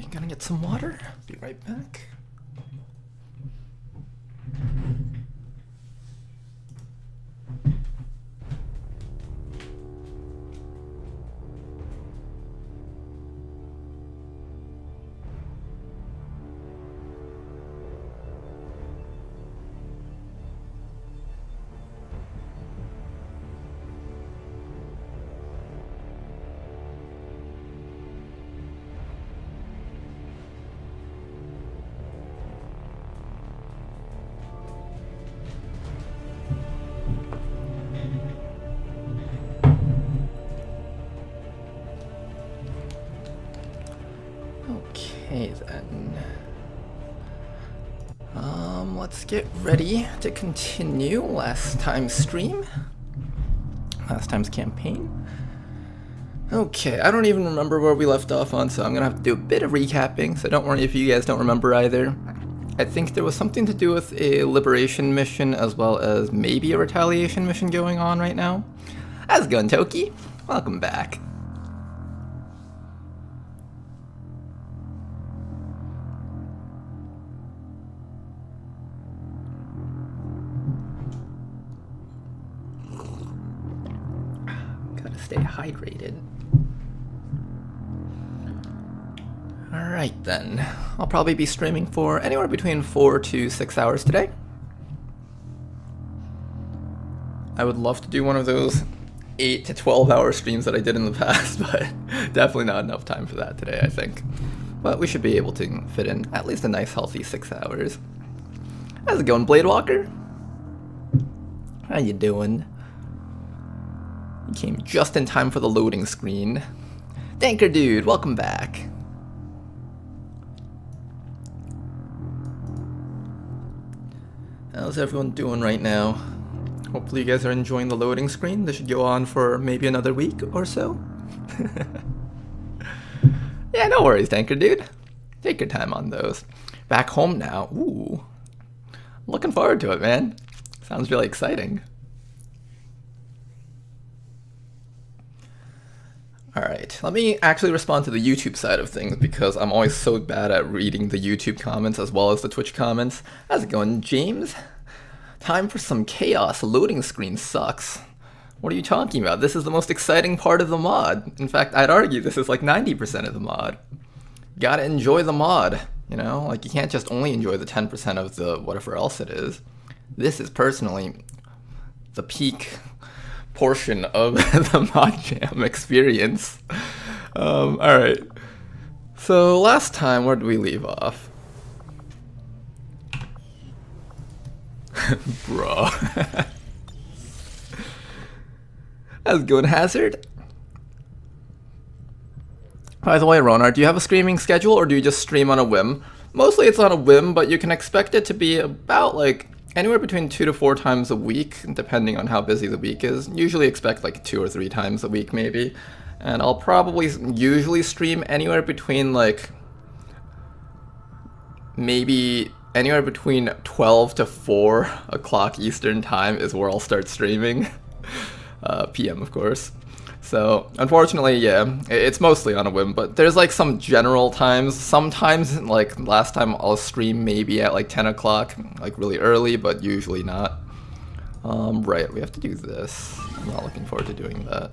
Okay, gonna get some water. Be right back. Okay then. Let's get ready to continue last time's stream. Last time's campaign. Okay, I don't even remember where we left off on, so I'm gonna have to do a bit of recapping, so don't worry if you guys don't remember either. I think there was something to do with a liberation mission as well as maybe a retaliation mission going on right now. How's it going, Toki? Welcome back. Gotta stay hydrated. Alright then, I'll probably be streaming for anywhere between 4 to 6 hours today. I would love to do one of those 8 to 12 hour streams that I did in the past, but definitely not enough time for that today, I think. But we should be able to fit in at least a nice healthy 6 hours. How's it going, Blade Walker? How you doing? You came just in time for the loading screen. Danker Dude, welcome back. How's everyone doing right now? Hopefully you guys are enjoying the loading screen. This should go on for maybe another week or so. Yeah, no worries, Tanker Dude. Take your time on those. Back home now. Ooh. Looking forward to it, man. Sounds really exciting. Alright, let me actually respond to the YouTube side of things because I'm always so bad at reading the YouTube comments as well as the Twitch comments. How's it going, James? Time for some chaos. Loading screen sucks. What are you talking about? This is the most exciting part of the mod. In fact, I'd argue this is like 90% of the mod. Gotta enjoy the mod, you know? Like, you can't just only enjoy the 10% of the whatever else it is. This is personally the peak portion of the mod jam experience. Alright. So last time, where did we leave off? Bruh. How's it going, Hazard? By the way, Ronar, do you have a streaming schedule or do you just stream on a whim? Mostly it's on a whim, but you can expect it to be about like anywhere between 2 to 4 times a week, depending on how busy the week is. Usually expect like 2 or 3 times a week maybe. And I'll probably usually stream anywhere between like maybe anywhere between 12 to 4 o'clock Eastern time is where I'll start streaming. PM, of course. So, unfortunately, yeah, it's mostly on a whim, but there's like some general times. Sometimes, like last time, I'll stream maybe at like 10 o'clock, like really early, but usually not. Right, we have to do this. I'm not looking forward to doing that.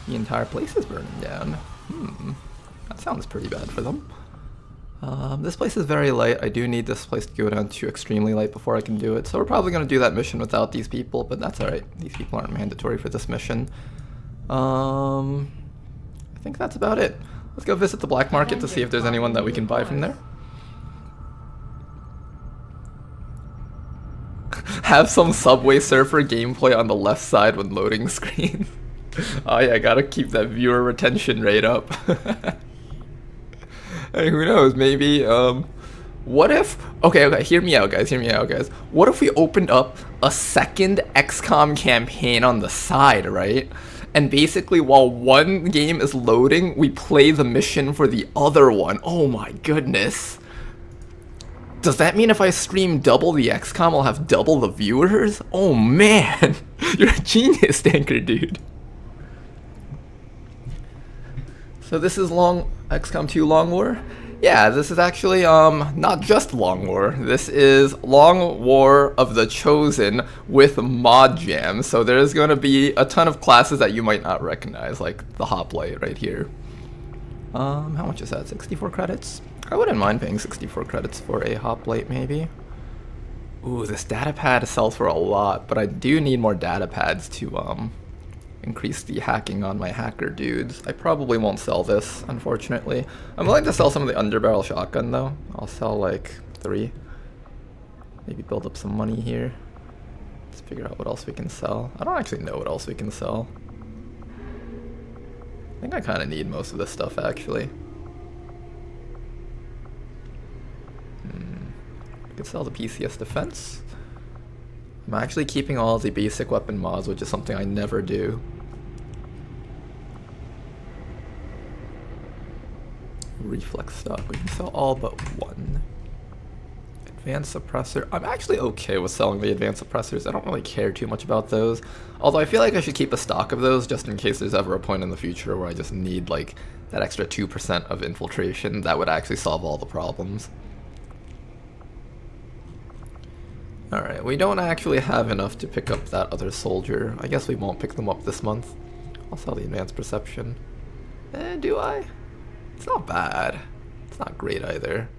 The entire place is burning down. That sounds pretty bad for them. This place is very light. I do need this place to go down to extremely light before I can do it. So we're probably going to do that mission without these people, but that's alright. These people aren't mandatory for this mission. I think that's about it. Let's go visit the black market to see if there's anyone that we can buy from there. Have some Subway Surfer gameplay on the left side when loading screen. Oh yeah, gotta keep that viewer retention rate up. Hey, who knows, maybe, what if, okay, hear me out, guys. What if we opened up a second XCOM campaign on the side, right? And basically, while one game is loading, we play the mission for the other one. Oh my goodness. Does that mean if I stream double the XCOM, I'll have double the viewers? Oh man, you're a genius, Tanker Dude. So this is XCOM 2 Long War? Yeah, this is actually not just Long War. This is Long War of the Chosen with mod jam. So there's going to be a ton of classes that you might not recognize, like the hoplite right here. How much is that? 64 credits? I wouldn't mind paying 64 credits for a hoplite maybe. Ooh, this data pad sells for a lot, but I do need more data pads to increase the hacking on my hacker dudes. I probably won't sell this, unfortunately. I'm willing to sell some of the underbarrel shotgun though. I'll sell like 3. Maybe build up some money here. Let's figure out what else we can sell. I don't actually know what else we can sell. I think I kind of need most of this stuff actually. I could sell the PCS defense. I'm actually keeping all the basic weapon mods, which is something I never do. Reflex stock, we can sell all but 1. Advanced suppressor, I'm actually okay with selling the advanced suppressors. I don't really care too much about those. Although I feel like I should keep a stock of those just in case there's ever a point in the future where I just need like that extra 2% of infiltration. That would actually solve all the problems. Alright, we don't actually have enough to pick up that other soldier. I guess we won't pick them up this month. I'll sell the advanced perception. Do I? It's not bad. It's not great either.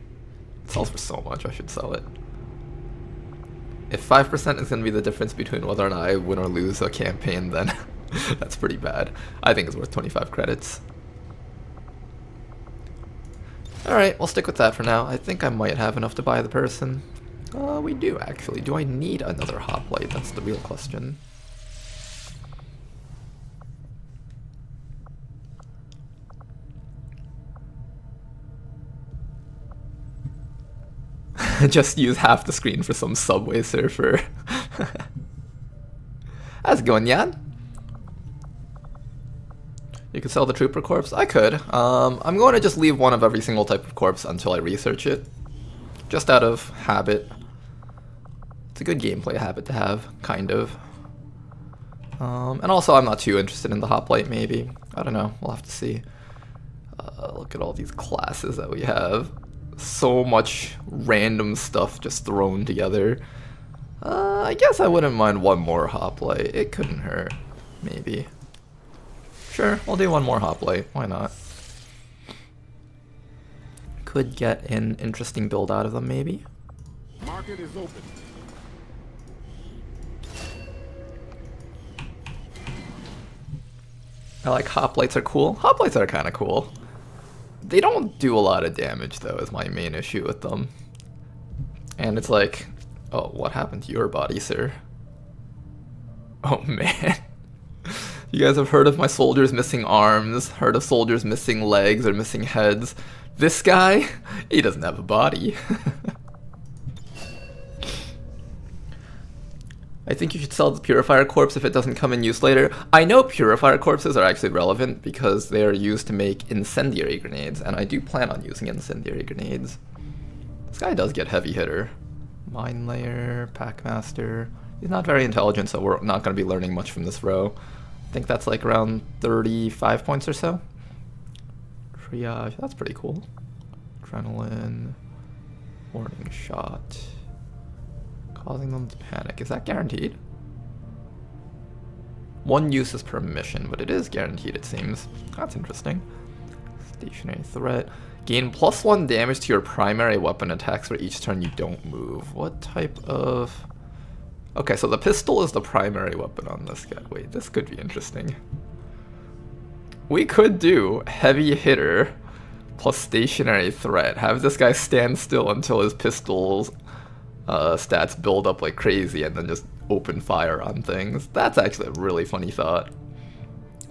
It sells for so much, I should sell it. If 5% is going to be the difference between whether or not I win or lose a campaign, then that's pretty bad. I think it's worth 25 credits. Alright, we'll stick with that for now. I think I might have enough to buy the person. We do actually. Do I need another hoplite? That's the real question. Just use half the screen for some Subway Surfer. How's it going, Jan? You could sell the trooper corpse? I could. I'm going to just leave one of every single type of corpse until I research it. Just out of habit. It's a good gameplay habit to have, kind of. And also I'm not too interested in the hoplite maybe. I don't know, we'll have to see. Look at all these classes that we have. So much random stuff just thrown together. I guess I wouldn't mind one more hoplite. It couldn't hurt, maybe. Sure, we'll do one more hoplite. Why not? Could get an interesting build out of them, maybe. Market is open. I like hoplites are cool. Hoplites are kind of cool. They don't do a lot of damage though, is my main issue with them. And it's like, oh, what happened to your body, sir? Oh man. You guys have heard of my soldiers missing arms, heard of soldiers missing legs or missing heads. This guy, he doesn't have a body. I think you should sell the Purifier Corpse if it doesn't come in use later. I know Purifier Corpses are actually relevant because they are used to make incendiary grenades, and I do plan on using incendiary grenades. This guy does get heavy hitter. Mine Layer, Packmaster. He's not very intelligent, so we're not going to be learning much from this row. I think that's like around 35 points or so. Triage, that's pretty cool. Adrenaline. Warning shot. Causing them to panic. Is that guaranteed? 1 use is per mission, but it is guaranteed, it seems. That's interesting. Stationary threat. Gain +1 damage to your primary weapon attacks for each turn you don't move. What type of... Okay, so the pistol is the primary weapon on this guy. Wait, this could be interesting. We could do heavy hitter plus stationary threat. Have this guy stand still until his pistol's stats build up like crazy and then just open fire on things. That's actually a really funny thought.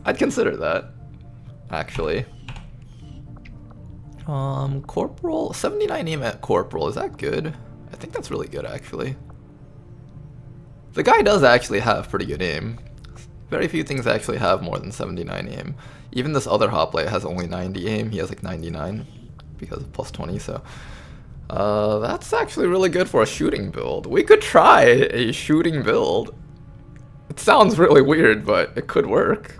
I'd consider that, actually. Corporal, 79 aim at Corporal, is that good? I think that's really good, actually. The guy does actually have pretty good aim. Very few things actually have more than 79 aim. Even this other hoplite has only 90 aim, he has like 99 because of +20, so... that's actually really good for a shooting build. We could try a shooting build. It sounds really weird, but it could work.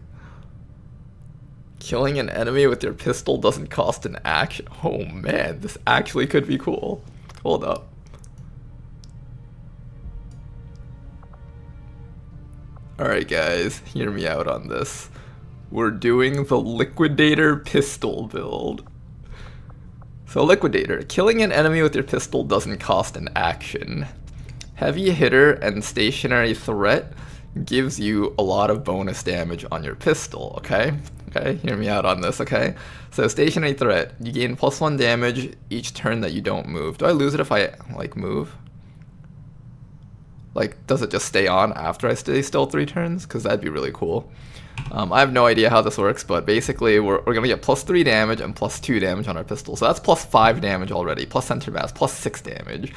Killing an enemy with your pistol doesn't cost an action. Oh man, this actually could be cool. Hold up. Alright guys, hear me out on this. We're doing the Liquidator pistol build. So Liquidator, killing an enemy with your pistol doesn't cost an action. Heavy hitter and stationary threat gives you a lot of bonus damage on your pistol, okay? Okay, hear me out on this, okay? So stationary threat, you gain +1 damage each turn that you don't move. Do I lose it if I, like, move? Like, does it just stay on after I stay still 3 turns? Because that'd be really cool. I have no idea how this works, but basically we're going to get +3 damage and +2 damage on our pistol. So that's +5 damage already, plus center mass, +6 damage.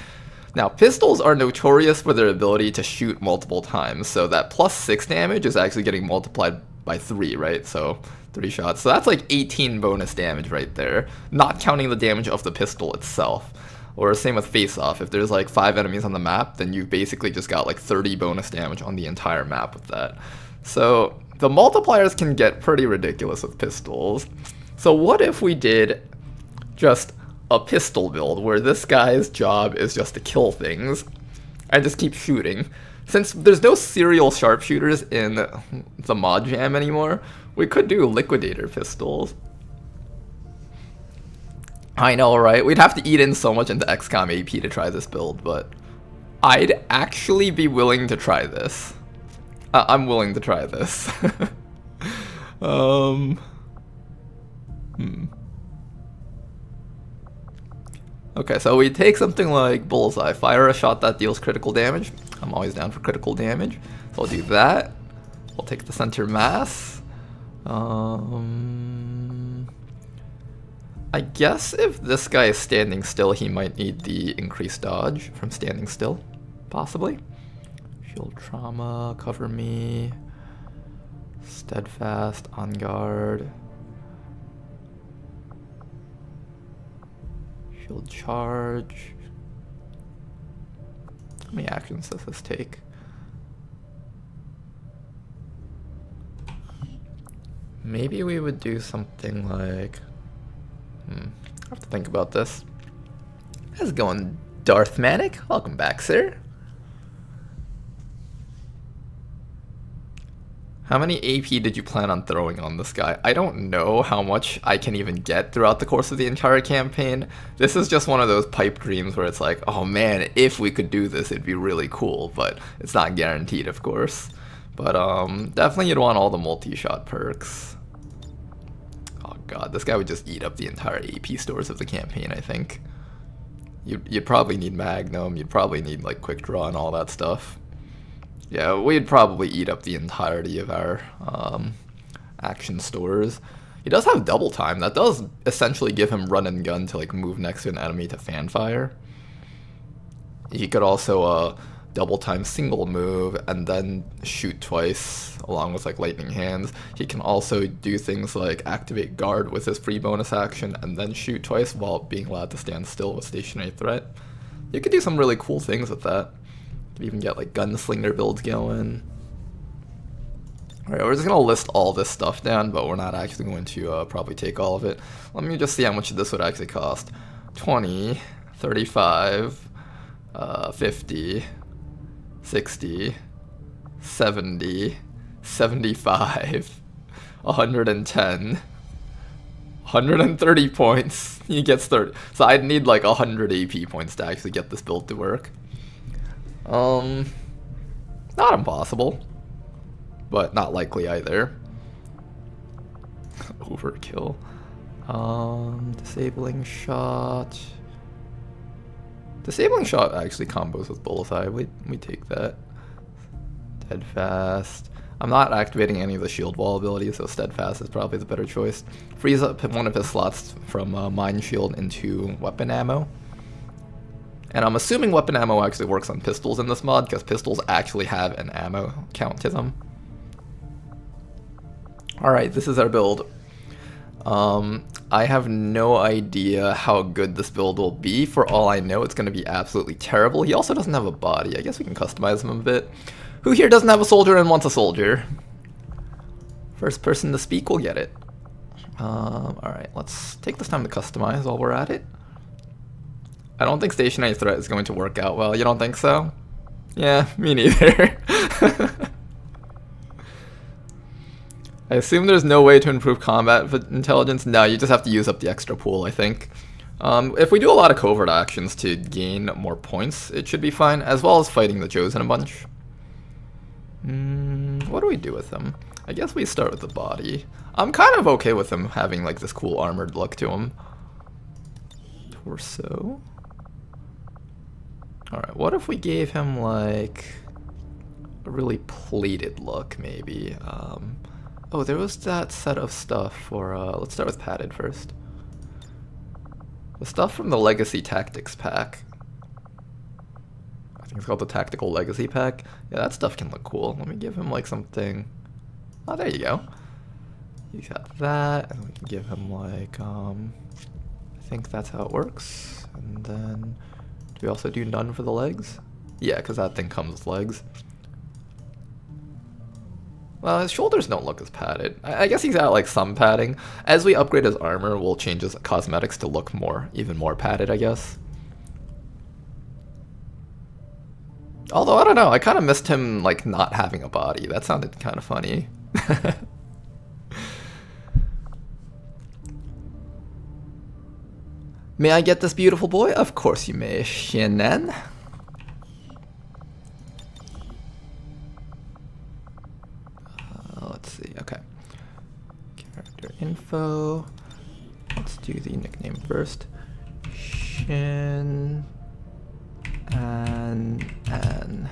Now, pistols are notorious for their ability to shoot multiple times, so that +6 damage is actually getting multiplied by 3, right? So 3 shots. So that's like 18 bonus damage right there, not counting the damage of the pistol itself. Or same with face-off. If there's like 5 enemies on the map, then you've basically just got like 30 bonus damage on the entire map with that. So the multipliers can get pretty ridiculous with pistols. So what if we did just a pistol build where this guy's job is just to kill things and just keep shooting? Since there's no serial sharpshooters in the mod jam anymore, we could do Liquidator pistols. I know, right? We'd have to eat in so much into XCOM AP to try this build, but I'd actually be willing to try this. I'm willing to try this. Okay, so we take something like Bullseye. Fire a shot that deals critical damage. I'm always down for critical damage. So I'll do that. We'll take the center mass. I guess if this guy is standing still, he might need the increased dodge from standing still, possibly. Shield trauma, cover me, steadfast, on guard, shield charge. How many actions does this take? Maybe we would do something like... I have to think about this. How's it going, Darth Manic? Welcome back, sir. How many AP did you plan on throwing on this guy? I don't know how much I can even get throughout the course of the entire campaign. This is just one of those pipe dreams where it's like, oh man, if we could do this, it'd be really cool, but it's not guaranteed, of course. But definitely you'd want all the multi-shot perks. Oh god, this guy would just eat up the entire AP stores of the campaign, I think. You'd probably need Magnum, you'd probably need like Quick Draw and all that stuff. Yeah, we'd probably eat up the entirety of our action stores. He does have double time. That does essentially give him run and gun to like move next to an enemy to fan fire. He could also double time single move and then shoot twice along with like lightning hands. He can also do things like activate guard with his free bonus action and then shoot twice while being allowed to stand still with stationary threat. You could do some really cool things with that. You could even get like gunslinger builds going. Alright, we're just gonna list all this stuff down, but we're not actually going to probably take all of it. Let me just see how much this would actually cost. 20, 35, 50, 60, 70, 75, 110, 130 points. He gets 30. So I'd need like 100 AP points to actually get this build to work. Not impossible, but not likely either. Overkill. Disabling shot. Disabling shot actually combos with Bullseye. We take that. Steadfast. I'm not activating any of the shield wall abilities, so Steadfast is probably the better choice. Frees up one of his slots from Mind Shield into weapon ammo. And I'm assuming weapon ammo actually works on pistols in this mod, because pistols actually have an ammo count to them. Alright, this is our build. I have no idea how good this build will be. For all I know, it's going to be absolutely terrible. He also doesn't have a body. I guess we can customize him a bit. Who here doesn't have a soldier and wants a soldier? First person to speak will get it. Alright, let's take this time to customize while we're at it. I don't think stationary threat is going to work out well. You don't think so? Yeah, me neither. I assume there's no way to improve combat intelligence. No, you just have to use up the extra pool, I think. If we do a lot of covert actions to gain more points, it should be fine, as well as fighting the Chosen a bunch. What do we do with him? I guess we start with the body. I'm kind of okay with him having like this cool armored look to him. Torso. Alright, what if we gave him like a really plated look, maybe? Oh, there was that set of stuff for, let's start with padded first. The stuff from the Legacy Tactics pack. I think it's called the Tactical Legacy pack. Yeah, that stuff can look cool. Let me give him like something. Oh, there you go. He's got that, and we can give him like, I think that's how it works. And then, do we also do none for the legs? Yeah, because that thing comes with legs. Well, his shoulders don't look as padded. I guess he's got like some padding. As we upgrade his armor, we'll change his cosmetics to look even more padded, I guess. Although, I don't know, I kind of missed him like not having a body. That sounded kind of funny. May I get this beautiful boy? Of course you may, Shannon. Let's see, okay. Character info. Let's do the nickname first. Shin An.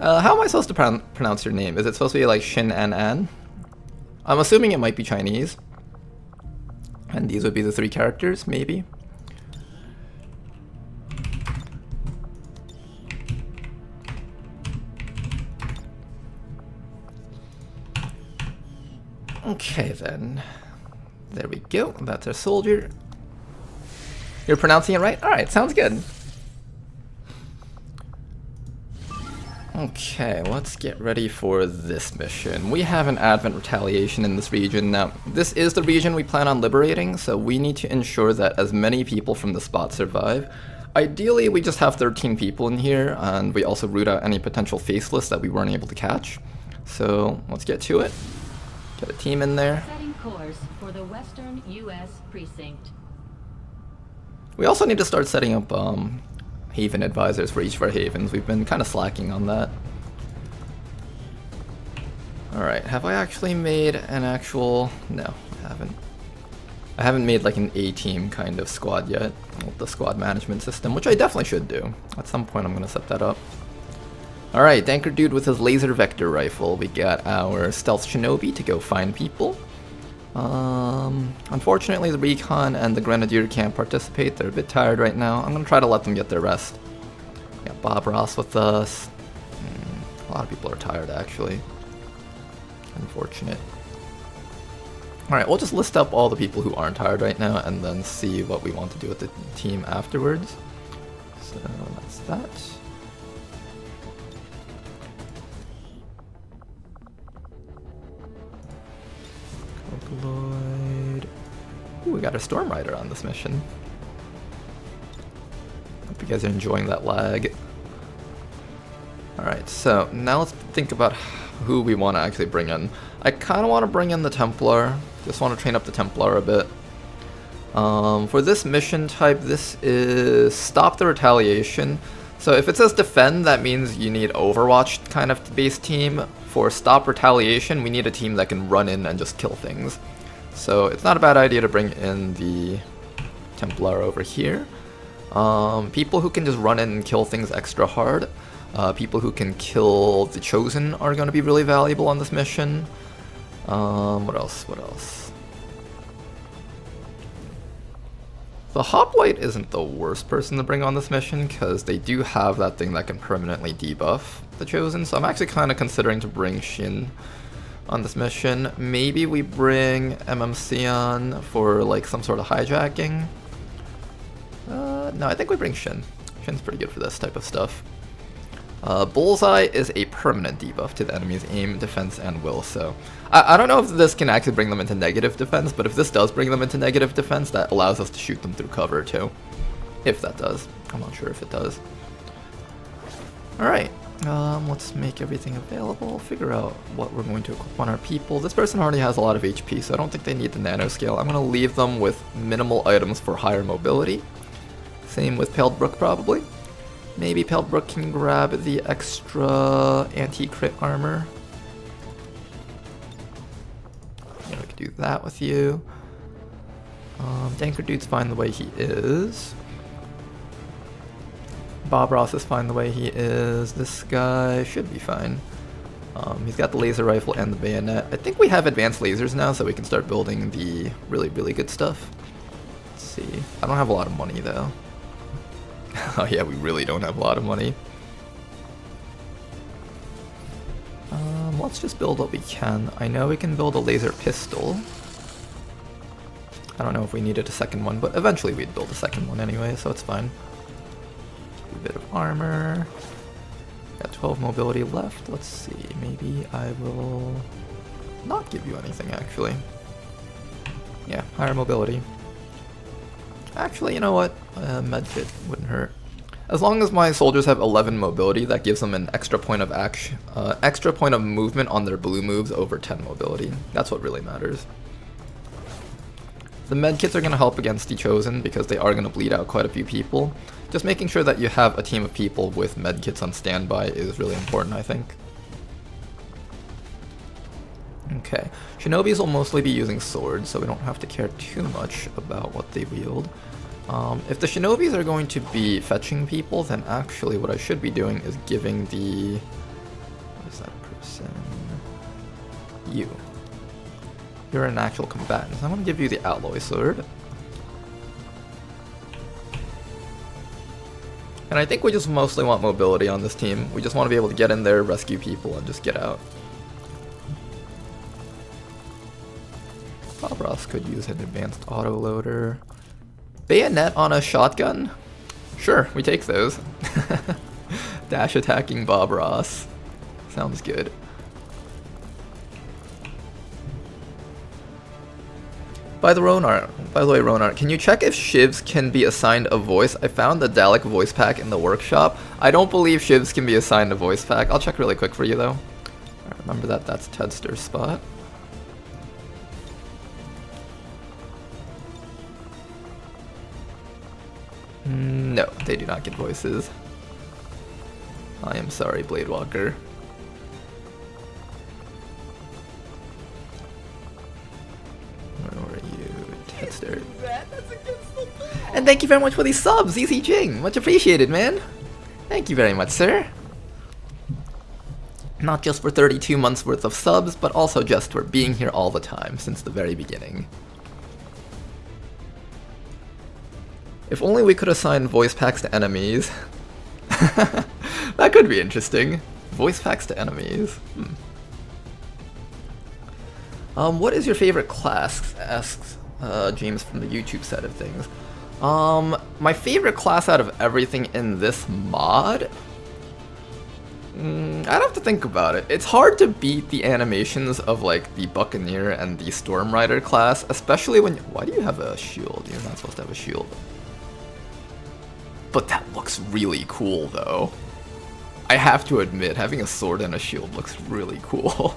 How am I supposed to pronounce your name? Is it supposed to be like Shin An? I'm assuming it might be Chinese. And these would be the 3 characters, maybe. Okay then. There we go. That's our soldier. You're pronouncing it right? Alright, sounds good. Okay, let's get ready for this mission. We have an Advent retaliation in this region. Now, this is the region we plan on liberating, so we need to ensure that as many people from the spot survive. Ideally, we just have 13 people in here, and we also root out any potential faceless that we weren't able to catch. So, let's get to it. Get a team in there. Setting course for the Western U.S. precinct. We also need to start setting up Haven advisors for each of our havens. We've been kind of slacking on that. Alright, have I actually made an actual... No, I haven't. I haven't made like an A-team kind of squad yet with the squad management system, which I definitely should do. At some point I'm going to set that up. Alright, Danker Dude with his laser vector rifle. We got our stealth shinobi to go find people. Unfortunately the recon and the grenadier can't participate. They're a bit tired right now. I'm gonna try to let them get their rest. Got Bob Ross with us. A lot of people are tired actually. Unfortunate. Alright, we'll just list up all the people who aren't tired right now and then see what we want to do with the team afterwards. So that's that. Lloyd. Ooh, we got a Storm Rider on this mission. Hope you guys are enjoying that lag. Alright, so now let's think about who we want to actually bring in. I kind of want to bring in the Templar. Just want to train up the Templar a bit. For this mission type, this is Stop the Retaliation. So if it says Defend, that means you need Overwatch kind of base team. For Stop Retaliation, we need a team that can run in and just kill things. So it's not a bad idea to bring in the Templar over here. People who can just run in and kill things extra hard. People who can kill the Chosen are going to be really valuable on this mission. What else? What else? The Hoplite isn't the worst person to bring on this mission, because they do have that thing that can permanently debuff the Chosen, so I'm actually kind of considering to bring Shin on this mission. Maybe we bring MMC on for like some sort of hijacking. No, I think we bring Shin. Shin's pretty good for this type of stuff. Bullseye is a permanent debuff to the enemy's aim, defense, and will, so I don't know if this can actually bring them into negative defense, but if this does bring them into negative defense, that allows us to shoot them through cover too. If that does. I'm not sure if it does. Alright, let's make everything available, figure out what we're going to equip on our people. This person already has a lot of HP, so I don't think they need the nanoscale. I'm going to leave them with minimal items for higher mobility. Same with Paled Brook, probably. Maybe Paled Brook can grab the extra anti-crit armor. Yeah, we could do that with you. Danker Dude's fine the way he is. Bob Ross is fine the way he is. This guy should be fine. He's got the laser rifle and the bayonet. I think we have advanced lasers now, so we can start building the really, really good stuff. Let's see. I don't have a lot of money, though. Oh yeah, we really don't have a lot of money. Let's just build what we can. I know we can build a laser pistol. I don't know if we needed a second one, but eventually we'd build a second one anyway, so it's fine. A bit of armor. Got 12 mobility left. Let's see, maybe I will not give you anything, actually. Yeah, higher mobility. Actually, you know what? Medkit wouldn't hurt. As long as my soldiers have 11 mobility, that gives them an extra point of action, extra point of movement on their blue moves over 10 mobility. That's what really matters. The medkits are going to help against the Chosen because they are going to bleed out quite a few people. Just making sure that you have a team of people with medkits on standby is really important, I think. Okay, Shinobis will mostly be using swords, so we don't have to care too much about what they wield. If the Shinobis are going to be fetching people, then actually what I should be doing is giving the... What is that person? You. You're an actual combatant, so I'm going to give you the alloy sword. And I think we just mostly want mobility on this team. We just want to be able to get in there, rescue people, and just get out. Bob Ross could use an advanced autoloader. Bayonet on a shotgun? Sure, we take those. Dash attacking Bob Ross. Sounds good. By the way, Ronar, can you check if shivs can be assigned a voice? I found the Dalek voice pack in the workshop. I don't believe shivs can be assigned a voice pack. I'll check really quick for you though. Remember that that's Tedster's spot. No, they do not get voices. I am sorry, Bladewalker. Where are you, Tedster? And thank you very much for these subs, Easy Jing. Much appreciated, man. Thank you very much, sir. Not just for 32 months worth of subs, but also just for being here all the time since the very beginning. If only we could assign voice packs to enemies. That could be interesting. Voice packs to enemies. What is your favorite class? Asks James from the YouTube side of things. My favorite class out of everything in this mod? I'd have to think about it. It's hard to beat the animations of like the Buccaneer and the Storm Rider class, especially when... Why do you have a shield? You're not supposed to have a shield. But that looks really cool, though. I have to admit, having a sword and a shield looks really cool.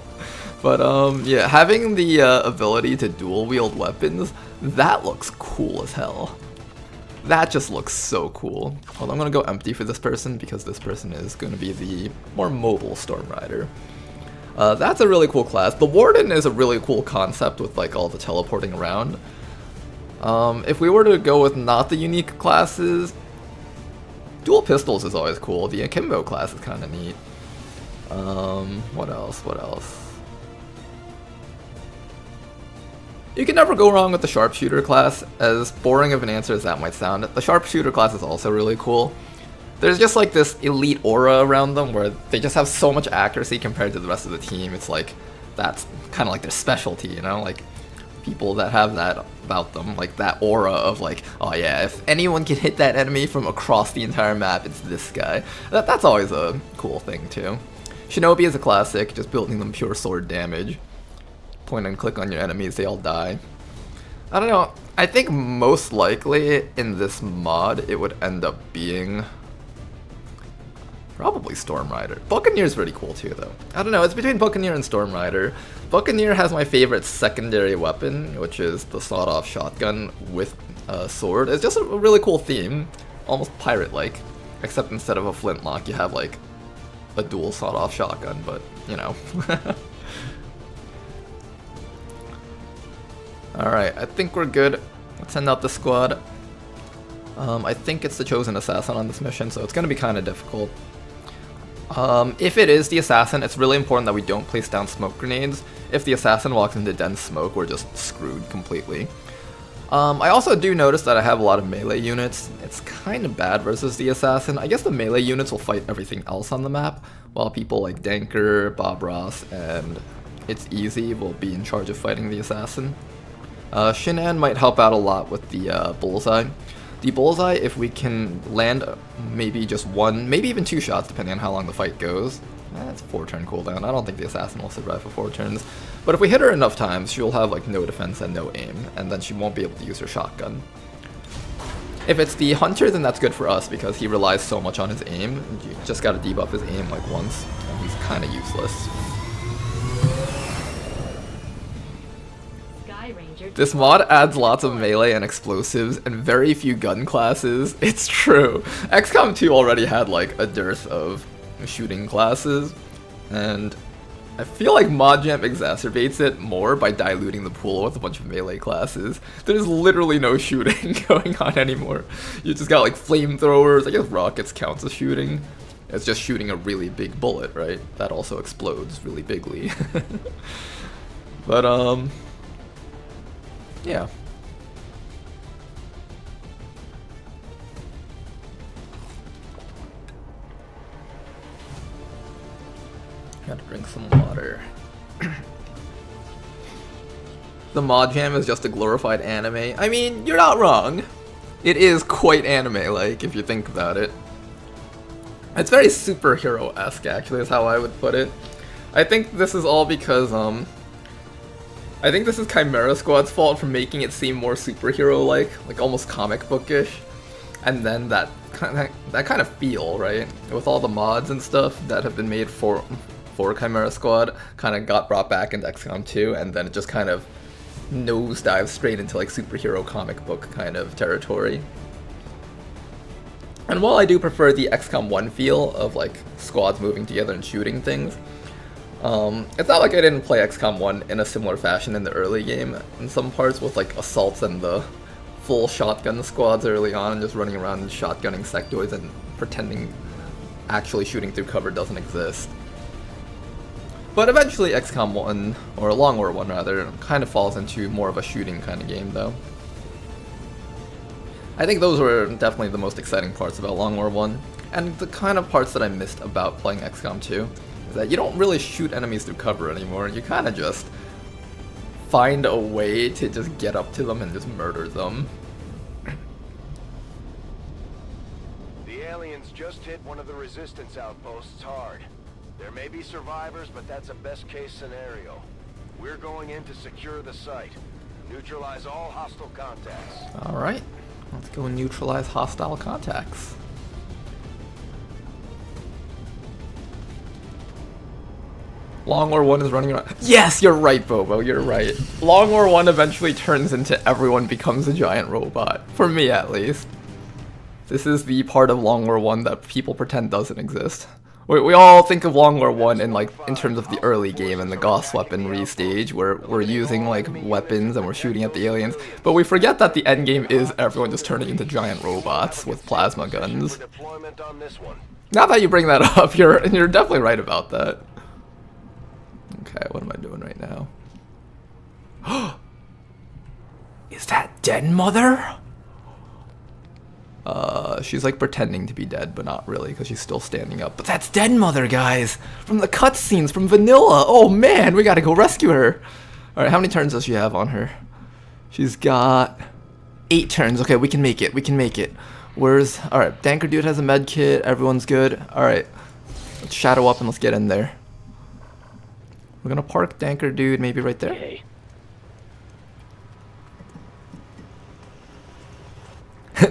But, yeah, having the ability to dual-wield weapons, that looks cool as hell. That just looks so cool. Well, I'm gonna go empty for this person, because this person is gonna be the more mobile Storm Rider. That's a really cool class. The Warden is a really cool concept with, like, all the teleporting around. If we were to go with not the unique classes... Dual pistols is always cool. The Akimbo class is kind of neat. What else? What else? You can never go wrong with the Sharpshooter class, as boring of an answer as that might sound. The Sharpshooter class is also really cool. There's just like this elite aura around them where they just have so much accuracy compared to the rest of the team. It's like, that's kind of like their specialty, you know? Like, people that have that about them, like that aura of like, oh yeah, if anyone can hit that enemy from across the entire map, it's this guy. That's always a cool thing too. Shinobi is a classic, just building them pure sword damage. Point and click on your enemies, they all die. I don't know, I think most likely in this mod it would end up being probably Storm Rider. Buccaneer's pretty cool too though. I don't know, it's between Buccaneer and Storm Rider. Buccaneer has my favorite secondary weapon, which is the sawed-off shotgun with a sword. It's just a really cool theme, almost pirate-like, except instead of a flintlock you have like a dual sawed-off shotgun, but you know. Alright, I think we're good. Let's send out the squad. I think it's the chosen assassin on this mission, so it's going to be kind of difficult. If it is the assassin, it's really important that we don't place down smoke grenades. If the assassin walks into dense smoke, we're just screwed completely. I also do notice that I have a lot of melee units. It's kind of bad versus the assassin. I guess the melee units will fight everything else on the map, while people like Danker, Bob Ross, and It's Easy will be in charge of fighting the assassin. Shinan might help out a lot with the bullseye. The bullseye, if we can land maybe just one, maybe even 2 shots, depending on how long the fight goes. That's a 4-turn cooldown. I don't think the assassin will survive for 4 turns. But if we hit her enough times, she'll have like no defense and no aim, and then she won't be able to use her shotgun. If it's the hunter, then that's good for us because he relies so much on his aim. You just gotta debuff his aim like once, and he's kinda useless. This mod adds lots of melee and explosives and very few gun classes. It's true. XCOM 2 already had like a dearth of shooting classes, and I feel like Mod Jam exacerbates it more by diluting the pool with a bunch of melee classes. There's literally no shooting going on anymore. You just got like flamethrowers. I guess rockets counts as shooting. It's just shooting a really big bullet, right? That also explodes really bigly. But yeah. Gotta drink some water. The Mod Jam is just a glorified anime. I mean, you're not wrong. It is quite anime-like, if you think about it. It's very superhero-esque, actually, is how I would put it. I think this is all because, I think this is Chimera Squad's fault for making it seem more superhero-like, like almost comic bookish, and then that kind of feel, right, with all the mods and stuff that have been made for Chimera Squad, kind of got brought back into XCOM 2, and then it just kind of nosedives straight into like superhero comic book kind of territory. And while I do prefer the XCOM 1 feel of like squads moving together and shooting things, it's not like I didn't play XCOM 1 in a similar fashion in the early game, in some parts with like assaults and the full shotgun squads early on and just running around and shotgunning sectoids and pretending actually shooting through cover doesn't exist. But eventually XCOM 1, or Long War 1 rather, kind of falls into more of a shooting kind of game though. I think those were definitely the most exciting parts about Long War 1, and the kind of parts that I missed about playing XCOM 2. That you don't really shoot enemies through cover anymore. You kind of just find a way to just get up to them and just murder them. The aliens just hit one of the resistance outposts hard. There may be survivors, but that's a best case scenario. We're going in to secure the site. Neutralize all hostile contacts. Alright, let's go neutralize hostile contacts. Long War 1 is running around. Yes, you're right, Bobo, you're right. Long War 1 eventually turns into everyone becomes a giant robot. For me, at least. This is the part of Long War 1 that people pretend doesn't exist. We all think of Long War 1 in terms of the early game and the Gauss weaponry stage where we're using like weapons and we're shooting at the aliens, but we forget that the end game is everyone just turning into giant robots with plasma guns. Now that you bring that up, you're definitely right about that. Okay, what am I doing right now? Is that dead mother? She's like pretending to be dead, but not really, because she's still standing up. But that's dead mother, guys! From the cutscenes from Vanilla! Oh man, we gotta go rescue her! Alright, how many turns does she have on her? She's got 8 turns. Okay, we can make it. We can make it. Where's... Alright, Danker Dude has a med kit. Everyone's good. Alright. Let's shadow up and let's get in there. We're gonna park Danker Dude maybe right there. Okay.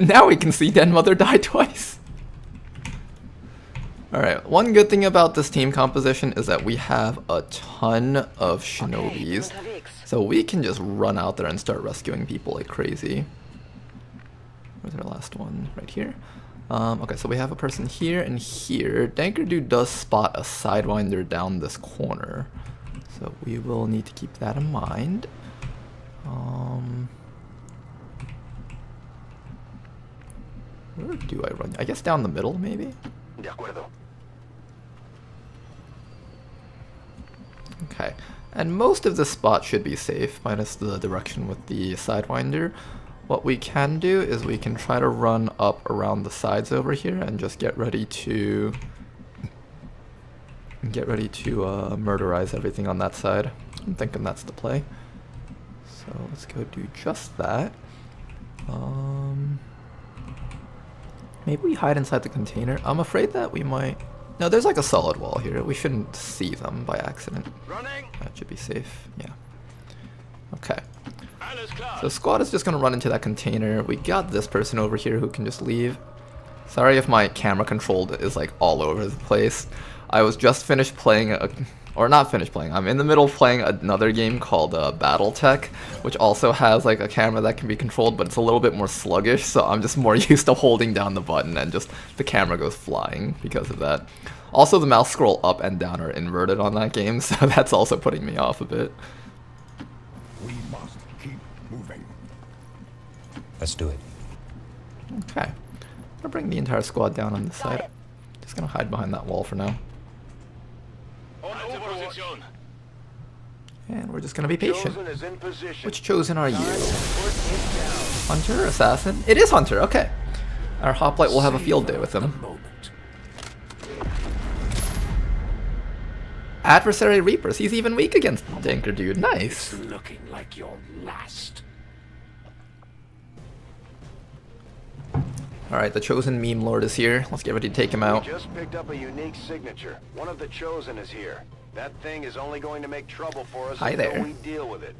Now we can see Den Mother die twice. Alright, one good thing about this team composition is that we have a ton of shinobis. So we can just run out there and start rescuing people like crazy. Where's our last one? Right here. Okay, so we have a person here and here. Danker Dude does spot a Sidewinder down this corner. So we will need to keep that in mind. Where do I run? I guess down the middle, maybe? De acuerdo. Okay, and most of the spot should be safe, minus the direction with the Sidewinder. What we can do is we can try to run up around the sides over here and just get ready to murderize everything on that side. I'm thinking that's the play. So let's go do just that. Maybe we hide inside the container. I'm afraid that we might... No, there's like a solid wall here. We shouldn't see them by accident. Running. That should be safe. Yeah. Okay. So squad is just gonna run into that container. We got this person over here who can just leave. Sorry if my camera control is like all over the place. I was just finished playing or not finished playing. I'm in the middle of playing another game called BattleTech, which also has like a camera that can be controlled, but it's a little bit more sluggish. So I'm just more used to holding down the button and just the camera goes flying because of that. Also, the mouse scroll up and down are inverted on that game, so that's also putting me off a bit. We must keep moving. Let's do it. Okay. I'll bring the entire squad down on this side. Just gonna hide behind that wall for now. And we're just gonna be patient. Chosen is in position. Which Chosen are you? Put it down. Hunter? Assassin? It is Hunter, okay. Our hoplite will have a field day with him. Adversary Reapers. He's even weak against Danker Dude. Nice. Looking like your last. Alright, the Chosen meme lord is here. Let's get ready to take him out. We just picked up a unique signature. One of the Chosen is here. That thing is only going to make trouble for us Hi until there. we deal with it.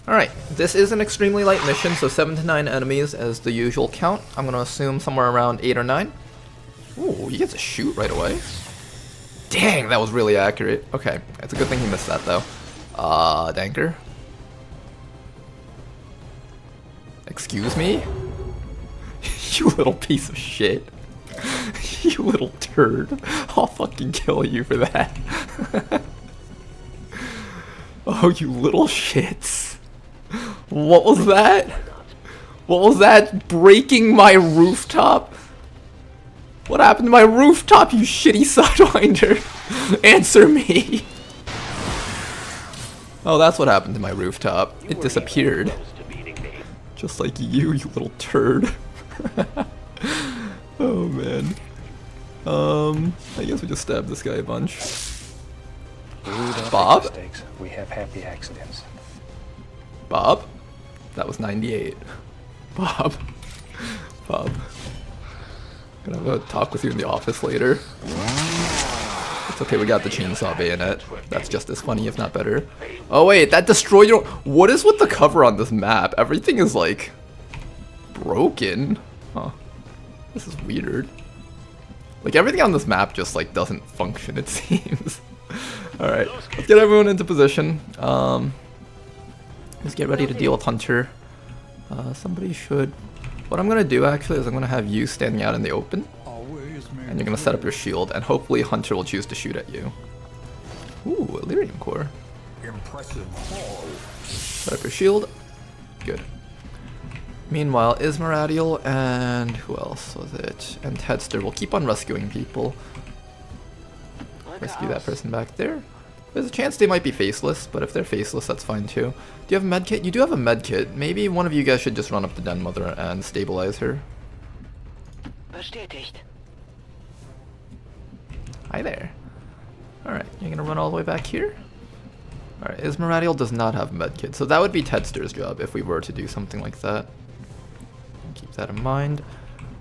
Alright, this is an extremely light mission, so 7 to 9 enemies as the usual count. I'm gonna assume somewhere around 8 or 9. Ooh, he gets to shoot right away. Dang, that was really accurate. Okay, it's a good thing he missed that though. Danker. Excuse me? You little piece of shit. You little turd. I'll fucking kill you for that. Oh, you little shits. What was that? What was that? Breaking my rooftop? What happened to my rooftop, you shitty Sidewinder? Answer me. Oh, that's what happened to my rooftop. It disappeared. Just like you little turd. Oh man. I guess we just stabbed this guy a bunch. Bob? We have happy accidents. Bob? That was 98. Bob. Bob. Gonna have a talk with you in the office later. It's okay, we got the chainsaw bayonet. That's just as funny, if not better. Oh wait, that destroyed your... What is with the cover on this map? Everything is like... broken. Huh. This is weird. Like everything on this map just like doesn't function, it seems. Alright, let's get everyone into position. Let's get ready to deal with Hunter. Somebody should... What I'm gonna do actually is I'm gonna have you standing out in the open. And you're gonna set up your shield, and hopefully Hunter will choose to shoot at you. Ooh, Illyrium core. Impressive haul. Set up your shield. Good. Meanwhile, Ismaradiel and who else was it? And Tedster will keep on rescuing people. Rescue that person back there. There's a chance they might be faceless, but if they're faceless, that's fine too. Do you have a med kit? You do have a med kit. Maybe one of you guys should just run up to Den Mother and stabilize her. Bestätigt. Hi there. Alright, you're gonna run all the way back here? Alright, Ismaradiel does not have medkit, so that would be Tedster's job if we were to do something like that. Keep that in mind.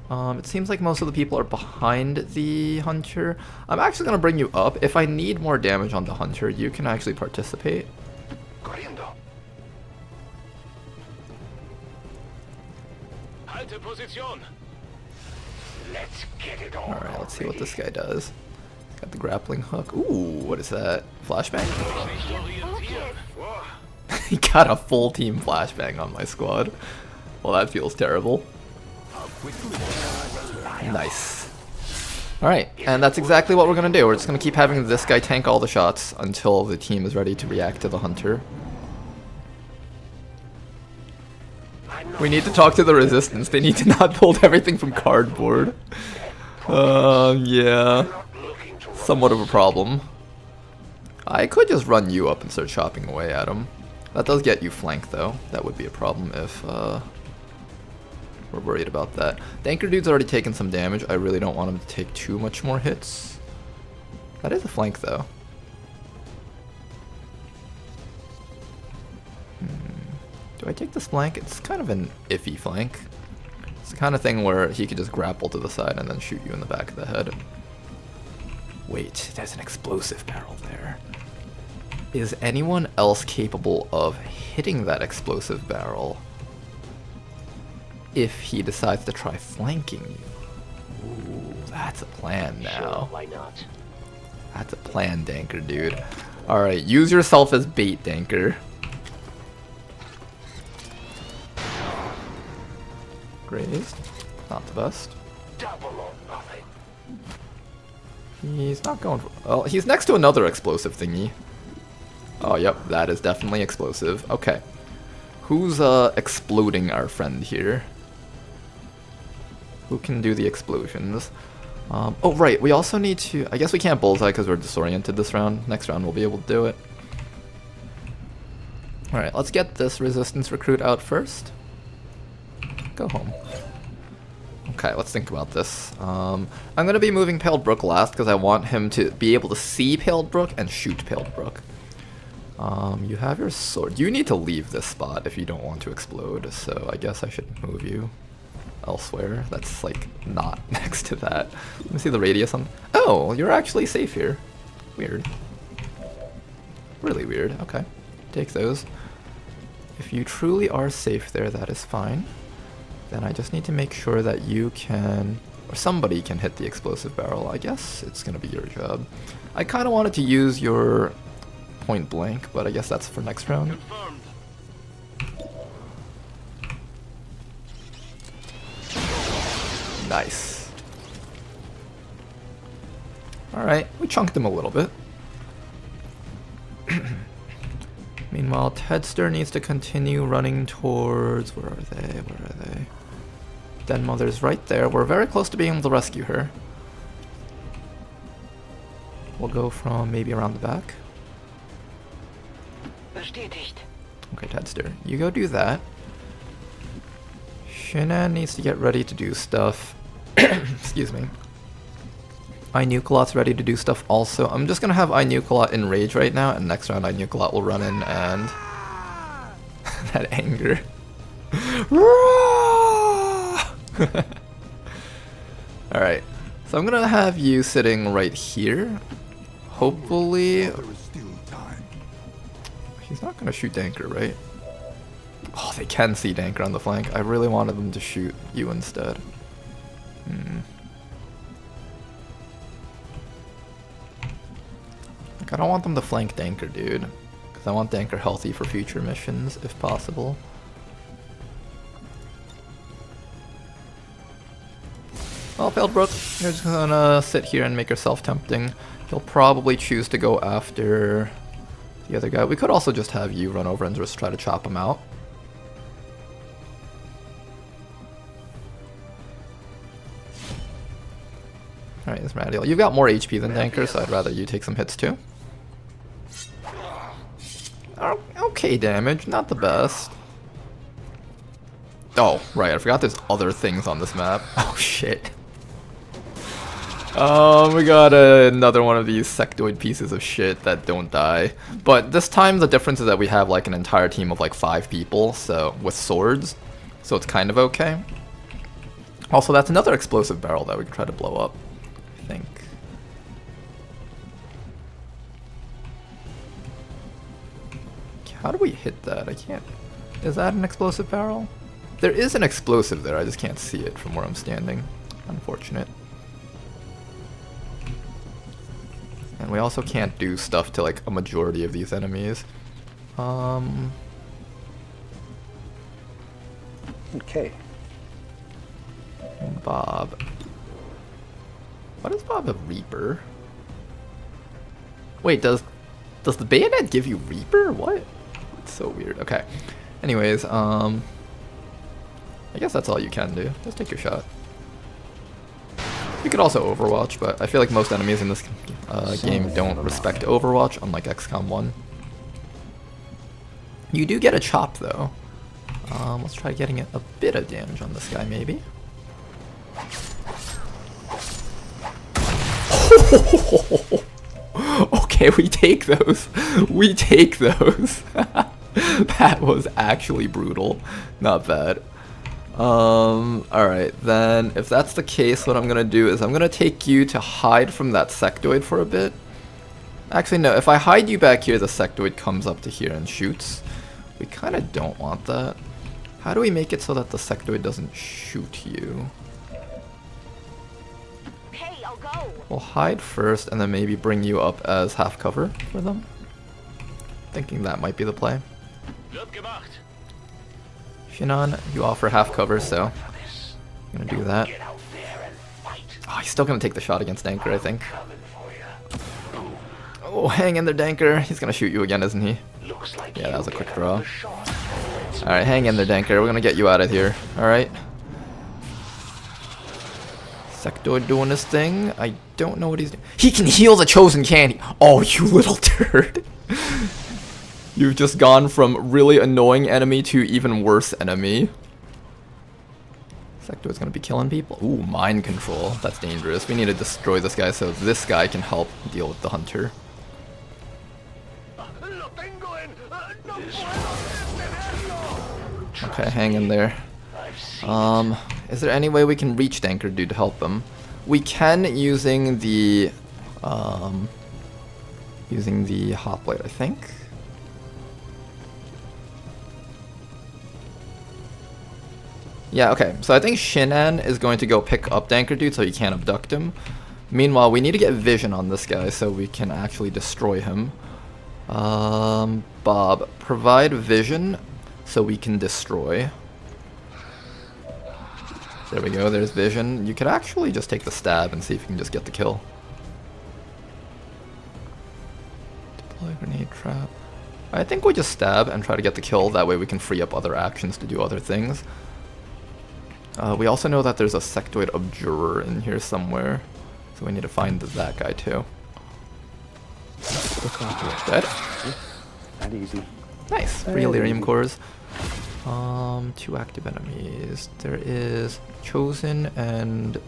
It seems like most of the people are behind the Hunter. I'm actually going to bring you up. If I need more damage on the Hunter, you can actually participate. Corriendo. Halte position. Let's get it on. Alright, let's see what this guy does. He's got the grappling hook. Ooh, what is that? Flashbang? He got a full team flashbang on my squad. Well, that feels terrible. Nice. Alright, and that's exactly what we're going to do. We're just going to keep having this guy tank all the shots until the team is ready to react to the Hunter. We need to talk to the Resistance. They need to not build everything from cardboard. Yeah. Somewhat of a problem. I could just run you up and start chopping away at him. That does get you flanked, though. That would be a problem if we're worried about that. The Anchor Dude's already taken some damage. I really don't want him to take too much more hits. That is a flank, though. Do I take this flank? It's kind of an iffy flank. It's the kind of thing where he could just grapple to the side and then shoot you in the back of the head. Wait, there's an explosive barrel there. Is anyone else capable of hitting that explosive barrel if he decides to try flanking you? Ooh, that's a plan now. Sure, why not? That's a plan, Danker, dude. Alright, use yourself as bait, Danker. Grazed. Not the best. Double or nothing. He's not going for... Well, he's next to another explosive thingy. Oh, yep, that is definitely explosive. Okay. Who's exploding our friend here? Who can do the explosions? Oh, right, we also need to... I guess we can't bullseye because we're disoriented this round. Next round we'll be able to do it. Alright, let's get this Resistance recruit out first. Go home. Okay, let's think about this. I'm going to be moving Paled Brook last because I want him to be able to see Paled Brook and shoot Paled Brook. You have your sword. You need to leave this spot if you don't want to explode, so I guess I should move you elsewhere. That's, like, not next to that. Let me see the radius on... Oh, you're actually safe here. Weird. Really weird. Okay. Take those. If you truly are safe there, that is fine. Then I just need to make sure that you can, or somebody can hit the explosive barrel. I guess it's going to be your job. I kind of wanted to use your point blank, but I guess that's for next round. Confirmed. Nice. Alright, we chunked him a little bit. Meanwhile, Tedster needs to continue running towards... Where are they? Where are they? Den Mother's right there. We're very close to being able to rescue her. We'll go from maybe around the back. Bestätigt. Okay, Tedster, you go do that. Shinan needs to get ready to do stuff. Excuse me. Inukalot's ready to do stuff also. I'm just gonna have Inukalot in rage right now, and next round Inukalot will run in and... that anger. Alright, so I'm gonna have you sitting right here. Hopefully... There is still time. He's not gonna shoot Danker, right? Oh, they can see Danker on the flank. I really wanted them to shoot you instead. Like, I don't want them to flank Danker, dude. Because I want Danker healthy for future missions, if possible. Well, Paled Brook, you're just gonna sit here and make yourself tempting. He'll probably choose to go after the other guy. We could also just have you run over and just try to chop him out. Alright, this Radial. You've got more HP than Danker, so I'd rather you take some hits too. Okay damage, not the best. Oh, right, I forgot there's other things on this map. Oh shit. We got another one of these sectoid pieces of shit that don't die. But this time the difference is that we have like an entire team of like 5 people, so with swords. So it's kind of okay. Also, that's another explosive barrel that we can try to blow up, I think. How do we hit that? I can't... Is that an explosive barrel? There is an explosive there, I just can't see it from where I'm standing. Unfortunate. And we also can't do stuff to like a majority of these enemies. Okay. Bob. Why does Bob have Reaper? Wait, does the bayonet give you Reaper? What? It's so weird. Okay. Anyways, I guess that's all you can do. Just take your shot. You could also Overwatch, but I feel like most enemies in this game don't respect Overwatch, unlike XCOM 1. You do get a chop, though. Let's try getting a bit of damage on this guy, maybe. Okay, we take those. We take those. That was actually brutal. Not bad. Alright, then if that's the case, what I'm gonna do is I'm gonna take you to hide from that sectoid for a bit. Actually, no, if I hide you back here, the sectoid comes up to here and shoots. We kind of don't want that. How do we make it so that the sectoid doesn't shoot you? Okay, I'll go. We'll hide first and then maybe bring you up as half cover for them. Thinking that might be the play. Shinan, you offer half cover, so I'm gonna do that. Oh, he's still gonna take the shot against Danker, I think. Oh, hang in there, Danker. He's gonna shoot you again, isn't he? Yeah, that was a quick draw. Alright, hang in there, Danker. We're gonna get you out of here. Alright. Sectoid doing his thing. I don't know what he's doing. He can heal the Chosen, can he? Oh, you little turd. You've just gone from really annoying enemy to even worse enemy. Sectoid's gonna be killing people. Ooh, mind control. That's dangerous. We need to destroy this guy so this guy can help deal with the hunter. Okay, hang in there. Is there any way we can reach Danker Dude to help him? We can using the hoplite, I think. Yeah, okay, so I think Shinan is going to go pick up Danker Dude so he can't abduct him. Meanwhile, we need to get vision on this guy so we can actually destroy him. Bob, provide vision so we can destroy. There we go, there's vision. You could actually just take the stab and see if you can just get the kill. Deploy grenade trap. I think we just stab and try to get the kill, that way we can free up other actions to do other things. We also know that there's a sectoid abjurer in here somewhere, so we need to find that guy too. Dead. That easy. Nice. 3 Elerium cores. 2 active enemies. There is Chosen and...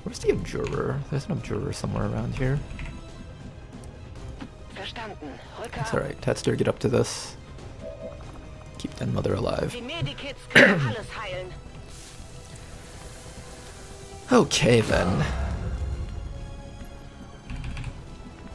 Where's the abjurer? There's an abjurer somewhere around here. Verstanden. That's alright. Tetster, get up to this. Keep Den Mother alive. Die Medikits können alles heilen. Okay then.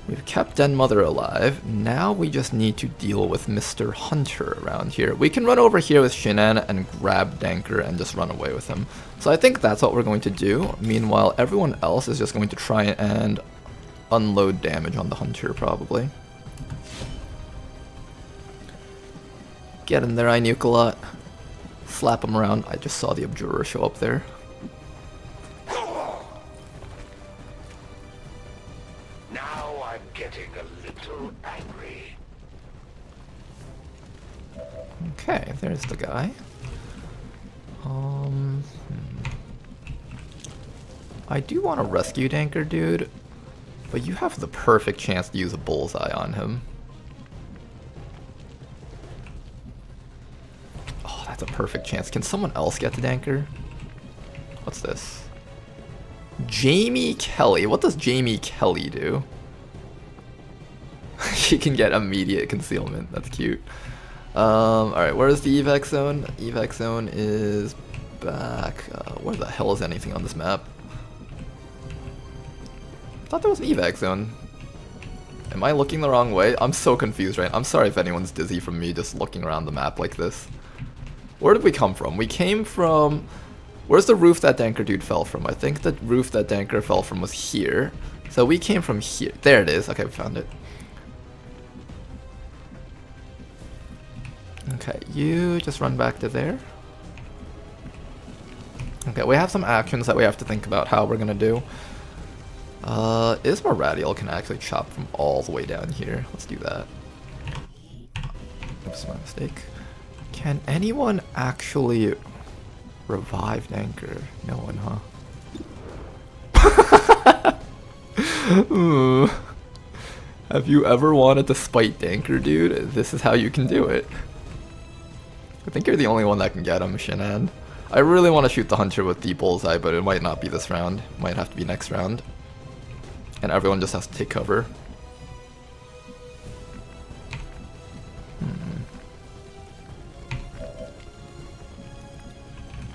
We've kept Den Mother alive. Now we just need to deal with Mr. Hunter around here. We can run over here with Shinan and grab Danker and just run away with him. So I think that's what we're going to do. Meanwhile, everyone else is just going to try and unload damage on the Hunter, probably. Get in there, I nuke a lot. Slap him around. I just saw the Abjurer show up there. Now I'm getting a little angry. Okay, there's the guy. I do want to rescue Danker Dude, but you have the perfect chance to use a bullseye on him. Oh, that's a perfect chance. Can someone else get to Danker? What's this? Jamie Kelly. What does Jamie Kelly do? She can get immediate concealment. That's cute. Alright, where's the evac zone? Evac zone is back. Where the hell is anything on this map? I thought there was an evac zone. Am I looking the wrong way? I'm so confused right now. I'm sorry if anyone's dizzy from me just looking around the map like this. Where did we come from? We came from... Where's the roof that Danker dude fell from? I think the roof that Danker fell from was here. So we came from here. There it is. Okay, we found it. Okay, you just run back to there. Okay, we have some actions that we have to think about how we're gonna do. Ismar Radial can actually chop from all the way down here. Let's do that. Oops, my mistake. Can anyone actually revive Danker? No one, huh? Have you ever wanted to spite Danker, dude? This is how you can do it. I think you're the only one that can get him, Shin'an. I really want to shoot the Hunter with the bullseye, but it might not be this round. Might have to be next round. And everyone just has to take cover.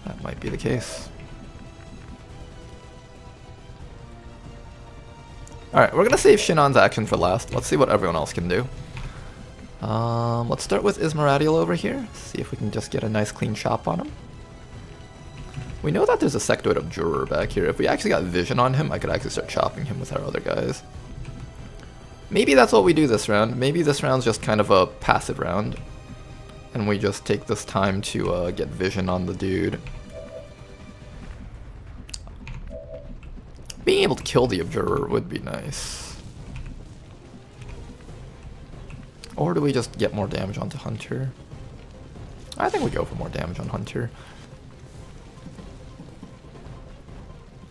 That might be the case. Alright, we're gonna save Shin'an's action for last. Let's see what everyone else can do. Let's start with Ismar Radial over here. See if we can just get a nice clean chop on him. We know that there's a sectoid of Juror back here. If we actually got vision on him, I could actually start chopping him with our other guys. Maybe that's what we do this round. Maybe this round's just kind of a passive round. And we just take this time to get vision on the dude. Being able to kill the Abjurer would be nice. Or do we just get more damage onto Hunter? I think we go for more damage on Hunter.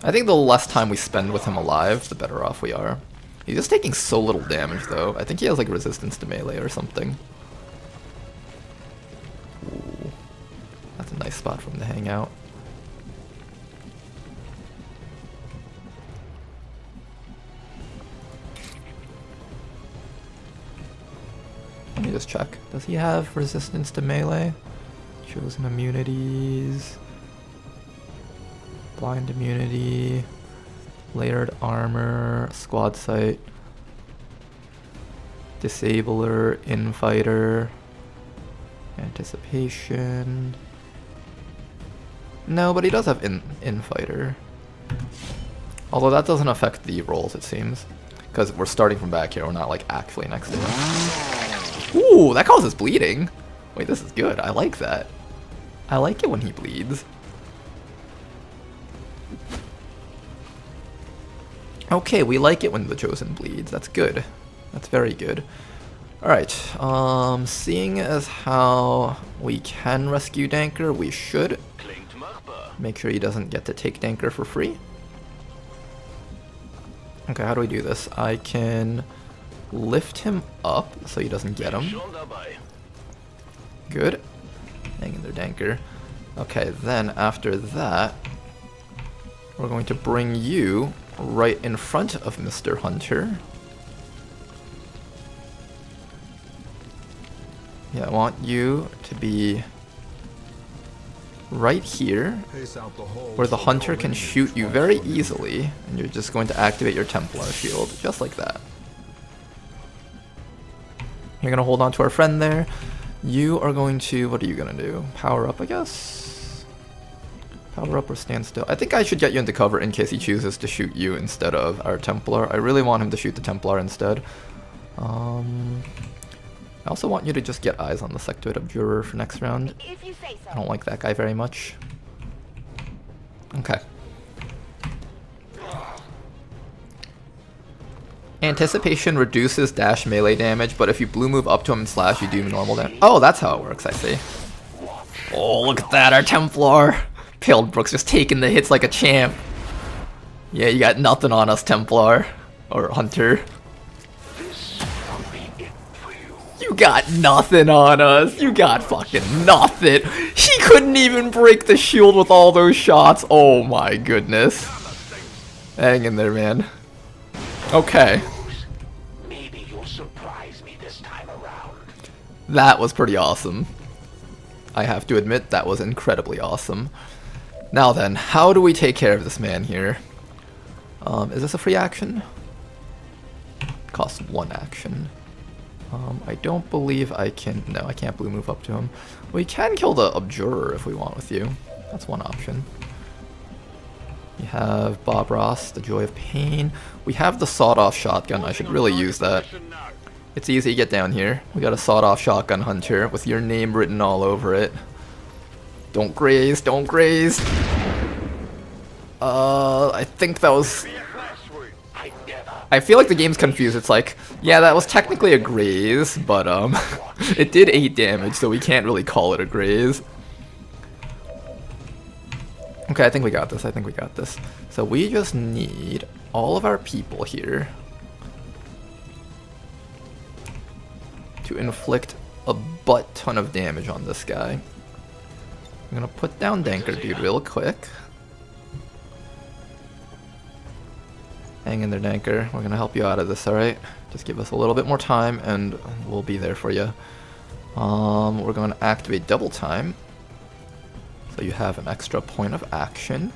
I think the less time we spend with him alive, the better off we are. He's just taking so little damage though. I think he has like resistance to melee or something. Ooh. That's a nice spot for him to hang out. Let me just check. Does he have resistance to melee? Chosen immunities. Blind immunity. Layered armor. Squad sight. Disabler. Infighter. Anticipation. No, but he does have infighter. Although that doesn't affect the rolls, it seems. Because we're starting from back here, we're not like actually next to him. Ooh, that causes bleeding. Wait, this is good. I like that. I like it when he bleeds. Okay, we like it when the Chosen bleeds. That's good. That's very good. Alright, seeing as how we can rescue Danker, we should make sure he doesn't get to take Danker for free. Okay, how do we do this? I can lift him up so he doesn't get him. Good. Hang in there, Danker. Okay, then after that, we're going to bring you right in front of Mr. Hunter. Yeah, I want you to be right here, where the Hunter can shoot you very easily, and you're just going to activate your Templar shield, just like that. You're going to hold on to our friend there. You are going to, what are you going to do? Power up, I guess? Power up or stand still? I think I should get you into cover in case he chooses to shoot you instead of our Templar. I really want him to shoot the Templar instead. I also want you to just get eyes on the Sectoid Abjurer for next round. If you say so. I don't like that guy very much. Okay. Anticipation reduces dash melee damage, but if you blue move up to him and slash, you do normal damage. Oh, that's how it works, I see. Oh, look at that, our Templar. Paled Brooks just taking the hits like a champ. Yeah, you got nothing on us, Templar. Or Hunter. You got nothing on us. You got fucking nothing. He couldn't even break the shield with all those shots. Oh my goodness. Hang in there, man. Okay. Maybe you'll surprise me this time around. That was pretty awesome. I have to admit, that was incredibly awesome. Now then, how do we take care of this man here? Is this a free action? Costs 1 action. I don't believe I can... No, I can't blue move up to him. We can kill the Abjurer if we want with you. That's one option. We have Bob Ross, the Joy of Pain. We have the sawed-off shotgun. I should really use that. It's easy to get down here. We got a sawed-off shotgun hunter with your name written all over it. Don't graze, don't graze. I think that was... I feel like the game's confused. It's like, yeah, that was technically a graze, but it did 8 damage, so we can't really call it a graze. Okay, I think we got this. I think we got this. So we just need all of our people here to inflict a butt ton of damage on this guy. I'm gonna put down Danker Dude real quick. Hang in there, Danker. We're gonna help you out of this, alright? Just give us a little bit more time and we'll be there for you. We're gonna activate double time. So you have an extra point of action.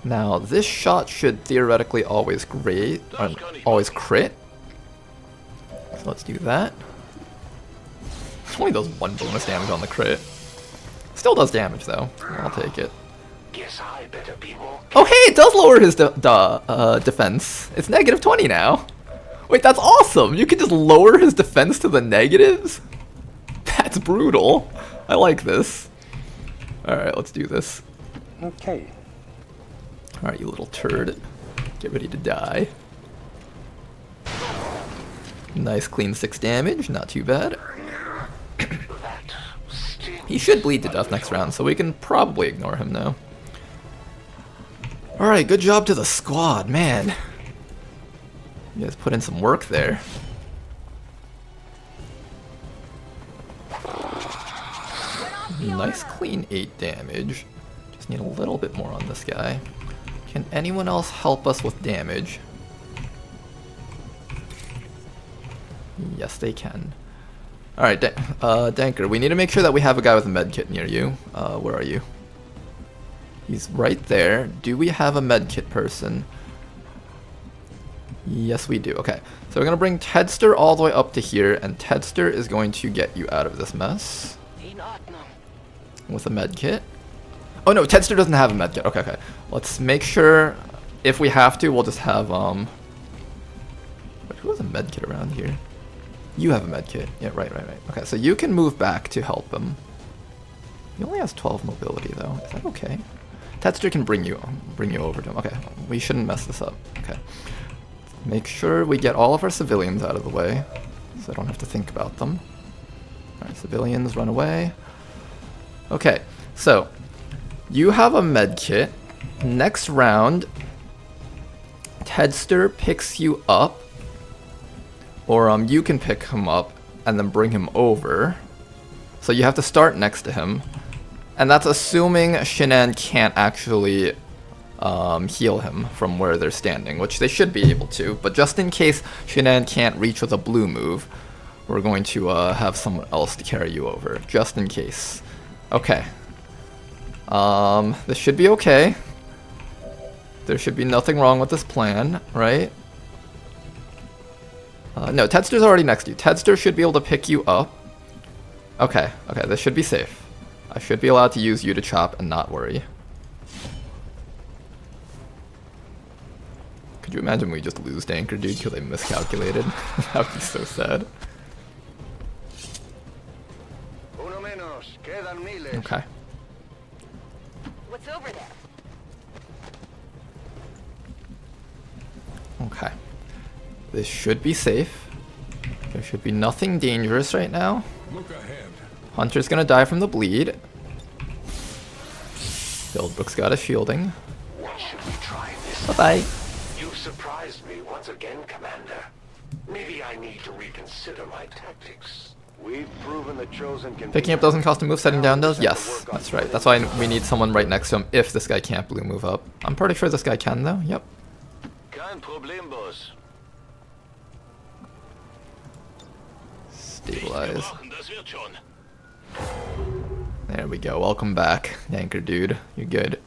Now, this shot should theoretically always always crit. So let's do that. It only does 1 bonus damage on the crit. Still does damage though. I'll take it. Guess I better be more. Oh hey, it does lower his defense. It's -20 now. Wait, that's awesome. You can just lower his defense to the negatives? That's brutal. I like this. Alright, let's do this. Okay. Alright, you little turd. Get ready to die. Nice clean 6 damage, not too bad. He should bleed to death next round, so we can probably ignore him now. Alright, good job to the squad, man. You guys put in some work there. Nice clean 8 damage. Just need a little bit more on this guy. Can anyone else help us with damage? Yes, they can. Alright, Danker, we need to make sure that we have a guy with a medkit near you. Where are you? He's right there. Do we have a medkit person? Yes, we do. Okay, so we're going to bring Tedster all the way up to here, and Tedster is going to get you out of this mess. With a medkit. Oh no, Tedster doesn't have a medkit. Okay, okay. Let's make sure, if we have to, we'll just have, Wait, who has a medkit around here? You have a medkit. Yeah, right. Okay, so you can move back to help him. He only has 12 mobility though. Is that okay? Tedster can bring you over to him. Okay, we shouldn't mess this up. Okay. Make sure we get all of our civilians out of the way, so I don't have to think about them. Alright, civilians, run away. Okay, so you have a medkit. Next round, Tedster picks you up, or you can pick him up and then bring him over. So you have to start next to him, and that's assuming Shinan can't actually heal him from where they're standing, which they should be able to. But just in case Shinan can't reach with a blue move, we're going to have someone else to carry you over, just in case. Okay. This should be okay. There should be nothing wrong with this plan, right? No, Tedster's already next to you. Tedster should be able to pick you up. Okay, okay, this should be safe. I should be allowed to use you to chop and not worry. Could you imagine we just lose Danker Dude because I miscalculated? That would be so sad. Okay. What's over there? Okay. This should be safe. There should be nothing dangerous right now. Look ahead. Hunter's gonna die from the bleed. Fieldbrook's got a shielding. What should we try this? Bye-bye. You've surprised me once again, Commander. Maybe I need to reconsider my tactics. We've proven the Chosen can... Picking up doesn't cost a move, setting down does? Yes, that's right. That's why we need someone right next to him if this guy can't blue move up. I'm pretty sure this guy can though, yep. Kein Problem, Boss. Stabilize. Das wird schon. There we go. Welcome back, Anchor dude. You're good.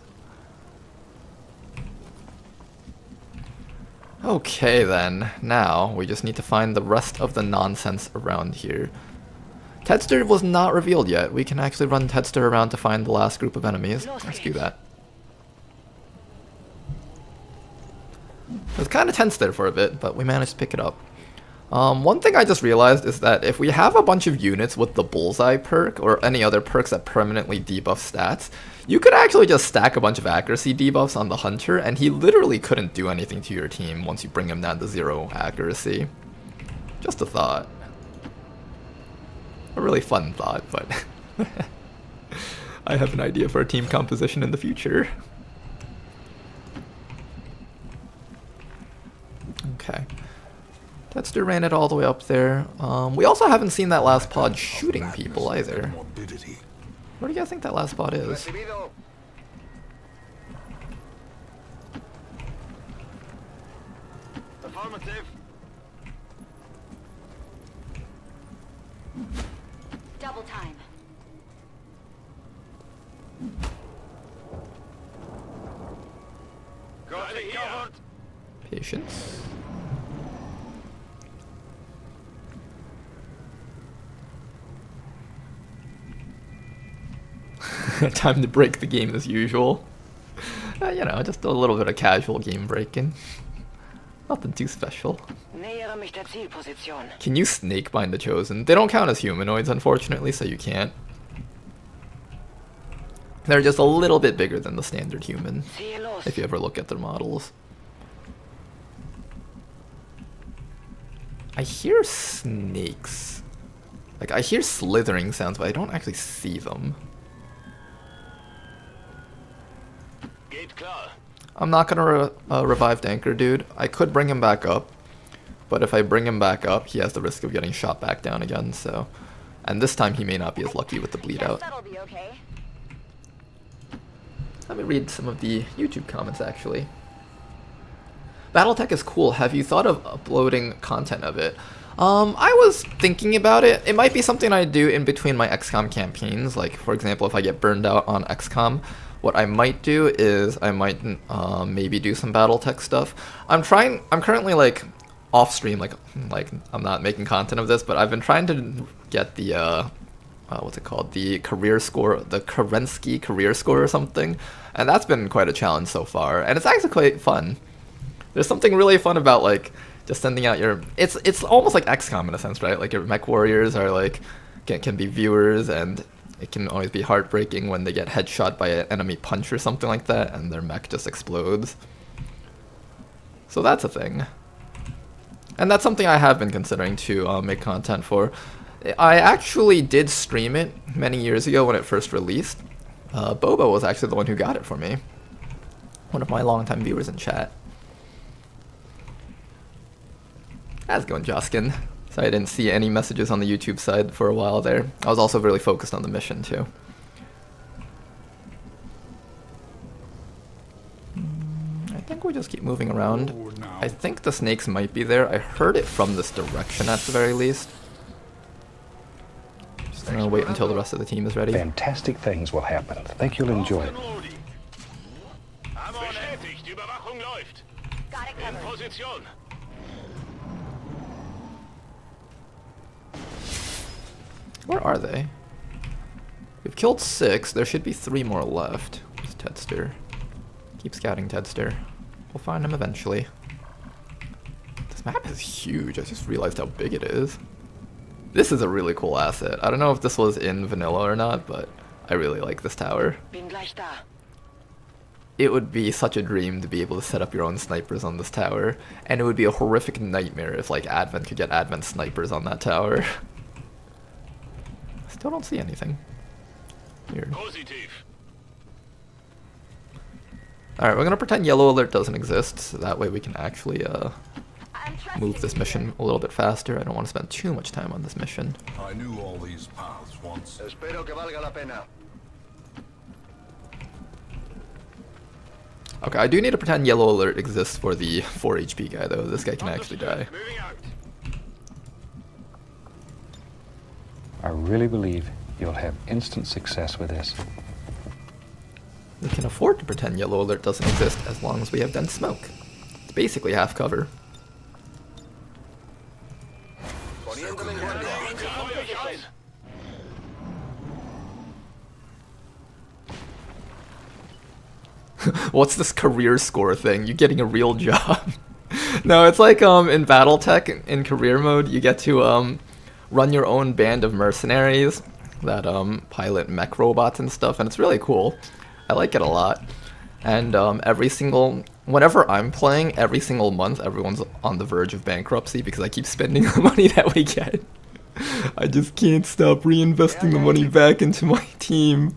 Okay then, now we just need to find the rest of the nonsense around here. Tedster was not revealed yet. We can actually run Tedster around to find the last group of enemies. Let's do that. It was kind of tense there for a bit, but we managed to pick it up. One thing I just realized is that if we have a bunch of units with the Bullseye perk, or any other perks that permanently debuff stats, you could actually just stack a bunch of accuracy debuffs on the Hunter, and he literally couldn't do anything to your team once you bring him down to 0 accuracy. Just a thought. A really fun thought, but I have an idea for a team composition in the future. Okay. Tedster ran it all the way up there. We also haven't seen that last pod shooting people either. What do you guys think that last pod is? Recibido. Affirmative. Double time. Got it covered. Patience. Time to break the game as usual. You know, just a little bit of casual game breaking. Nothing too special. Nähere mich der Zielposition. Can you snake bind the Chosen? They don't count as humanoids, unfortunately, so you can't. They're just a little bit bigger than the standard human, Ziehe los. if you ever look at their models. I hear snakes. Like, I hear slithering sounds, but I don't actually see them. Geht klar. I'm not gonna revive Danker, dude. I could bring him back up, but if I bring him back up, he has the risk of getting shot back down again, so... And this time he may not be as lucky with the bleed Guess out. that'll be okay. Let me read some of the YouTube comments, actually. Battletech is cool. Have you thought of uploading content of it? I was thinking about it. It might be something I do in between my XCOM campaigns. Like, for example, if I get burned out on XCOM, what I might do is I might maybe do some Battletech stuff. I'm currently like off stream, like I'm not making content of this, but I've been trying to get the what's it called? The career score, the Kerensky career score or something, and that's been quite a challenge so far, and it's actually quite fun. There's something really fun about like just sending out your. It's almost like XCOM in a sense, right? Like your mech warriors are like can be viewers, and it can always be heartbreaking when they get headshot by an enemy punch or something like that, and their mech just explodes. So that's a thing, and that's something I have been considering to make content for. I actually did stream it many years ago when it first released. Bobo was actually the one who got it for me. One of my longtime viewers in chat. How's it going, Joskin? Sorry I didn't see any messages on the YouTube side for a while there. I was also really focused on the mission too. I think we just keep moving around. I think the snakes might be there. I heard it from this direction at the very least. Just gonna wait until the rest of the team is ready. Fantastic things will happen. Think you'll enjoy it. Bestätigt, Überwachung läuft. Got it In covered. Position. Where are they? We've killed 6. There should be 3 more left. It's Tedster. Keep scouting, Tedster. We'll find him eventually. This map is huge. I just realized how big it is. This is a really cool asset. I don't know if this was in vanilla or not, but I really like this tower. Bin gleich da. It would be such a dream to be able to set up your own snipers on this tower, and it would be a horrific nightmare if like Advent could get Advent snipers on that tower. Still don't see anything. Weird. Positiv. Alright, we're gonna pretend yellow alert doesn't exist, so that way we can actually I'm trusting move this you. mission a little bit faster. I don't want to spend too much time on this mission. I knew all these paths once. Espero que valga la pena. Okay, I do need to pretend yellow alert exists for the 4 HP guy though. This guy can actually die. Moving out. I really believe you'll have instant success with this. We can afford to pretend yellow alert doesn't exist as long as we have dense smoke. It's basically half cover. Poniéndole en guardia. What's this career score thing? You getting a real job? No, it's like in BattleTech in career mode, you get to run your own band of mercenaries that pilot mech robots and stuff, and it's really cool. I like it a lot. And whenever I'm playing, every single month, everyone's on the verge of bankruptcy because I keep spending the money that we get. I just can't stop reinvesting the money back into my team.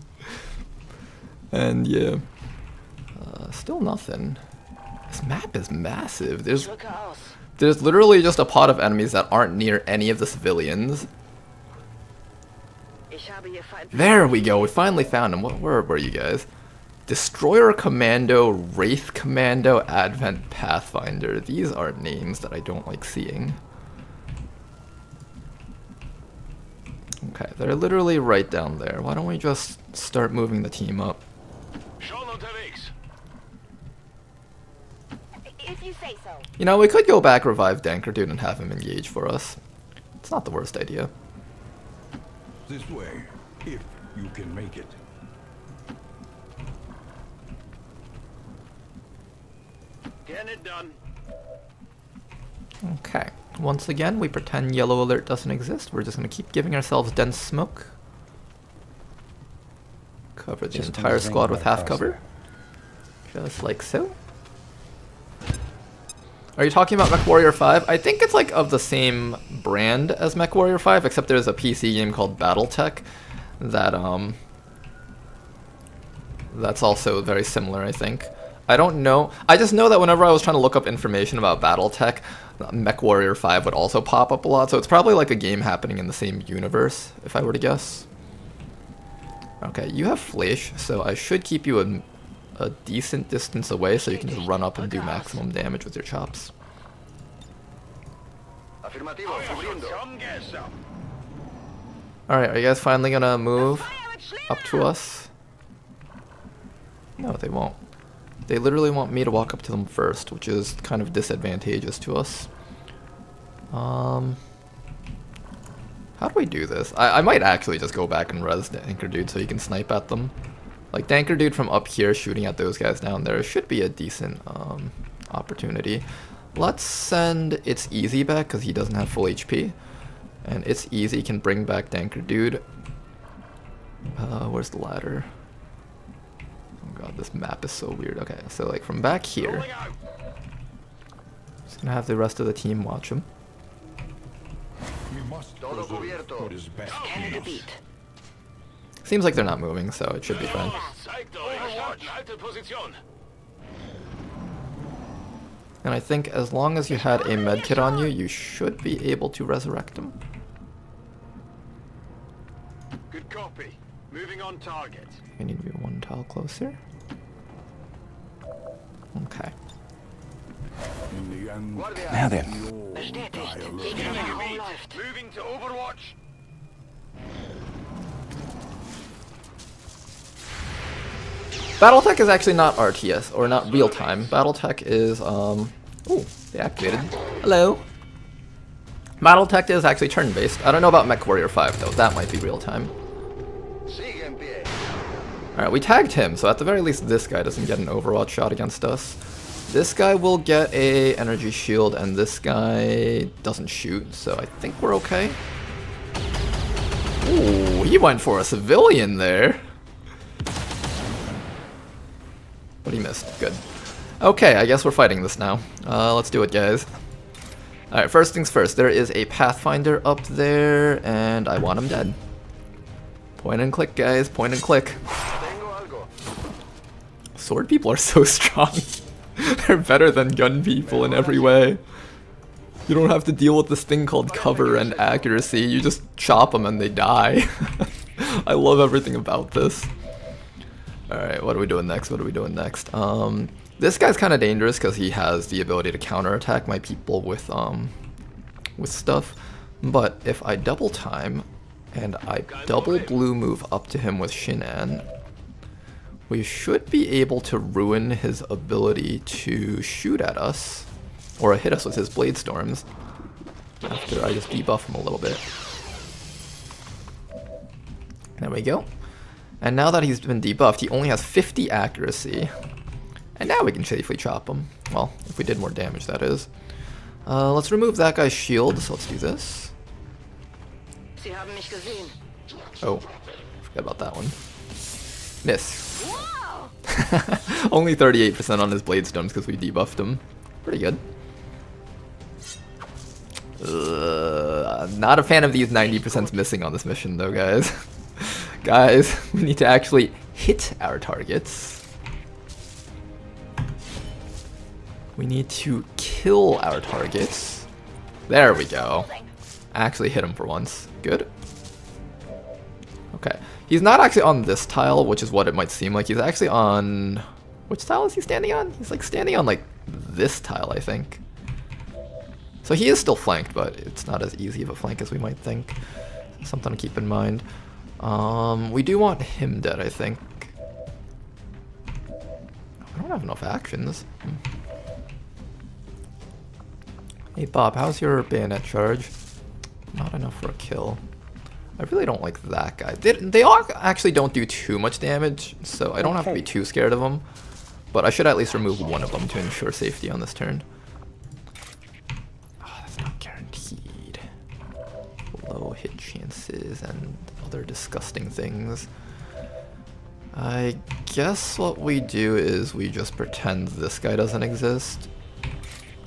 And yeah. Still nothing. This map is massive. Drücke aus. There's literally just a pot of enemies that aren't near any of the civilians. Ich habe hier Feind. There we go. We finally found him. Where were you guys? Destroyer Commando, Wraith Commando, Advent Pathfinder. These are names that I don't like seeing. Okay, they're literally right down there. Why don't we just start moving the team up? Schon unterwegs. If you say so. You know, we could go back, revive Danker Dude, and have him engage for us. It's not the worst idea. This way, if you can make it. Getting it done. Okay. Once again, we pretend yellow alert doesn't exist. We're just going to keep giving ourselves dense smoke. Cover the Just entire zing squad with right half across cover. there. Just like so. Are you talking about MechWarrior 5? I think it's like of the same brand as MechWarrior 5, except there's a PC game called BattleTech that that's also very similar, I think. I don't know. I just know that whenever I was trying to look up information about BattleTech, MechWarrior 5 would also pop up a lot, so it's probably like a game happening in the same universe, if I were to guess. Okay, you have Flash, so I should keep you a decent distance away so you can just run up and do maximum damage with your chops. Afirmativo, cubriendo. Alright, are you guys finally gonna move up to us? No, they won't. They literally want me to walk up to them first, which is kind of disadvantageous to us. How do we do this? I might actually just go back and res Danker Dude so you can snipe at them. Like, Danker Dude from up here shooting at those guys down there should be a decent opportunity. Let's send It's Easy back because he doesn't have full HP. And It's Easy can bring back Danker Dude. Where's the ladder? Oh god, this map is so weird. Okay, so like from back here, just gonna have the rest of the team watch him. We must Todo preserve cubierto. what is best Scanne in us. Gebiet. Seems like they're not moving, so it should be fine. And I think as long as you had a medkit on you, you should be able to resurrect him. Good copy. Moving on target. You need to be one tile closer. Okay. In the end, Guardia. Now then, we all die Bestätigt. alone. Gegnerraum läuft. Moving to Overwatch. BattleTech is actually not RTS, or not real-time. BattleTech is, ooh, they activated. Hello. BattleTech is actually turn-based. I don't know about MechWarrior 5, though. That might be real-time. Sigue en pie. Alright, we tagged him, so at the very least this guy doesn't get an Overwatch shot against us. This guy will get a energy shield, and this guy doesn't shoot, so I think we're okay. Ooh, he went for a civilian there. But he missed. Good. Okay, I guess we're fighting this now. Let's do it, guys. Alright, first things first. There is a Pathfinder up there, and I want him dead. Point and click, guys. Point and click. Tengo algo. Sword people are so strong. They're better than gun people in every way. You don't have to deal with this thing called cover and accuracy. You just chop them and they die. I love everything about this. Alright, what are we doing next? What are we doing next? This guy's kind of dangerous because he has the ability to counterattack my people with stuff. But if I double time and I double blue move up to him with Shinan, we should be able to ruin his ability to shoot at us or hit us with his blade storms after I just debuff him a little bit. There we go. And now that he's been debuffed, he only has 50 accuracy. And now we can safely chop him. Well, if we did more damage, that is. Let's remove that guy's shield, so let's do this. Sie haben mich gesehen. Oh, forgot about that one. Miss. Whoa! Only 38% on his blade stones because we debuffed him. Pretty good. Not a fan of these 90% missing on this mission though, guys. Guys, we need to actually hit our targets. We need to kill our targets. There we go. Actually hit him for once. Good. Okay. He's not actually on this tile, which is what it might seem like. He's actually on... Which tile is he standing on? He's like standing on like this tile, I think. So he is still flanked, but it's not as easy of a flank as we might think. Something to keep in mind. We do want him dead, I think. I don't have enough actions. Hey Bob, how's your bayonet charge? Not enough for a kill. I really don't like that guy. They all actually don't do too much damage, so I don't have to be too scared of them. But I should at least remove one of them to ensure safety on this turn. Oh, that's not guaranteed. Low hit chances and other disgusting things. I guess what we do is we just pretend this guy doesn't exist.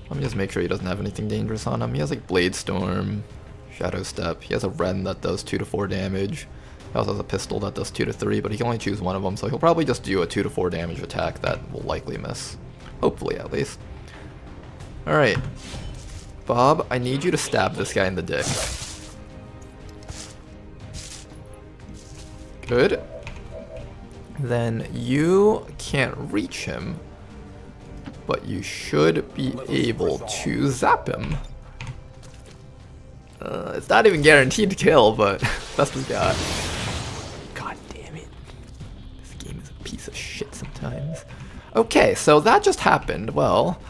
Let me just make sure he doesn't have anything dangerous on him. He has like Blade Storm, Shadow Step. He has a Ren that does 2 to 4 damage. He also has a pistol that does 2 to 3, but he can only choose one of them, so he'll probably just do a 2 to 4 damage attack that will likely miss. Hopefully, at least. Alright. Bob, I need you to stab this guy in the dick. Good. Then you can't reach him, but you should be able to zap him. It's not even guaranteed to kill, but that's what we got. God damn it. This game is a piece of shit sometimes. Okay, so that just happened. Well,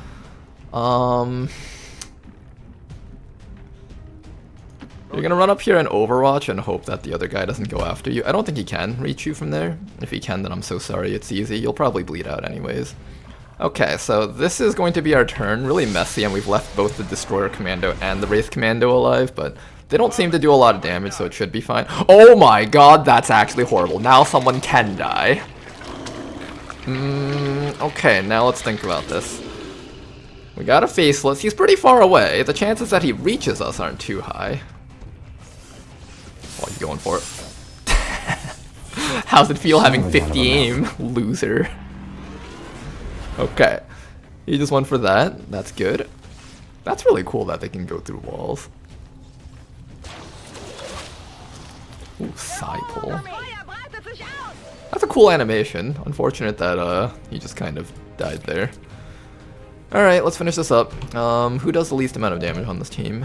you're gonna run up here and Overwatch and hope that the other guy doesn't go after you. I don't think he can reach you from there. If he can, then I'm so sorry. It's easy. You'll probably bleed out anyways. Okay, so this is going to be our turn. Really messy, and we've left both the Destroyer Commando and the Wraith Commando alive, but they don't seem to do a lot of damage, so it should be fine. Oh my god, that's actually horrible. Now someone can die. Okay, now let's think about this. We got a Faceless. He's pretty far away. The chances that he reaches us aren't too high. Oh, he's going for it. How's it feel having 50 aim? Loser. Okay. He just went for that. That's good. That's really cool that they can go through walls. Ooh, Psy pull. That's a cool animation. Unfortunate that he just kind of died there. Alright, let's finish this up. Who does the least amount of damage on this team?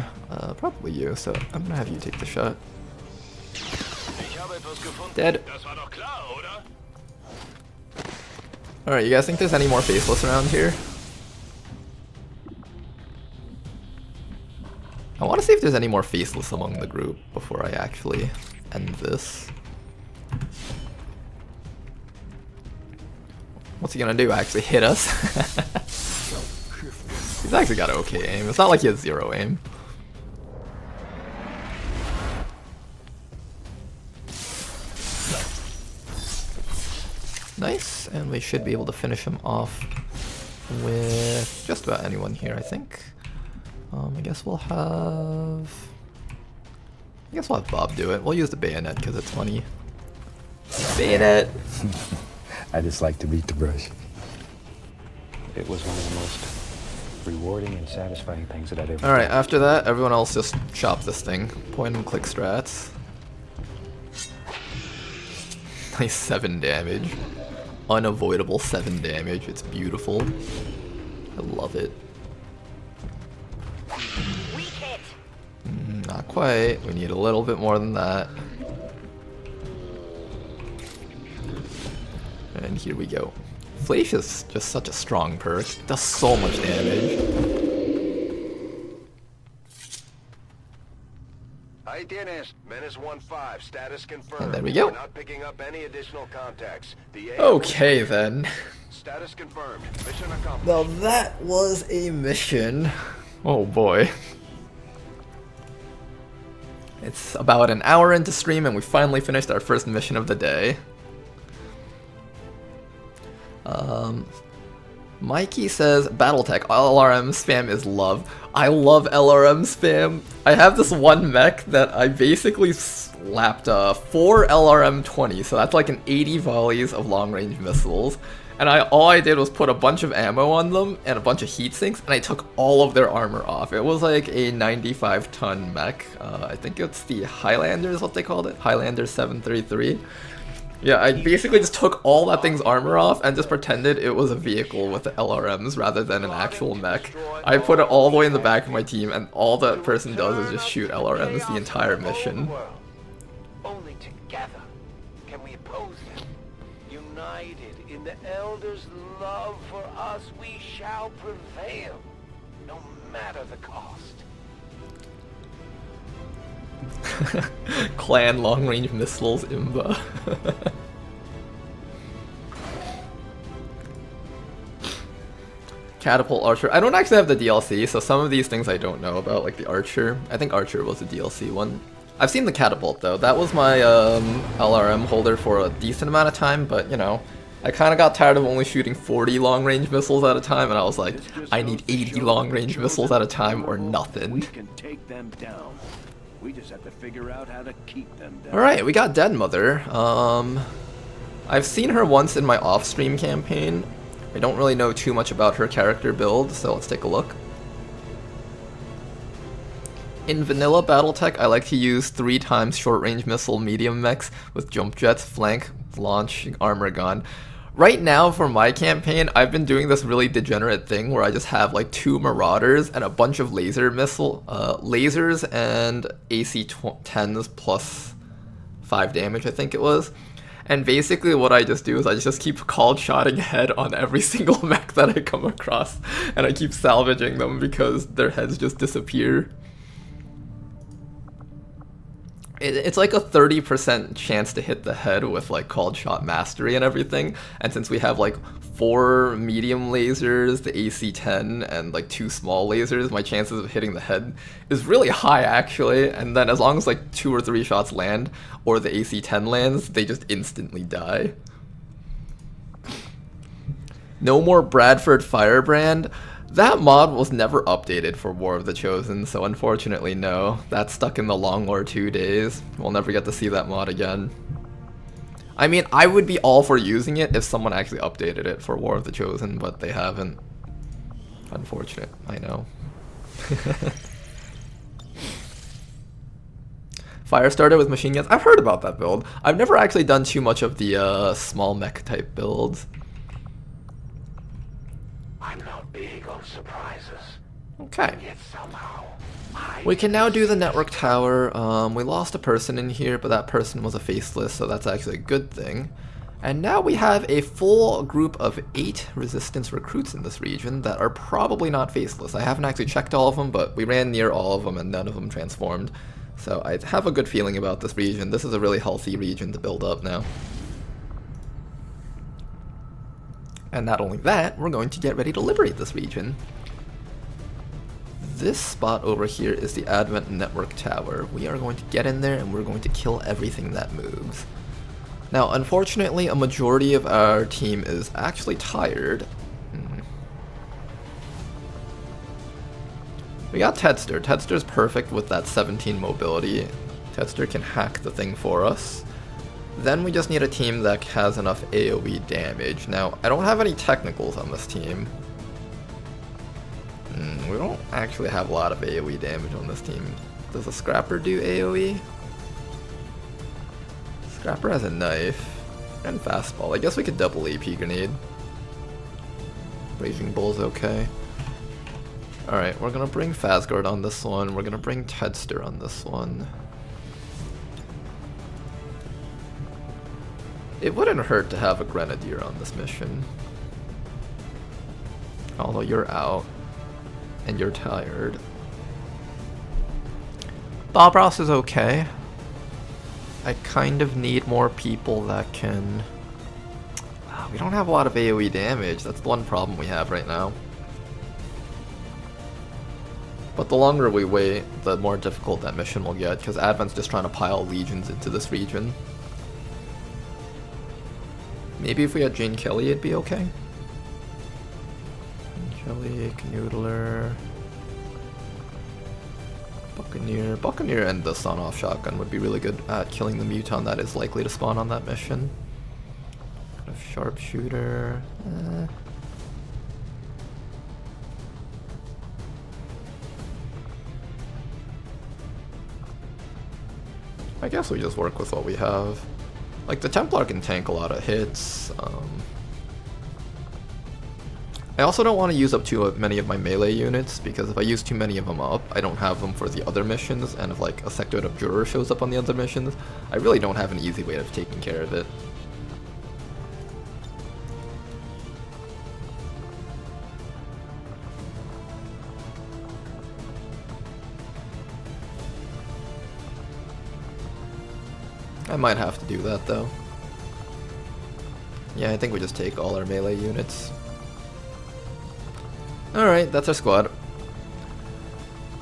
Probably you, so I'm gonna have you take the shot. Dead. Alright, you guys think there's any more Faceless around here? I want to see if there's any more Faceless among the group before I actually end this. What's he gonna do? Actually hit us? He's actually got okay aim. It's not like he has 0 aim. Nice, and we should be able to finish him off with just about anyone here, I think. I guess we'll have Bob do it. We'll use the bayonet because it's funny. Bayonet! I just like to beat the brush. It was one of the most rewarding and satisfying things that I'd ever Alright, after that, everyone else just chop this thing. Point and click strats. Nice 7 damage. unavoidable 7 damage. It's beautiful. I love it. Weak hit. Not quite. We need a little bit more than that. And here we go. Flash is just such a strong perk. Does so much damage. Ahí tienes. Menace 1-5. Status confirmed. And there we go. We're not picking up any additional contacts. The Okay then. Status confirmed. Mission accomplished. Now that was a mission. Oh boy. It's about an hour into stream and we finally finished our first mission of the day. Mikey says, Battletech, LRM spam is love. I love LRM spam. I have this one mech that I basically slapped 4 LRM 20, so that's like an 80 volleys of long-range missiles. And all I did was put a bunch of ammo on them and a bunch of heat sinks, and I took all of their armor off. It was like a 95-ton mech. I think it's the Highlander is what they called it. Highlander 733. Yeah, I basically just took all that thing's armor off and just pretended it was a vehicle with the LRMs rather than an actual mech. I put it all the way in the back of my team, and all that person does is just shoot LRMs the entire mission. Only together can we oppose them. United in the Elders' love for us, we shall prevail, no matter the cost. Clan long-range missiles imba. Catapult Archer. I don't actually have the DLC, so some of these things I don't know about, like the Archer. I think Archer was a DLC one. I've seen the Catapult though. That was my LRM holder for a decent amount of time, but you know, I kind of got tired of only shooting 40 long-range missiles at a time, and I was like, I need 80 long-range missiles at a time or nothing. We can take them down. We just have to figure out how to keep them down. Alright, we got Dead Mother. I've seen her once in my off-stream campaign. I don't really know too much about her character build, so let's take a look. In vanilla Battletech, I like to use 3 times short-range missile medium mechs with jump jets, flank, launch, armor gun. Right now, for my campaign, I've been doing this really degenerate thing where I just have like 2 Marauders and a bunch of laser lasers and AC-10s plus 5 damage, I think it was. And basically what I just do is I just keep cold shotting head on every single mech that I come across, and I keep salvaging them because their heads just disappear. It's like a 30% chance to hit the head with like cold shot mastery and everything, and since we have like 4 medium lasers, the AC-10, and like 2 small lasers, my chances of hitting the head is really high actually, and then as long as like 2 or 3 shots land, or the AC-10 lands, they just instantly die. No more Bradford Firebrand. That mod was never updated for War of the Chosen, so unfortunately no. That's stuck in the Long War 2 days. We'll never get to see that mod again. I mean, I would be all for using it if someone actually updated it for War of the Chosen, but they haven't. Unfortunate, I know. Firestarter with machine guns. I've heard about that build. I've never actually done too much of the small mech type builds. I'm not big on surprises. Okay. Yet somehow, We can now do the network tower. We lost a person in here, but that person was a faceless, so that's actually a good thing. And now we have a full group of 8 resistance recruits in this region that are probably not faceless. I haven't actually checked all of them, but we ran near all of them and none of them transformed. So I have a good feeling about this region. This is a really healthy region to build up now. And not only that, we're going to get ready to liberate this region. This spot over here is the Advent Network Tower. We are going to get in there and we're going to kill everything that moves. Now, unfortunately, a majority of our team is actually tired. We got Tedster. Tedster's perfect with that 17 mobility. Tedster can hack the thing for us. Then we just need a team that has enough AoE damage. Now, I don't have any technicals on this team. We don't actually have a lot of AoE damage on this team. Does a Scrapper do AoE? Scrapper has a knife. And fastball. I guess we could double AP grenade. Raging Bull's okay. Alright, we're gonna bring Fazguard on this one. We're gonna bring Tedster on this one. It wouldn't hurt to have a Grenadier on this mission. Although you're out. And you're tired. Bob Ross is okay. I kind of need more people that can... We don't have a lot of AoE damage. That's the one problem we have right now. But the longer we wait, the more difficult that mission will get, because Advent's just trying to pile legions into this region. Maybe if we had Jane Kelly, it'd be okay. Jane Kelly, Canoodler... Buccaneer and the Son-Off Shotgun would be really good at killing the Muton that is likely to spawn on that mission. Sharpshooter... I guess we just work with what we have. Like, the Templar can tank a lot of hits. I also don't want to use up too many of my melee units, because if I use too many of them up, I don't have them for the other missions, and if like a Sectoid Abjurer shows up on the other missions, I really don't have an easy way of taking care of it. I might have to do that though. Yeah, I think we just take all our melee units. Alright, that's our squad.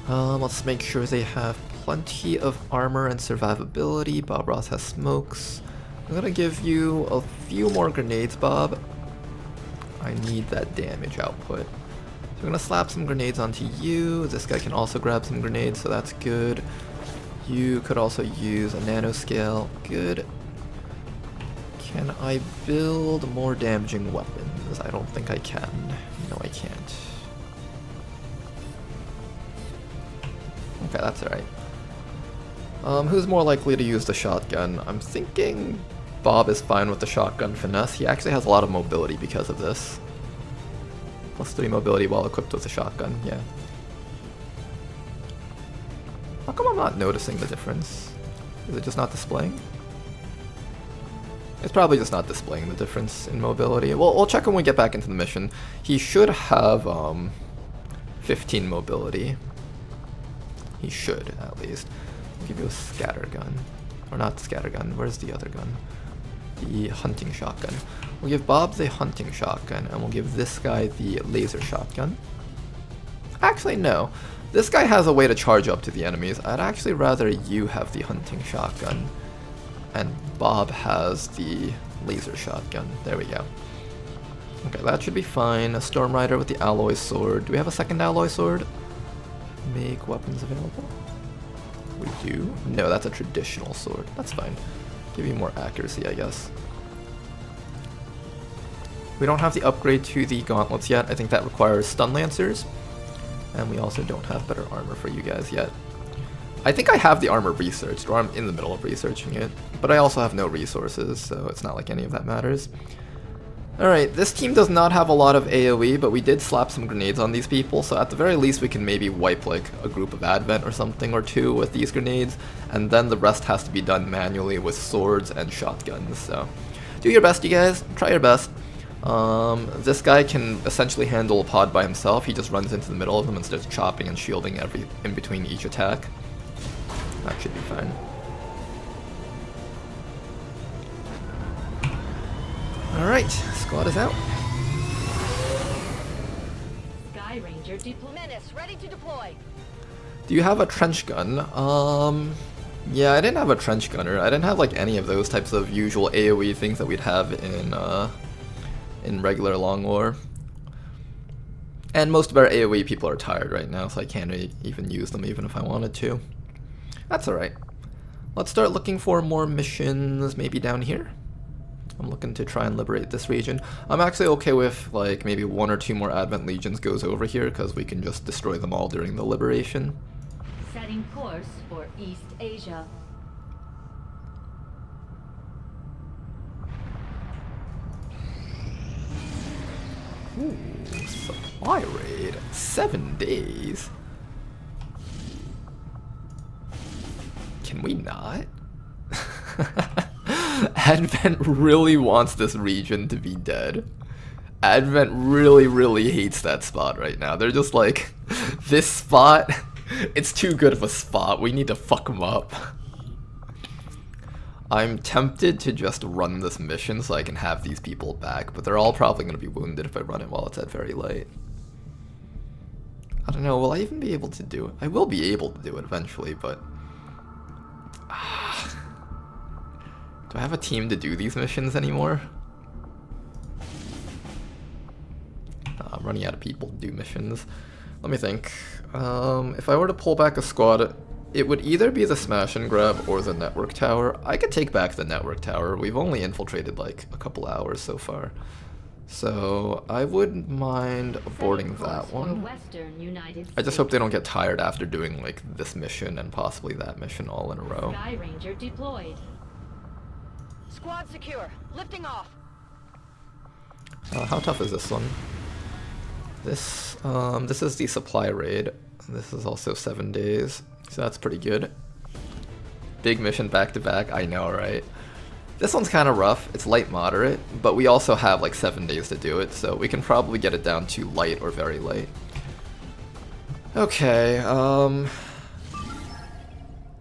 Let's make sure they have plenty of armor and survivability. Bob Ross has smokes. I'm gonna give you a few more grenades, Bob. I need that damage output. So I'm gonna slap some grenades onto you. This guy can also grab some grenades, so that's good. You could also use a nanoscale. Good. Can I build more damaging weapons? I don't think I can. No, I can't. Okay, that's alright. Who's more likely to use the shotgun? I'm thinking Bob is fine with the shotgun finesse. He actually has a lot of mobility because of this. +3 mobility while equipped with a shotgun, yeah. How come I'm not noticing the difference? Is it just not displaying? It's probably just not displaying the difference in mobility. Well, we'll check when we get back into the mission. He should have 15 mobility. He should, at least. I'll give you a scattergun. Or not scattergun, where's the other gun? The hunting shotgun. We'll give Bob the hunting shotgun, and we'll give this guy the laser shotgun. Actually, no. This guy has a way to charge up to the enemies. I'd actually rather you have the hunting shotgun, and Bob has the laser shotgun. There we go. Okay, that should be fine. A Storm Rider with the alloy sword. Do we have a second alloy sword? Make weapons available? We do? No, that's a traditional sword. That's fine. Give you more accuracy, I guess. We don't have the upgrade to the gauntlets yet. I think that requires stun lancers. And we also don't have better armor for you guys yet. I think I have the armor researched, or I'm in the middle of researching it. But I also have no resources, so it's not like any of that matters. Alright, this team does not have a lot of AoE, but we did slap some grenades on these people, so at the very least we can maybe wipe like a group of Advent or something or two with these grenades, and then the rest has to be done manually with swords and shotguns, so do your best, you guys. Try your best. This guy can essentially handle a pod by himself. He just runs into the middle of them and starts chopping and shielding in between each attack. That should be fine. Alright, squad is out. Sky Ranger deploy. Menace, ready to deploy. Do you have a trench gun? Yeah, I didn't have a trench gunner. I didn't have like any of those types of usual AoE things that we'd have in regular Long War. And most of our AoE people are tired right now, so I can't even use them even if I wanted to. That's alright. Let's start looking for more missions, maybe down here. I'm looking to try and liberate this region. I'm actually okay with like maybe 1 or 2 more Advent Legions goes over here because we can just destroy them all during the liberation. Setting course for East Asia. Ooh, supply raid. 7 days. Can we not? Advent really wants this region to be dead. Advent really hates that spot right now. They're just like, this spot, it's too good of a spot. We need to fuck them up. I'm tempted to just run this mission so I can have these people back, but they're all probably going to be wounded if I run it while it's at very light. I don't know, will I even be able to do it? I will be able to do it eventually, but... do I have a team to do these missions anymore? I'm running out of people to do missions. Let me think. If I were to pull back a squad, it would either be the smash and grab or the network tower. I could take back the network tower. We've only infiltrated like a couple hours so far. So I wouldn't mind aborting that one. I just hope they don't get tired after doing like this mission and possibly that mission all in a row. Sky Ranger deployed. Squad secure. Lifting off. How tough is this one? This is the supply raid. This is also 7 days, so that's pretty good. Big mission back to back, I know, right? This one's kind of rough. It's light moderate, but we also have like 7 days to do it, so we can probably get it down to light or very light. Okay,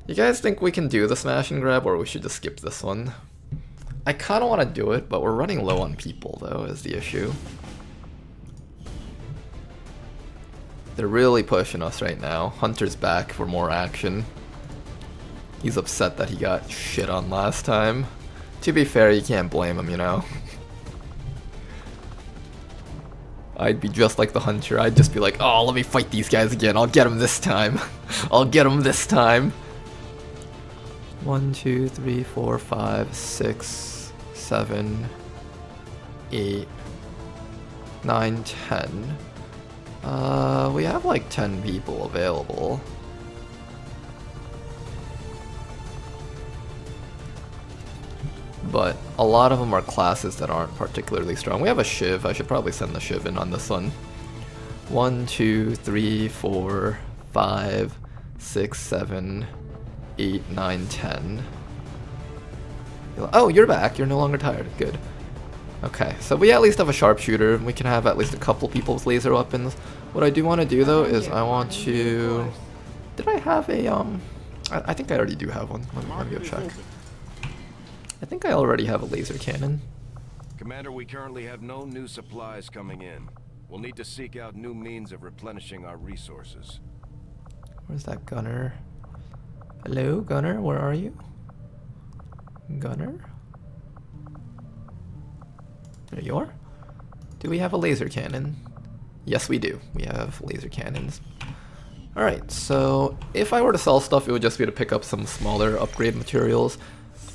you guys think we can do the smash and grab, or we should just skip this one? I kind of want to do it, but we're running low on people, though, is the issue. They're really pushing us right now. Hunter's back for more action. He's upset that he got shit on last time. To be fair, you can't blame him, you know. I'd be just like the Hunter. I'd just be like, oh, let me fight these guys again. I'll get him this time. I'll get him this time. 1, 2, 3, 4, 5, 6, 7, 8, 9, 10. We have like 10 people available. But a lot of them are classes that aren't particularly strong. We have a Shiv. I should probably send the Shiv in on this one. 1, 2, 3, 4, 5, 6, 7, 8, 9, 10. Oh, you're back. You're no longer tired. Good. Okay, so we at least have a sharpshooter. We can have at least a couple people with laser weapons. What I do want to do though is I want to... Did I have a I think I already do have one. Let me go check. I think I already have a laser cannon. Commander, we currently have no new supplies coming in. We'll need to seek out new means of replenishing our resources. Where's that gunner? Hello, gunner, where are you? Gunner? There you are. Do we have a laser cannon? Yes, we do. We have laser cannons. Alright, so if I were to sell stuff, it would just be to pick up some smaller upgrade materials.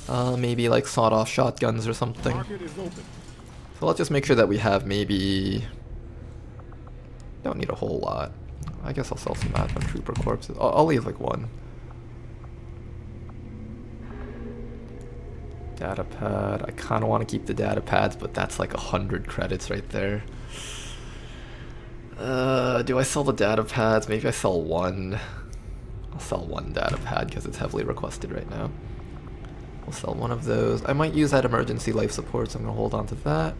Maybe like sawed-off shotguns or something. So let's just make sure that we have maybe... Don't need a whole lot. I guess I'll sell some Advent Trooper corpses. I'll leave like one. Data pad. I kind of want to keep the data pads, but that's like 100 credits right there. Do I sell the data pads? Maybe I sell one. I'll sell one data pad because it's heavily requested right now. We'll sell one of those. I might use that emergency life support, so I'm going to hold on to that.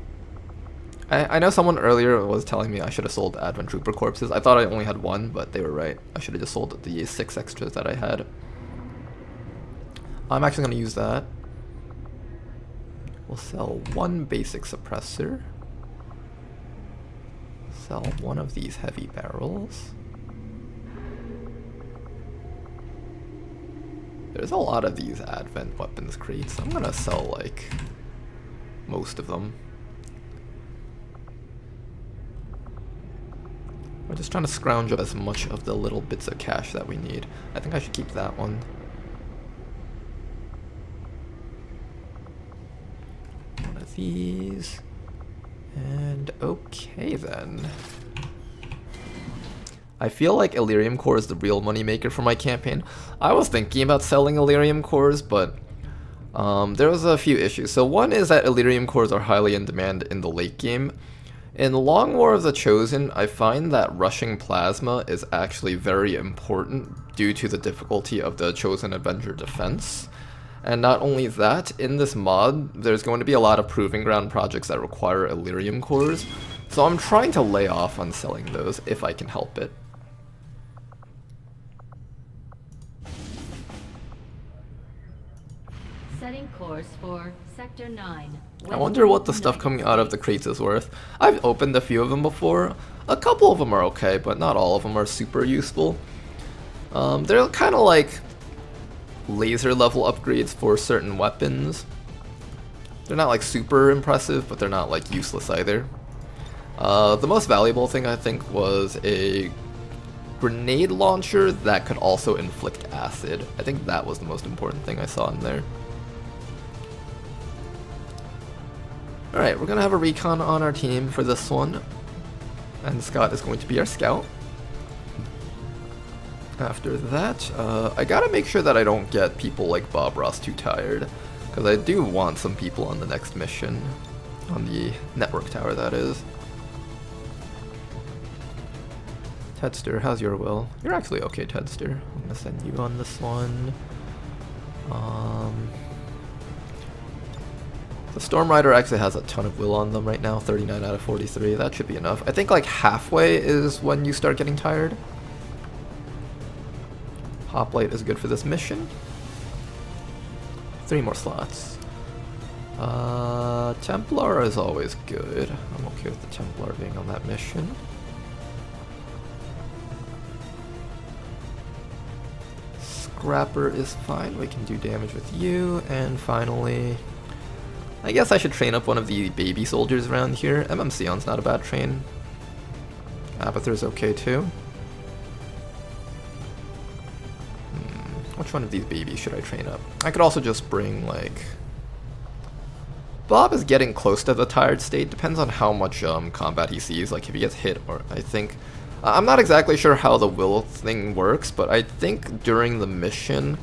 I know someone earlier was telling me I should have sold Advent Trooper corpses. I thought I only had one, but they were right. I should have just sold the 6 extras that I had. I'm actually going to use that. We'll sell one basic suppressor. Sell one of these heavy barrels. There's a lot of these Advent weapons crates. I'm gonna sell like most of them. We're just trying to scrounge up as much of the little bits of cash that we need. I think I should keep that one. One of these. And okay then. I feel like Elerium Core is the real moneymaker for my campaign. I was thinking about selling Elerium Cores, but there was a few issues. So one is that Elerium Cores are highly in demand in the late game. In the Long War of the Chosen, I find that rushing plasma is actually very important due to the difficulty of the Chosen Avenger defense. And not only that, in this mod, there's going to be a lot of proving ground projects that require Elerium cores, so I'm trying to lay off on selling those if I can help it. Setting course for Sector 9. I wonder what the stuff coming out of the crates is worth. I've opened a few of them before. A couple of them are okay, but not all of them are super useful. They're kind of like laser level upgrades for certain weapons. They're not like super impressive, but they're not like useless either. The most valuable thing I think was a grenade launcher that could also inflict acid. I think that was the most important thing I saw in there. Alright, we're gonna have a recon on our team for this one. And Scott is going to be our scout. After that, I gotta make sure that I don't get people like Bob Ross too tired. Because I do want some people on the next mission. On the network tower, that is. Tedster, how's your will? You're actually okay, Tedster. I'm gonna send you on this one. The Storm Rider actually has a ton of will on them right now, 39 out of 43. That should be enough. I think like halfway is when you start getting tired. Hoplite is good for this mission. 3 more slots. Templar is always good. I'm okay with the Templar being on that mission. Scrapper is fine. We can do damage with you. And finally, I guess I should train up one of the baby soldiers around here. Sion's not a bad train. Abathur's okay too. Which one of these babies should I train up? I could also just bring like... Bob is getting close to the tired state. Depends on how much combat he sees. Like if he gets hit, or I think... I'm not exactly sure how the will thing works, but I think during the mission,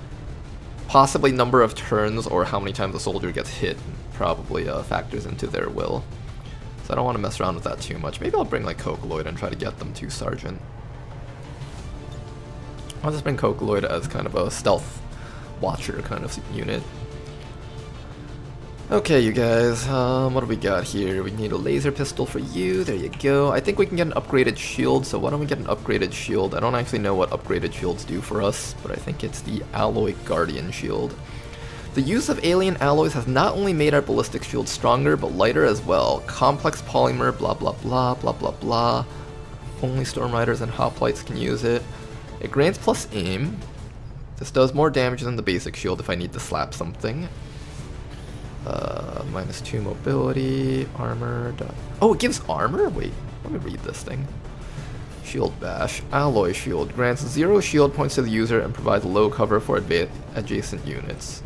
possibly number of turns or how many times the soldier gets hit probably factors into their will. So I don't want to mess around with that too much. Maybe I'll bring like Cocoloid and try to get them to Sergeant. I'll just bring Cocoloid as kind of a stealth watcher kind of unit. Okay, you guys, what do we got here? We need a laser pistol for you. There you go. I think we can get an upgraded shield, so why don't we get an upgraded shield? I don't actually know what upgraded shields do for us, but I think it's the Alloy Guardian shield. The use of alien alloys has not only made our ballistic shield stronger, but lighter as well. Complex polymer, blah blah blah, blah blah blah. Only Storm Riders and Hoplites can use it. It grants plus aim. This does more damage than the basic shield if I need to slap something. -2 mobility, armor. Oh, it gives armor? Wait, let me read this thing. Shield Bash. Alloy Shield. Grants 0 shield points to the user and provides low cover for adjacent units.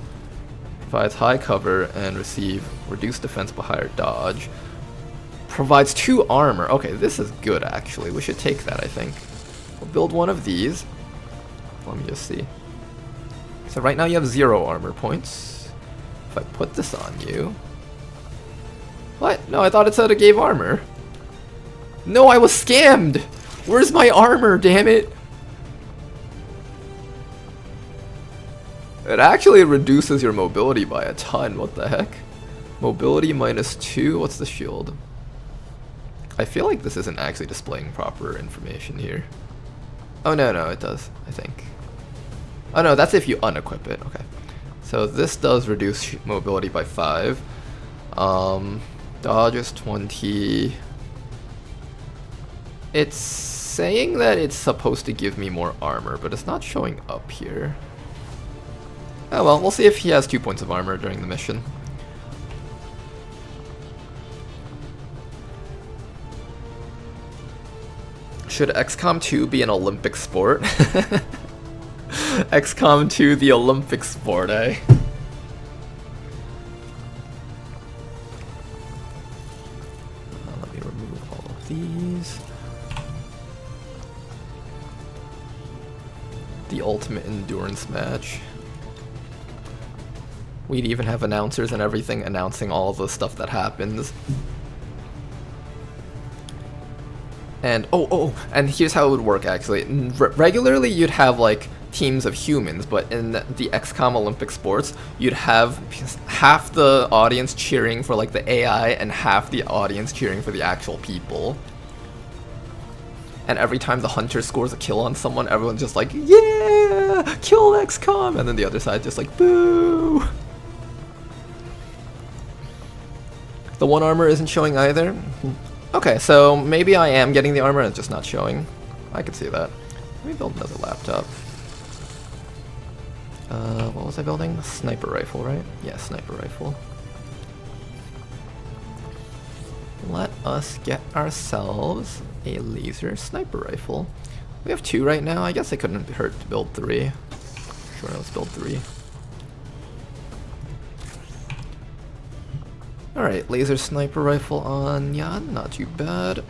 Provides high cover and receive reduced defense but higher dodge. Provides 2 armor. Okay, this is good actually. We should take that, I think. We'll build one of these. Let me just see. So right now you have 0 armor points. If I put this on you... What? No, I thought it said it gave armor. No, I was scammed! Where's my armor, damn it? It actually reduces your mobility by a ton, what the heck? Mobility -2, what's the shield? I feel like this isn't actually displaying proper information here. Oh no, it does, I think. Oh no, that's if you unequip it, okay. So this does reduce mobility by 5. Dodge is 20. It's saying that it's supposed to give me more armor, but it's not showing up here. Oh well, we'll see if he has 2 points of armor during the mission. Should XCOM 2 be an Olympic sport? XCOM 2, the Olympic sport, eh? Let me remove all of these. The ultimate endurance match. We'd even have announcers and everything announcing all of the stuff that happens. And and here's how it would work actually. Regularly you'd have like teams of humans, but in the XCOM Olympic sports, you'd have half the audience cheering for like the AI and half the audience cheering for the actual people. And every time the hunter scores a kill on someone, everyone's just like, yeah, kill XCOM, and then the other side just like, boo. The one armor isn't showing either. Okay, so maybe I am getting the armor and it's just not showing. I could see that. Let me build another laptop. What was I building? A sniper rifle, right? Yeah, sniper rifle. Let us get ourselves a laser sniper rifle. We have 2 right now. I guess it couldn't hurt to build 3. Sure, let's build 3. Alright, laser sniper rifle on Yan, not too bad.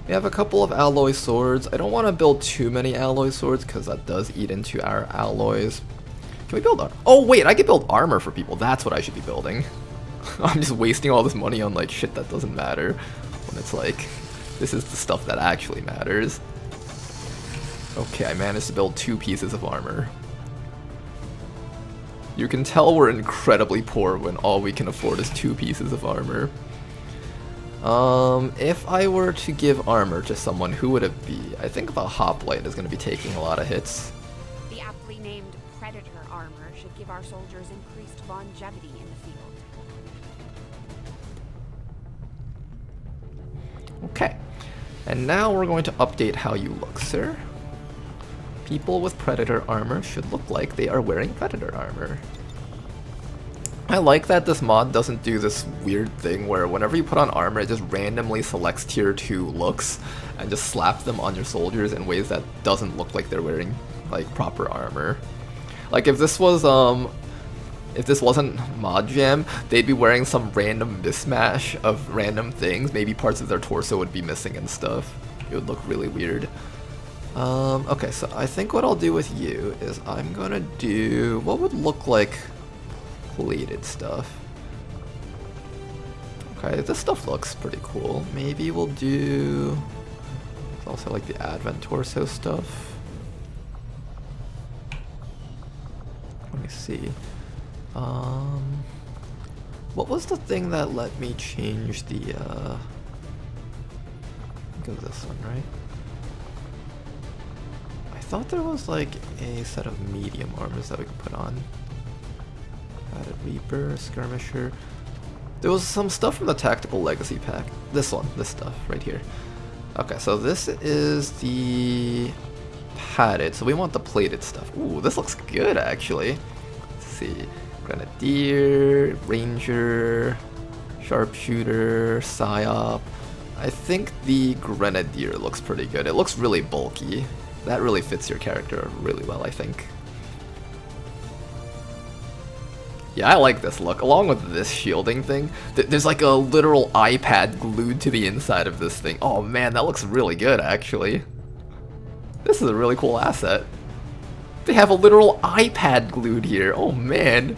We have a couple of alloy swords. I don't want to build too many alloy swords because that does eat into our alloys. Can we build oh wait, I could build armor for people. That's what I should be building. I'm just wasting all this money on like shit that doesn't matter when it's like, this is the stuff that actually matters. Okay, I managed to build 2 pieces of armor. You can tell we're incredibly poor when all we can afford is 2 pieces of armor. If I were to give armor to someone, who would it be? I think the hoplite is going to be taking a lot of hits. The aptly named Predator armor should give our soldiers increased longevity in the field. Okay, and now we're going to update how you look, sir. People with Predator armor should look like they are wearing Predator armor. I like that this mod doesn't do this weird thing where whenever you put on armor, it just randomly selects tier 2 looks and just slaps them on your soldiers in ways that doesn't look like they're wearing like proper armor. Like if this was if this wasn't Mod Jam, they'd be wearing some random mismatch of random things. Maybe parts of their torso would be missing and stuff. It would look really weird. Okay, so I think what I'll do with you is I'm gonna do what would look like plated stuff. Okay, this stuff looks pretty cool. Maybe we'll do also like the Advent torso stuff. Let me see. What was the thing that let me change the I think it was this one, right? I thought there was like a set of medium armors that we could put on. Added Reaper, Skirmisher. There was some stuff from the Tactical Legacy pack. This one, this stuff right here. Okay, so this is the padded, so we want the plated stuff. Ooh, this looks good actually. Let's see. Grenadier, Ranger, Sharpshooter, Psyop. I think the Grenadier looks pretty good. It looks really bulky. That really fits your character really well, I think. Yeah, I like this look. Along with this shielding thing, there's like a literal iPad glued to the inside of this thing. Oh man, that looks really good, actually. This is a really cool asset. They have a literal iPad glued here. Oh man.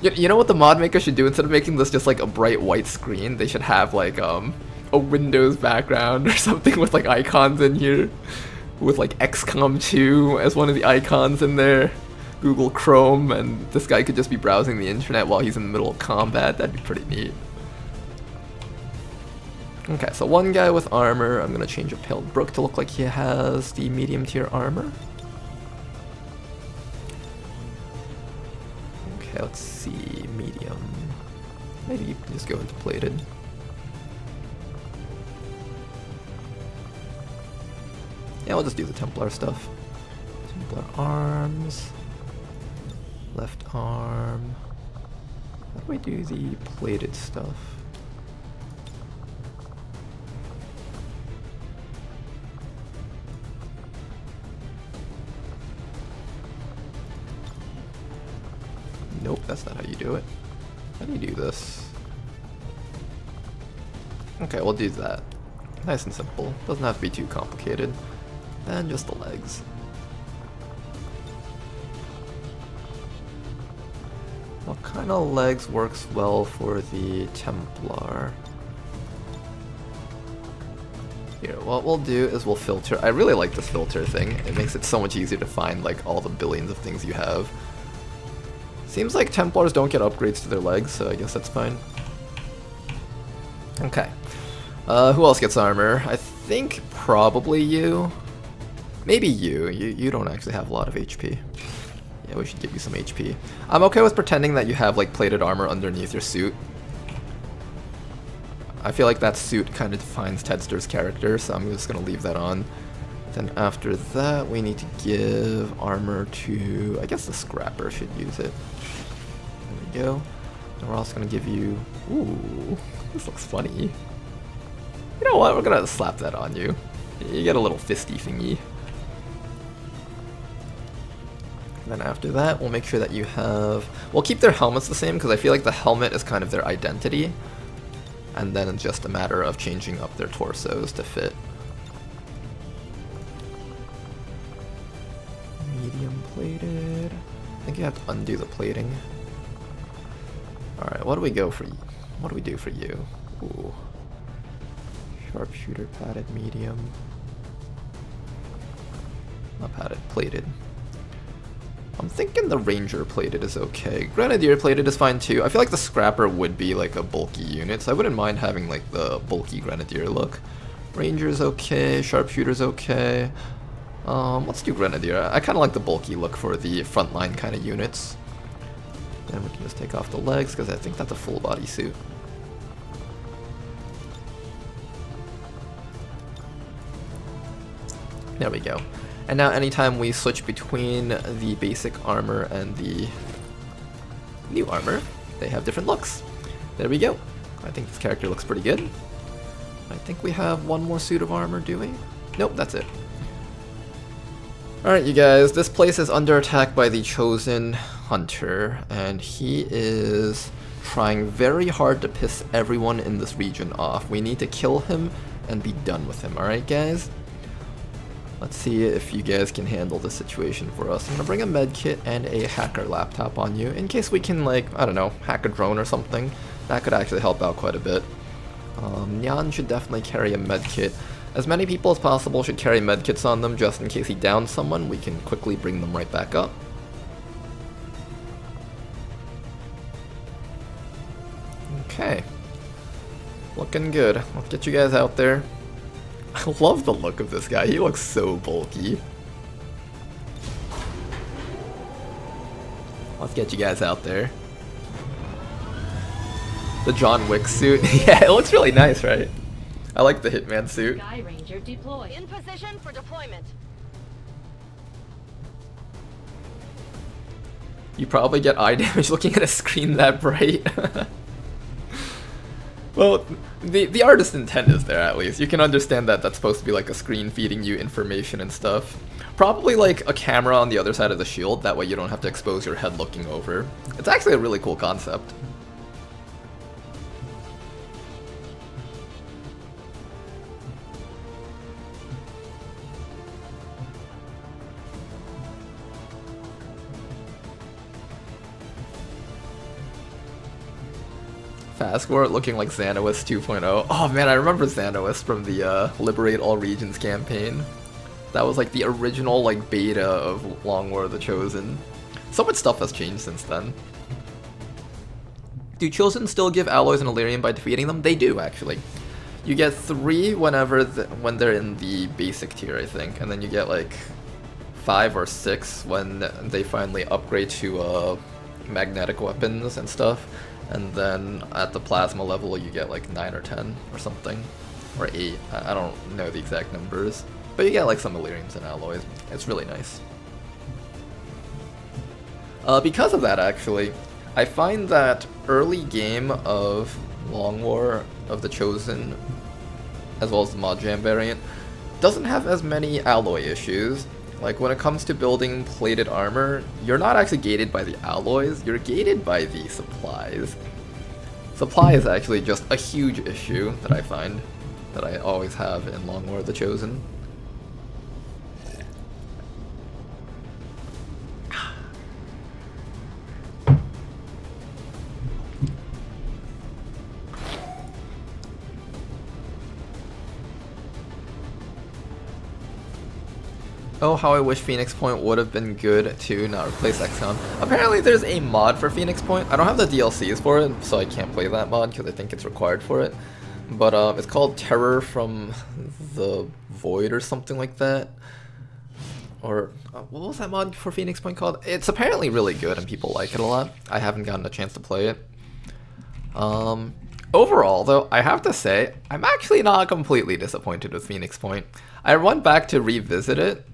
You know what the mod maker should do? Instead of making this just like a bright white screen, they should have like a Windows background or something with like icons in here. With like XCOM 2 as one of the icons in there. Google Chrome, and this guy could just be browsing the internet while he's in the middle of combat. That'd be pretty neat. Okay, so one guy with armor. I'm gonna change a Pale Brook to look like he has the medium tier armor. Okay, let's see, medium. Maybe you can just go into plated. Yeah, we'll just do the Templar stuff. Templar arms. Left arm. How do we do the plated stuff? Nope, that's not how you do it. How do you do this? Okay, we'll do that. Nice and simple. Doesn't have to be too complicated. And just the legs. What kind of legs works well for the Templar? Here, what we'll do is we'll filter. I really like this filter thing. It makes it so much easier to find like all the billions of things you have. Seems like Templars don't get upgrades to their legs, so I guess that's fine. Okay. Who else gets armor? I think probably you. Maybe you. You don't actually have a lot of HP. Yeah, we should give you some HP. I'm okay with pretending that you have like plated armor underneath your suit. I feel like that suit kind of defines Tedster's character, so I'm just going to leave that on. Then after that, we need to give armor to, I guess the Scrapper should use it. There we go. And we're also going to give you, ooh, this looks funny. You know what, we're going to slap that on you. You get a little fisty thingy. Then after that, we'll make sure that you have, we'll keep their helmets the same, because I feel like the helmet is kind of their identity. And then it's just a matter of changing up their torsos to fit. Medium plated. I think you have to undo the plating. Alright, what do we go for you? What do we do for you? Ooh. Sharpshooter padded medium. Not padded, plated. I'm thinking the Ranger plated is okay. Grenadier plated is fine too. I feel like the Scrapper would be like a bulky unit, so I wouldn't mind having like the bulky Grenadier look. Ranger's okay, Sharpshooter's okay. Let's do Grenadier. I kind of like the bulky look for the frontline kind of units. Then we can just take off the legs, because I think that's a full body suit. There we go. And now anytime we switch between the basic armor and the new armor, they have different looks. There we go. I think this character looks pretty good. I think we have one more suit of armor, do we? Nope, that's it. Alright, you guys, this place is under attack by the Chosen Hunter, and he is trying very hard to piss everyone in this region off. We need to kill him and be done with him, alright guys? Let's see if you guys can handle this situation for us. I'm gonna bring a med kit and a hacker laptop on you in case we can, like, I don't know, hack a drone or something. That could actually help out quite a bit. Nyan should definitely carry a med kit. As many people as possible should carry med kits on them just in case he downs someone. We can quickly bring them right back up. Okay. Looking good. Let's get you guys out there. I love the look of this guy. He looks so bulky. Let's get you guys out there. The John Wick suit. Yeah, it looks really nice, right? I like the Hitman suit. Sky Ranger deployed. In position for deployment. You probably get eye damage looking at a screen that bright. Well, the artist's intent is there, at least. You can understand that that's supposed to be like a screen feeding you information and stuff. Probably like a camera on the other side of the shield, that way you don't have to expose your head looking over. It's actually a really cool concept. Fastward looking like Xanowist 2.0. Oh man, I remember Xanowist from the Liberate All Regions campaign. That was like the original like beta of Long War of the Chosen. So much stuff has changed since then. Do Chosen still give alloys and Illyrium by defeating them? They do, actually. You get 3 whenever when they're in the basic tier, I think, and then you get like 5 or 6 when they finally upgrade to magnetic weapons and stuff. And then at the plasma level you get like 9 or 10 or something, or 8, I don't know the exact numbers, but you get like some Illyriums and alloys. It's really nice. Because of that, actually, I find that early game of Long War of the Chosen, as well as the Mod Jam variant, doesn't have as many alloy issues. Like, when it comes to building plated armor, you're not actually gated by the alloys, you're gated by the supplies. Supply is actually just a huge issue that I find, that I always have in Long War of the Chosen. Oh, how I wish Phoenix Point would have been good to not replace XCOM. Apparently there's a mod for Phoenix Point. I don't have the DLCs for it, so I can't play that mod because I think it's required for it. But it's called Terror from the Void or something like that. Or what was that mod for Phoenix Point called? It's apparently really good and people like it a lot. I haven't gotten a chance to play it. Overall, though, I have to say, I'm actually not completely disappointed with Phoenix Point. I went back to revisit it,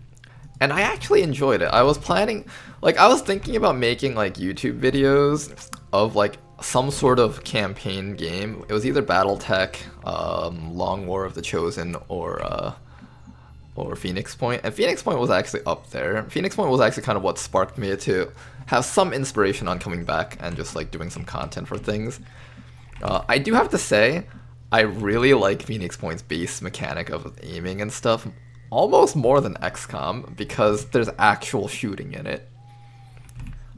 and I actually enjoyed it. I was planning, like, I was thinking about making, like, YouTube videos of, like, some sort of campaign game. It was either BattleTech, Long War of the Chosen, or Phoenix Point. And Phoenix Point was actually up there. Phoenix Point was actually kind of what sparked me to have some inspiration on coming back and just, like, doing some content for things. I do have to say, I really like Phoenix Point's base mechanic of aiming and stuff, almost more than XCOM, because there's actual shooting in it.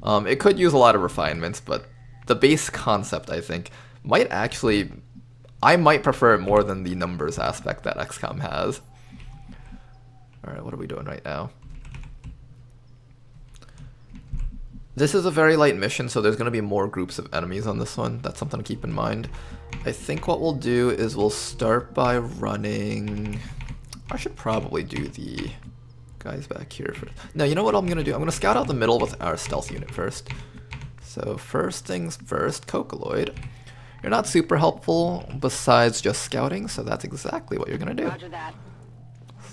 It could use a lot of refinements, but the base concept, I think, I might prefer it more than the numbers aspect that XCOM has. Alright, what are we doing right now? This is a very light mission, so there's going to be more groups of enemies on this one. That's something to keep in mind. I think what we'll do is we'll start by running... I should probably do the guys back here first. No, you know what I'm going to do? I'm going to scout out the middle with our stealth unit first. So first things first, Cocoloid. You're not super helpful besides just scouting, so that's exactly what you're going to do. Roger that.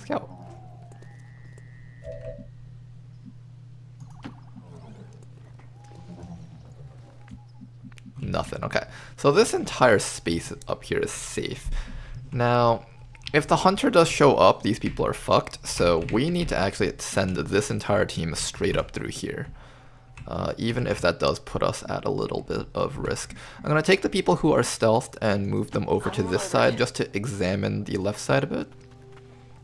Scout. Nothing. Okay, so this entire space up here is safe. Now, if the hunter does show up, these people are fucked, so we need to actually send this entire team straight up through here. Even if that does put us at a little bit of risk. I'm going to take the people who are stealthed and move them over to this side just to examine the left side a bit.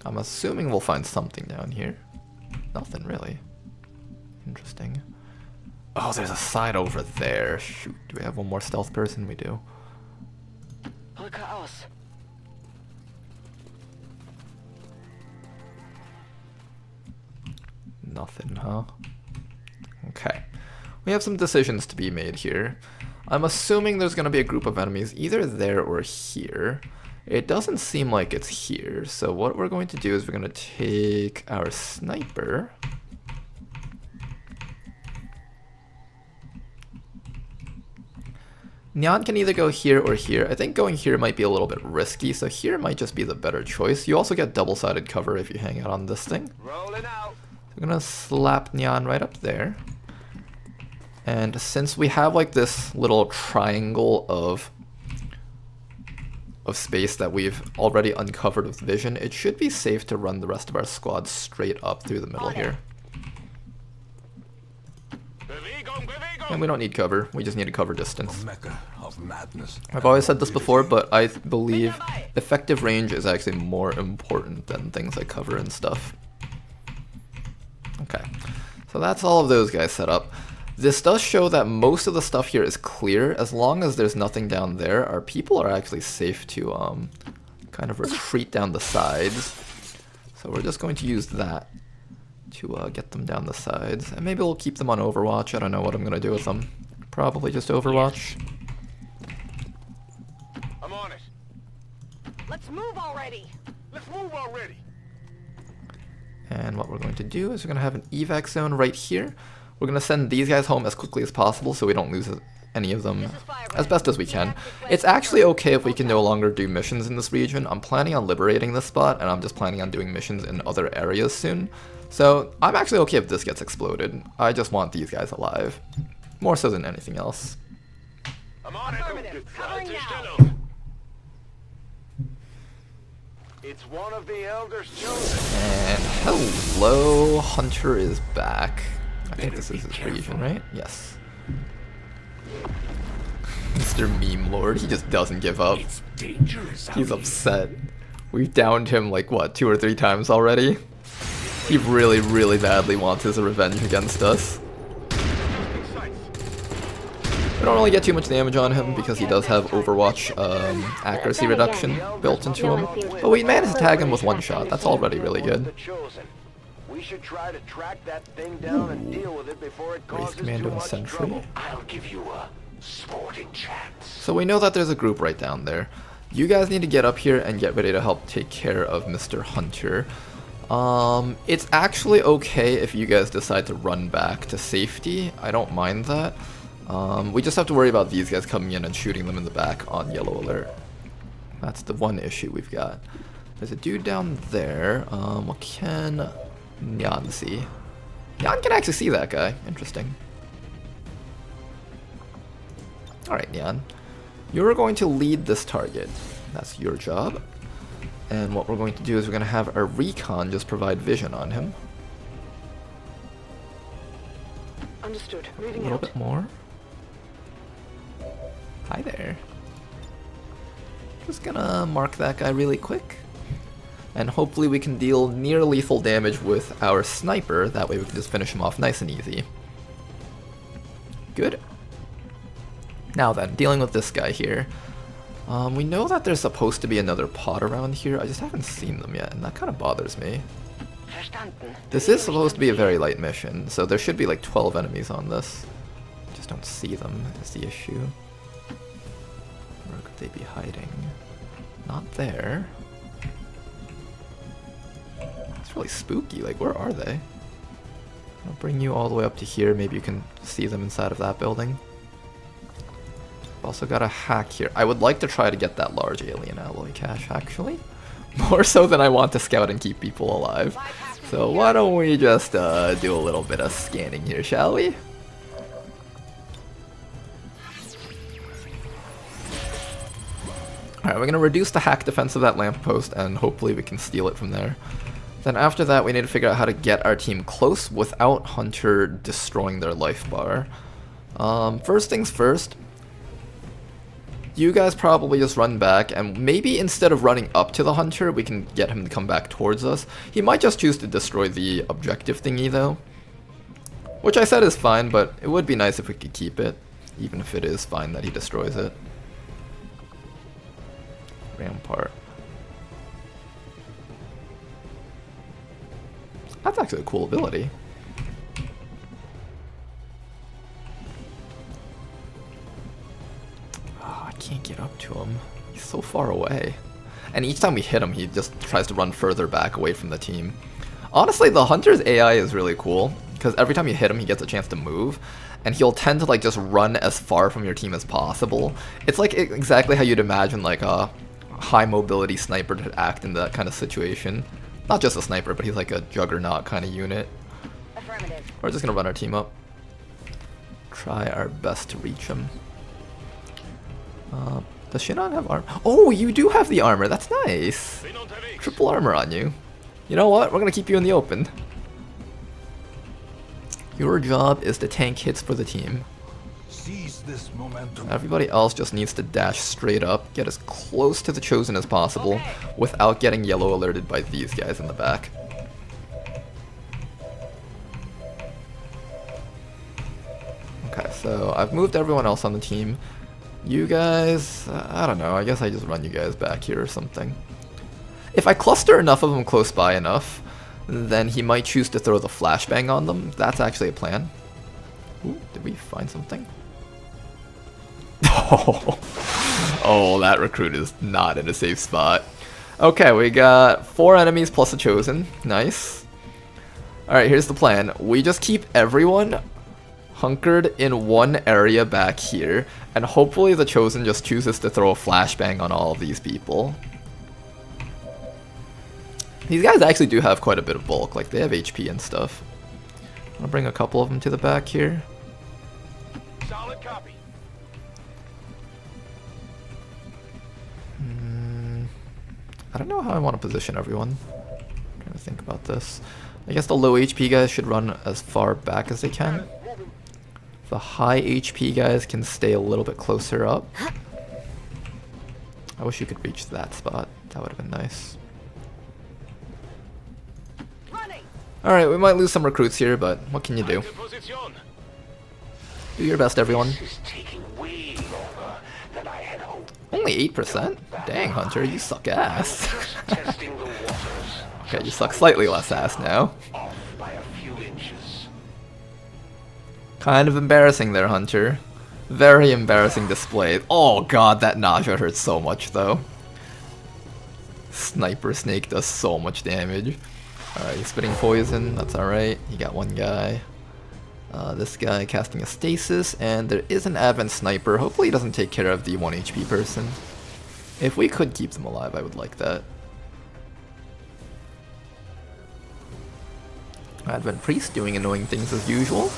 I'm assuming we'll find something down here. Nothing really. Interesting. Oh, there's a side over there. Shoot, do we have one more stealth person? We do. Rücke aus. Nothing, huh? Okay. We have some decisions to be made here. I'm assuming there's going to be a group of enemies either there or here. It doesn't seem like it's here, so what we're going to do is we're going to take our sniper. Neon can either go here or here. I think going here might be a little bit risky, so here might just be the better choice. You also get double-sided cover if you hang out on this thing. Rolling out. We're gonna slap Neon right up there. And since we have like this little triangle of space that we've already uncovered with vision, it should be safe to run the rest of our squad straight up through the middle here. And we don't need cover, we just need a cover distance. Mecca of madness. I've always said this before, but I believe effective range is actually more important than things like cover and stuff. Okay, so that's all of those guys set up. This does show that most of the stuff here is clear. As long as there's nothing down there, our people are actually safe to kind of retreat down the sides. So we're just going to use that to get them down the sides. And maybe we'll keep them on Overwatch. I don't know what I'm going to do with them. Probably just Overwatch. I'm on it. Let's move already. Let's move already. And what we're going to do is we're going to have an evac zone right here. We're going to send these guys home as quickly as possible so we don't lose any of them as best as we can. It's actually okay if we can no longer do missions in this region. I'm planning on liberating this spot, and I'm just planning on doing missions in other areas soon. So I'm actually okay if this gets exploded. I just want these guys alive. More so than anything else. I'm on it. Covering now. It's one of the elders chosen. And hello, Hunter is back. I think this is his region, right? Yes. Mr. Meme Lord, he just doesn't give up. It's dangerous. He's upset. We've downed him like, what, 2 or 3 times already? He really, really badly wants his revenge against us. We don't really get too much damage on him because he does have Overwatch accuracy reduction built into him. But we managed to tag him with 1 shot. That's already really good. We should try to track that thing down and deal with it before it causes too Commando and much Sentry. trouble. I'll give you a sporting chance. So we know that there's a group right down there. You guys need to get up here and get ready to help take care of Mr. Hunter. It's actually okay if you guys decide to run back to safety. I don't mind that. We just have to worry about these guys coming in and shooting them in the back on yellow alert. That's the one issue we've got. There's a dude down there. What can Nyan see? Nyan can actually see that guy. Interesting. Alright, Nyan. You're going to lead this target. That's your job. And what we're going to do is we're going to have our recon just provide vision on him. Understood. A Moving little out. bit more. Hi there. Just gonna mark that guy really quick. And hopefully we can deal near lethal damage with our sniper. That way we can just finish him off nice and easy. Good. Now then, dealing with this guy here. We know that there's supposed to be another pod around here. I just haven't seen them yet, and that kind of bothers me. Verstanden. This is supposed to be a very light mission, so there should be like 12 enemies on this. Just don't see them is the issue. Where could they be hiding? Not there. It's really spooky, like where are they? I'll bring you all the way up to here, maybe you can see them inside of that building. I've also got a hack here. I would like to try to get that large alien alloy cache, actually. More so than I want to scout and keep people alive. So why don't we just do a little bit of scanning here, shall we? Alright, we're going to reduce the hack defense of that lamppost, and hopefully we can steal it from there. Then after that, we need to figure out how to get our team close without Hunter destroying their life bar. First things first, you guys probably just run back, and maybe instead of running up to the Hunter, we can get him to come back towards us. He might just choose to destroy the objective thingy though, which I said is fine, but it would be nice if we could keep it, even if it is fine that he destroys it. Rampart. That's actually a cool ability. Oh, I can't get up to him. He's so far away. And each time we hit him, he just tries to run further back away from the team. Honestly, the Hunter's AI is really cool, because every time you hit him, he gets a chance to move, and he'll tend to like just run as far from your team as possible. It's like exactly how you'd imagine like a high mobility sniper to act in that kind of situation. Not just a sniper, but he's like a juggernaut kind of unit. Affirmative. We're just gonna run our team up. Try our best to reach him. Does she not have armor? Oh, you do have the armor. That's nice. Triple armor on you. You know what? We're gonna keep you in the open. Your job is to tank hits for the team. Seize this momentum. Everybody else just needs to dash straight up, get as close to the Chosen as possible, without getting yellow alerted by these guys in the back. Okay, so I've moved everyone else on the team. You guys, I don't know, I guess I just run you guys back here or something. If I cluster enough of them close by enough, then he might choose to throw the flashbang on them. That's actually a plan. Ooh, did we find something? Oh, that recruit is not in a safe spot. Okay, we got 4 enemies plus a Chosen. Nice. Alright, here's the plan. We just keep everyone hunkered in one area back here, and hopefully the Chosen just chooses to throw a flashbang on all of these people. These guys actually do have quite a bit of bulk, like they have HP and stuff. I'll bring a couple of them to the back here. Solid copy. I don't know how I want to position everyone. I'm trying to think about this. I guess the low HP guys should run as far back as they can. The high HP guys can stay a little bit closer up. I wish you could reach that spot. That would have been nice. Alright, we might lose some recruits here, but what can you do? Do your best, everyone. This is taking way longer than I had hoped. Only 8%? Dang, Hunter, you suck ass. Testing the waters. Okay, you suck slightly less ass now. Kind of embarrassing there, Hunter. Very embarrassing display. Oh god, that nausea hurts so much though. Sniper Snake does so much damage. Alright, he's spitting poison, that's alright. He got one guy. This guy casting a stasis, and there is an Advent Sniper. Hopefully he doesn't take care of the 1 HP person. If we could keep them alive, I would like that. Advent Priest doing annoying things as usual.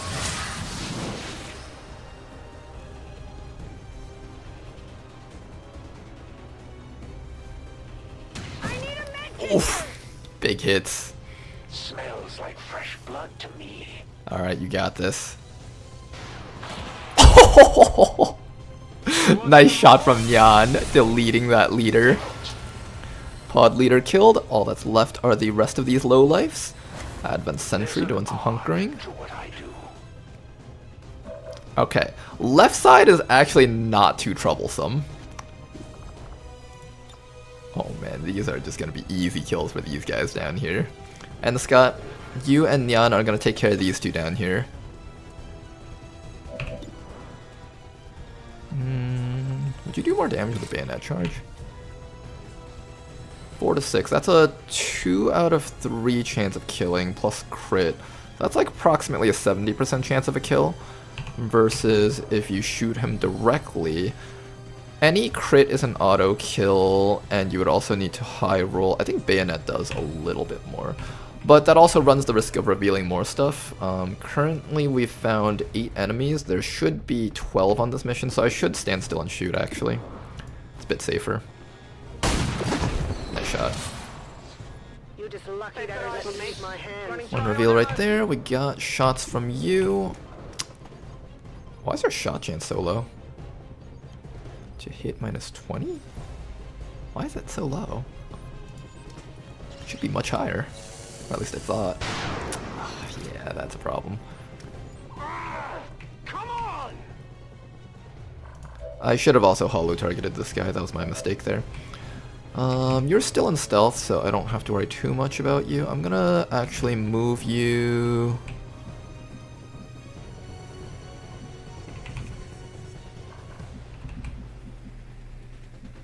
Oof! Big hits. Smells like fresh blood to me. Alright, you got this. Nice shot from Nyan, deleting that leader. Pod leader killed. All that's left are the rest of these lowlifes. Advent Sentry doing some hunkering. Okay, left side is actually not too troublesome. Oh man, these are just gonna be easy kills for these guys down here. And Scott, you and Nyan are gonna take care of these two down here. Would you do more damage with the bayonet charge? 4 to 6. That's a 2 out of 3 chance of killing plus crit. That's like approximately a 70% chance of a kill. Versus if you shoot him directly, any crit is an auto kill, and you would also need to high roll. I think bayonet does a little bit more, but that also runs the risk of revealing more stuff. Currently we've found 8 enemies. There should be 12 on this mission, so I should stand still and shoot actually. It's a bit safer. Nice shot. You just lucky that I made my hand. One reveal right there. We got shots from you. Why is our shot chance so low? To hit minus 20? Why is that so low? It should be much higher. Or at least I thought. Yeah, that's a problem. Come on! I should have also holo targeted this guy. That was my mistake there. You're still in stealth, so I don't have to worry too much about you. I'm gonna actually move you...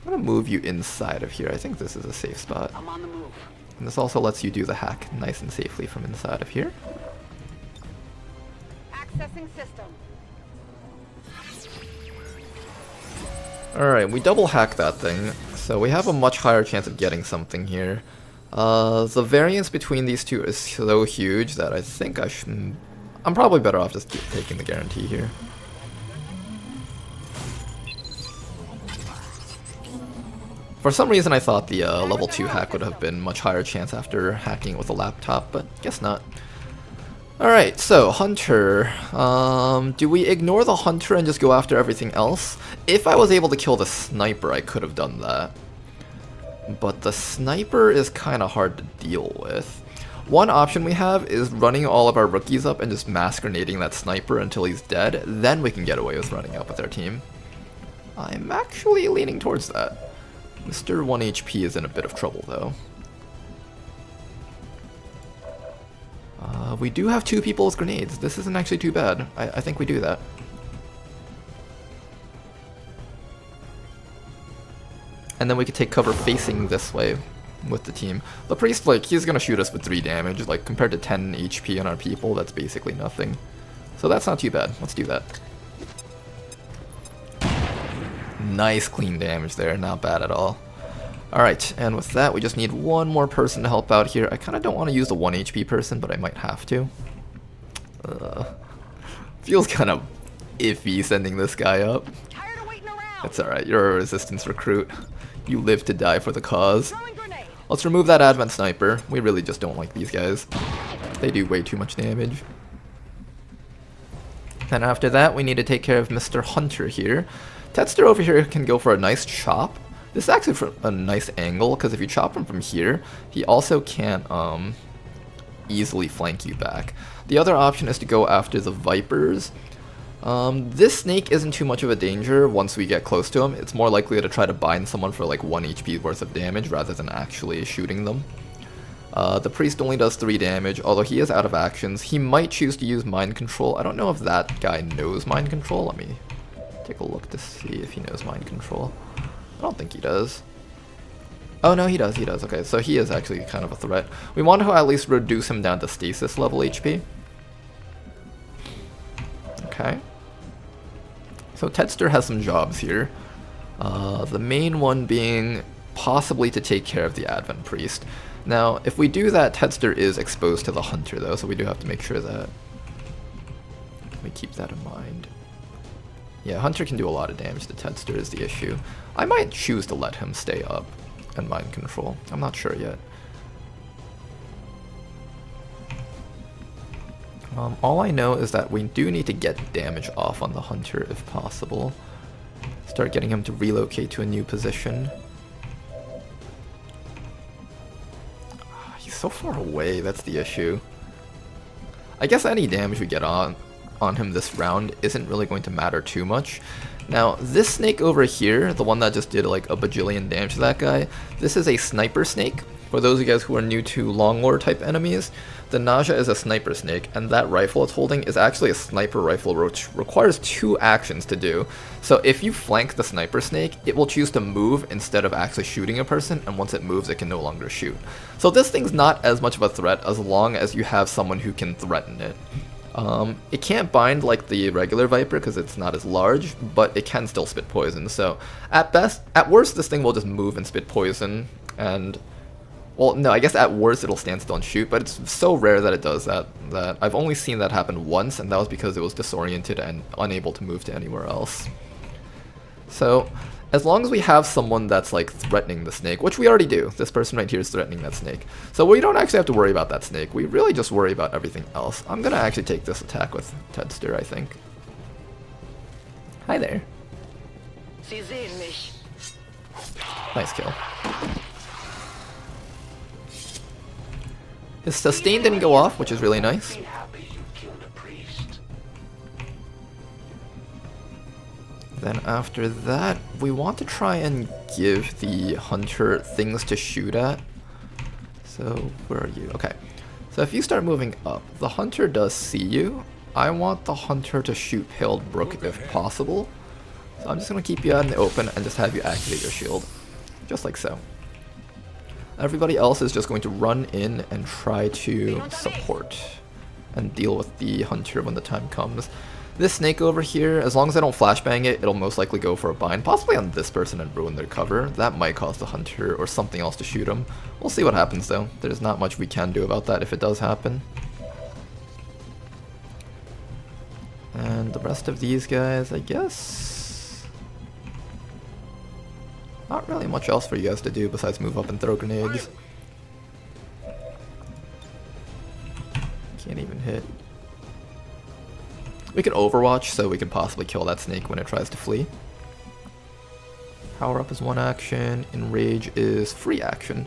I'm gonna move you inside of here. I think this is a safe spot. I'm on the move. And this also lets you do the hack nice and safely from inside of here. Accessing system. Alright, we double hack that thing, so we have a much higher chance of getting something here. The variance between these two is so huge that I think I'm probably better off just taking the guarantee here. For some reason I thought the level 2 hack would have been much higher chance after hacking it with a laptop, but guess not. Alright, so Hunter. Do we ignore the Hunter and just go after everything else? If I was able to kill the Sniper, I could have done that. But the Sniper is kind of hard to deal with. One option we have is running all of our rookies up and just mass grenading that Sniper until he's dead. Then we can get away with running up with our team. I'm actually leaning towards that. Mr. 1 HP is in a bit of trouble though. We do have 2 people with grenades. This isn't actually too bad. I think we do that. And then we could take cover facing this way with the team. The Priest, like, he's gonna shoot us with 3 damage. Like, compared to 10 HP on our people, that's basically nothing. So that's not too bad. Let's do that. Nice clean damage there, not bad at all. Alright, and with that, we just need one more person to help out here. I kind of don't want to use the 1 HP person, but I might have to. Feels kind of iffy sending this guy up. It's alright, you're a resistance recruit. You live to die for the cause. Let's remove that Advent Sniper. We really just don't like these guys. They do way too much damage. And after that, we need to take care of Mr. Hunter here. Tetster over here can go for a nice chop. This is actually for a nice angle, because if you chop him from here, he also can't easily flank you back. The other option is to go after the Vipers. This snake isn't too much of a danger once we get close to him. It's more likely to try to bind someone for like 1 HP worth of damage rather than actually shooting them. The priest only does 3 damage, although he is out of actions. He might choose to use mind control. I don't know if that guy knows mind control. Let me take a look to see if he knows mind control. I don't think he does. Oh no, he does, he does. Okay, so he is actually kind of a threat. We want to at least reduce him down to stasis level HP. Okay. So Tedster has some jobs here. The main one being possibly to take care of the Advent Priest. Now, if we do that, Tedster is exposed to the Hunter though, so we do have to make sure that we keep that in mind. Yeah, Hunter can do a lot of damage to Tedster is the issue. I might choose to let him stay up and mind control. I'm not sure yet. All I know is that we do need to get damage off on the Hunter if possible. Start getting him to relocate to a new position. He's so far away, that's the issue. I guess any damage we get on him this round isn't really going to matter too much. Now, this snake over here, the one that just did like a bajillion damage to that guy, this is a sniper snake. For those of you guys who are new to Long War type enemies, the Naja is a sniper snake, and that rifle it's holding is actually a sniper rifle which requires 2 actions to do. So if you flank the sniper snake, it will choose to move instead of actually shooting a person, and once it moves it can no longer shoot. So this thing's not as much of a threat as long as you have someone who can threaten it. It can't bind like the regular Viper because it's not as large, but it can still spit poison. So at worst, this thing will just move and spit poison. And well, no, I guess at worst it'll stand still and shoot, but it's so rare that it does that I've only seen that happen once, and that was because it was disoriented and unable to move to anywhere else. So as long as we have someone that's like threatening the snake, which we already do, this person right here is threatening that snake. So we don't actually have to worry about that snake, we really just worry about everything else. I'm gonna actually take this attack with Tedster, I think. Hi there. Sie sehen mich. Nice kill. His sustain didn't go off, which is really nice. Be happy you killed a priest. Then after that, we want to try and give the Hunter things to shoot at. So, where are you? Okay. So if you start moving up, the Hunter does see you. I want the Hunter to shoot Paled Brook if possible. So I'm just going to keep you out in the open and just have you activate your shield. Just like so. Everybody else is just going to run in and try to support and deal with the Hunter when the time comes. This snake over here, as long as I don't flashbang it, it'll most likely go for a bind, possibly on this person and ruin their cover. That might cause the Hunter or something else to shoot him. We'll see what happens though. There's not much we can do about that if it does happen. And the rest of these guys, I guess... not really much else for you guys to do besides move up and throw grenades. Can't even hit. We could overwatch so we can possibly kill that snake when it tries to flee. Power up is 1 action, enrage is free action.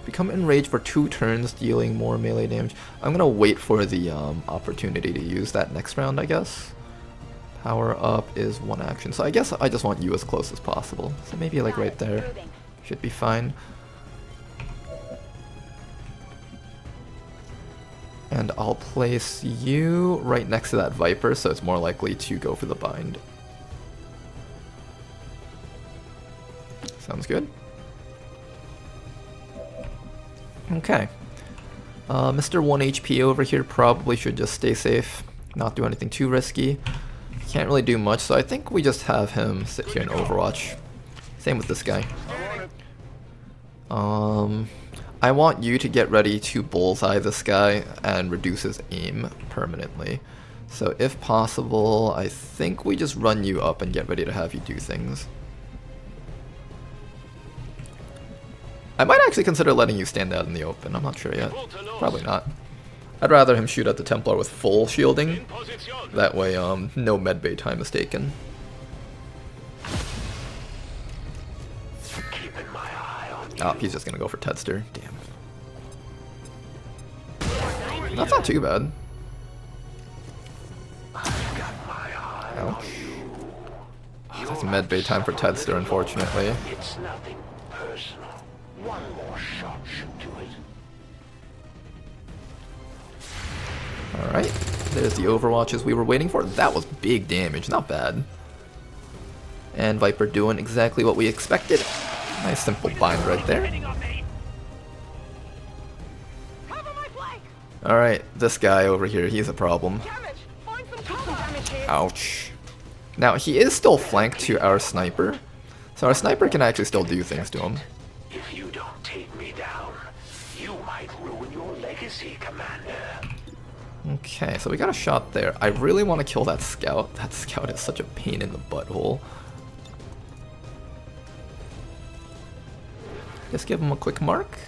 Become enraged for 2 turns, dealing more melee damage. I'm gonna wait for the opportunity to use that next round, I guess. Power up is 1 action, so I guess I just want you as close as possible. So maybe like right there, should be fine. And I'll place you right next to that Viper, so it's more likely to go for the bind. Sounds good. Okay. Mr. 1 HP over here probably should just stay safe, not do anything too risky. Can't really do much, so I think we just have him sit here and Overwatch. Same with this guy. I want you to get ready to bullseye this guy and reduce his aim permanently. So if possible, I think we just run you up and get ready to have you do things. I might actually consider letting you stand out in the open, I'm not sure yet. Probably not. I'd rather him shoot at the Templar with full shielding. That way, no medbay time is taken. Oh, he's just gonna go for Tedster. Damn. That's not too bad. Ouch. Oh, that's medbay time for Tedster, unfortunately. It's nothing personal. One more shot should do it. Alright, there's the overwatches we were waiting for. That was big damage, not bad. And Viper doing exactly what we expected. Nice simple bind right there. Alright, this guy over here, he's a problem. Ouch. Now, he is still flanked to our sniper, so our sniper can actually still do things to him. If you don't take me down, you might ruin your legacy, Commander. Okay, so we got a shot there. I really want to kill that scout. That scout is such a pain in the butthole. Just give him a quick mark.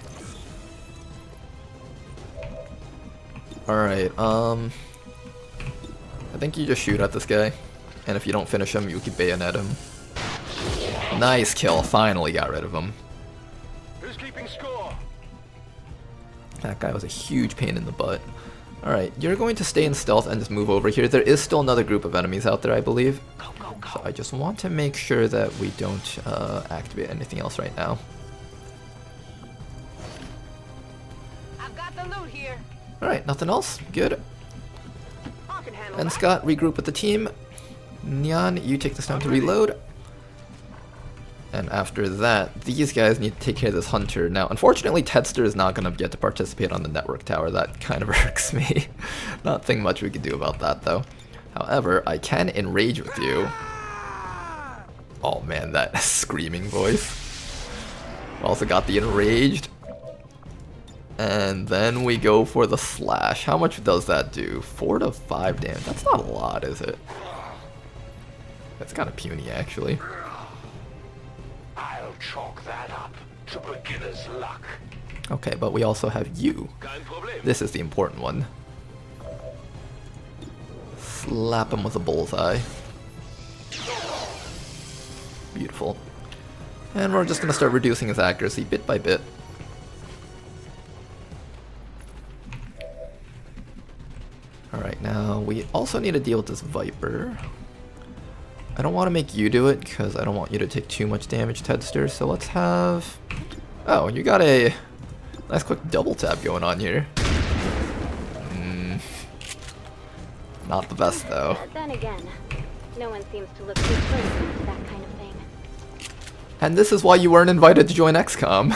Alright, I think you just shoot at this guy. And if you don't finish him, you can bayonet him. Nice kill, finally got rid of him. Who's keeping score? That guy was a huge pain in the butt. Alright, you're going to stay in stealth and just move over here. There is still another group of enemies out there, I believe. So I just want to make sure that we don't activate anything else right now. I've got the loot here. Alright, nothing else? Good. I can handle And that. Scott, regroup with the team. Nyan, you take this time to reload. And after that, these guys need to take care of this hunter. Now, unfortunately, Tedster is not going to get to participate on the network tower. That kind of irks me. Nothing much we can do about that, though. However, I can enrage with you. Oh man, that screaming voice. Also got the enraged. And then we go for the slash. How much does that do? 4 to 5 damage. That's not a lot, is it? That's kind of puny, actually. I'll chalk that up to beginner's luck. Okay, but we also have you. Kein Problem. This is the important one. Slap him with a bullseye. Beautiful. And we're just going to start reducing his accuracy bit by bit. Alright, now we also need to deal with this Viper. I don't want to make you do it because I don't want you to take too much damage, Tedster. So let's have... Oh, you got a nice quick double tap going on here. Not the best though. Then again, no one seems to look too close into that kind of thing. And this is why you weren't invited to join XCOM.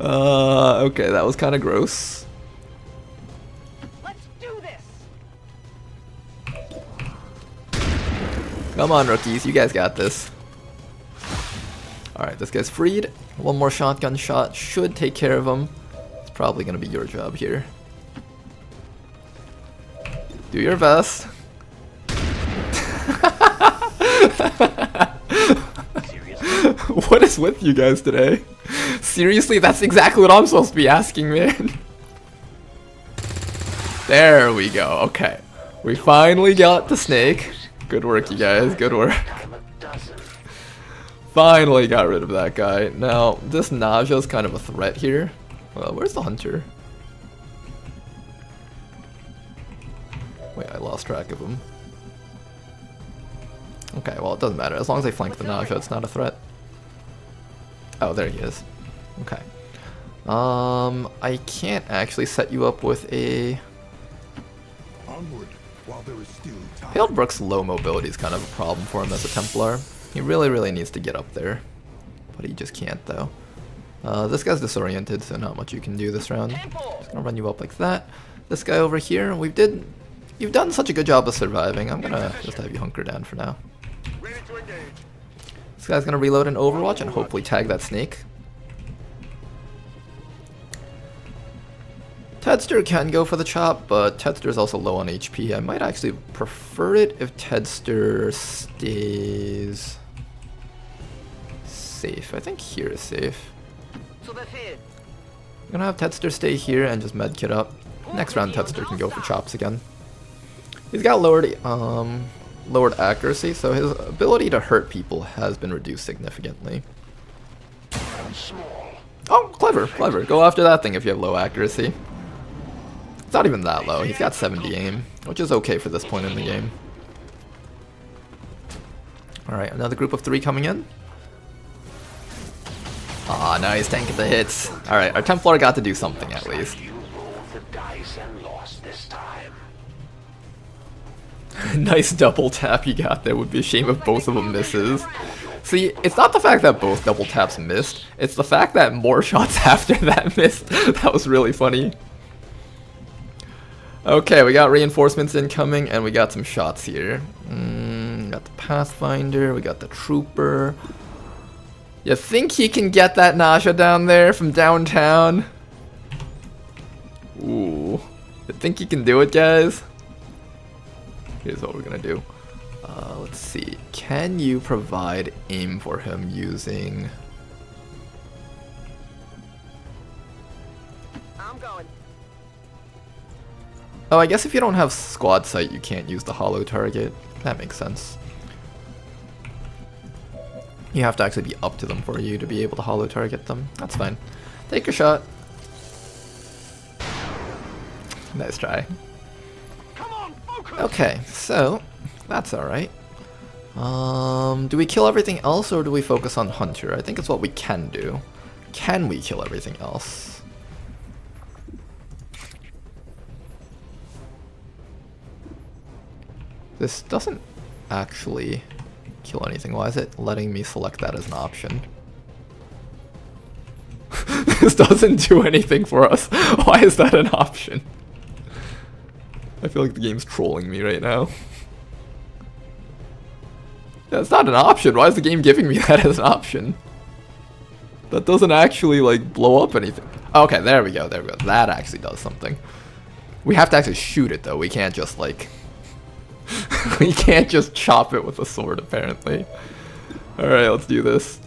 Okay, that was kind of gross. Let's do this. Come on, rookies, you guys got this. Alright, this guy's freed. One more shotgun shot should take care of him. It's probably going to be your job here. Do your best. What is with you guys today? Seriously, that's exactly what I'm supposed to be asking, man. There we go, okay. We finally got the snake. Good work, you guys, good work. Finally got rid of that guy. Now, this Naja's kind of a threat here. Where's the hunter? Wait, I lost track of him. Okay, well, it doesn't matter. As long as I flank the Naja, it's not a threat. Oh, there he is. Okay. I can't actually set you up with a... Onward, while there is still time. Paledbrook's low mobility is kind of a problem for him as a Templar. He really needs to get up there. But he just can't, though. This guy's disoriented, so not much you can do this round. Just gonna run you up like that. This guy over here, you've done such a good job of surviving. I'm gonna just have you hunker down for now. Ready to engage. This guy's gonna reload an Overwatch and hopefully tag that snake. Tedster can go for the chop, but Tedster's also low on HP. I might actually prefer it if Tedster stays safe. I think here is safe. To the field. I'm gonna have Tedster stay here and just medkit up. Next round Tedster can go for chops again. He's got lowered accuracy, so his ability to hurt people has been reduced significantly. Oh, clever. Go after that thing if you have low accuracy. It's not even that low. He's got 70 aim, which is okay for this point in the game. Alright, another group of 3 coming in. Aw, nice tank at the hits. Alright, our Templar got to do something at least. You rolled the dice and lost Nice double tap you got there. Would be a shame if both of them misses. See, it's not the fact that both double taps missed, it's the fact that more shots after that missed. That was really funny. Okay, we got reinforcements incoming, and we got some shots here. We got the Pathfinder, we got the Trooper. You think he can get that Nasha down there from downtown? Ooh. You think he can do it, guys? Here's what we're gonna do. Let's see. Can you provide aim for him using... I'm going. Oh, I guess if you don't have squad sight, you can't use the hollow target. That makes sense. You have to actually be up to them for you to be able to hollow target them. That's fine. Take a shot. Nice try. Okay, so that's alright. Do we kill everything else or do we focus on Hunter? I think it's what we can do. Can we kill everything else? This doesn't actually kill anything. Why is it letting me select that as an option? This doesn't do anything for us. Why is that an option? I feel like the game's trolling me right now. Yeah, it's not an option. Why is the game giving me that as an option? That doesn't actually, like, blow up anything. Okay, there we go, there we go. That actually does something. We have to actually shoot it, though. We can't just, like... we can't just chop it with a sword, apparently. Alright, let's do this.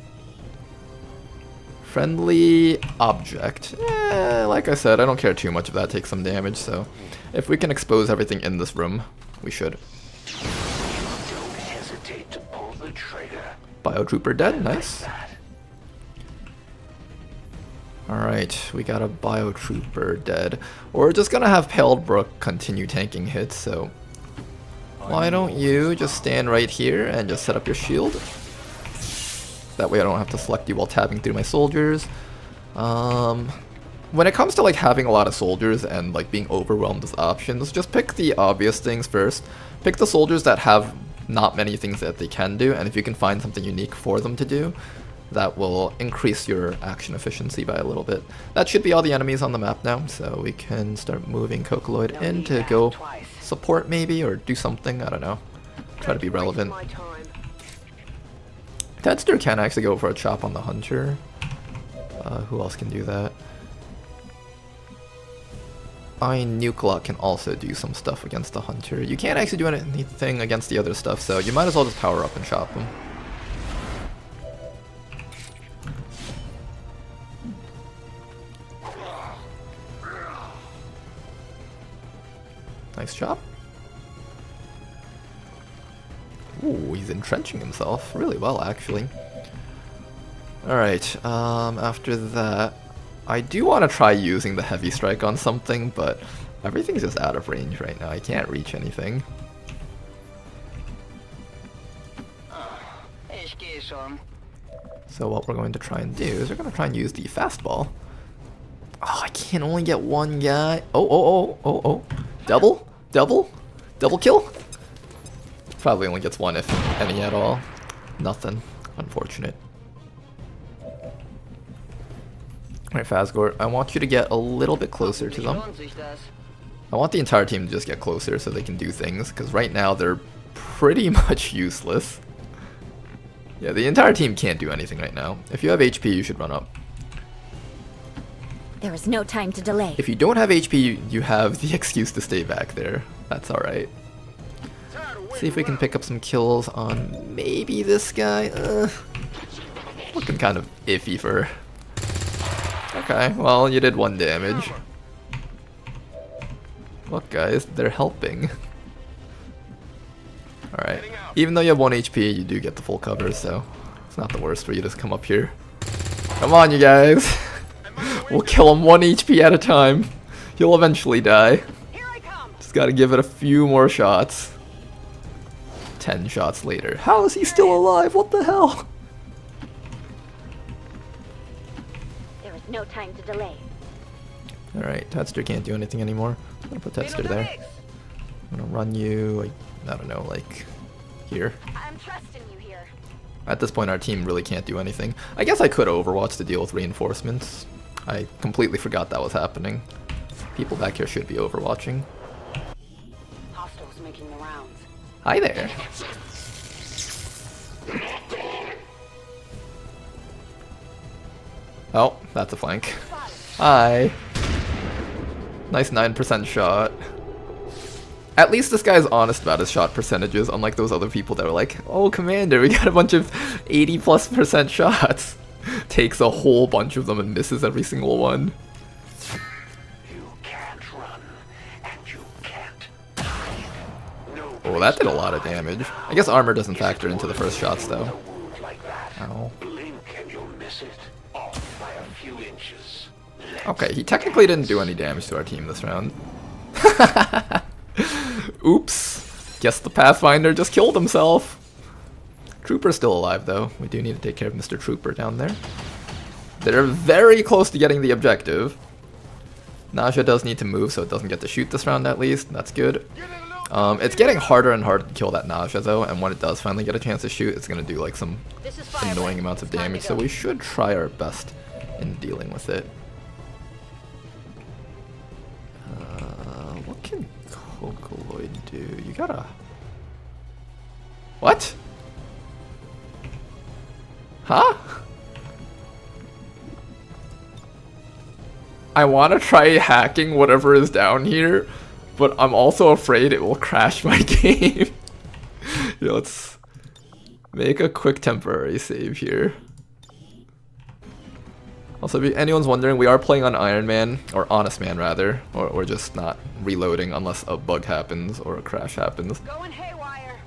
Friendly object. Like I said, I don't care too much if that takes some damage, so... if we can expose everything in this room, we should. Don't hesitate to pull the trigger. Biotrooper dead, nice. Alright, we got a Biotrooper dead. We're just gonna have Palebrook continue tanking hits, so... why don't you just stand right here and just set up your shield? That way I don't have to select you while tabbing through my soldiers. When it comes to like having a lot of soldiers and like being overwhelmed with options, just pick the obvious things first. Pick the soldiers that have not many things that they can do, and if you can find something unique for them to do, that will increase your action efficiency by a little bit. That should be all the enemies on the map now, so we can start moving Cocoloid in to go support maybe, or do something, I don't know. Try to be relevant. Tedster can actually go for a chop on the Hunter. Who else can do that? Nuclear can also do some stuff against the Hunter. You can't actually do anything against the other stuff, so you might as well just power up and chop him. Nice chop. Ooh, he's entrenching himself really well, actually. Alright, after that, I do want to try using the heavy strike on something, but everything's just out of range right now. I can't reach anything. So what we're going to try and do is we're going to try and use the fastball. Oh, I can only get one guy. Oh. Double kill? Probably only gets one if any at all. Nothing. Unfortunate. Alright, Fazgor, I want you to get a little bit closer to them. I want the entire team to just get closer so they can do things, because right now they're pretty much useless. Yeah, the entire team can't do anything right now. If you have HP, you should run up. There is no time to delay. If you don't have HP, you have the excuse to stay back there. That's alright. See if we can pick up some kills on maybe this guy. Looking kind of iffy for... Okay, well, you did 1 damage. Look, guys, they're helping. Alright, even though you have 1 HP, you do get the full cover, so it's not the worst for you to just come up here. Come on, you guys! We'll kill him 1 HP at a time. He'll eventually die. Just gotta give it a few more shots. 10 shots later. How is he still alive? What the hell? There is no time to delay. Alright, Tedster can't do anything anymore. I'm gonna put Tedster there. I'm gonna run you like I don't know, like here. I'm trusting you here. At this point, our team really can't do anything. I guess I could Overwatch to deal with reinforcements. I completely forgot that was happening. People back here should be Overwatching. Hostiles making the rounds. Hi there. Oh, that's a flank. Hi. Nice 9% shot. At least this guy's honest about his shot percentages, unlike those other people that were like, oh, Commander, we got a bunch of 80+% shots. Takes a whole bunch of them and misses every single one. You can't run, and you can't hide. Oh, that did a lot of damage. I guess armor doesn't factor into the first shots, though. Ow. Blink and you'll miss it. Off by a few inches. Okay, he technically didn't do any damage to our team this round. Oops. Guess the Pathfinder just killed himself. Trooper's still alive, though. We do need to take care of Mr. Trooper down there. They're very close to getting the objective. Naja does need to move, so it doesn't get to shoot this round at least. That's good. It's getting harder and harder to kill that Naja, though, and when it does finally get a chance to shoot, it's going to do like some annoying amounts of damage, so we should try our best in dealing with it. What can Cocoloid do? You gotta... What? Huh? I want to try hacking whatever is down here, but I'm also afraid it will crash my game. Yeah, let's make a quick temporary save here. Also, if anyone's wondering, we are playing on Iron Man, or Honest Man rather, or we're just not reloading unless a bug happens or a crash happens. Going haywire.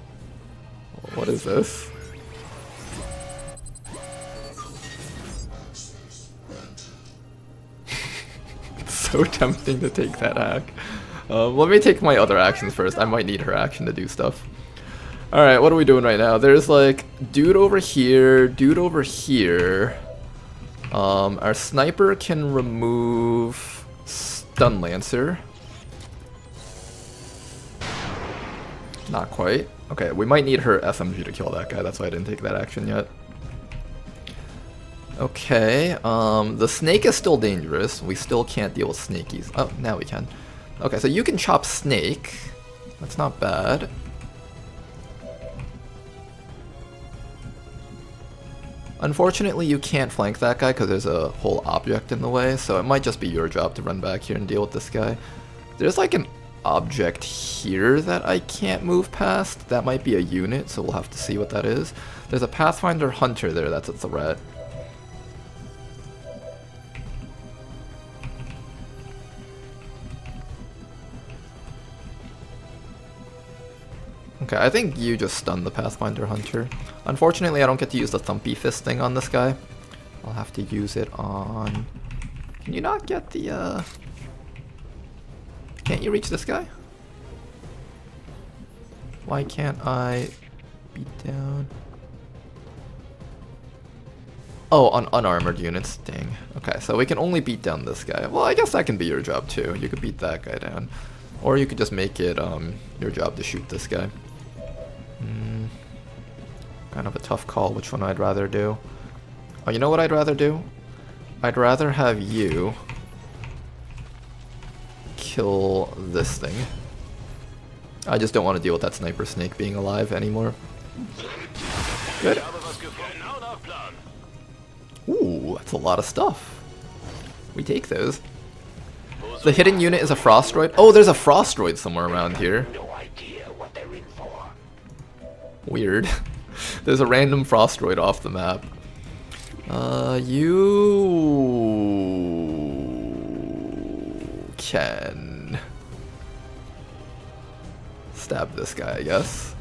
What is this? It's so tempting to take that hack. Let me take my other actions first. I might need her action to do stuff. Alright, what are we doing right now? There's like dude over here, dude over here. Our sniper can remove Stun Lancer. Not quite. Okay, we might need her SMG to kill that guy. That's why I didn't take that action yet. Okay, the snake is still dangerous. We still can't deal with snakies. Oh, now we can. Okay, so you can chop snake. That's not bad. Unfortunately, you can't flank that guy because there's a whole object in the way, so it might just be your job to run back here and deal with this guy. There's like an object here that I can't move past. That might be a unit, so we'll have to see what that is. There's a Pathfinder Hunter there that's a threat. Okay, I think you just stunned the Pathfinder Hunter. Unfortunately, I don't get to use the Thumpy Fist thing on this guy. I'll have to use it on... Can you not get the, Can't you reach this guy? Why can't I beat down... Oh, on unarmored units. Dang. Okay, so we can only beat down this guy. Well, I guess that can be your job too. You could beat that guy down. Or you could just make it your job to shoot this guy. Kind of a tough call which one I'd rather do. Oh, you know what I'd rather do? I'd rather have you kill this thing. I just don't want to deal with that sniper snake being alive anymore. Good. Ooh, that's a lot of stuff. We take those. The hidden unit is a Frostroid. Oh, there's a Frostroid somewhere around here. Weird. There's a random Frostroid off the map. You can stab this guy, I guess.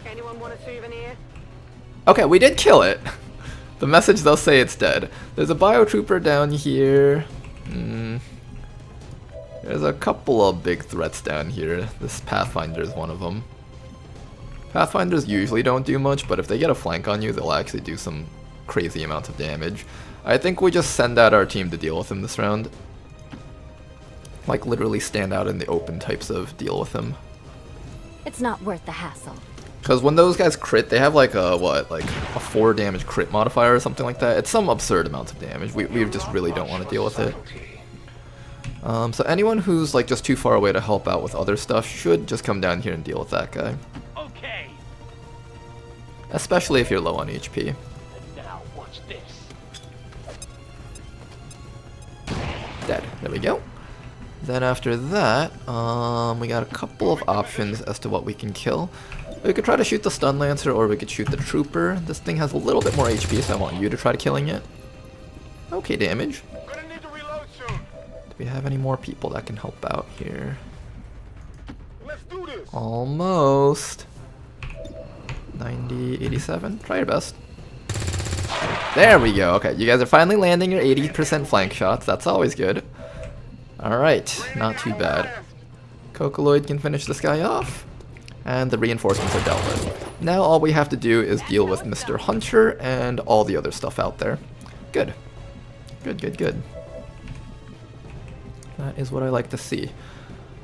Anyone want a souvenir? Okay, we did kill it. The message does say it's dead. There's a Biotrooper down here. There's a couple of big threats down here. This Pathfinder is one of them. Pathfinders usually don't do much, but if they get a flank on you, they'll actually do some crazy amounts of damage. I think we just send out our team to deal with him this round. like literally stand out in the open types of deal with him. It's not worth the hassle. Because when those guys crit, they have like a, what, like a 4 damage crit modifier or something like that. It's some absurd amount of damage. We just really don't want to deal with it. So anyone who's like just too far away to help out with other stuff should just come down here and deal with that guy. Okay. Especially if you're low on HP. And now what's this? Dead. There we go. Then after that, we got a couple of options as to what we can kill. We could try to shoot the stun lancer, or we could shoot the trooper. This thing has a little bit more HP, so I want you to try killing it. Okay, damage. Gonna need to reload soon. Do we have any more people that can help out here? Let's do this. Almost. 90, 87. Try your best. There we go. Okay, you guys are finally landing your 80% flank shots. That's always good. Alright, not too bad. Cocoloid can finish this guy off. And the reinforcements are dealt with. Now all we have to do is deal with Mr. Hunter and all the other stuff out there. Good. Good, good, good. That is what I like to see.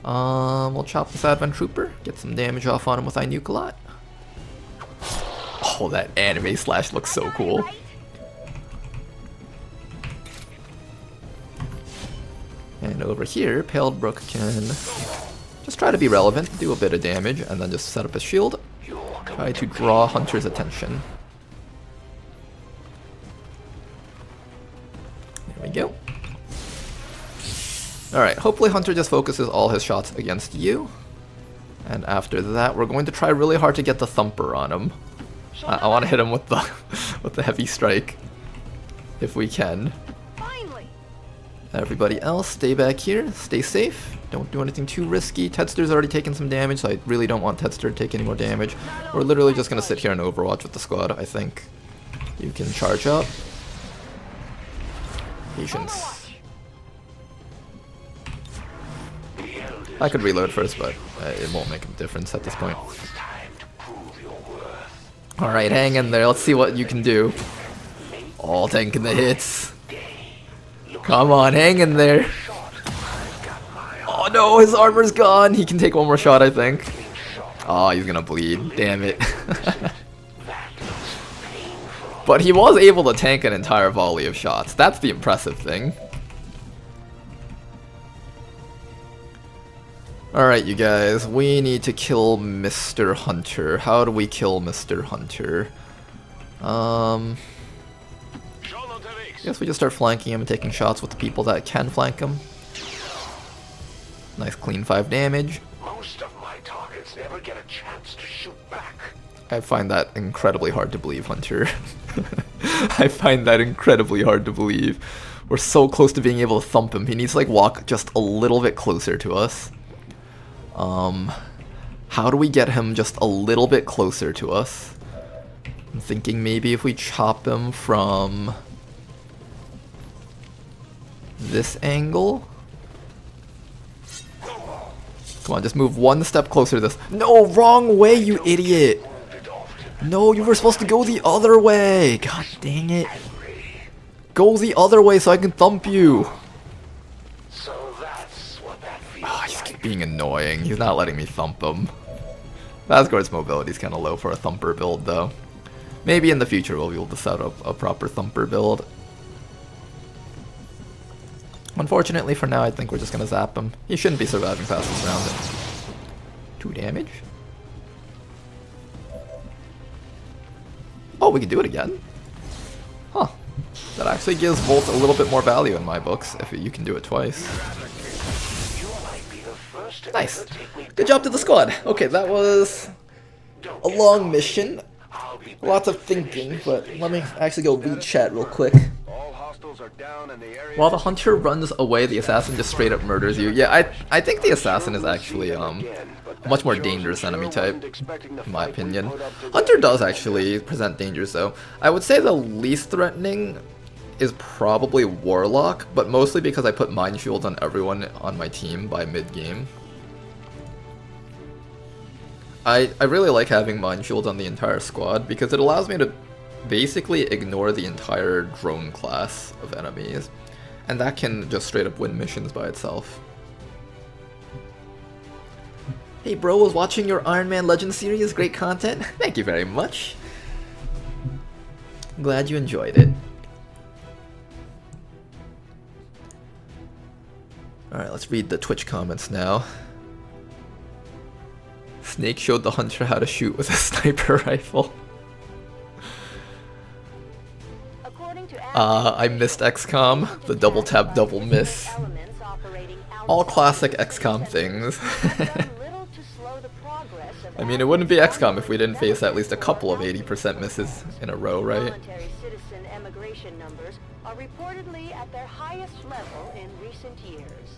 We'll chop this Advent Trooper, get some damage off on him with Inukalot. Oh, that anime slash looks so cool. And over here, Paled Brook can just try to be relevant, do a bit of damage, and then just set up a shield. Try to draw Hunter's attention. There we go. Alright, hopefully Hunter just focuses all his shots against you. And after that, we're going to try really hard to get the thumper on him. I want to hit him with the with the heavy strike, if we can. Everybody else, stay back here, stay safe, don't do anything too risky. Tedster's already taken some damage, so I really don't want Tedster to take any more damage. We're literally just going to sit here and overwatch with the squad, I think. You can charge up. Patience. I could reload first, but it won't make a difference at this point. Alright, hang in there, let's see what you can do. All tanking the hits. Come on, hang in there. Oh no, his armor's gone. He can take one more shot, I think. Oh, he's gonna bleed. Damn it. But he was able to tank an entire volley of shots. That's the impressive thing. Alright, you guys. We need to kill Mr. Hunter. How do we kill Mr. Hunter? I guess we just start flanking him and taking shots with the people that can flank him. Nice clean 5 damage. Most of my targets never get a chance to shoot back. I find that incredibly hard to believe, Hunter. I find that incredibly hard to believe. We're so close to being able to thump him. He needs to like walk just a little bit closer to us. How do we get him just a little bit closer to us? I'm thinking maybe if we chop him from this angle. Come on, just move one step closer to this. No, wrong way, you idiot! No, you were supposed to go the other way! God dang it. Go the other way so I can thump you! Oh, he's being annoying. He's not letting me thump him. Asgard's mobility's kinda low for a thumper build, though. Maybe in the future we'll be able to set up a proper thumper build. Unfortunately, for now, I think we're just gonna zap him. He shouldn't be surviving past this round. 2 damage? Oh, we can do it again? Huh. That actually gives Volt a little bit more value in my books, if you can do it twice. Nice. Good job to the squad. Okay, that was a long mission. Lots of thinking, but let me actually go read chat real quick. While the hunter runs away, the assassin just straight up murders you. Yeah, I think the assassin is actually a much more dangerous enemy type, in my opinion. Hunter does actually present dangers though. I would say the least threatening is probably Warlock, but mostly because I put Mind Shields on everyone on my team by mid-game. I really like having Mind Shields on the entire squad because it allows me to basically ignore the entire drone class of enemies, and that can just straight up win missions by itself. Hey bro, was watching your Iron Man Legend series, great content. Thank you very much. Glad you enjoyed it. Alright, let's read the Twitch comments now. Snake showed the hunter how to shoot with a sniper rifle. I missed XCOM, the double tap double miss. All classic XCOM things. I mean, it wouldn't be XCOM if we didn't face at least a couple of 80% misses in a row, right? Voluntary citizen emigration numbers are reportedly at their highest level in recent years.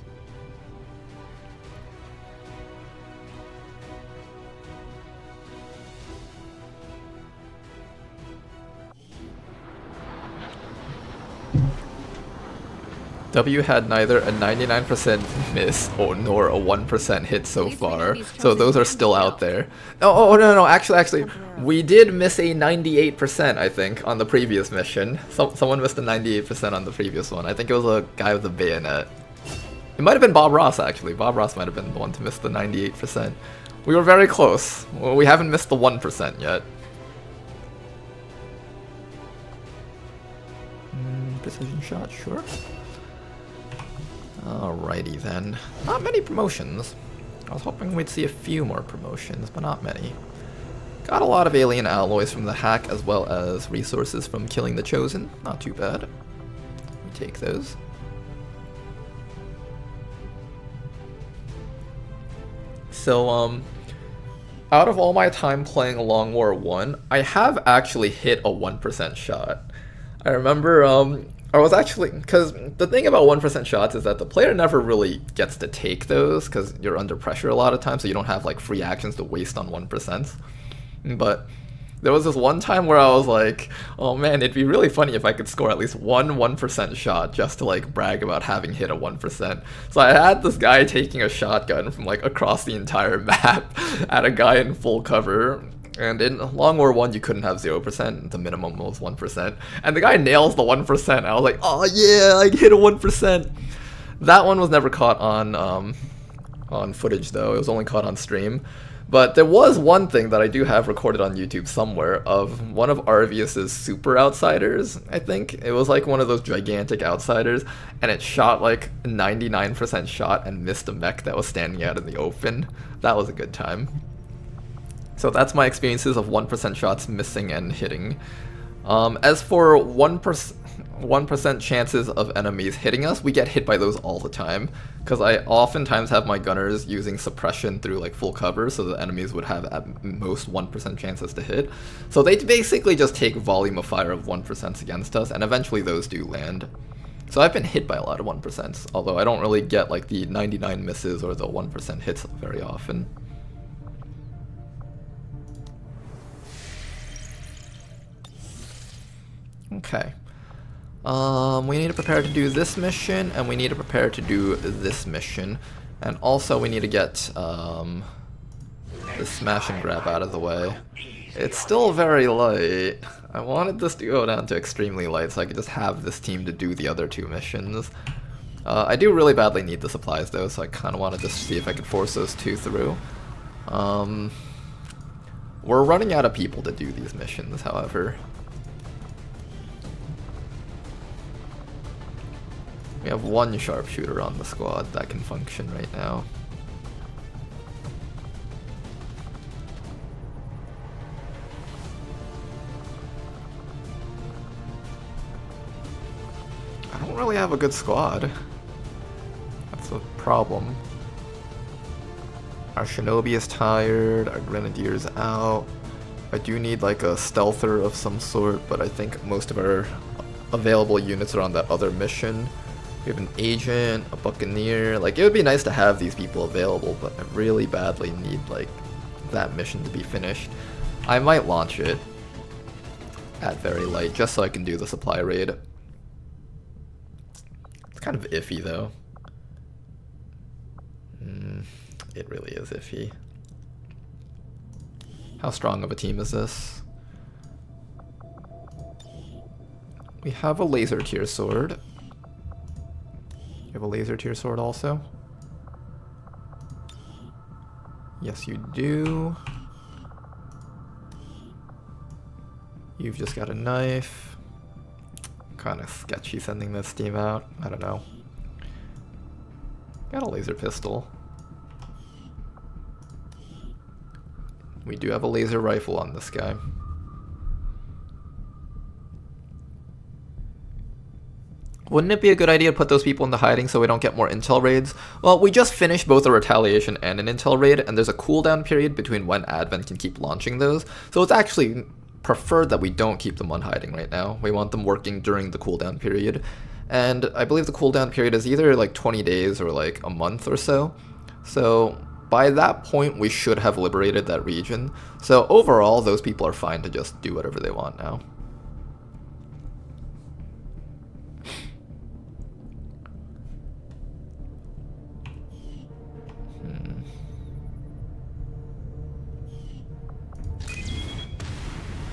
W had neither a 99% miss nor a 1% hit so far, so those are still out there. Oh no, actually, we did miss a 98%, I think, on the previous mission. Someone missed a 98% on the previous one. I think it was a guy with a bayonet. It might have been Bob Ross, actually. Bob Ross might have been the one to miss the 98%. We were very close. Well, we haven't missed the 1% yet. Precision shot, sure. Alrighty then. Not many promotions. I was hoping we'd see a few more promotions, but not many. Got a lot of alien alloys from the hack as well as resources from killing the Chosen. Not too bad. We take those. So, out of all my time playing Long War 1, I have actually hit a 1% shot. I remember, I was actually, because the thing about 1% shots is that the player never really gets to take those because you're under pressure a lot of times, so you don't have like free actions to waste on 1%. But there was this one time where I was like, oh man, it'd be really funny if I could score at least one 1% shot just to like brag about having hit a 1%. So I had this guy taking a shotgun from like across the entire map at a guy in full cover. And in Long War 1, you couldn't have 0%, the minimum was 1%. And the guy nails the 1%, I was like, oh yeah, I hit a 1%. That one was never caught on footage though, it was only caught on stream. But there was one thing that I do have recorded on YouTube somewhere of one of Arvius's super outsiders, I think. It was like one of those gigantic outsiders, and it shot like 99% shot and missed a mech that was standing out in the open. That was a good time. So that's my experiences of 1% shots missing and hitting. As for 1% chances of enemies hitting us, we get hit by those all the time. Because I oftentimes have my gunners using suppression through like full cover, so the enemies would have at most 1% chances to hit. So they basically just take volume of fire of 1% against us, and eventually those do land. So I've been hit by a lot of 1%, although I don't really get like the 99 misses or the 1% hits very often. Okay. We need to prepare to do this mission, and we need to prepare to do this mission. And also we need to get the smash and grab out of the way. It's still very light. I wanted this to go down to extremely light so I could just have this team to do the other two missions. I do really badly need the supplies though, so I kind of want to just see if I can force those two through. We're running out of people to do these missions, however. We have one sharpshooter on the squad that can function right now. I don't really have a good squad. That's a problem. Our shinobi is tired, our grenadier's out. I do need like a stealther of some sort, but I think most of our available units are on that other mission. We have an agent, a buccaneer. Like, it would be nice to have these people available, but I really badly need like that mission to be finished. I might launch it at very light just so I can do the supply raid. It's kind of iffy though. It really is iffy. How strong of a team is this? We have a laser tier sword. You have a laser tier sword also? Yes, you do. You've just got a knife. Kind of sketchy sending this team out. I don't know. Got a laser pistol. We do have a laser rifle on this guy. Wouldn't it be a good idea to put those people into hiding so we don't get more intel raids? Well, we just finished both a retaliation and an intel raid, and there's a cooldown period between when Advent can keep launching those. So it's actually preferred that we don't keep them on hiding right now. We want them working during the cooldown period. And I believe the cooldown period is either like 20 days or like a month or so. So by that point, we should have liberated that region. So overall, those people are fine to just do whatever they want now.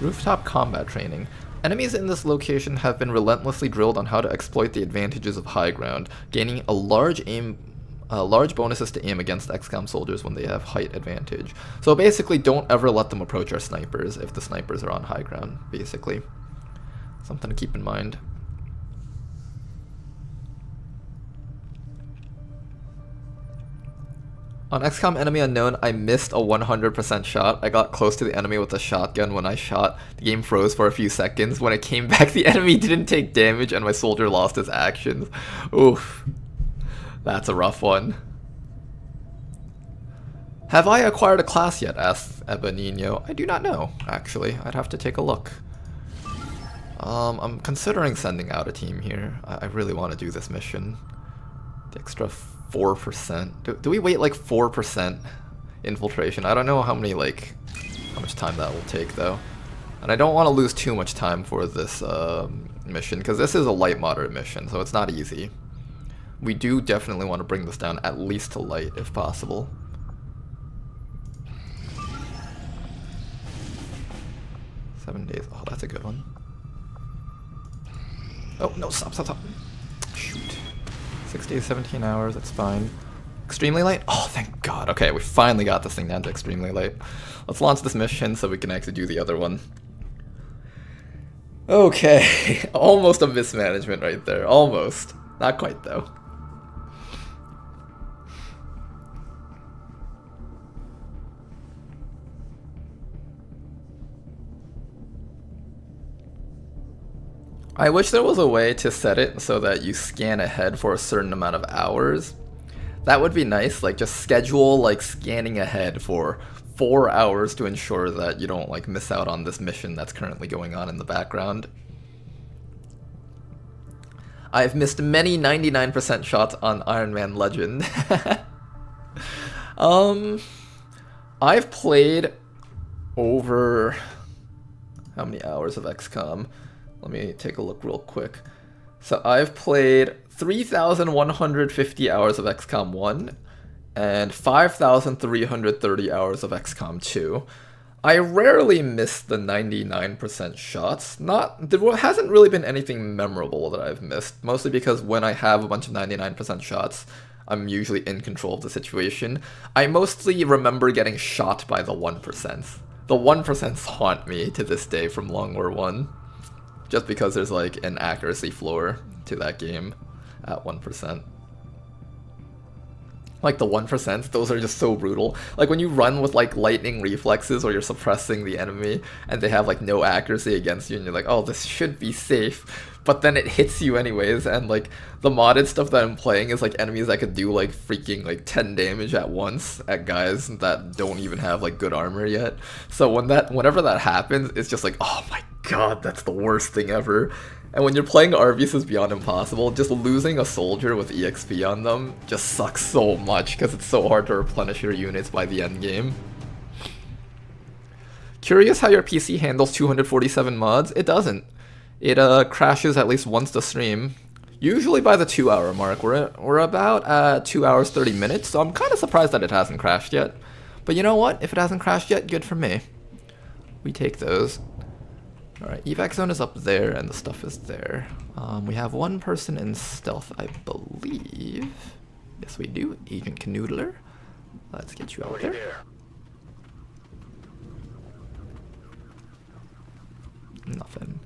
Rooftop combat training. Enemies in this location have been relentlessly drilled on how to exploit the advantages of high ground, gaining a large bonuses to aim against XCOM soldiers when they have height advantage. So basically, don't ever let them approach our snipers if the snipers are on high ground, basically. Something to keep in mind. On XCOM Enemy Unknown, I missed a 100% shot. I got close to the enemy with a shotgun when I shot. The game froze for a few seconds. When it came back, the enemy didn't take damage and my soldier lost his actions. Oof. That's a rough one. Have I acquired a class yet? Asks Ebenino. I do not know, actually. I'd have to take a look. I'm considering sending out a team here. I really want to do this mission. The extra 4%. Do we wait like 4% infiltration? I don't know how much time that will take though. And I don't want to lose too much time for this mission, because this is a light moderate mission, so it's not easy. We do definitely want to bring this down at least to light if possible. Seven days. Oh, that's a good one. Oh, no, stop. Shoot. 6 days, 17 hours, that's fine. Extremely light? Oh, thank God. Okay, we finally got this thing down to extremely light. Let's launch this mission so we can actually do the other one. Okay, almost a mismanagement right there. Almost. Not quite, though. I wish there was a way to set it so that you scan ahead for a certain amount of hours. That would be nice, like just schedule like scanning ahead for 4 hours to ensure that you don't like miss out on this mission that's currently going on in the background. I've missed many 99% shots on Iron Man Legend. I've played over how many hours of XCOM? Let me take a look real quick. So I've played 3,150 hours of XCOM 1 and 5,330 hours of XCOM 2. I rarely miss the 99% shots. There hasn't really been anything memorable that I've missed, mostly because when I have a bunch of 99% shots, I'm usually in control of the situation. I mostly remember getting shot by the 1%. The 1% haunt me to this day from Long War 1. Just because there's like an accuracy floor to that game at 1%. Like the 1%, those are just so brutal. Like when you run with like lightning reflexes or you're suppressing the enemy and they have like no accuracy against you and you're like, oh, this should be safe. But then it hits you anyways, and like the modded stuff that I'm playing is like enemies that could do like freaking like 10 damage at once at guys that don't even have like good armor yet. So whenever that happens, it's just like, oh my God, that's the worst thing ever. And when you're playing Arby's Beyond Impossible, just losing a soldier with EXP on them just sucks so much because it's so hard to replenish your units by the end game. Curious how your PC handles 247 mods? It doesn't. It crashes at least once to stream. Usually by the 2-hour mark. We're about at 2 hours 30 minutes, so I'm kind of surprised that it hasn't crashed yet. But you know what? If it hasn't crashed yet, good for me. We take those. Alright, evac zone is up there, and the stuff is there. We have one person in stealth, I believe. Yes, we do. Agent Canoodler. Let's get you out there. Nothing.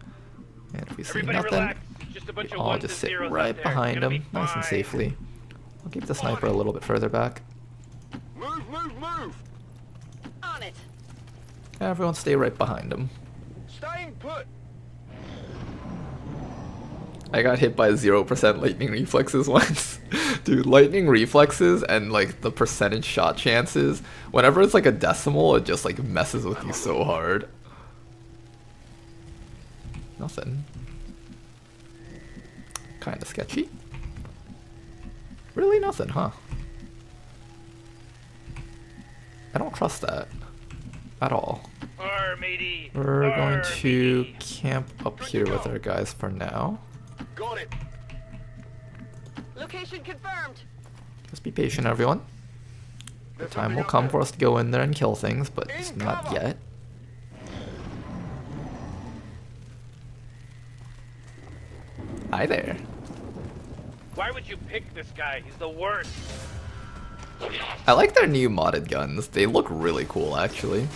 And if we see Everybody nothing, relax. Just a bunch of I'll ones just and sit zeros right out there. behind Gonna him, be nice and fine. safely. I'll keep the sniper a little bit further back. Move, move, move! On it. Everyone stay right behind him. Staying put! I got hit by 0% lightning reflexes once. Dude, lightning reflexes and like the percentage shot chances, whenever it's like a decimal, it just like messes with you so hard. Nothing. Kinda sketchy. Really nothing, huh? I don't trust that. At all. Arr, matey. We're going Arr, to matey. camp up here with our guys for now. Got it! Location confirmed. Just be patient, everyone. The time will come for us to go in there and kill things, but it's not yet. Hi there. Why would you pick this guy? He's the worst. I like their new modded guns. They look really cool, actually.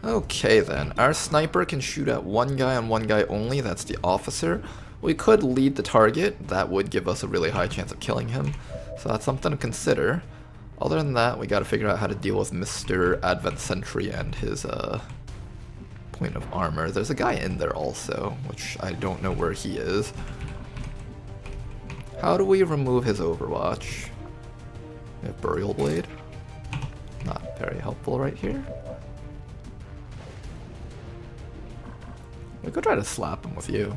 Okay then, our sniper can shoot at one guy and one guy only, that's the officer. We could lead the target, that would give us a really high chance of killing him. So that's something to consider. Other than that, we gotta figure out how to deal with Mr. Advent Sentry and his point of armor. There's a guy in there also, which I don't know where he is. How do we remove his overwatch? We have Burial Blade. Not very helpful right here. We could try to slap him with you.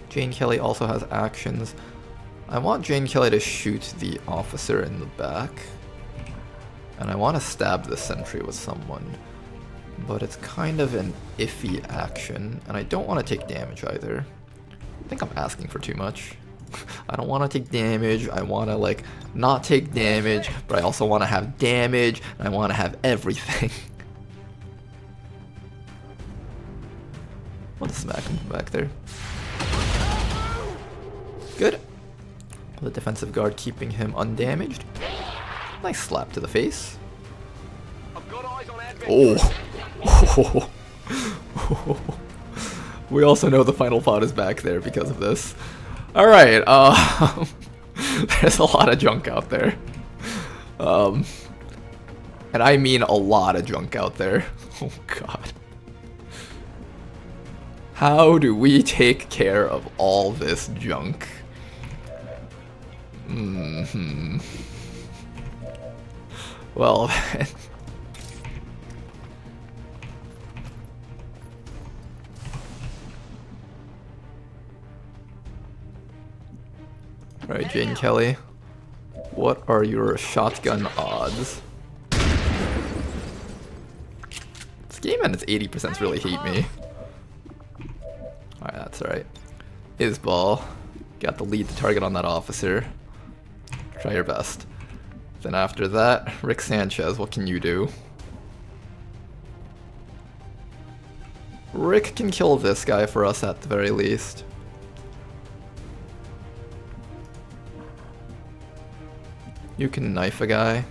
Jane Kelly also has actions. I want Jane Kelly to shoot the officer in the back. And I want to stab the sentry with someone. But it's kind of an iffy action, and I don't want to take damage either. I think I'm asking for too much. I don't want to take damage, I want to like not take damage, but I also want to have damage, and I want to have everything. What a smack him from back there. Good. The defensive guard keeping him undamaged. Nice slap to the face. Oh. We also know the final pod is back there because of this. Alright, there's a lot of junk out there. And I mean a lot of junk out there. Oh god. How do we take care of all this junk? Well then. Alright, Jane Kelly. What are your shotgun odds? This game and its 80% really hate me. Alright, that's alright. Isball. Got to lead the target on that officer. Try your best. Then after that, Rick Sanchez, what can you do? Rick can kill this guy for us at the very least. You can knife a guy.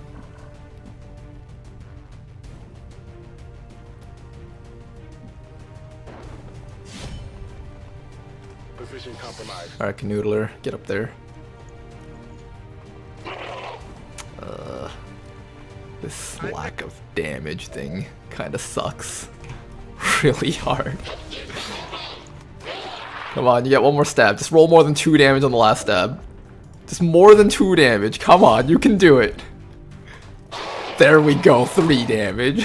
Position compromised. Alright, Canoodler, get up there. This lack of damage thing kinda sucks. Really hard. Come on, you get one more stab. Just roll more than 2 damage on the last stab. Just more than 2 damage. Come on, you can do it. There we go, 3 damage.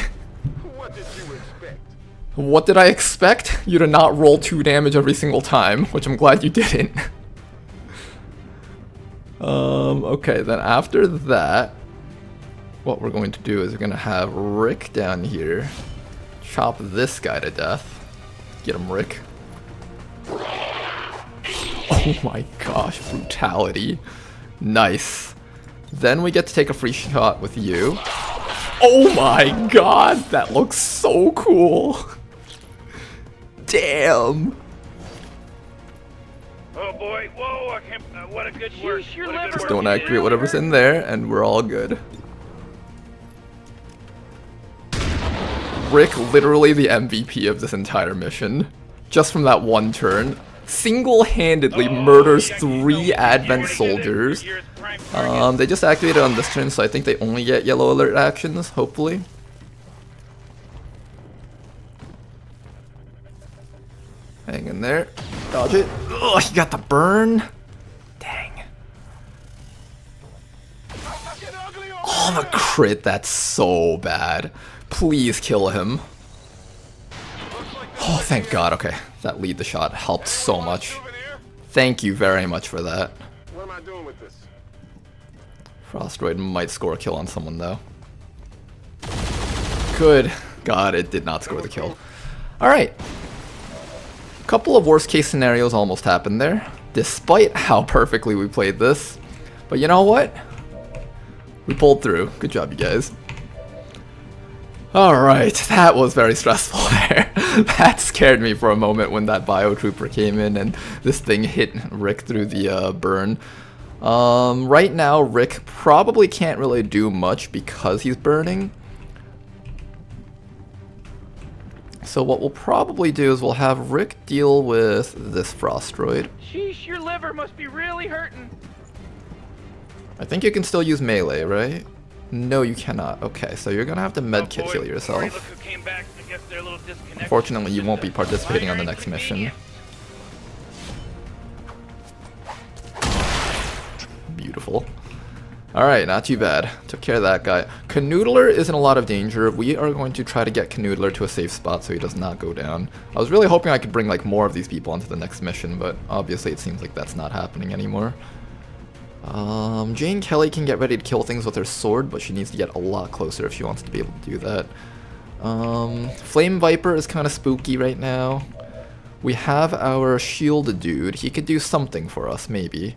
What did you expect? What did I expect? You to not roll 2 damage every single time, which I'm glad you didn't. Okay, then after that, what we're going to do is we're going to have Rick down here chop this guy to death. Get him, Rick. Oh my gosh, brutality. Nice. Then we get to take a free shot with you. Oh my god, that looks so cool. Damn. Oh boy, whoa, I can't, what a good work. Sheesh, your What a good liver. Just work don't you did. activate whatever's in there, and we're all good. Rick, literally the MVP of this entire mission. Just from that one turn. Single-handedly murders 3 Advent soldiers. They just activated on this turn, so I think they only get yellow alert actions, hopefully. Hang in there. Dodge it. Oh, he got the burn. Dang. Oh, the crit. That's so bad. Please kill him. Oh, thank God. Okay, that lead the shot helped so much. Thank you very much for that. What am I doing with this? Frostroid might score a kill on someone, though. Good God, it did not score the kill. Alright. Couple of worst case scenarios almost happened there, despite how perfectly we played this. But you know what? We pulled through. Good job, you guys. Alright, that was very stressful there. That scared me for a moment when that biotrooper came in and this thing hit Rick through the burn. Right now, Rick probably can't really do much because he's burning. So what we'll probably do is we'll have Rick deal with this Frostroid. Sheesh, your liver must be really hurting. I think you can still use melee, right? No, you cannot. Okay, so you're gonna have to medkit heal Look yourself. who came back. I guess they're a little disconnected. Unfortunately, you won't be participating on the next mission. Beautiful. Alright, not too bad. Took care of that guy. Canoodler is in a lot of danger. We are going to try to get Canoodler to a safe spot so he does not go down. I was really hoping I could bring like more of these people onto the next mission, but obviously it seems like that's not happening anymore. Jane Kelly can get ready to kill things with her sword, but she needs to get a lot closer if she wants to be able to do that. Flame Viper is kind of spooky right now. We have our shield dude. He could do something for us, maybe.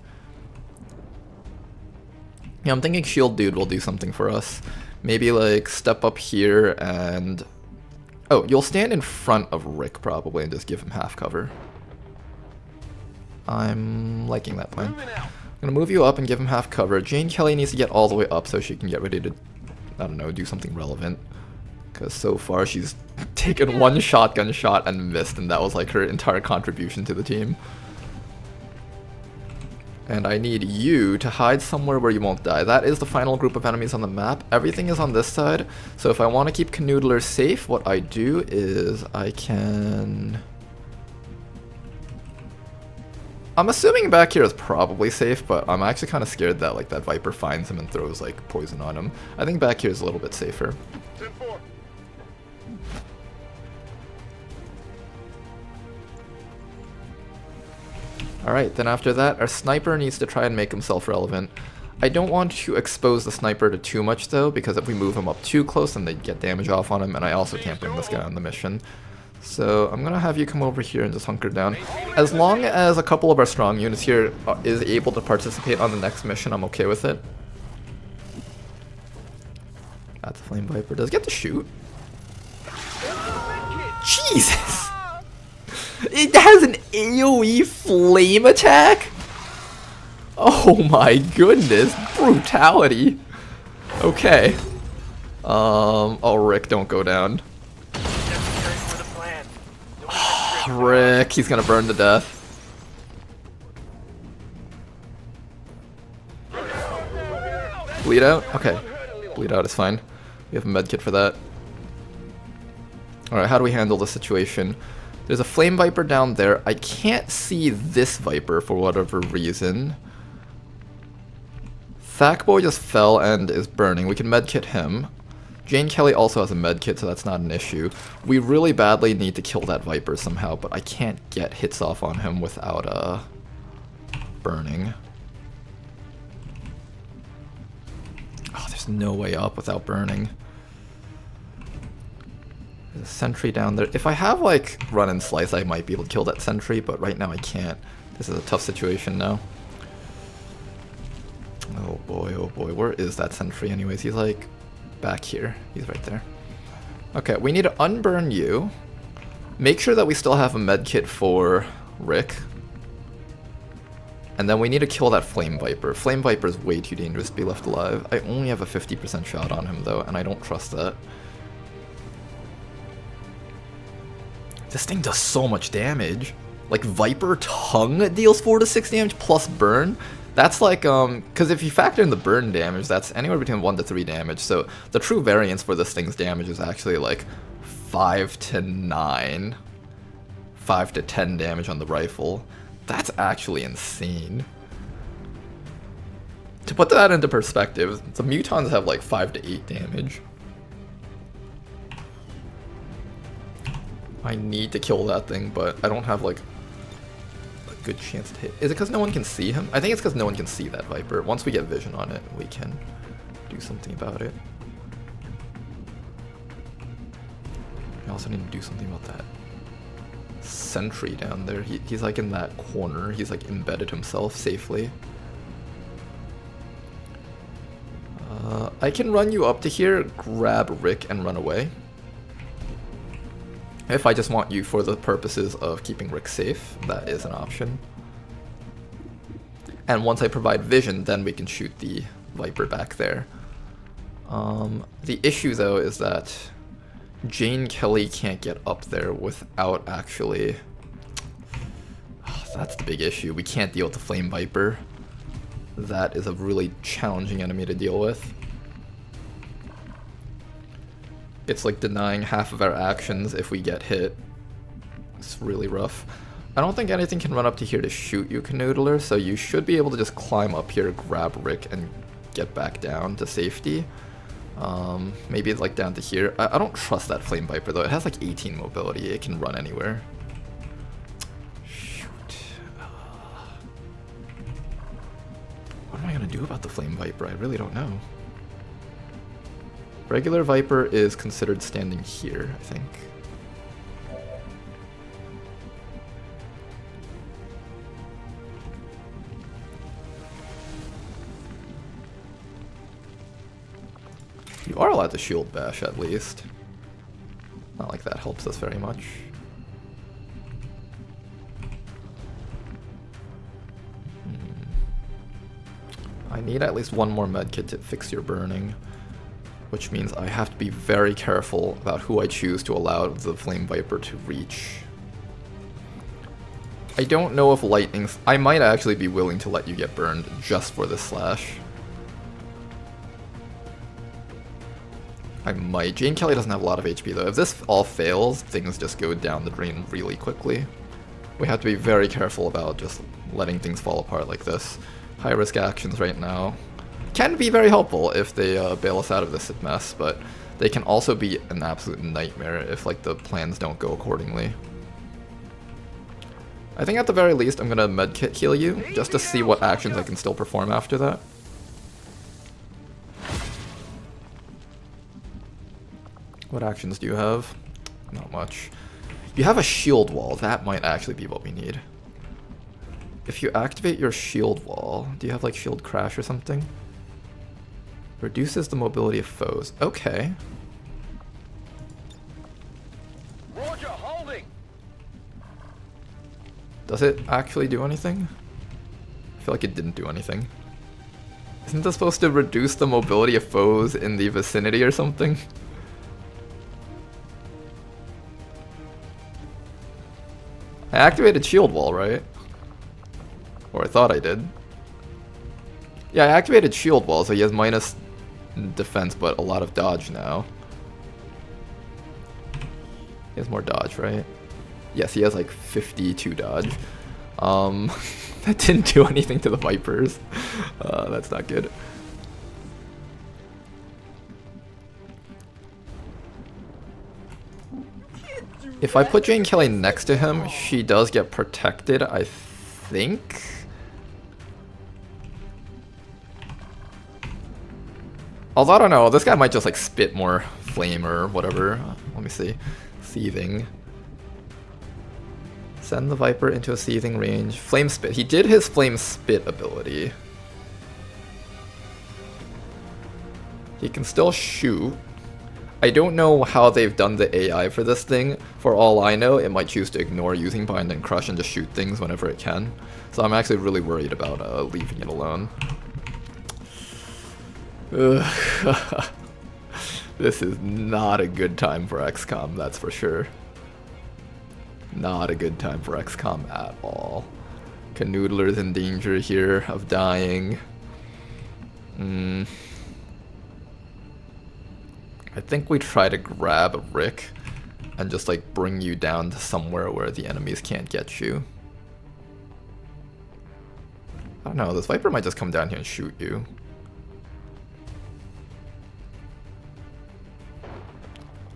Yeah, I'm thinking shield dude will do something for us. Maybe like step up here and... Oh, you'll stand in front of Rick probably and just give him half cover. I'm liking that plan. I'm gonna move you up and give him half cover. Jane Kelly needs to get all the way up so she can get ready to, I don't know, do something relevant. Because so far she's taken one shotgun shot and missed, and that was like her entire contribution to the team. And I need you to hide somewhere where you won't die. That is the final group of enemies on the map. Everything is on this side. So if I want to keep Canoodler safe, what I do is I can... I'm assuming back here is probably safe, but I'm actually kind of scared that like that Viper finds him and throws like poison on him. I think back here is a little bit safer. 10-4. Alright, then after that, our sniper needs to try and make himself relevant. I don't want to expose the sniper to too much though, because if we move him up too close, then they get damage off on him, and I also can't bring this guy on the mission. So I'm gonna have you come over here and just hunker down. As long as a couple of our strong units here is able to participate on the next mission, I'm okay with it. That's a Flame Viper. Does it get to shoot? Jesus! It has an AoE flame attack? Oh my goodness, brutality. Okay. Oh Rick, don't go down. Rick, he's gonna burn to death. Bleed out? Okay. Bleed out is fine. We have a medkit for that. Alright, how do we handle the situation? There's a Flame Viper down there. I can't see this Viper for whatever reason. Thackboy just fell and is burning. We can medkit him. Jane Kelly also has a medkit, so that's not an issue. We really badly need to kill that Viper somehow, but I can't get hits off on him without burning. Oh, there's no way up without burning. There's a sentry down there. If I have like run and slice, I might be able to kill that sentry, but right now I can't. This is a tough situation now. Oh boy, where is that sentry anyways? He's like back here. He's right there. Okay, we need to unburn you. Make sure that we still have a medkit for Rick. And then we need to kill that Flame Viper. Flame Viper is way too dangerous to be left alive. I only have a 50% shot on him though, and I don't trust that. This thing does so much damage. Like, Viper Tongue deals 4 to 6 damage plus burn. That's like, because if you factor in the burn damage, that's anywhere between 1 to 3 damage. So the true variance for this thing's damage is actually like 5 to 9. 5 to 10 damage on the rifle. That's actually insane. To put that into perspective, the Mutons have like 5 to 8 damage. I need to kill that thing, but I don't have like a good chance to hit. Is it because no one can see him? I think it's because no one can see that Viper. Once we get vision on it, we can do something about it. I also need to do something about that sentry down there. He's like in that corner. He's like embedded himself safely. I can run you up to here, grab Rick, and run away. If I just want you for the purposes of keeping Rick safe, that is an option. And once I provide vision, then we can shoot the Viper back there. The issue though is that Jane Kelly can't get up there without actually... that's the big issue. We can't deal with the Flame Viper. That is a really challenging enemy to deal with. It's like denying half of our actions if we get hit. It's really rough. I don't think anything can run up to here to shoot you, Canoodler, so you should be able to just climb up here, grab Rick, and get back down to safety. Maybe it's like down to here. I don't trust that Flame Viper though. It has like 18 mobility. It can run anywhere. Shoot. What am I gonna do about the Flame Viper? I really don't know. Regular Viper is considered standing here, I think. You are allowed to shield bash at least. Not like that helps us very much. I need at least one more medkit to fix your burning, which means I have to be very careful about who I choose to allow the Flame Viper to reach. I don't know if lightning... I might actually be willing to let you get burned just for this slash. I might. Jane Kelly doesn't have a lot of HP though. If this all fails, things just go down the drain really quickly. We have to be very careful about just letting things fall apart like this. High risk actions right now can be very helpful if they bail us out of this mess, but they can also be an absolute nightmare if like the plans don't go accordingly. I think at the very least I'm gonna medkit heal you just to see what actions I can still perform after that. What actions do you have? Not much. You have a shield wall. That might actually be what we need. If you activate your shield wall, do you have like shield crash or something? Reduces the mobility of foes. Okay. Roger, holding. Does it actually do anything? I feel like it didn't do anything. Isn't this supposed to reduce the mobility of foes in the vicinity or something? I activated shield wall, right? Or I thought I did. Yeah, I activated shield wall, so he has minus defense, but a lot of dodge now. He has more dodge, right? Yes, he has like 52 dodge. That didn't do anything to the Vipers. That's not good. If I put Jane Kelly next to him, she does get protected, I think. Although I don't know, this guy might just like spit more flame or whatever. Let me see. Seething. Send the Viper into a seething range. Flame spit. He did his flame spit ability. He can still shoot. I don't know how they've done the AI for this thing. For all I know, it might choose to ignore using Bind and Crush and just shoot things whenever it can. So I'm actually really worried about leaving it alone. This is not a good time for XCOM, that's for sure. Not a good time for XCOM at all. Canoodler's in danger here of dying. I think we try to grab Rick and just like bring you down to somewhere where the enemies can't get you. I don't know, this Viper might just come down here and shoot you.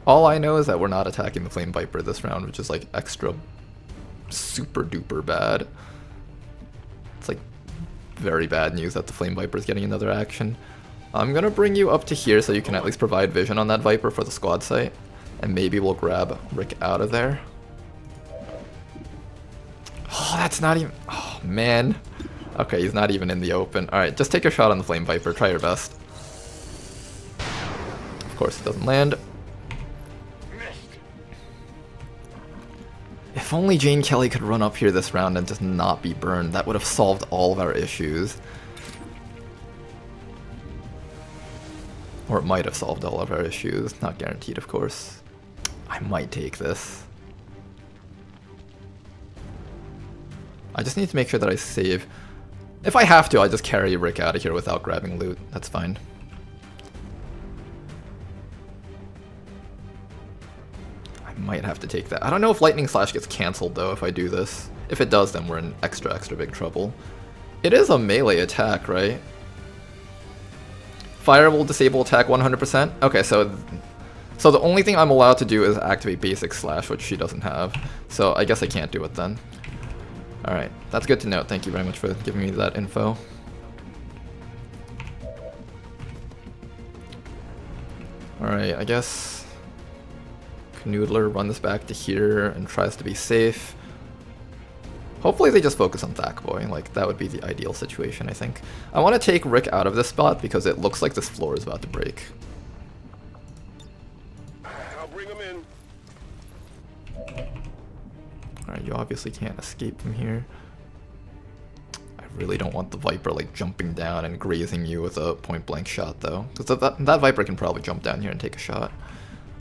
All I know is that we're not attacking the Flame Viper this round, which is like extra super duper bad. It's like very bad news that the Flame Viper is getting another action. I'm gonna bring you up to here so you can at least provide vision on that Viper for the squad site. And maybe we'll grab Rick out of there. Oh, that's not even... Oh, man. Okay, he's not even in the open. Alright, just take a shot on the Flame Viper. Try your best. Of course, it doesn't land. If only Jane Kelly could run up here this round and just not be burned, that would have solved all of our issues. Or it might have solved all of our issues. Not guaranteed, of course. I might take this. I just need to make sure that I save. If I have to, I'll just carry Rick out of here without grabbing loot. That's fine. I might have to take that. I don't know if Lightning Slash gets cancelled, though, if I do this. If it does, then we're in extra big trouble. It is a melee attack, right? Fire will disable attack 100%? Okay, so the only thing I'm allowed to do is activate basic slash, which she doesn't have. So I guess I can't do it then. Alright, that's good to know. Thank you very much for giving me that info. Alright, I guess Canoodler runs back to here and tries to be safe. Hopefully they just focus on Thackboy, like that would be the ideal situation, I think. I want to take Rick out of this spot because it looks like this floor is about to break. I'll bring him in. Alright, you obviously can't escape from here. I really don't want the Viper like jumping down and grazing you with a point blank shot though. Because that Viper can probably jump down here and take a shot.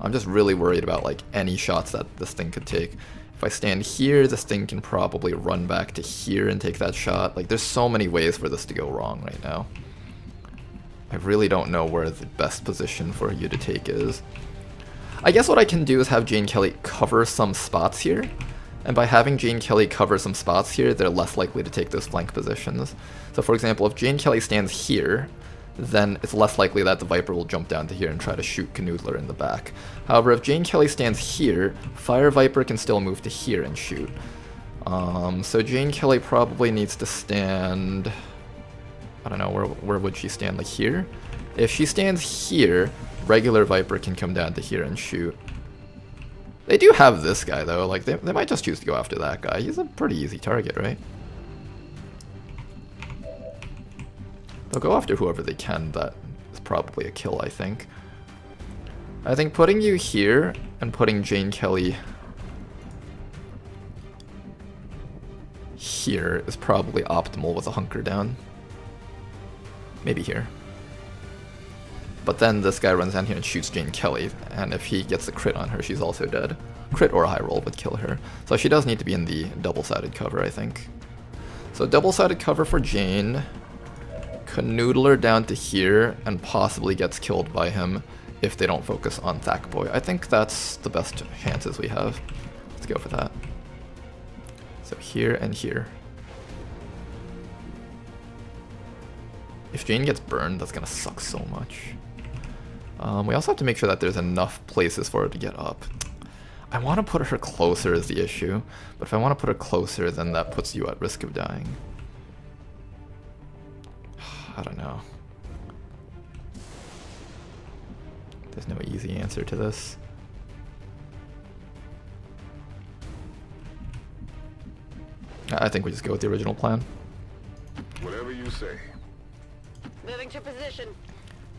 I'm just really worried about like any shots that this thing could take. If I stand here, this thing can probably run back to here and take that shot. Like, there's so many ways for this to go wrong right now. I really don't know where the best position for you to take is. I guess what I can do is have Jane Kelly cover some spots here. And by having Jane Kelly cover some spots here, they're less likely to take those flank positions. So for example, if Jane Kelly stands here, then it's less likely that the Viper will jump down to here and try to shoot Canoodler in the back. However, if Jane Kelly stands here, Fire Viper can still move to here and shoot. So Jane Kelly probably needs to stand... I don't know, where would she stand? Like here? If she stands here, regular Viper can come down to here and shoot. They do have this guy though, like they might just choose to go after that guy. He's a pretty easy target, right? They'll go after whoever they can. That is probably a kill, I think. I think putting you here and putting Jane Kelly here is probably optimal with a hunker down. Maybe here. But then this guy runs down here and shoots Jane Kelly, and if he gets a crit on her, she's also dead. Crit or a high roll would kill her. So she does need to be in the double-sided cover, I think. So double-sided cover for Jane. Canoodler down to here and possibly gets killed by him if they don't focus on Thackboy. I think that's the best chances we have. Let's go for that. So here and here. If Jane gets burned, that's gonna suck so much. We also have to make sure that there's enough places for her to get up. I want to put her closer is the issue, but if I want to put her closer, then that puts you at risk of dying. I don't know. There's no easy answer to this. I think we just go with the original plan. Whatever you say. Moving to position.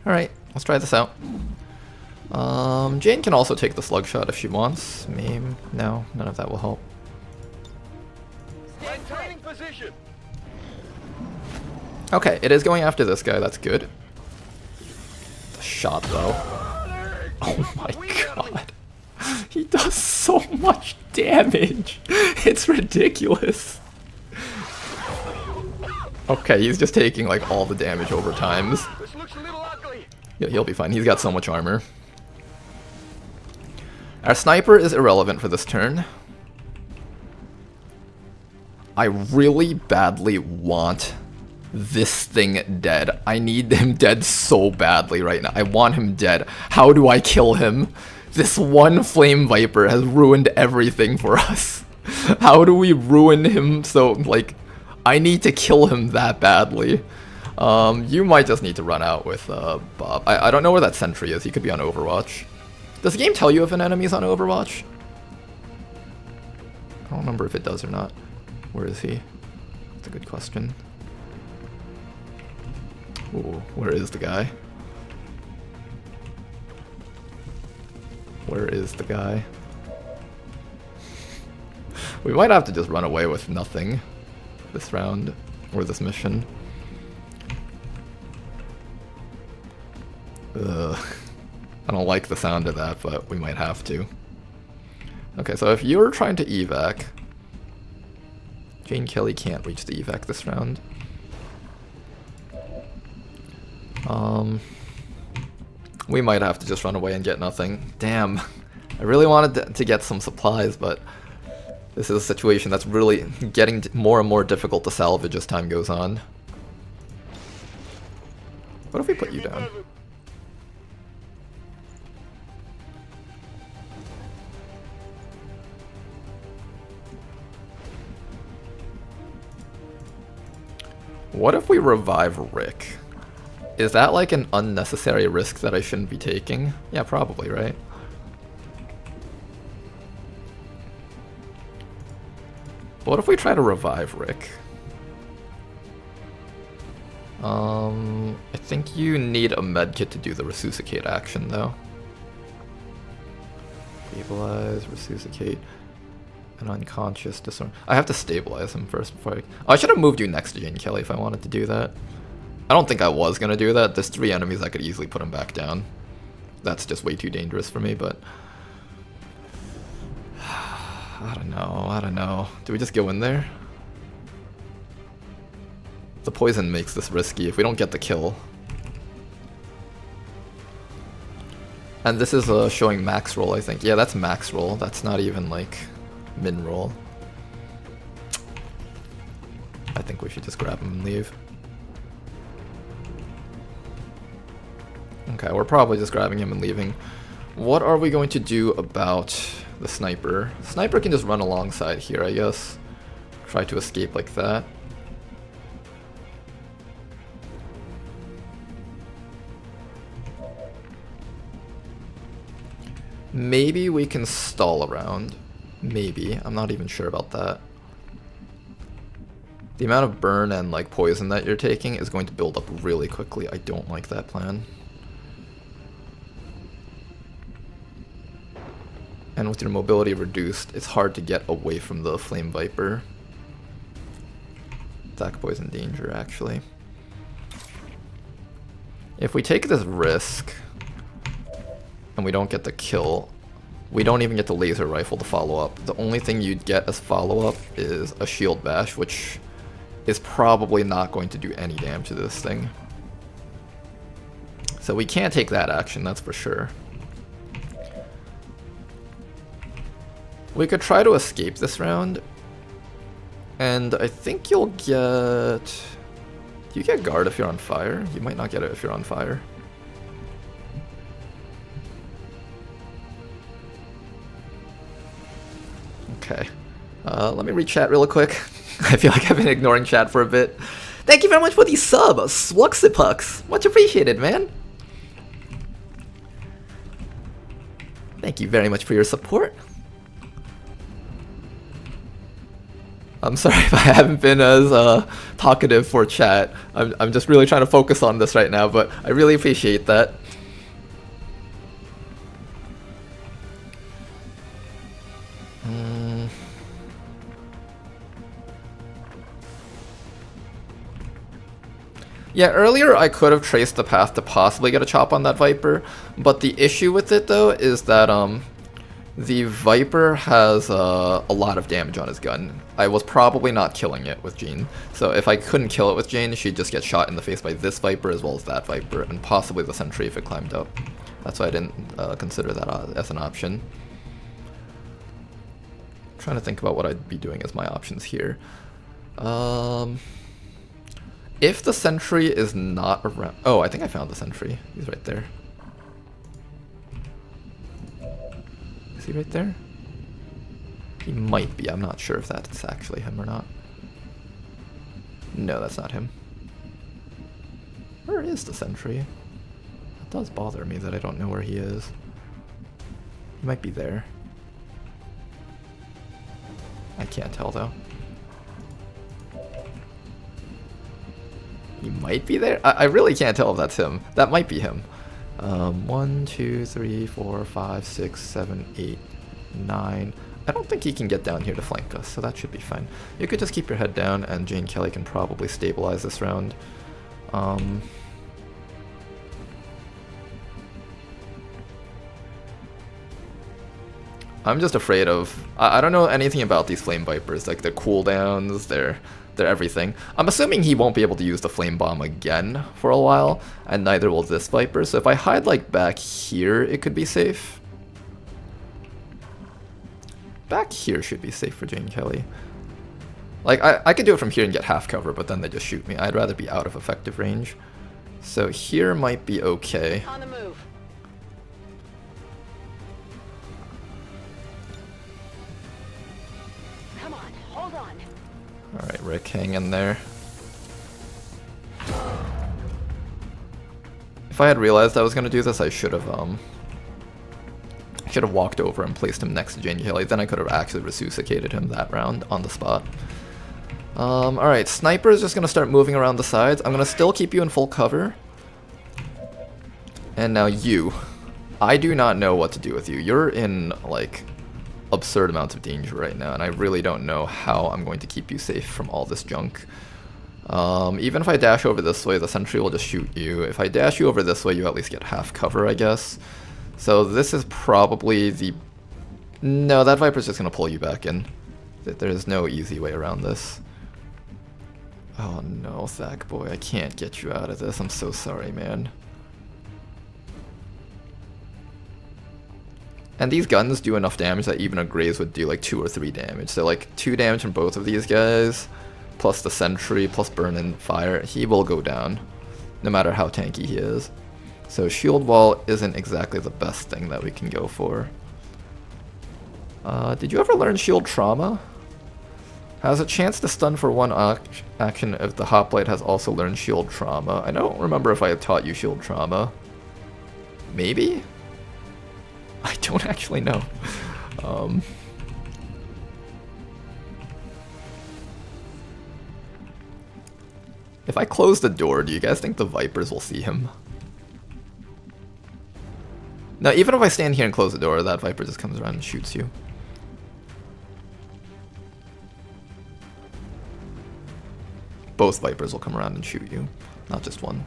Alright, let's try this out. Jane can also take the slug shot if she wants. Meme. No, none of that will help. Maintaining position. Okay, it is going after this guy, that's good. The shot though. Oh my god. He does so much damage. It's ridiculous. Okay, he's just taking like all the damage over times. This looks a little ugly. Yeah, he'll be fine. He's got so much armor. Our sniper is irrelevant for this turn. I really badly want this thing dead. I need him dead so badly right now. I want him dead. How do I kill him? This one Flame Viper has ruined everything for us. How do we ruin him so, like, I need to kill him that badly. You might just need to run out with Bob. I don't know where that sentry is. He could be on Overwatch. Does the game tell you if an enemy's on Overwatch? I don't remember if it does or not. Where is he? That's a good question. Ooh, where is the guy? Where is the guy? We might have to just run away with nothing this round, or this mission. Ugh. I don't like the sound of that, but we might have to. Okay, so if you're trying to evac, Jane Kelly can't reach the evac this round. We might have to just run away and get nothing. Damn. I really wanted to get some supplies, but this is a situation that's really getting more and more difficult to salvage as time goes on. What if we put you down? What if we revive Rick? Is that like an unnecessary risk that I shouldn't be taking? Yeah, probably, right? What if we try to revive Rick? I think you need a medkit to do the resuscitate action, though. Stabilize, resuscitate, and unconscious disarm. I have to stabilize him first before I should have moved you next to Jane Kelly if I wanted to do that. I don't think I was gonna do that. There's 3 enemies, I could easily put him back down. That's just way too dangerous for me, but I don't know. Do we just go in there? The poison makes this risky if we don't get the kill. And this is showing max roll, I think. Yeah, that's max roll. That's not even like min roll. I think we should just grab him and leave. Okay, we're probably just grabbing him and leaving. What are we going to do about the sniper? Sniper can just run alongside here, I guess. Try to escape like that. Maybe we can stall around. Maybe. I'm not even sure about that. The amount of burn and like poison that you're taking is going to build up really quickly. I don't like that plan. And with your mobility reduced, it's hard to get away from the Flame Viper. Attack, poison, danger, actually. If we take this risk, and we don't get the kill, we don't even get the laser rifle to follow up. The only thing you'd get as follow-up is a shield bash, which is probably not going to do any damage to this thing. So we can't take that action, that's for sure. We could try to escape this round, and I think you'll get... Do you get guard if you're on fire? You might not get it if you're on fire. Okay. Let me read chat real quick. I feel like I've been ignoring chat for a bit. Thank you very much for the sub, Swuxipucks. Much appreciated, man. Thank you very much for your support. I'm sorry if I haven't been as talkative for chat. I'm just really trying to focus on this right now, but I really appreciate that. Yeah, earlier I could have traced the path to possibly get a chop on that Viper, but the issue with it though is that the Viper has a lot of damage on his gun. I was probably not killing it with Jean, so if I couldn't kill it with Jean, she'd just get shot in the face by this Viper as well as that Viper, and possibly the sentry if it climbed up. That's why I didn't consider that as an option. I'm trying to think about what I'd be doing as my options here. If the sentry is not around... Oh, I think I found the sentry. He's right there. Is he right there? He might be. I'm not sure if that's actually him or not. No, that's not him. Where is the sentry? It does bother me that I don't know where he is. He might be there. I can't tell though. He might be there? I really can't tell if that's him. That might be him. 1, 2, 3, 4, 5, 6, 7, 8, 9. I don't think he can get down here to flank us, so that should be fine. You could just keep your head down, and Jane Kelly can probably stabilize this round. I'm just afraid of... I don't know anything about these Flame Vipers, like their cooldowns, their everything. I'm assuming he won't be able to use the Flame Bomb again for a while, and neither will this Viper, so if I hide like back here, it could be safe. Back here should be safe for Jane Kelly. Like, I could do it from here and get half cover, but then they just shoot me. I'd rather be out of effective range. So here might be okay. On the move. Come on, hold on. Alright, Rick, hang in there. If I had realized I was going to do this, I should have walked over and placed him next to Jane Kelly. Then I could have actually resuscitated him that round on the spot. Alright, Sniper is just going to start moving around the sides. I'm going to still keep you in full cover. And now you. I do not know what to do with you. You're in, like, absurd amounts of danger right now, and I really don't know how I'm going to keep you safe from all this junk. Even if I dash over this way, the sentry will just shoot you. If I dash you over this way, you at least get half cover, I guess. So this is probably the... No, that Viper's just going to pull you back in. There's no easy way around this. Oh no, Thak boy, I can't get you out of this. I'm so sorry, man. And these guns do enough damage that even a Graze would do like 2 or 3 damage. So like 2 damage from both of these guys, plus the sentry, plus burn and fire, he will go down, no matter how tanky he is. So shield wall isn't exactly the best thing that we can go for. Did you ever learn shield trauma? Has a chance to stun for 1 action if the hoplite has also learned shield trauma. I don't remember if I had taught you shield trauma. Maybe? I don't actually know. If I close the door, do you guys think the Vipers will see him? Now, even if I stand here and close the door, that Viper just comes around and shoots you. Both Vipers will come around and shoot you, not just one.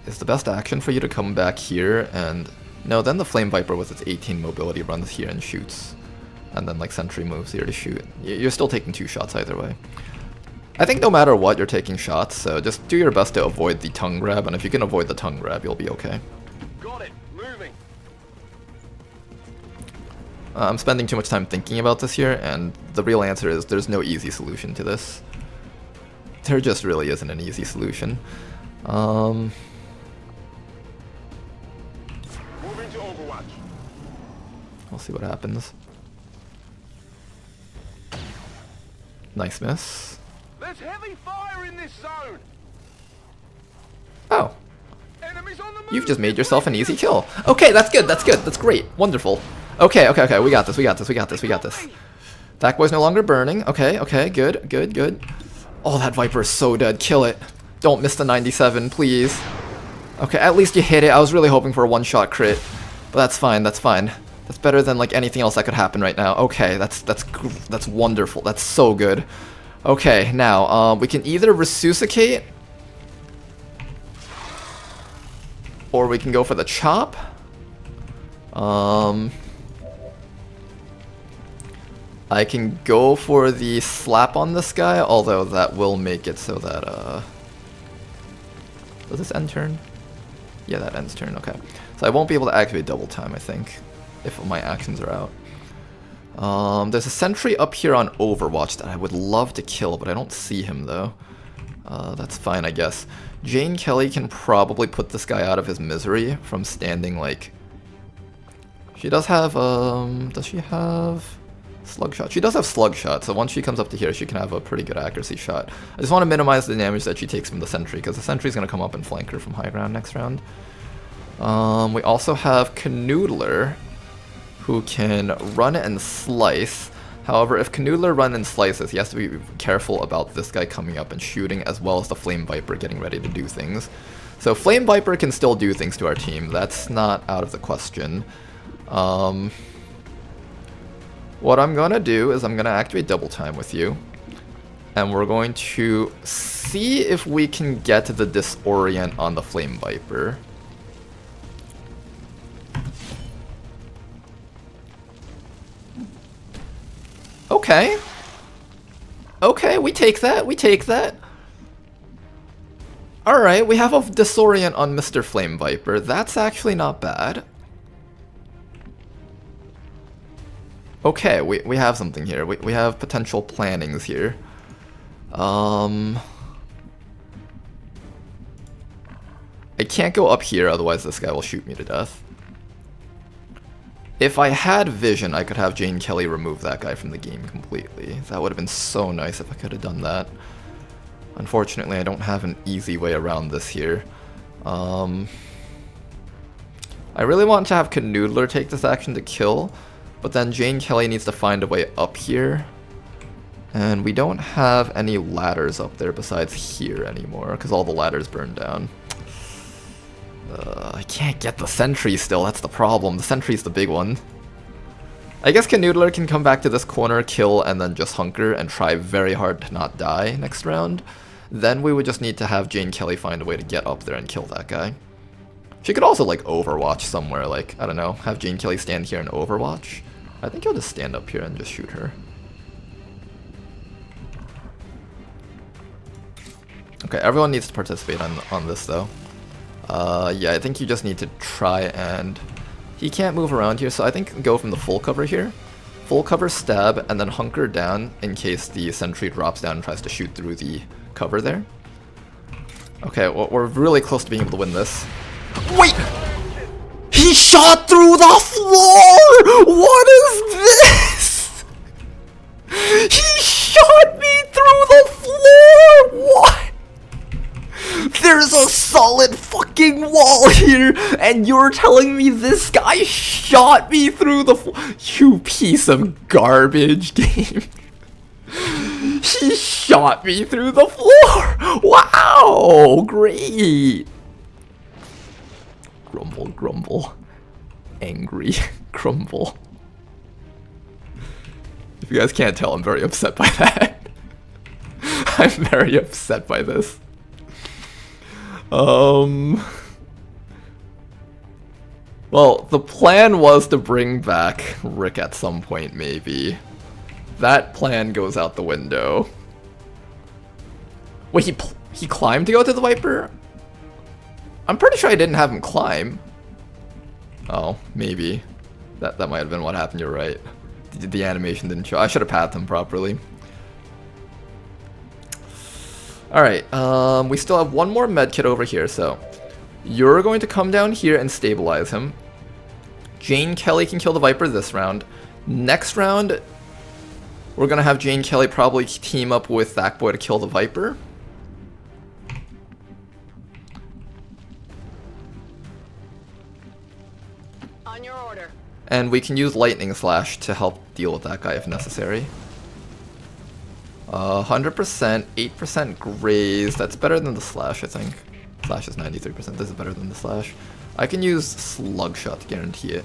Is the best action for you to come back here and... No, then the Flame Viper with its 18 mobility runs here and shoots. And then like Sentry moves here to shoot. You're still taking 2 shots either way. I think no matter what, you're taking shots, so just do your best to avoid the tongue grab, and if you can avoid the tongue grab, you'll be okay. Got it. Moving. I'm spending too much time thinking about this here, and the real answer is there's no easy solution to this. There just really isn't an easy solution. Moving to Overwatch. We'll see what happens. Nice miss. There's heavy fire in this zone. Oh. Enemies on the move. You've just made yourself an easy kill. Okay, that's good, that's good, that's great, wonderful. Okay, we got this, we got this. That boy's no longer burning. Okay, good. Oh, that Viper is so dead, kill it. Don't miss the 97, please. Okay, at least you hit it. I was really hoping for a 1-shot crit. But that's fine, That's better than like anything else that could happen right now. Okay, that's wonderful. That's so good. Okay, now we can either resuscitate or we can go for the chop. I can go for the slap on this guy, although that will make it so that does this end turn? Yeah, that ends turn. Okay, so I won't be able to activate double time, I think, if my actions are out. There's a sentry up here on Overwatch that I would love to kill, but I don't see him though. That's fine, I guess. Jane Kelly can probably put this guy out of his misery from standing like... She does have, does she have slug shot? She does have slug shot, so once she comes up to here, she can have a pretty good accuracy shot. I just want to minimize the damage that she takes from the sentry, because the sentry's going to come up and flank her from high ground next round. We also have Canoodler, who can run and slice. However, if Canoodler run and slices, he has to be careful about this guy coming up and shooting, as well as the Flame Viper getting ready to do things. So Flame Viper can still do things to our team. That's not out of the question. What I'm gonna do is I'm gonna activate double time with you, and we're going to see if we can get the disorient on the Flame Viper. Okay. Okay, we take that, we take that. Alright, we have a disorient on Mr. Flame Viper. That's actually not bad. Okay, we have something here. We have potential plannings here. I can't go up here, otherwise this guy will shoot me to death. If I had vision, I could have Jane Kelly remove that guy from the game completely. That would have been so nice if I could have done that. Unfortunately, I don't have an easy way around this here. I really want to have Canoodler take this action to kill, but then Jane Kelly needs to find a way up here. And we don't have any ladders up there besides here anymore, because all the ladders burned down. I can't get the sentry still, that's the problem. The sentry's the big one. I guess Canoodler can come back to this corner, kill, and then just hunker and try very hard to not die next round. Then we would just need to have Jane Kelly find a way to get up there and kill that guy. She could also like Overwatch somewhere, like, I don't know, have Jane Kelly stand here and Overwatch. I think he'll just stand up here and just shoot her. Okay, everyone needs to participate on this though. Yeah, I think you just need to try and... He can't move around here, so I think go from the full cover here. Full cover stab, and then hunker down in case the sentry drops down and tries to shoot through the cover there. Okay, well, we're really close to being able to win this. Wait! He shot through the floor! What is this? He shot me through the floor! What? There's a solid fucking wall here, and you're telling me this guy shot me through the floor? You piece of garbage game. He shot me through the floor! Wow! Great! Grumble, grumble. Angry, grumble. If you guys can't tell, I'm very upset by that. I'm very upset by this. Well, the plan was to bring back Rick at some point, maybe. That plan goes out the window. Wait, he climbed to go to the Viper? I'm pretty sure I didn't have him climb. Oh, maybe. That might have been what happened, you're right. The animation didn't show. I should have pathed him properly. Alright, we still have one more medkit over here, so you're going to come down here and stabilize him. Jane Kelly can kill the Viper this round. Next round, we're going to have Jane Kelly probably team up with that boy to kill the Viper. On your order. And we can use Lightning Slash to help deal with that guy if necessary. 100%, 8% graze. That's better than the slash, I think. Slash is 93%. This is better than the slash. I can use Slug Shot to guarantee it.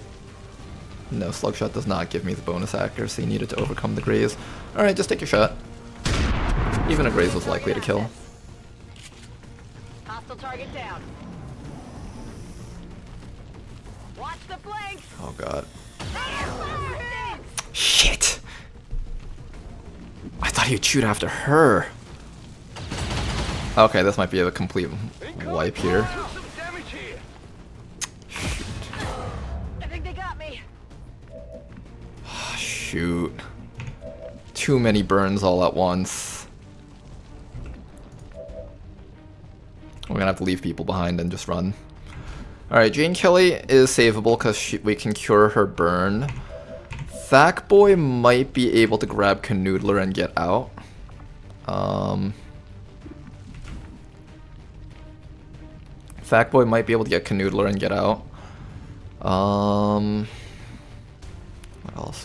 No, slugshot does not give me the bonus accuracy needed to overcome the graze. Alright, just take your shot. Even a graze was likely to kill. Hostile target down. Watch the flanks. Oh god. Shit! I thought he'd shoot after her. Okay, this might be a complete wipe here. Shoot. I think they got me. Shoot. Too many burns all at once. We're gonna have to leave people behind and just run. Alright, Jane Kelly is savable because we can cure her burn. Thackboy might be able to grab Canoodler and get out. Thackboy might be able to get Canoodler and get out.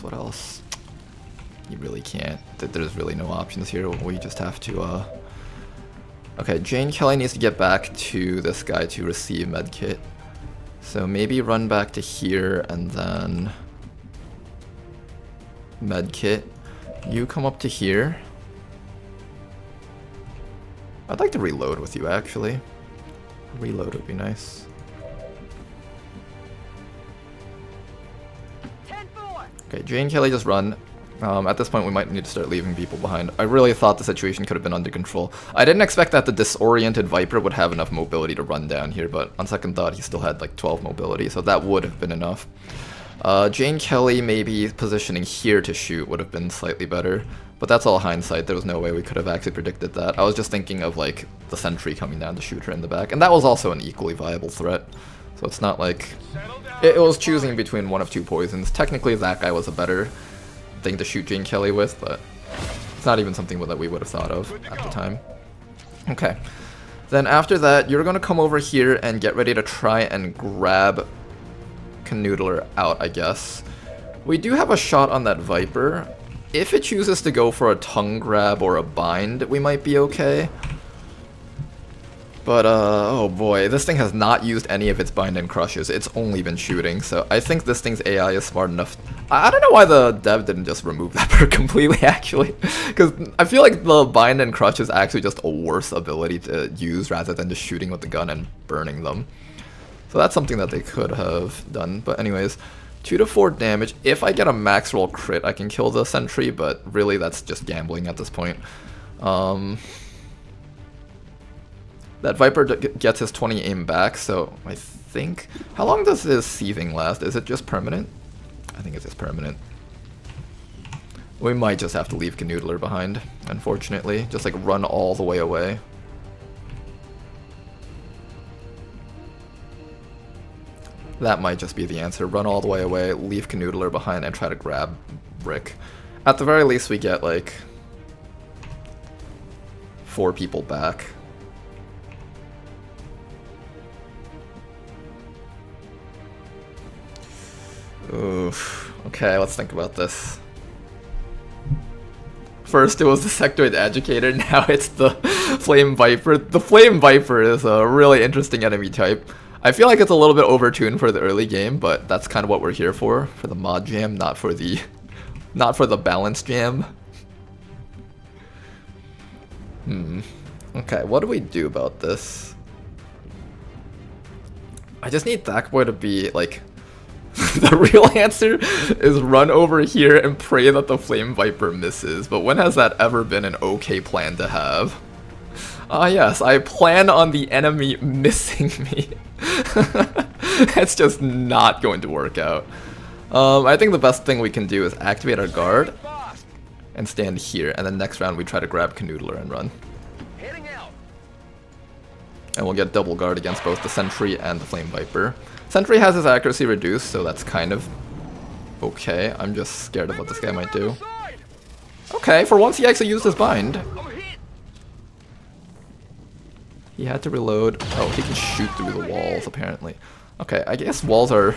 What else? You really can't. There's really no options here. We just have to, Okay, Jane Kelly needs to get back to this guy to receive medkit. So maybe run back to here and then medkit. You come up to here. I'd like to reload with you, actually. Reload would be nice. 10-4. Okay, Jane Kelly just run. At this point we might need to start leaving people behind. I really thought the situation could have been under control. I didn't expect that the disoriented Viper would have enough mobility to run down here, but on second thought he still had like 12 mobility, so that would have been enough. Jane Kelly maybe positioning here to shoot would have been slightly better, but that's all hindsight. There was no way we could have actually predicted that. I was just thinking of like the sentry coming down to shoot her in the back, and that was also an equally viable threat. So it's not like it was choosing between one of two poisons. Technically that guy was a better thing to shoot Jane Kelly with, but it's not even something that we would have thought of at the time. Okay, then after that you're gonna come over here and get ready to try and grab Canoodler out, I guess. We do have a shot on that Viper. If it chooses to go for a tongue grab or a bind, we might be okay. But, oh boy, this thing has not used any of its bind and crushes. It's only been shooting, so I think this thing's AI is smart enough. I don't know why the dev didn't just remove that perk completely, actually. Because I feel like the bind and crush is actually just a worse ability to use rather than just shooting with the gun and burning them. So that's something that they could have done. But anyways, 2 to 4 damage. If I get a max roll crit, I can kill the sentry, but really that's just gambling at this point. That Viper gets his 20 aim back, so I think... How long does his seething last? Is it just permanent? I think it's just permanent. We might just have to leave Canoodler behind, unfortunately. Just like run all the way away. That might just be the answer. Run all the way away, leave Canoodler behind, and try to grab Rick. At the very least we get like 4 people back. Oof. Okay, let's think about this. First it was the Sectoid Educator, now it's the Flame Viper. The Flame Viper is a really interesting enemy type. I feel like it's a little bit overtuned for the early game, but that's kind of what we're here for the mod jam, not for the balance jam. Okay, what do we do about this? I just need Thackboy to be like... The real answer is run over here and pray that the Flame Viper misses, but when has that ever been an okay plan to have? Ah yes, I plan on the enemy missing me. That's just not going to work out. I think the best thing we can do is activate our guard and stand here, and then next round we try to grab Canoodler and run. And we'll get double guard against both the Sentry and the Flame Viper. Sentry has his accuracy reduced, so that's kind of okay. I'm just scared of what this guy might do. Okay, for once he actually used his bind. He had to reload. Oh, he can shoot through the walls, apparently. Okay, I guess walls are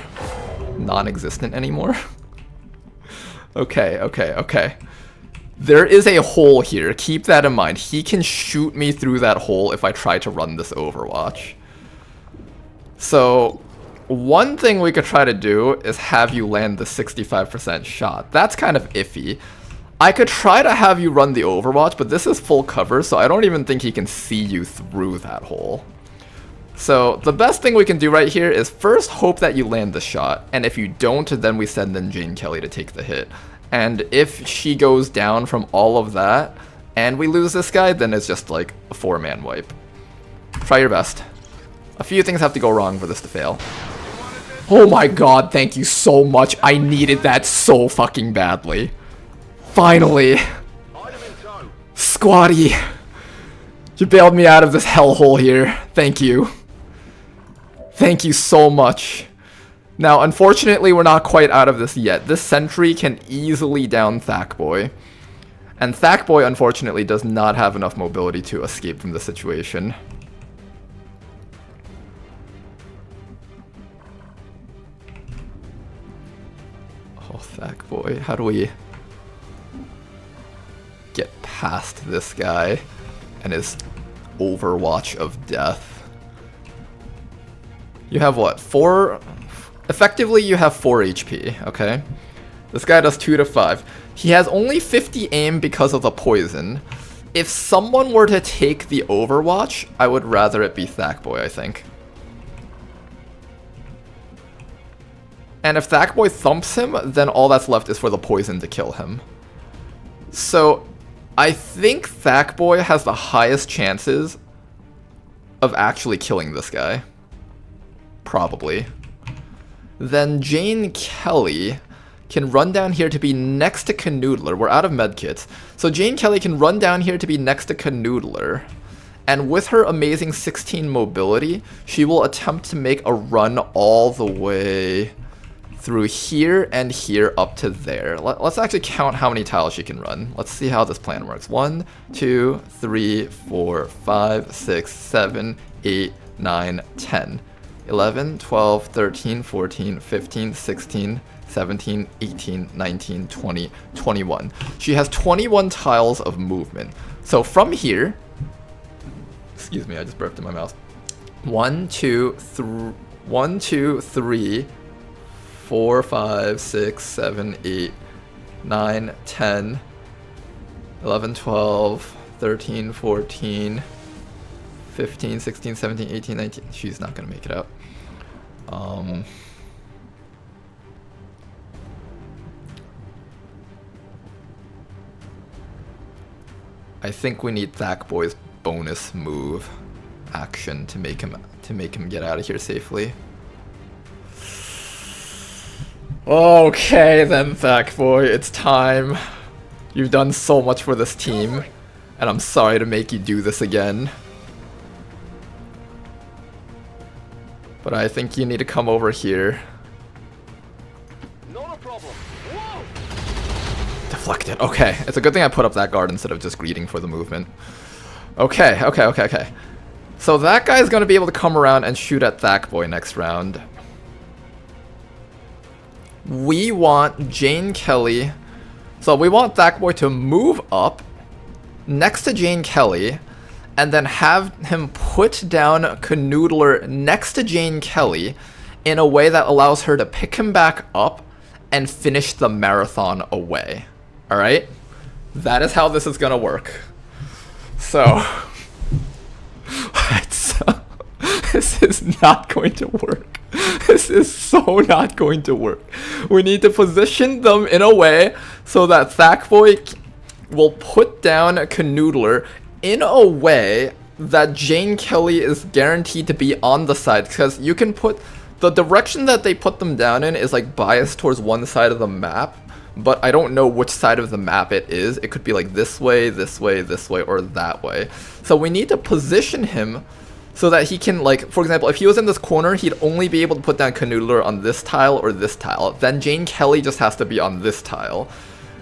non-existent anymore. Okay. There is a hole here. Keep that in mind. He can shoot me through that hole if I try to run this Overwatch. So, one thing we could try to do is have you land the 65% shot. That's kind of iffy. I could try to have you run the Overwatch, but this is full cover, so I don't even think he can see you through that hole. So the best thing we can do right here is first hope that you land the shot, and if you don't, then we send in Jane Kelly to take the hit. And if she goes down from all of that, and we lose this guy, then it's just like a 4-man wipe. Try your best. A few things have to go wrong for this to fail. Oh my god, thank you so much. I needed that so fucking badly. Finally. Squatty. You bailed me out of this hellhole here. Thank you. Thank you so much. Now, unfortunately, we're not quite out of this yet. This sentry can easily down Thackboy. And Thackboy, unfortunately, does not have enough mobility to escape from the situation. Oh, Thackboy, how do we get past this guy and his Overwatch of death? You have what? 4? Effectively, you have 4 HP, okay? This guy does 2 to 5. He has only 50 aim because of the poison. If someone were to take the Overwatch, I would rather it be Thackboy, I think. And if Thackboy thumps him, then all that's left is for the poison to kill him. So, I think Thackboy has the highest chances of actually killing this guy. Probably. Then Jane Kelly can run down here to be next to Canoodler. We're out of medkits. So Jane Kelly can run down here to be next to Canoodler. And with her amazing 16 mobility, she will attempt to make a run all the way through here and here up to there. Let's actually count how many tiles she can run. Let's see how this plan works. 1, 2, 3, 4, 5, 6, 7, 8, 9, 10. 11, 12, 13, 14, 15, 16, 17, 18, 19, 20, 21. She has 21 tiles of movement. So from here, excuse me, I just burped in my mouth. 1, 2, 3, 4, 5, 6, 7, 8, 9, 10, 11, 12, 13, 14, 15, 16, 17, 18, 19. She's not gonna make it out. I think we need Thackboy's bonus move action to make him get out of here safely. Okay then, Thackboy, it's time. You've done so much for this team, and I'm sorry to make you do this again. But I think you need to come over here. Not a problem. Whoa! Deflected. Okay, it's a good thing I put up that guard instead of just greeting for the movement. Okay. So that guy's going to be able to come around and shoot at Thackboy next round. We want Jane Kelly. So we want Thackboy to move up next to Jane Kelly, and then have him put down Canoodler next to Jane Kelly in a way that allows her to pick him back up and finish the marathon away. Alright? That is how this is gonna work. So, this is not going to work. This is so not going to work. We need to position them in a way so that Thackboy will put down Canoodler in a way that Jane Kelly is guaranteed to be on the side, because you can put the direction that they put them down in is like biased towards one side of the map, but I don't know which side of the map it is. It could be like this way, this way, this way, or that way. So we need to position him so that he can, like, for example, if he was in this corner, he'd only be able to put down Canoodler on this tile or this tile. Then Jane Kelly just has to be on this tile.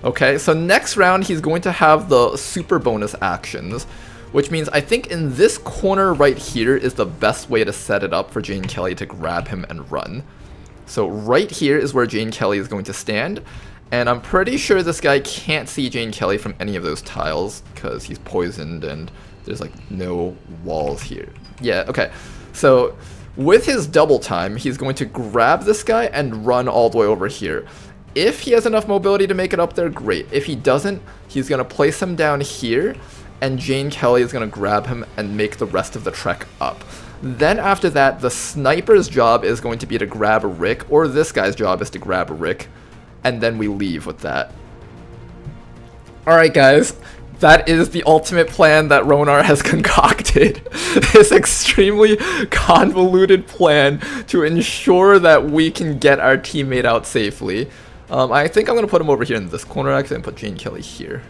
Okay, so next round he's going to have the super bonus actions, which means I think in this corner right here is the best way to set it up for Jane Kelly to grab him and run. So right here is where Jane Kelly is going to stand, And I'm pretty sure this guy can't see Jane Kelly from any of those tiles because he's poisoned and there's like no walls here. Yeah, okay. So with his double time, he's going to grab this guy and run all the way over here. If he has enough mobility to make it up there, great. If he doesn't, he's going to place him down here and Jane Kelly is going to grab him and make the rest of the trek up. Then after that, the sniper's job is going to be to grab a Rick, or this guy's job is to grab a Rick, and then we leave with that. Alright guys, that is the ultimate plan that Ronar has concocted. This extremely convoluted plan to ensure that we can get our teammate out safely. I think I'm going to put him over here in this corner actually and put Jane Kelly here.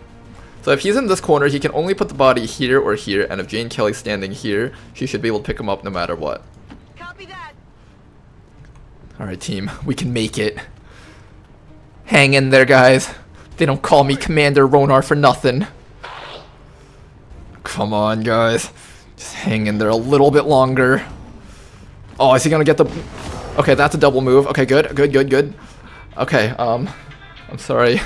So if he's in this corner, he can only put the body here or here, and if Jane Kelly's standing here, she should be able to pick him up no matter what. Copy that. Alright team, we can make it. Hang in there, guys. They don't call me Commander Ronar for nothing. Come on, guys. Just hang in there a little bit longer. Oh, is he gonna get the... Okay, that's a double move. Okay, good, good, good, good. Okay, I'm sorry.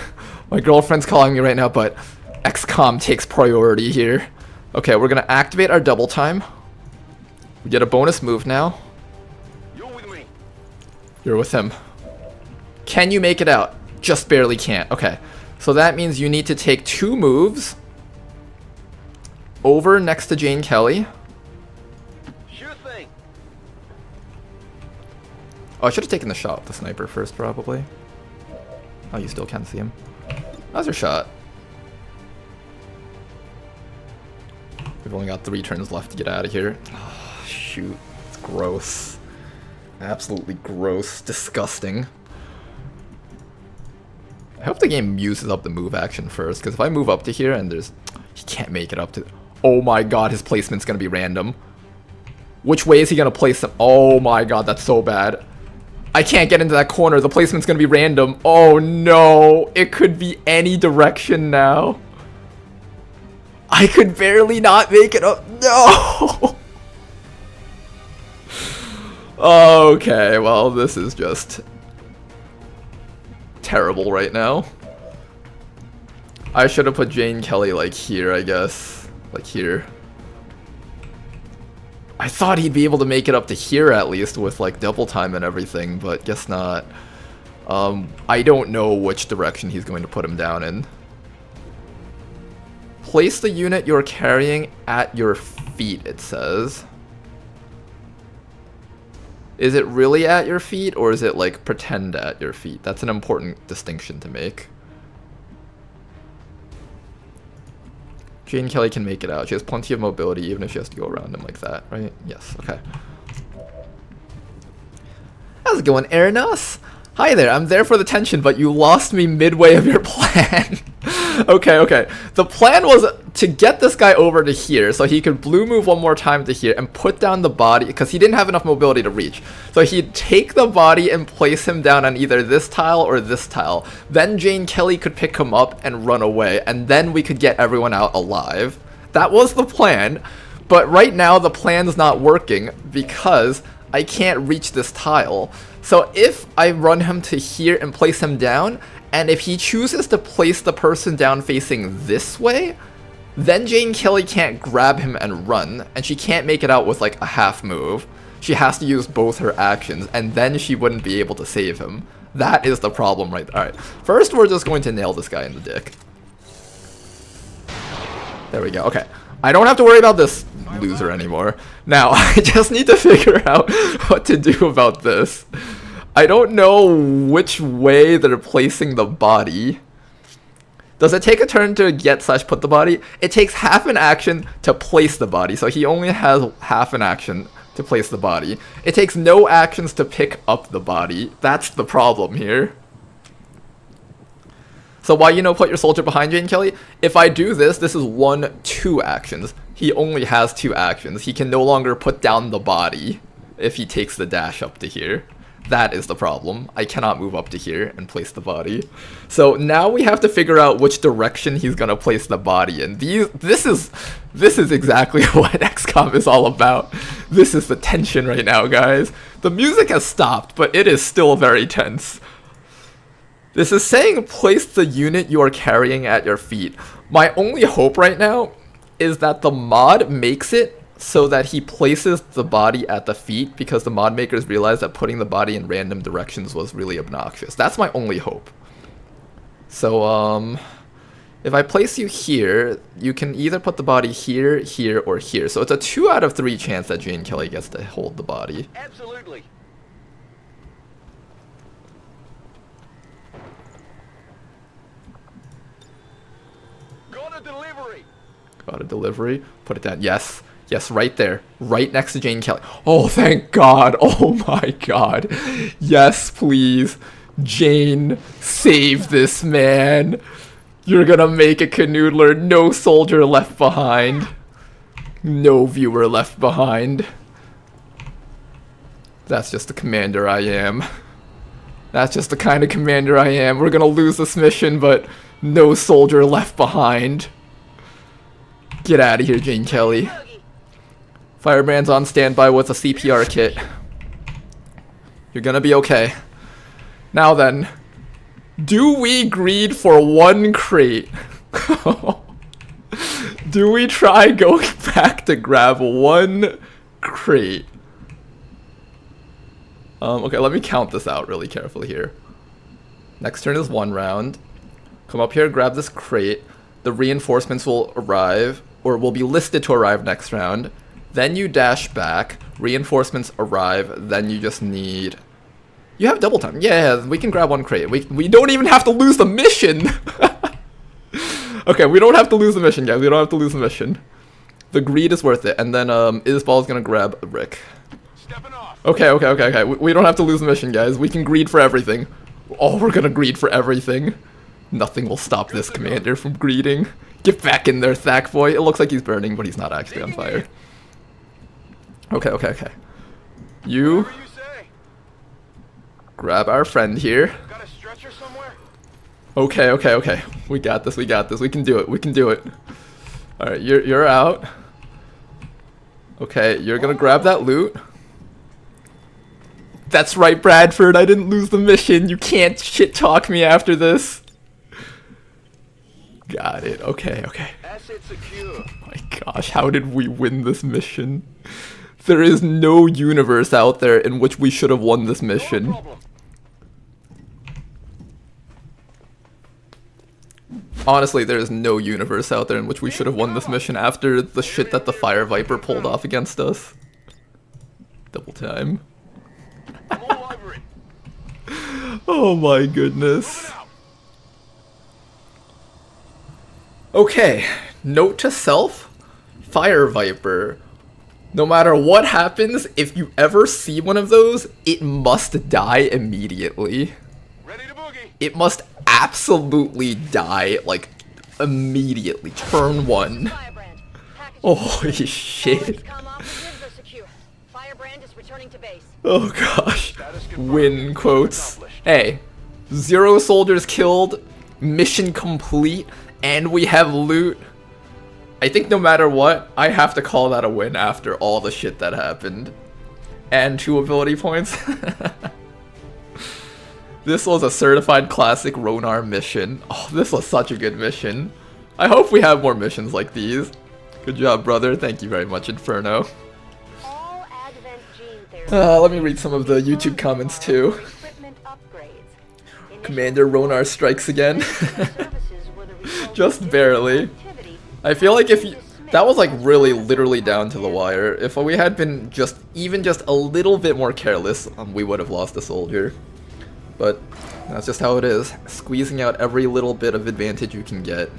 My girlfriend's calling me right now, but XCOM takes priority here. Okay, we're gonna activate our double time. We get a bonus move now. You're with me. You're with him. Can you make it out? Just barely can't. Okay, so that means you need to take 2 moves over next to Jane Kelly. Sure thing. Oh, I should have taken the shot with the sniper first, probably. Oh, you still can't see him. How's your shot? We've only got 3 turns left to get out of here. Oh, shoot. It's gross. Absolutely gross. Disgusting. I hope the game uses up the move action first, because if I move up to here and there's... He can't make it up to... Oh my god, his placement's going to be random. Which way is he going to place them? Oh my god, that's so bad. I can't get into that corner. The placement's going to be random. Oh no. It could be any direction now. I could barely not make it up. No. Okay, well, this is just terrible right now. I should have put Jane Kelly like here, I guess. Like here. I thought he'd be able to make it up to here at least with like double time and everything, but guess not. I don't know which direction he's going to put him down in. Place the unit you're carrying at your feet, it says. Is it really at your feet, or is it like pretend at your feet? That's an important distinction to make. Jane Kelly can make it out. She has plenty of mobility even if she has to go around him like that, right? Yes, okay. How's it going, Eranos? Hi there, I'm there for the tension, but you lost me midway of your plan. Okay. The plan was to get this guy over to here so he could blue move one more time to here and put down the body because he didn't have enough mobility to reach. So he'd take the body and place him down on either this tile or this tile. Then Jane Kelly could pick him up and run away, and then we could get everyone out alive. That was the plan, but right now the plan's not working because I can't reach this tile. So if I run him to here and place him down, and if he chooses to place the person down facing this way, then Jane Kelly can't grab him and run, and she can't make it out with like a half move. She has to use both her actions, and then she wouldn't be able to save him. That is the problem right there. Alright, first we're just going to nail this guy in the dick. There we go, okay. I don't have to worry about this loser anymore. Now, I just need to figure out what to do about this. I don't know which way they're placing the body. Does it take a turn to get/put the body? It takes half an action to place the body, so he only has half an action to place the body. It takes no actions to pick up the body. That's the problem here. So why, put your soldier behind Jane Kelly? If I do this, this is 1-2 actions. He only has 2 actions. He can no longer put down the body if he takes the dash up to here. That is the problem. I cannot move up to here and place the body. So now we have to figure out which direction he's gonna place the body in. This is exactly what XCOM is all about. This is the tension right now, guys. The music has stopped, but it is still very tense. This is saying place the unit you are carrying at your feet. My only hope right now is that the mod makes it so that he places the body at the feet, because the mod makers realized that putting the body in random directions was really obnoxious. That's my only hope. So, if I place you here, you can either put the body here, here, or here. So it's a 2 out of 3 chance that Jane Kelly gets to hold the body. Absolutely. Got a delivery. Got a delivery. Put it down. Yes. Yes, right there. Right next to Jane Kelly. Oh, thank God. Oh my God. Yes, please. Jane, save this man. You're gonna make a canoodler. No soldier left behind. No viewer left behind. That's just the commander I am. That's just the kind of commander I am. We're gonna lose this mission, but no soldier left behind. Get out of here, Jane Kelly. Firebrand's on standby with a CPR kit. You're gonna be okay. Now then, do we greed for 1 crate? Do we try going back to grab 1 crate? Okay, let me count this out really carefully here. Next turn is 1 round. Come up here, grab this crate. The reinforcements will arrive, or will be listed to arrive next round. Then you dash back, reinforcements arrive, then you just need... You have double time. Yeah, we can grab 1 crate. We don't even have to lose the mission! Okay, we don't have to lose the mission, guys. We don't have to lose the mission. The greed is worth it. And then Isball's gonna grab Rick. Okay. We don't have to lose the mission, guys. We can greed for everything. Oh, we're gonna greed for everything. Nothing will stop this commander from greeding. Get back in there, Thack boy. It looks like he's burning, but he's not actually on fire. Okay. You grab our friend here. Okay. We got this. We can do it. Alright, you're out. Okay, you're gonna grab that loot. That's right, Bradford. I didn't lose the mission. You can't shit talk me after this. Got it. Okay. Oh my gosh, how did we win this mission? There is no universe out there in which we should have won this mission. Honestly, there is no universe out there in which we should have won this mission after the shit that the Fire Viper pulled off against us. Double time. Oh my goodness. Okay, note to self, Fire Viper. No matter what happens, if you ever see one of those, it must die immediately. It must absolutely die, like, immediately. Turn 1. Holy shit. Oh gosh. Win quotes. Hey, 0 soldiers killed, mission complete, and we have loot. I think no matter what, I have to call that a win after all the shit that happened. And 2 ability points. This was a certified classic Ronar mission. Oh, this was such a good mission. I hope we have more missions like these. Good job, brother. Thank you very much, Inferno. Let me read some of the YouTube comments too. Commander Ronar strikes again. Just barely. I feel like if that was like really literally down to the wire. If we had been even just a little bit more careless, we would have lost a soldier. But that's just how it is. Squeezing out every little bit of advantage you can get.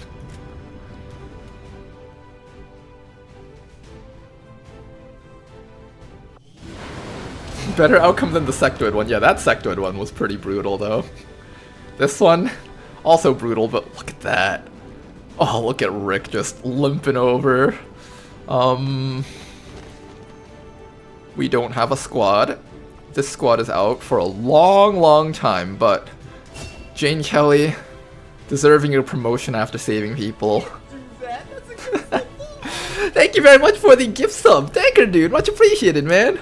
Better outcome than the sectoid one. Yeah, that sectoid one was pretty brutal though. This one, also brutal, but look at that. Oh, look at Rick just limping over. We don't have a squad. This squad is out for a long time, but Jane Kelly, deserving your promotion after saving people. Thank you very much for the gift sub. Thank you, dude. Much appreciated, man.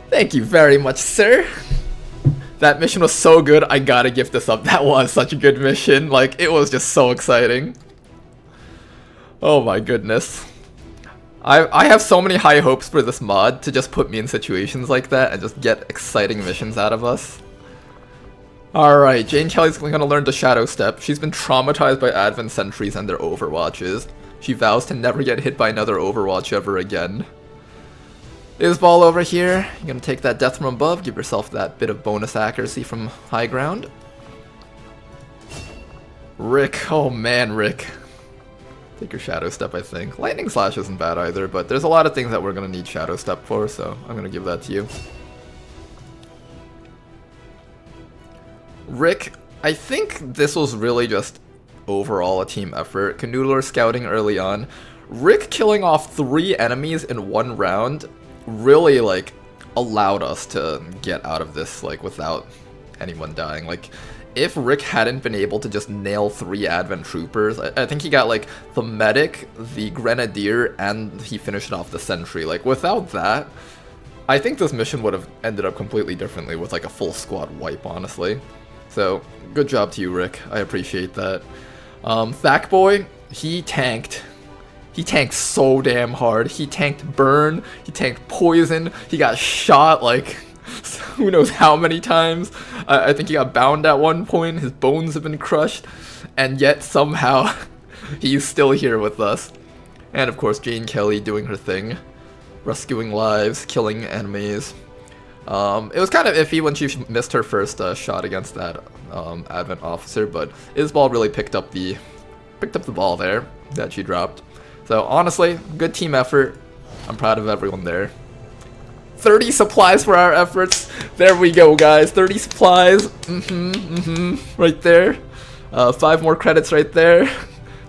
Thank you very much, sir. That mission was so good, I gotta give this up. That was such a good mission. Like, it was just so exciting. Oh my goodness. I have so many high hopes for this mod to just put me in situations like that and just get exciting missions out of us. Alright, Jane Kelly's gonna learn to Shadow Step. She's been traumatized by Advent Sentries and their Overwatches. She vows to never get hit by another Overwatch ever again. Isball over here, you're gonna take that death from above, give yourself that bit of bonus accuracy from high ground. Rick, oh man, Rick. Take your Shadow Step, I think. Lightning Slash isn't bad either, but there's a lot of things that we're gonna need Shadow Step for, so I'm gonna give that to you. Rick, I think this was really just overall a team effort. Canoodler scouting early on. Rick killing off 3 enemies in 1 round really, like, allowed us to get out of this, like, without anyone dying. Like, if Rick hadn't been able to just nail 3 Advent Troopers, I think he got, like, the Medic, the Grenadier, and he finished off the Sentry. Like, without that, I think this mission would have ended up completely differently with, like, a full squad wipe, honestly. So, good job to you, Rick. I appreciate that. Thack Boy, he tanked. He tanked so damn hard. He tanked burn, he tanked poison, he got shot like who knows how many times. I think he got bound at one point, his bones have been crushed, and yet somehow he's still here with us. And of course Jane Kelly doing her thing, rescuing lives, killing enemies. It was kind of iffy when she missed her first shot against that Advent officer, but Isball really picked up the ball there that she dropped. So honestly, good team effort. I'm proud of everyone there. 30 supplies for our efforts. There we go, guys. 30 supplies. Right there. 5 more credits right there.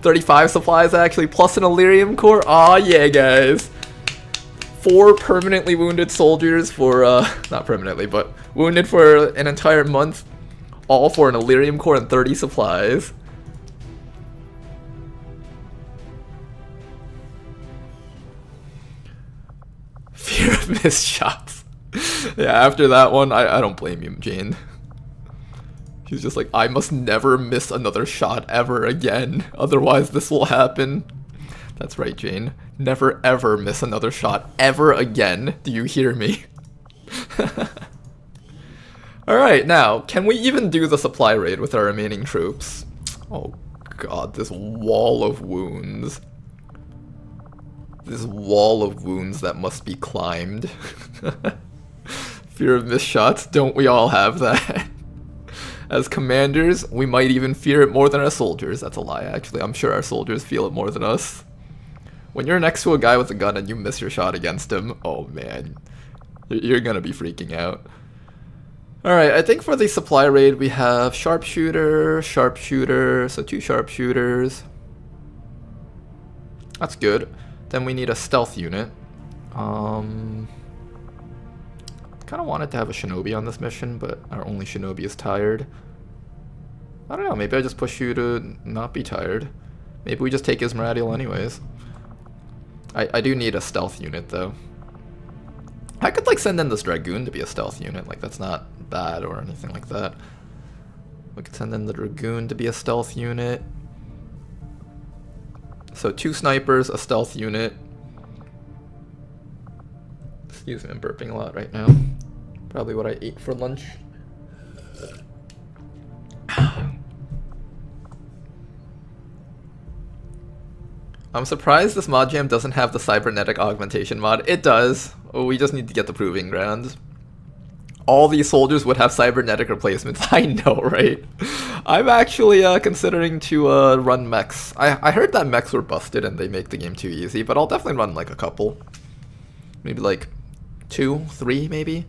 35 supplies actually, plus an Illyrium core. Aw, yeah, guys. 4 permanently wounded soldiers for, not permanently, but wounded for an entire month. All for an Illyrium core and 30 supplies. Fear of missed shots. Yeah, after that one, I don't blame you, Jane. She's just like, I must never miss another shot ever again. Otherwise, this will happen. That's right, Jane. Never ever miss another shot ever again. Do you hear me? Alright, now, can we even do the supply raid with our remaining troops? Oh god, this wall of wounds. This wall of wounds that must be climbed. Fear of missed shots, don't we all have that? As commanders, we might even fear it more than our soldiers. That's a lie, actually. I'm sure our soldiers feel it more than us. When you're next to a guy with a gun and you miss your shot against him, oh man, you're gonna be freaking out. Alright, I think for the supply raid we have sharpshooter, so 2 sharpshooters. That's good. Then we need a stealth unit. Kinda wanted to have a shinobi on this mission, but our only shinobi is tired. I don't know, maybe I just push you to not be tired. Maybe we just take Ismaradiel anyways. I do need a stealth unit though. I could like send in this Dragoon to be a stealth unit, like that's not bad or anything like that. We could send in the Dragoon to be a stealth unit. So 2 snipers, a stealth unit. Excuse me, I'm burping a lot right now. Probably what I ate for lunch. I'm surprised this mod jam doesn't have the cybernetic augmentation mod. It does. We just need to get the proving grounds. All these soldiers would have cybernetic replacements. I know, right? I'm actually considering to run mechs. I heard that mechs were busted and they make the game too easy, but I'll definitely run like a couple. Maybe like 2, 3 maybe?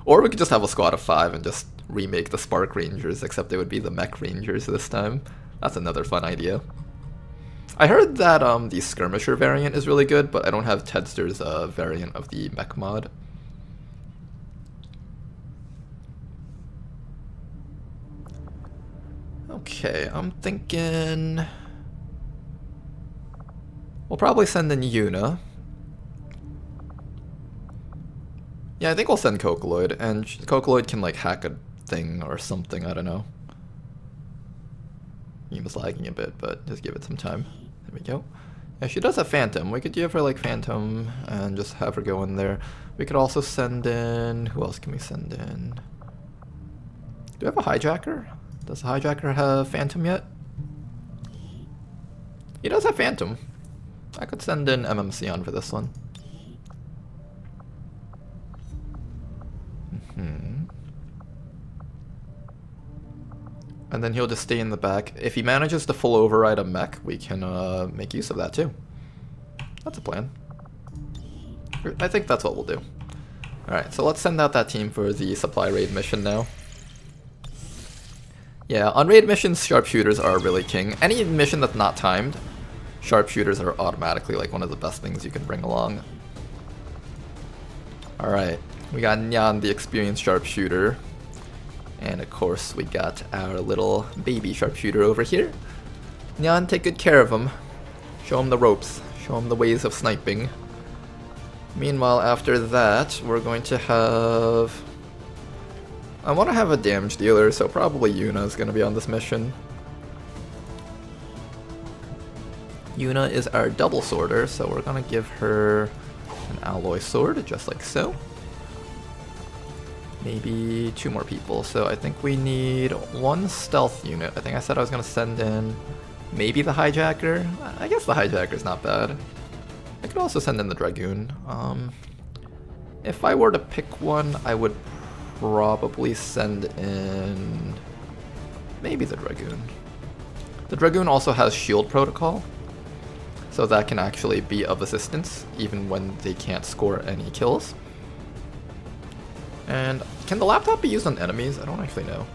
Or we could just have a squad of 5 and just remake the Spark Rangers, except they would be the Mech Rangers this time. That's another fun idea. I heard that the Skirmisher variant is really good, but I don't have Tedster's variant of the mech mod. Okay, I'm thinking we'll probably send in Yuna. Yeah, I think we'll send Kokoloid, and Kokoloid can like hack a thing or something, I don't know. Game is lagging a bit, but just give it some time. There we go. Yeah, she does have Phantom. We could give her like Phantom and just have her go in there. We could also send in... Who else can we send in? Do we have a Hijacker? Does the Hijacker have Phantom yet? He does have Phantom. I could send in MMC on for this one. And then he'll just stay in the back. If he manages to full override a mech, we can make use of that too. That's a plan. I think that's what we'll do. Alright, so let's send out that team for the supply raid mission now. Yeah, on raid missions, sharpshooters are really king. Any mission that's not timed, sharpshooters are automatically like one of the best things you can bring along. Alright, we got Nyan, the experienced sharpshooter. And of course, we got our little baby sharpshooter over here. Nyan, take good care of him. Show him the ropes. Show him the ways of sniping. Meanwhile, after that, we're going to have... I want to have a damage dealer, so probably Yuna is going to be on this mission. Yuna is our double sworder, so we're going to give her an alloy sword, just like so. Maybe 2 more people, so I think we need 1 stealth unit. I think I said I was going to send in maybe the Hijacker. I guess the Hijacker's not bad. I could also send in the Dragoon. If I were to pick one, I would probably send in maybe the Dragoon. The Dragoon also has shield protocol, so that can actually be of assistance even when they can't score any kills. And can the laptop be used on enemies? I don't actually know.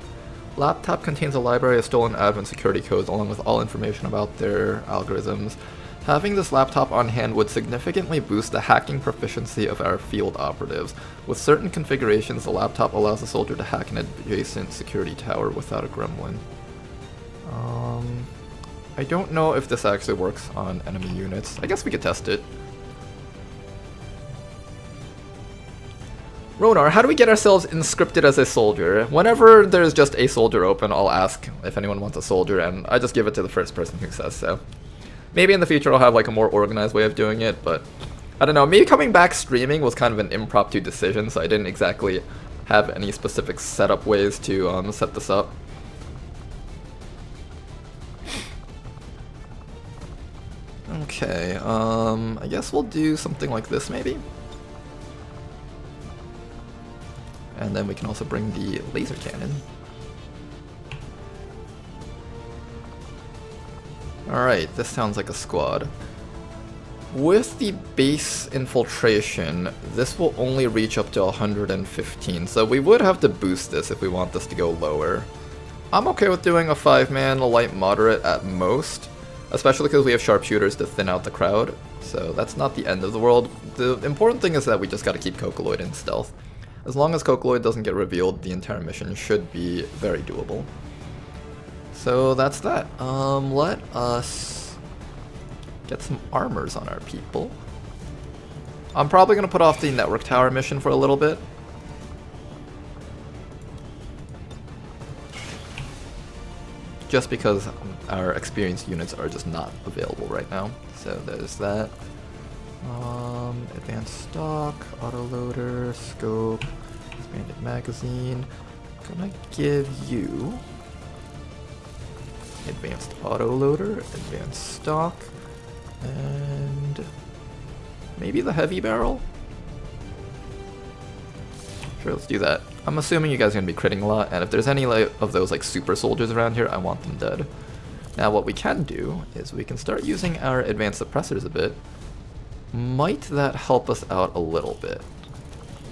Laptop contains a library of stolen admin security codes along with all information about their algorithms. Having this laptop on hand would significantly boost the hacking proficiency of our field operatives. With certain configurations, the laptop allows the soldier to hack an adjacent security tower without a gremlin. I don't know if this actually works on enemy units. I guess we could test it. Ronar, how do we get ourselves inscripted as a soldier? Whenever there's just a soldier open, I'll ask if anyone wants a soldier, and I just give it to the first person who says so. Maybe in the future I'll have like a more organized way of doing it, but I don't know. Me coming back streaming was kind of an impromptu decision, so I didn't exactly have any specific setup ways to set this up. Okay, I guess we'll do something like this maybe. And then we can also bring the laser cannon. Alright, this sounds like a squad. With the base infiltration, this will only reach up to 115, so we would have to boost this if we want this to go lower. I'm okay with doing a 5-man, a light moderate at most, especially because we have sharpshooters to thin out the crowd, so that's not the end of the world. The important thing is that we just gotta keep Cocoloid in stealth. As long as Cocoloid doesn't get revealed, the entire mission should be very doable. So that's that. Let us get some armors on our people. I'm probably going to put off the network tower mission for a little bit. Just because our experienced units are just not available right now. So there's that. Advanced stock, autoloader, scope, expanded magazine. Gonna give you advanced autoloader, advanced stock, and maybe the heavy barrel? Sure, let's do that. I'm assuming you guys are gonna be critting a lot, and if there's any of those like super soldiers around here, I want them dead. Now what we can do is we can start using our advanced suppressors a bit. Might that help us out a little bit?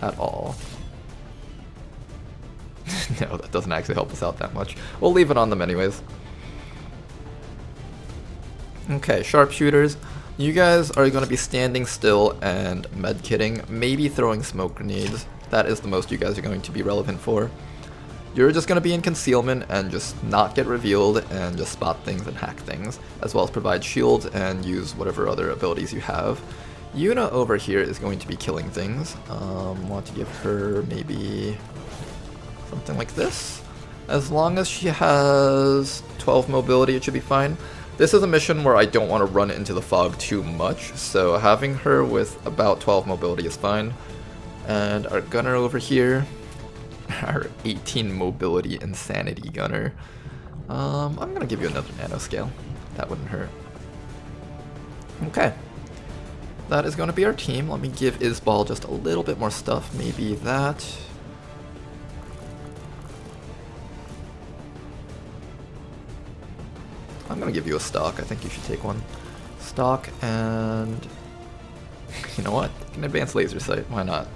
At all? No, that doesn't actually help us out that much. We'll leave it on them anyways. Okay, sharpshooters. You guys are going to be standing still and medkitting, maybe throwing smoke grenades. That is the most you guys are going to be relevant for. You're just going to be in concealment and just not get revealed and just spot things and hack things, as well as provide shields and use whatever other abilities you have. Yuna over here is going to be killing things. Want to give her maybe Something like this. As long as she has 12 mobility, it should be fine. This is a mission where I don't want to run into the fog too much, so having her with about 12 mobility is fine. And our gunner over here, our 18 mobility insanity gunner. I'm gonna give you another nanoscale. That wouldn't hurt. Okay. That is gonna be our team. Let me give Isbal just a little bit more stuff. Maybe that. I'm gonna give you a stock. I think you should take one. Stock and... You know what? An advanced laser sight. Why not?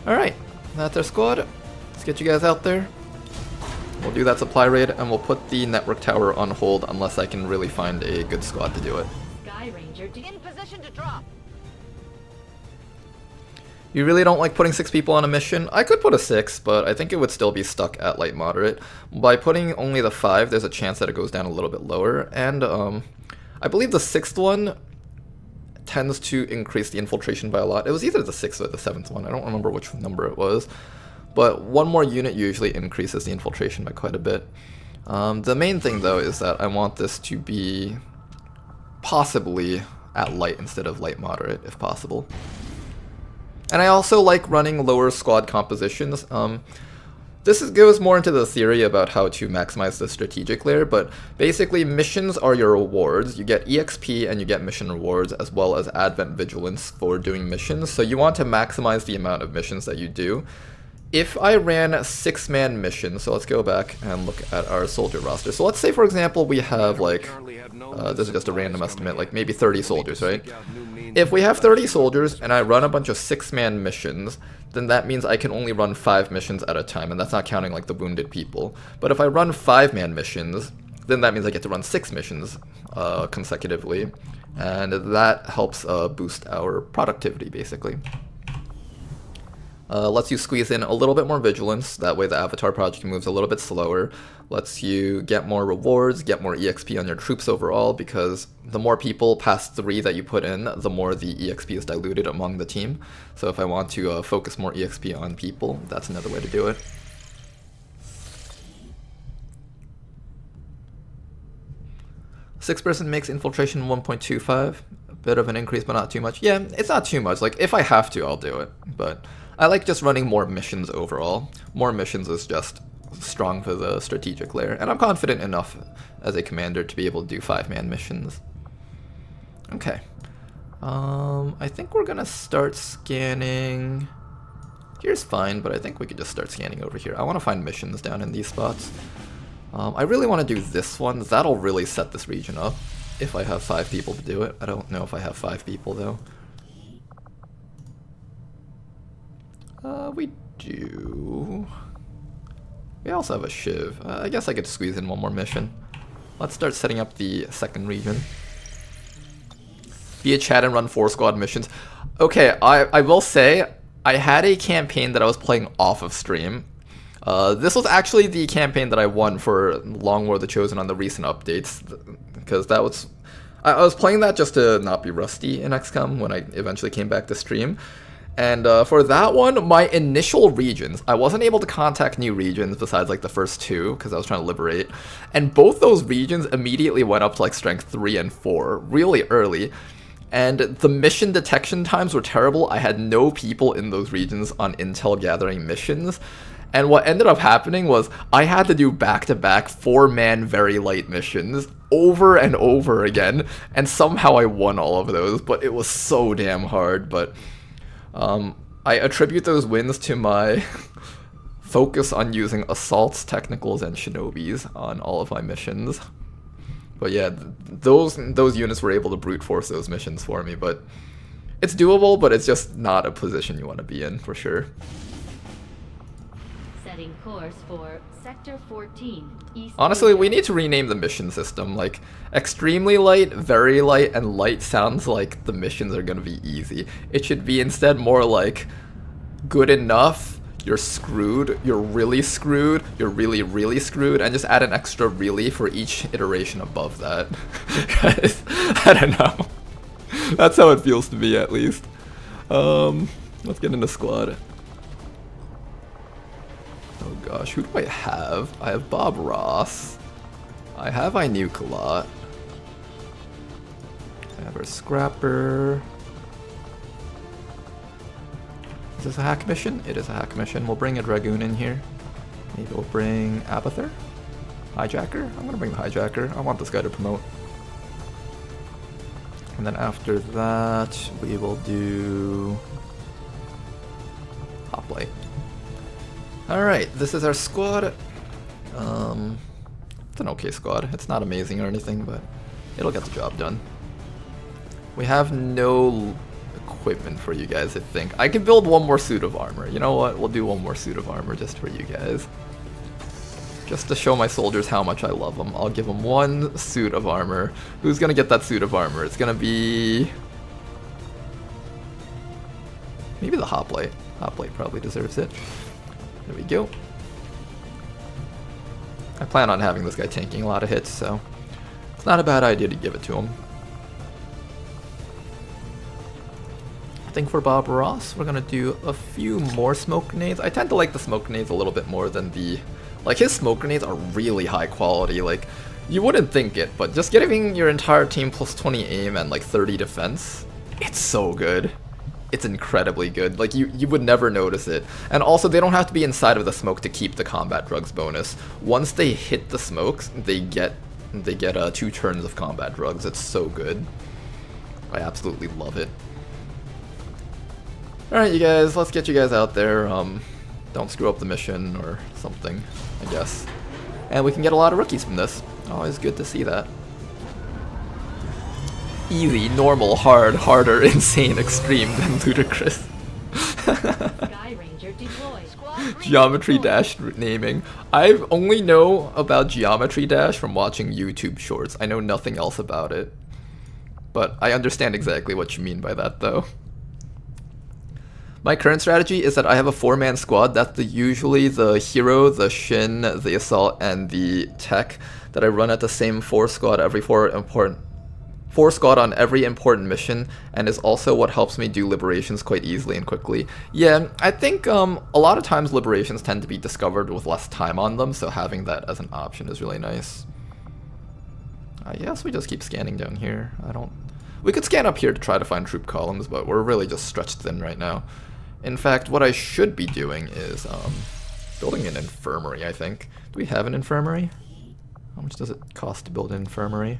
Alright. That's our squad. Let's get you guys out there. We'll do that supply raid, and we'll put the network tower on hold unless I can really find a good squad to do it. Sky Ranger in position to drop. You really don't like putting 6 people on a mission? I could put a 6, but I think it would still be stuck at light moderate. By putting only the 5, there's a chance that it goes down a little bit lower, and I believe the 6th one tends to increase the infiltration by a lot. It was either the 6th or the 7th one, I don't remember which number it was. But one more unit usually increases the infiltration by quite a bit. The main thing though is that I want this to be possibly at light instead of light moderate if possible. And I also like running lower squad compositions. This goes more into the theory about how to maximize the strategic layer, but basically missions are your rewards. You get EXP and you get mission rewards as well as Advent Vigilance for doing missions, so you want to maximize the amount of missions that you do. If I ran 6-man missions, so let's go back and look at our soldier roster. So let's say, for example, we have like, this is just a random estimate, like maybe 30 soldiers, right? If we have 30 soldiers and I run a bunch of 6-man missions, then that means I can only run 5 missions at a time, and that's not counting like the wounded people. But if I run 5-man missions, then that means I get to run 6 missions consecutively, and that helps boost our productivity, basically. Lets you squeeze in a little bit more vigilance, that way the Avatar project moves a little bit slower. Lets you get more rewards, get more EXP on your troops overall, because the more people past 3 that you put in, the more the EXP is diluted among the team. So if I want to focus more EXP on people, that's another way to do it. Six-person makes infiltration 1.25. A bit of an increase, but not too much. Yeah, it's not too much. Like, if I have to, I'll do it. But I like just running more missions overall. More missions is just strong for the strategic layer, and I'm confident enough as a commander to be able to do 5-man missions. Okay. I think we're gonna start scanning. Here's fine, but I think we could just start scanning over here. I want to find missions down in these spots. I really want to do this one. That'll really set this region up if I have 5 people to do it. I don't know if I have 5 people though. We do. We also have a Shiv. I guess I could squeeze in one more mission. Let's start setting up the second region. Be a chat and run 4 squad missions. Okay, I will say, I had a campaign that I was playing off of stream. This was actually the campaign that I won for Long War the Chosen on the recent updates, because that was... I was playing that just to not be rusty in XCOM when I eventually came back to stream. And for that one, my initial regions, I wasn't able to contact new regions besides like the first 2, because I was trying to liberate. And both those regions immediately went up to like strength 3 and 4, really early. And the mission detection times were terrible. I had no people in those regions on intel gathering missions. And what ended up happening was I had to do back-to-back 4-man very light missions over and over again. And somehow I won all of those, but it was so damn hard. But I attribute those wins to my focus on using assaults, technicals, and shinobis on all of my missions. But yeah, those units were able to brute force those missions for me, but it's doable, but it's just not a position you want to be in, for sure. Setting course for Sector 14, East. Honestly, we need to rename the mission system. Like, extremely light, very light, and light sounds like the missions are going to be easy. It should be instead more like good enough, you're screwed, you're really screwed, you're really, really screwed, and just add an extra really for each iteration above that. Guys, I don't know. That's how it feels to me, at least. Let's get into squad. Oh gosh, who do I have? I have Bob Ross. I have I Nuke a lot. I have our Scrapper. Is this a hack mission? It is a hack mission. We'll bring a Dragoon in here. Maybe we'll bring Abathur? Hijacker? I'm gonna bring the Hijacker. I want this guy to promote. And then after that, we will do Hoplite. Alright, this is our squad. It's an okay squad. It's not amazing or anything, but it'll get the job done. We have no equipment for you guys, I think. I could build one more suit of armor. You know what? We'll do one more suit of armor just for you guys. Just to show my soldiers how much I love them. I'll give them one suit of armor. Who's gonna get that suit of armor? It's gonna be... maybe the Hoplite. Hoplite probably deserves it. There we go. I plan on having this guy tanking a lot of hits, so it's not a bad idea to give it to him. I think for Bob Ross, we're gonna do a few more smoke grenades. I tend to like the smoke grenades a little bit more than the... like, his smoke grenades are really high quality. Like, you wouldn't think it, but just giving your entire team plus 20 aim and like 30 defense, it's so good. It's incredibly good. Like, you would never notice it. And also, they don't have to be inside of the smoke to keep the combat drugs bonus. Once they hit the smokes, they get 2 turns of combat drugs. It's so good. I absolutely love it. Alright, you guys, let's get you guys out there. Don't screw up the mission or something, I guess. And we can get a lot of rookies from this. Always good to see that. Easy, normal, hard, harder, insane, extreme, then ludicrous. Sky Ranger deployed. Geometry Dash naming. I only know about Geometry Dash from watching YouTube shorts. I know nothing else about it. But I understand exactly what you mean by that, though. My current strategy is that I have a 4-man squad. That's usually the hero, the Shin, the assault, and the tech that I run at the same 4 squad on every important mission, and is also what helps me do liberations quite easily and quickly. Yeah, I think a lot of times liberations tend to be discovered with less time on them, so having that as an option is really nice. I guess we just keep scanning down here. We could scan up here to try to find troop columns, but we're really just stretched thin right now. In fact, what I should be doing is building an infirmary, I think. Do we have an infirmary? How much does it cost to build an infirmary?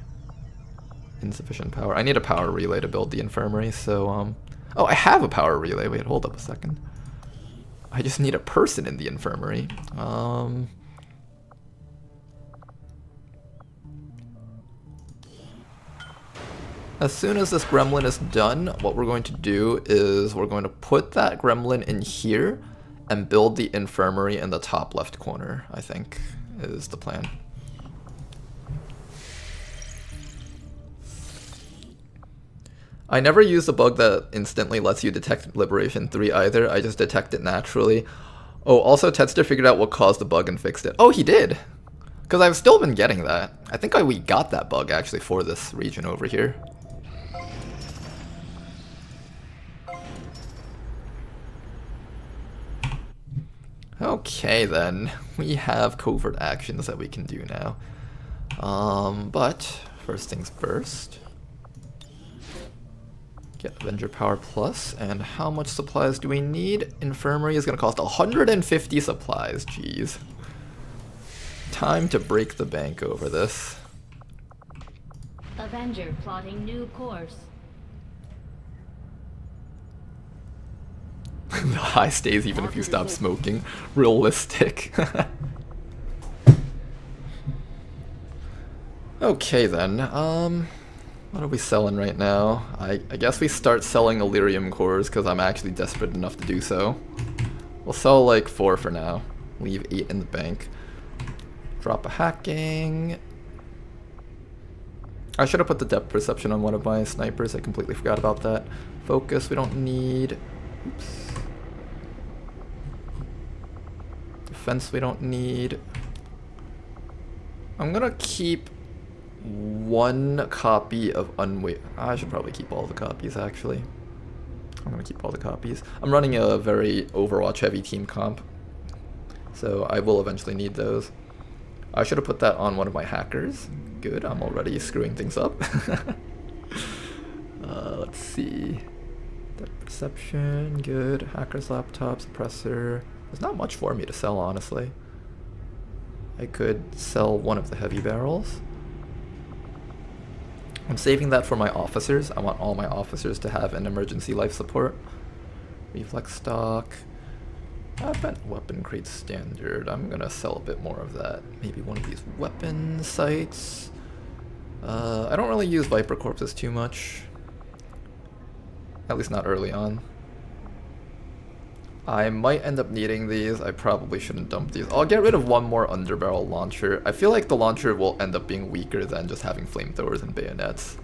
Insufficient power. I need a power relay to build the infirmary, so oh, I have a power relay. Wait, hold up a second. I just need a person in the infirmary. As soon as this gremlin is done, what we're going to do is we're going to put that gremlin in here and build the infirmary in the top left corner, I think, is the plan. I never use the bug that instantly lets you detect Liberation 3 either. I just detect it naturally. Oh, also Tedster figured out what caused the bug and fixed it. Oh, he did! Because I've still been getting that. I think we got that bug actually for this region over here. Okay then, we have covert actions that we can do now. But first things first. Get Avenger Power Plus, and how much supplies do we need? Infirmary is going to cost 150 supplies, jeez. Time to break the bank over this. Avenger plotting new course. The high stays even if you stop smoking. Realistic. Okay then, what are we selling right now? I guess we start selling Illyrium cores because I'm actually desperate enough to do so. We'll sell like 4 for now. Leave 8 in the bank. Drop a hacking. I should have put the depth perception on one of my snipers. I completely forgot about that. Focus we don't need. Oops. Defense we don't need. I'm gonna keep 1 copy of I should probably keep all the copies actually. I'm gonna keep all the copies. I'm running a very Overwatch heavy team comp. so I will eventually need those. I should have put that on one of my hackers. Good, I'm already screwing things up. Let's see. Depth perception, good. Hacker's laptop, suppressor. There's not much for me to sell, honestly. I could sell one of the heavy barrels. I'm saving that for my officers. I want all my officers to have an emergency life support. Reflex stock. Weapon crate standard. I'm gonna sell a bit more of that. Maybe one of these weapon sights. I don't really use Viper corpses too much. At least not early on. I might end up needing these. I probably shouldn't dump these. I'll get rid of one more underbarrel launcher. I feel like the launcher will end up being weaker than just having flamethrowers and bayonets.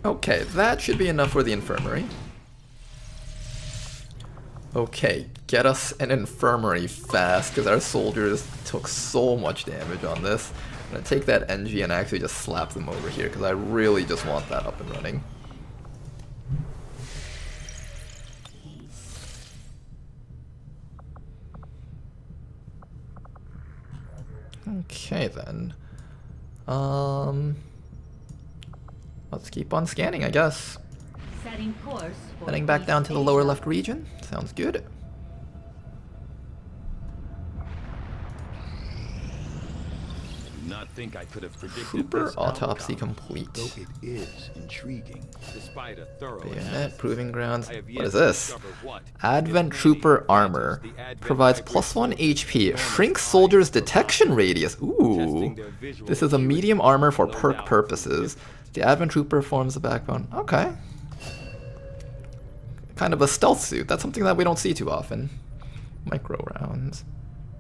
Okay, that should be enough for the infirmary. Okay, get us an infirmary fast, because our soldiers took so much damage on this. I'm gonna take that NG and actually just slap them over here, because I really just want that up and running. Okay then. Let's keep on scanning, I guess. Setting course for Heading back down to the lower Asia. left region. Sounds good. Not think I could have predicted Trooper this autopsy outcome. complete. Though it is intriguing. Despite a thorough Bayonet, analysis, proving grounds. I have yet What is to this? discover what, Advent if Trooper anything, armor. matches the Advent Provides hybrid plus 1 soldier. HP. Known as Shrinks eyes soldiers' for detection eyes. radius. Ooh. Testing their visual This is a acuity. medium armor for No perk doubt purposes. The Advent Trooper forms the backbone. Okay. Kind of a stealth suit. That's something that we don't see too often. Micro rounds.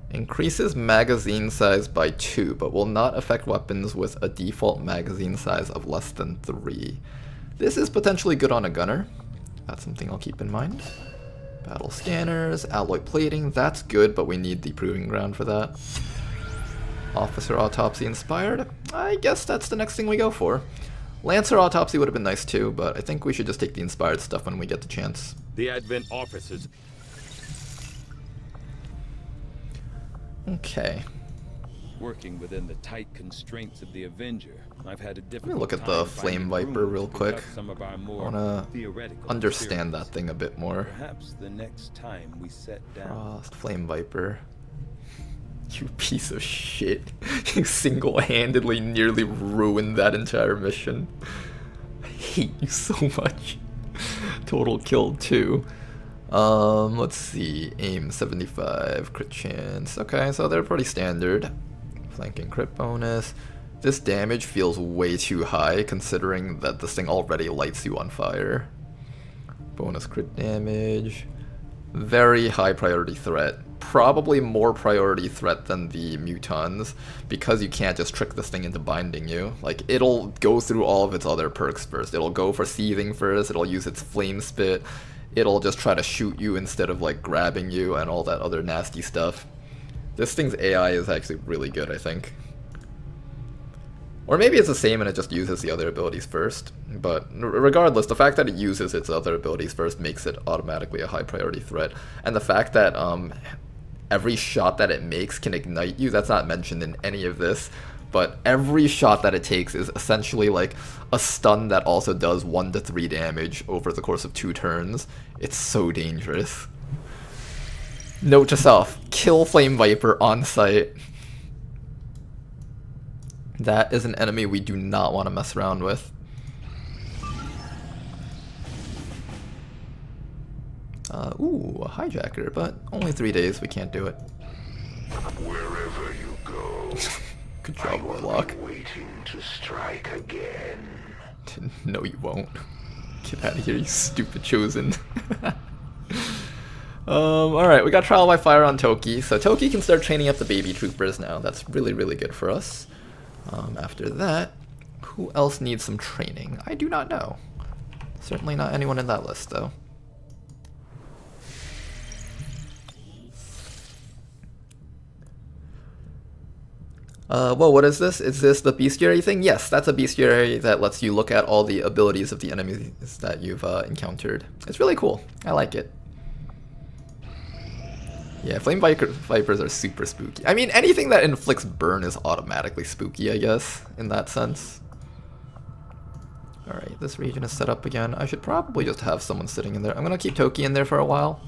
Increases magazine size by 2, but will not affect weapons with a default magazine size of less than 3. This is potentially good on a gunner. That's something I'll keep in mind. Battle scanners, alloy plating, that's good, but we need the proving ground for that. Officer autopsy inspired. I guess that's the next thing we go for. Lancer autopsy would have been nice too, but I think we should just take the inspired stuff when we get the chance. The Advent officers. Okay. Working within the tight constraints of the Avenger, I've had a Let difficult me look at time the finding Flame Viper room real to quick. conduct some of our I more wanna theoretical understand that experiments. thing a bit more. Perhaps the next time we set down. Frost, Flame Viper. You piece of shit. You single-handedly nearly ruined that entire mission. I hate you so much. Total kill 2. Let's see. Aim 75, crit chance. Okay, so they're pretty standard. Flanking crit bonus. This damage feels way too high considering that this thing already lights you on fire. Bonus crit damage. Very high priority threat. Probably more priority threat than the mutons because you can't just trick this thing into binding you. Like, it'll go through all of its other perks first. It'll go for seething first, it'll use its flame spit, it'll just try to shoot you instead of like grabbing you and all that other nasty stuff. This thing's AI is actually really good, I think. Or maybe it's the same and it just uses the other abilities first. But regardless, the fact that it uses its other abilities first makes it automatically a high priority threat. And the fact that every shot that it makes can ignite you, that's not mentioned in any of this. But every shot that it takes is essentially like a stun that also does 1 to 3 damage over the course of 2 turns. It's so dangerous. Note to self, kill Flame Viper on sight. That is an enemy we do not want to mess around with. Ooh, a hijacker, but only 3 days, we can't do it. Wherever you go, Good job, Warlock. waiting to strike again. No, you won't. Get out of here, you stupid chosen. Alright, we got trial by fire on Toki, so Toki can start training up the baby troopers now. That's really, really good for us. After that, who else needs some training? I do not know. Certainly not anyone in that list, though. Well, what is this? Is this the bestiary thing? Yes, that's a bestiary that lets you look at all the abilities of the enemies that you've encountered. It's really cool. I like it. Yeah, flame vipers are super spooky. I mean, anything that inflicts burn is automatically spooky, I guess, in that sense. Alright, this region is set up again. I should probably just have someone sitting in there. I'm gonna keep Toki in there for a while.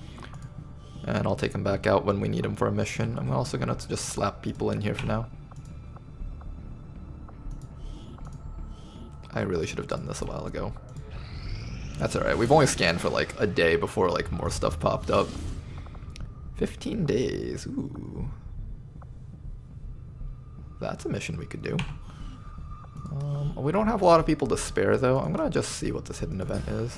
And I'll take him back out when we need him for a mission. I'm also gonna just slap people in here for now. I really should have done this a while ago. That's alright, we've only scanned for like a day before like more stuff popped up. 15 days, ooh. That's a mission we could do. We don't have a lot of people to spare though. I'm gonna just see what this hidden event is.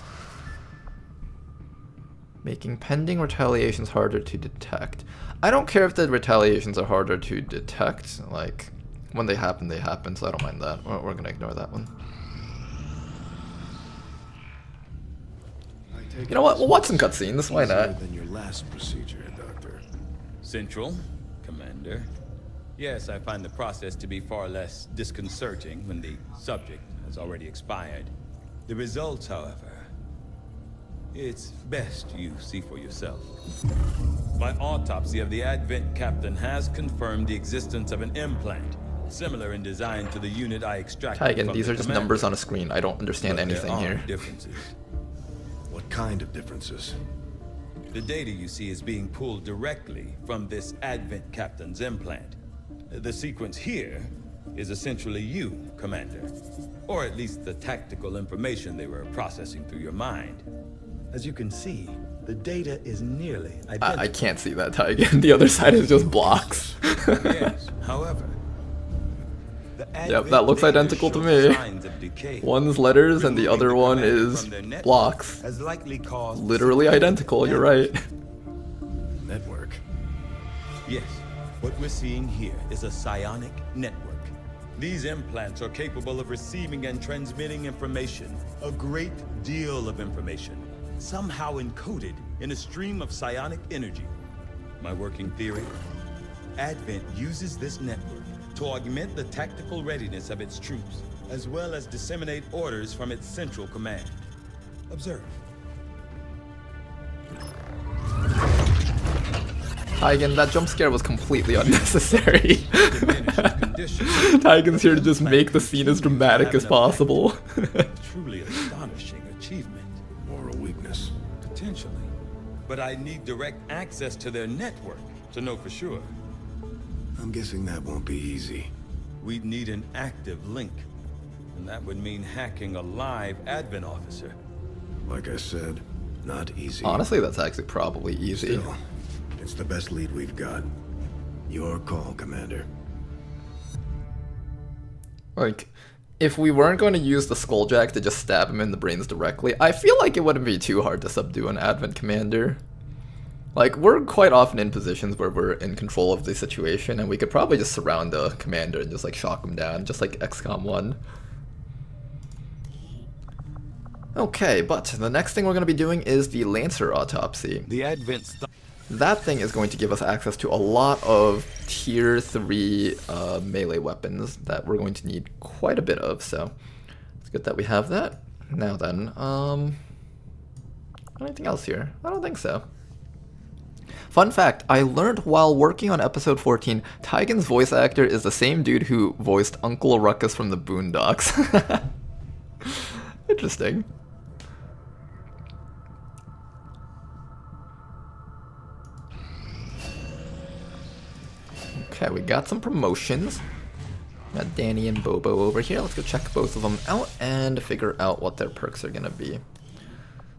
Making pending retaliations harder to detect. I don't care if the retaliations are harder to detect. Like, when they happen, so I don't mind that. We're gonna ignore that one. You know what? We'll watch some cutscenes. Why not? Than your last procedure, Doctor. Central, Commander. Yes, I find the process to be far less disconcerting when the subject has already expired. The results, however, it's best you see for yourself. My autopsy of the Advent captain has confirmed the existence of an implant, similar in design to the unit I extracted Taigen, from these the are just commander. numbers on a screen. I don't understand anything There are here. differences. What kind of differences? The data you see is being pulled directly from this Advent captain's implant. The sequence here is essentially you, Commander. Or at least the tactical information they were processing through your mind. As you can see, the data is nearly identical. I can't see that, Taigen. The other side is just blocks. Yes, however, Yep, that looks identical to me. One's letters and the other one is blocks. has likely caused Literally identical, you're right. Network. Yes, what we're seeing here is a psionic network. These implants are capable of receiving and transmitting information, a great deal of information, somehow encoded in a stream of psionic energy. My working theory? Advent uses this network to augment the tactical readiness of its troops, as well as disseminate orders from its central command. Observe. Taigen, that jump scare was completely unnecessary. Taigen's here to just make the scene as dramatic as possible. Truly astonishing achievement. Moral weakness. Potentially. But I need direct access to their network to know for sure. I'm guessing that won't be easy. We'd need an active link. And that would mean hacking a live Advent officer. Like I said, not easy. Honestly, that's actually probably easy. Still, it's the best lead we've got. Your call, Commander. Like, if we weren't going to use the Skulljack to just stab him in the brains directly, I feel like it wouldn't be too hard to subdue an Advent commander. Like, we're quite often in positions where we're in control of the situation, and we could probably just surround the commander and just, like, shock him down, just like XCOM 1. Okay, but the next thing we're going to be doing is the Lancer autopsy. The Advent That thing is going to give us access to a lot of tier 3 melee weapons that we're going to need quite a bit of, so it's good that we have that. Now then, anything else here? I don't think so. Fun fact, I learned while working on episode 14, Taigen's voice actor is the same dude who voiced Uncle Ruckus from the Boondocks. Interesting. Okay, we got some promotions. Got Danny and Bobo over here. Let's go check both of them out and figure out what their perks are gonna be.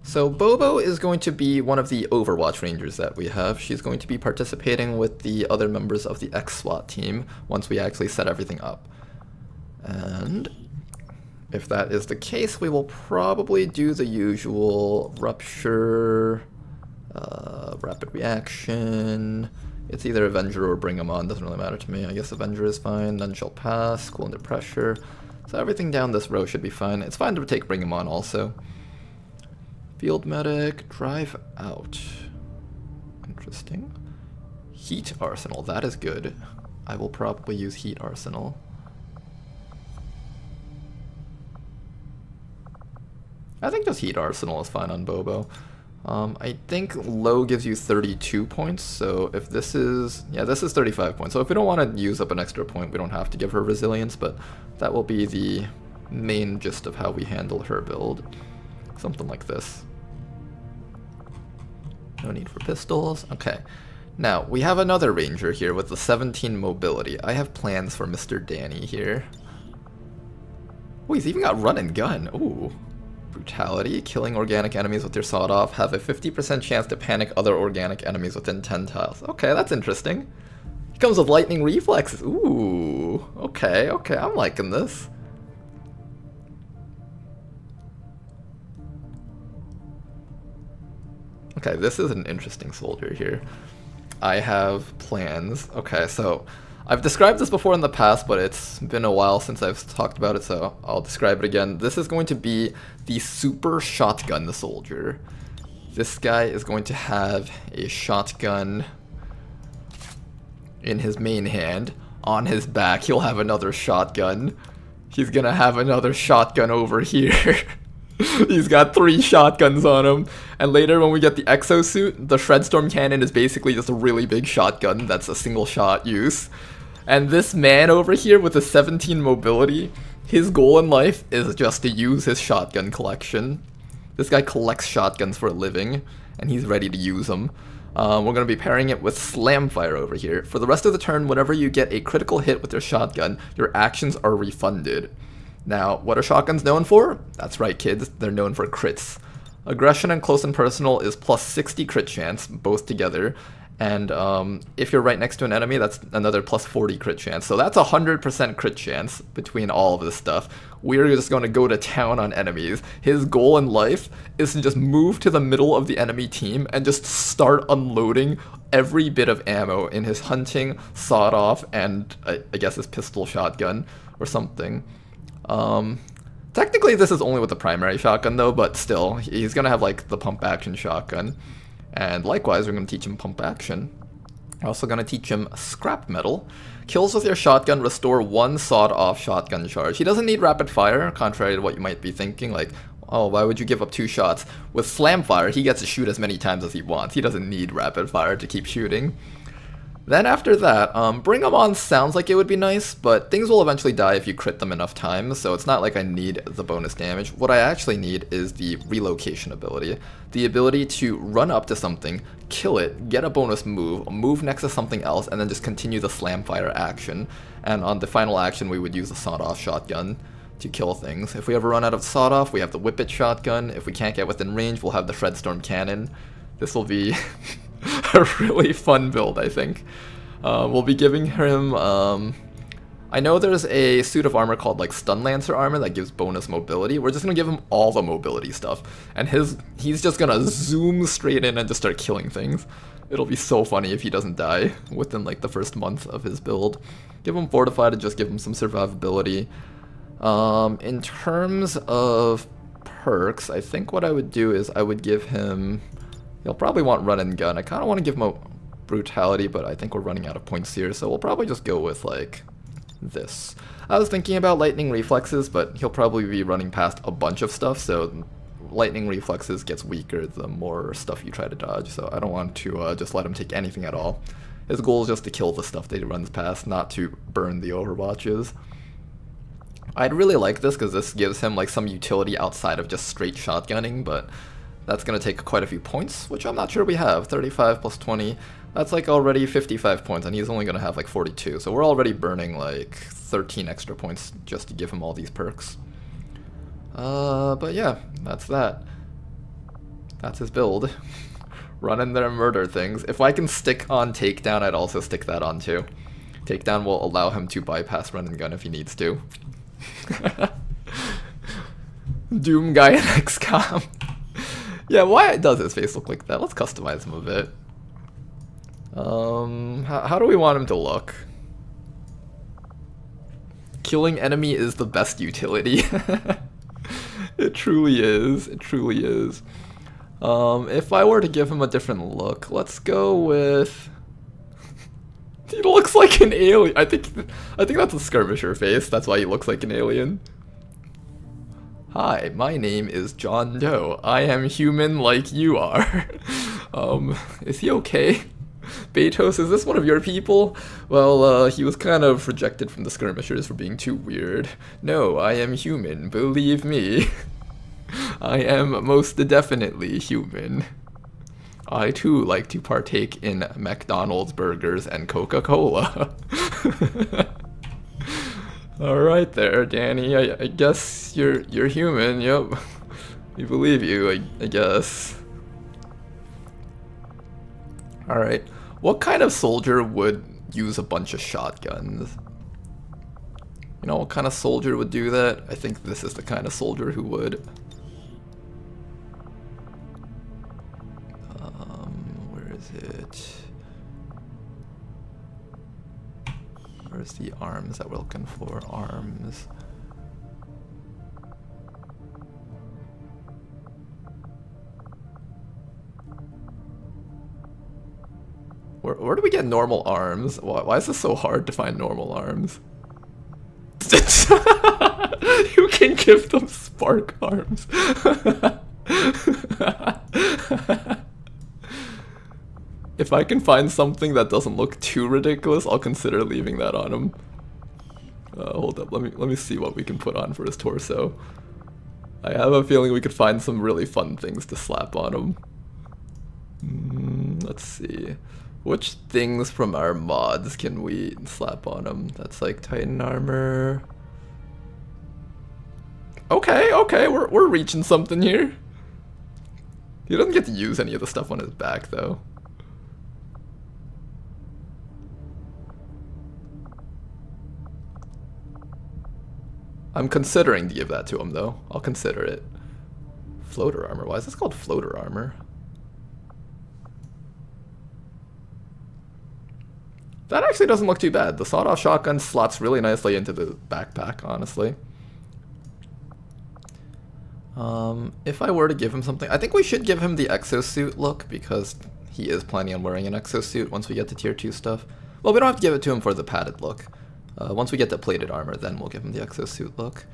So Bobo is going to be one of the Overwatch Rangers that we have. She's going to be participating with the other members of the X-SWAT team once we actually set everything up. And if that is the case, we will probably do the usual Rupture, Rapid Reaction. It's either Avenger or Bring 'em On, doesn't really matter to me. I guess Avenger is fine, None Shall Pass, Cool Under Pressure. So everything down this row should be fine. It's fine to take Bring 'em On also. Field Medic, Drive Out. Interesting. Heat Arsenal, that is good. I will probably use Heat Arsenal. I think just Heat Arsenal is fine on Bobo. I think low gives you 32 points, so if this is, yeah, this is 35 points. So if we don't want to use up an extra point, we don't have to give her resilience, but that will be the main gist of how we handle her build. Something like this. No need for pistols. Okay. Now, we have another ranger here with the 17 mobility. I have plans for Mr. Danny here. Oh, he's even got run and gun. Ooh. Brutality, killing organic enemies with your sawed-off, have a 50% chance to panic other organic enemies within 10 tiles. Okay, that's interesting. He comes with lightning reflexes. Ooh, okay, I'm liking this. Okay, this is an interesting soldier here. I have plans. Okay, so I've described this before in the past, but it's been a while since I've talked about it, so I'll describe it again. This is going to be the super shotgun soldier. This guy is going to have a shotgun in his main hand. On his back, he'll have another shotgun. He's gonna have another shotgun over here. He's got 3 shotguns on him. And later when we get the exosuit, the Shredstorm cannon is basically just a really big shotgun that's a single shot use. And this man over here with a 17 mobility, his goal in life is just to use his shotgun collection. This guy collects shotguns for a living, and he's ready to use them. We're going to be pairing it with Slamfire over here. For the rest of the turn, whenever you get a critical hit with your shotgun, your actions are refunded. Now, what are shotguns known for? That's right, kids, they're known for crits. Aggression and close and personal is plus 60 crit chance, both together. And if you're right next to an enemy, that's another plus 40 crit chance. So that's 100% crit chance between all of this stuff. We're just going to go to town on enemies. His goal in life is to just move to the middle of the enemy team and just start unloading every bit of ammo in his hunting, sawed-off, and I guess his pistol shotgun or something. Technically this is only with the primary shotgun though, but still, he's going to have like the pump action shotgun. And likewise, we're going to teach him pump action. We're also going to teach him scrap metal. Kills with your shotgun restore 1 sawed-off shotgun charge. He doesn't need rapid fire, contrary to what you might be thinking, like, oh, why would you give up 2 shots? With slam fire, he gets to shoot as many times as he wants. He doesn't need rapid fire to keep shooting. Then after that, bring them on sounds like it would be nice, but things will eventually die if you crit them enough times, so it's not like I need the bonus damage. What I actually need is the relocation ability. The ability to run up to something, kill it, get a bonus move next to something else, and then just continue the slam fire action. And on the final action, we would use the sawed-off shotgun to kill things. If we ever run out of sawed-off, we have the whip-it shotgun. If we can't get within range, we'll have the Shredstorm cannon. This will be a really fun build, I think. We'll be giving him, I know there's a suit of armor called like Stun Lancer armor that gives bonus mobility. We're just gonna give him all the mobility stuff. And he's just gonna zoom straight in and just start killing things. It'll be so funny if he doesn't die within like the first month of his build. Give him Fortified and just give him some survivability. In terms of perks, I think what I would do is I would give him, he'll probably want run and gun. I kind of want to give him a brutality, but I think we're running out of points here, so we'll probably just go with like this. I was thinking about lightning reflexes, but he'll probably be running past a bunch of stuff, so lightning reflexes gets weaker the more stuff you try to dodge, so I don't want to just let him take anything at all. His goal is just to kill the stuff that he runs past, not to burn the overwatches. I'd really like this because this gives him like some utility outside of just straight shotgunning, but that's going to take quite a few points, which I'm not sure we have. 35 plus 20, that's like already 55 points, and he's only going to have like 42. So we're already burning like 13 extra points just to give him all these perks. But yeah, that's that. That's his build. Run in there and murder things. If I can stick on Takedown, I'd also stick that on too. Takedown will allow him to bypass run and gun if he needs to. Doom guy in XCOM. Yeah, why does his face look like that? Let's customize him a bit. How do we want him to look? Killing enemy is the best utility. It truly is. It truly is. If I were to give him a different look, let's go with... He looks like an alien. I think that's a skirmisher face. That's why he looks like an alien. Hi, my name is John Doe. I am human like you are. Is he okay? Betos, is this one of your people? Well, he was kind of rejected from the skirmishers for being too weird. No, I am human, believe me. I am most definitely human. I too like to partake in McDonald's burgers and Coca-Cola. Alright there, Danny. I guess you're human, yep. We believe you, I guess. Alright. What kind of soldier would use a bunch of shotguns? You know what kind of soldier would do that? I think this is the kind of soldier who would. Where is it? Where's the arms that we're looking for? Arms. Where do we get normal arms? Why is this so hard to find normal arms? You can give them spark arms. If I can find something that doesn't look too ridiculous, I'll consider leaving that on him. Hold up, let me see what we can put on for his torso. I have a feeling we could find some really fun things to slap on him. Let's see. Which things from our mods can we slap on him? That's like Titan armor. Okay, we're reaching something here. He doesn't get to use any of the stuff on his back though. I'm considering to give that to him though. I'll consider it. Floater armor. Why is this called floater armor? That actually doesn't look too bad. The sawed-off shotgun slots really nicely into the backpack, honestly. If I were to give him something, I think we should give him the exosuit look because he is planning on wearing an exosuit once we get to tier 2 stuff. Well, we don't have to give it to him for the padded look. Once we get to plated armor, then we'll give him the exosuit look.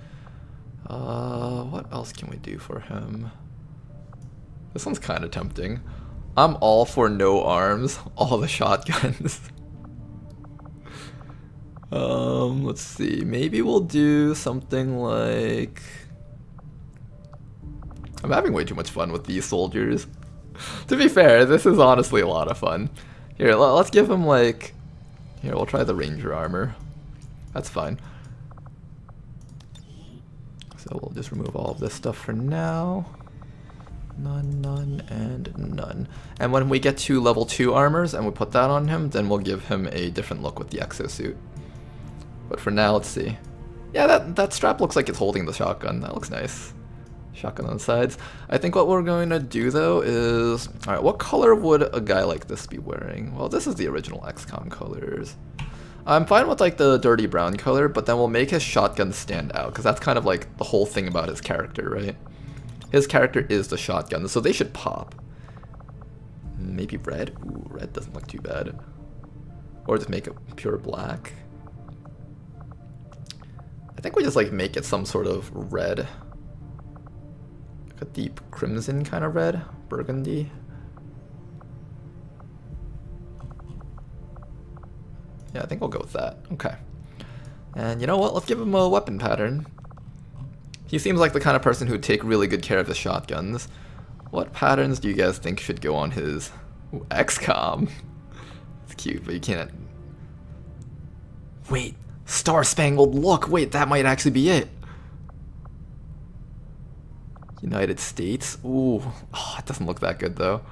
What else can we do for him? This one's kind of tempting. I'm all for no arms, all the shotguns. Let's see. Maybe we'll do something like... I'm having way too much fun with these soldiers. To be fair, this is honestly a lot of fun. Here, let's give him like... Here, we'll try the ranger armor. That's fine. So we'll just remove all of this stuff for now. None, none, and none. And when we get to level 2 armors and we put that on him, then we'll give him a different look with the exosuit. But for now, let's see. Yeah, that strap looks like it's holding the shotgun. That looks nice. Shotgun on the sides. I think what we're going to do though is... Alright, what color would a guy like this be wearing? Well, this is the original XCOM colors. I'm fine with like the dirty brown color, but then we'll make his shotgun stand out, because that's kind of like the whole thing about his character, right? His character is the shotgun, so they should pop. Maybe red? Ooh, red doesn't look too bad. Or just make it pure black. I think we just like make it some sort of red. Like a deep crimson kind of red. Burgundy. Yeah, I think we'll go with that. Okay. And you know what? Let's give him a weapon pattern. He seems like the kind of person who'd take really good care of his shotguns. What patterns do you guys think should go on his... Ooh, XCOM. It's cute, but you can't... Wait, Star-Spangled Look! Wait, that might actually be it! United States? Ooh, oh, it doesn't look that good though.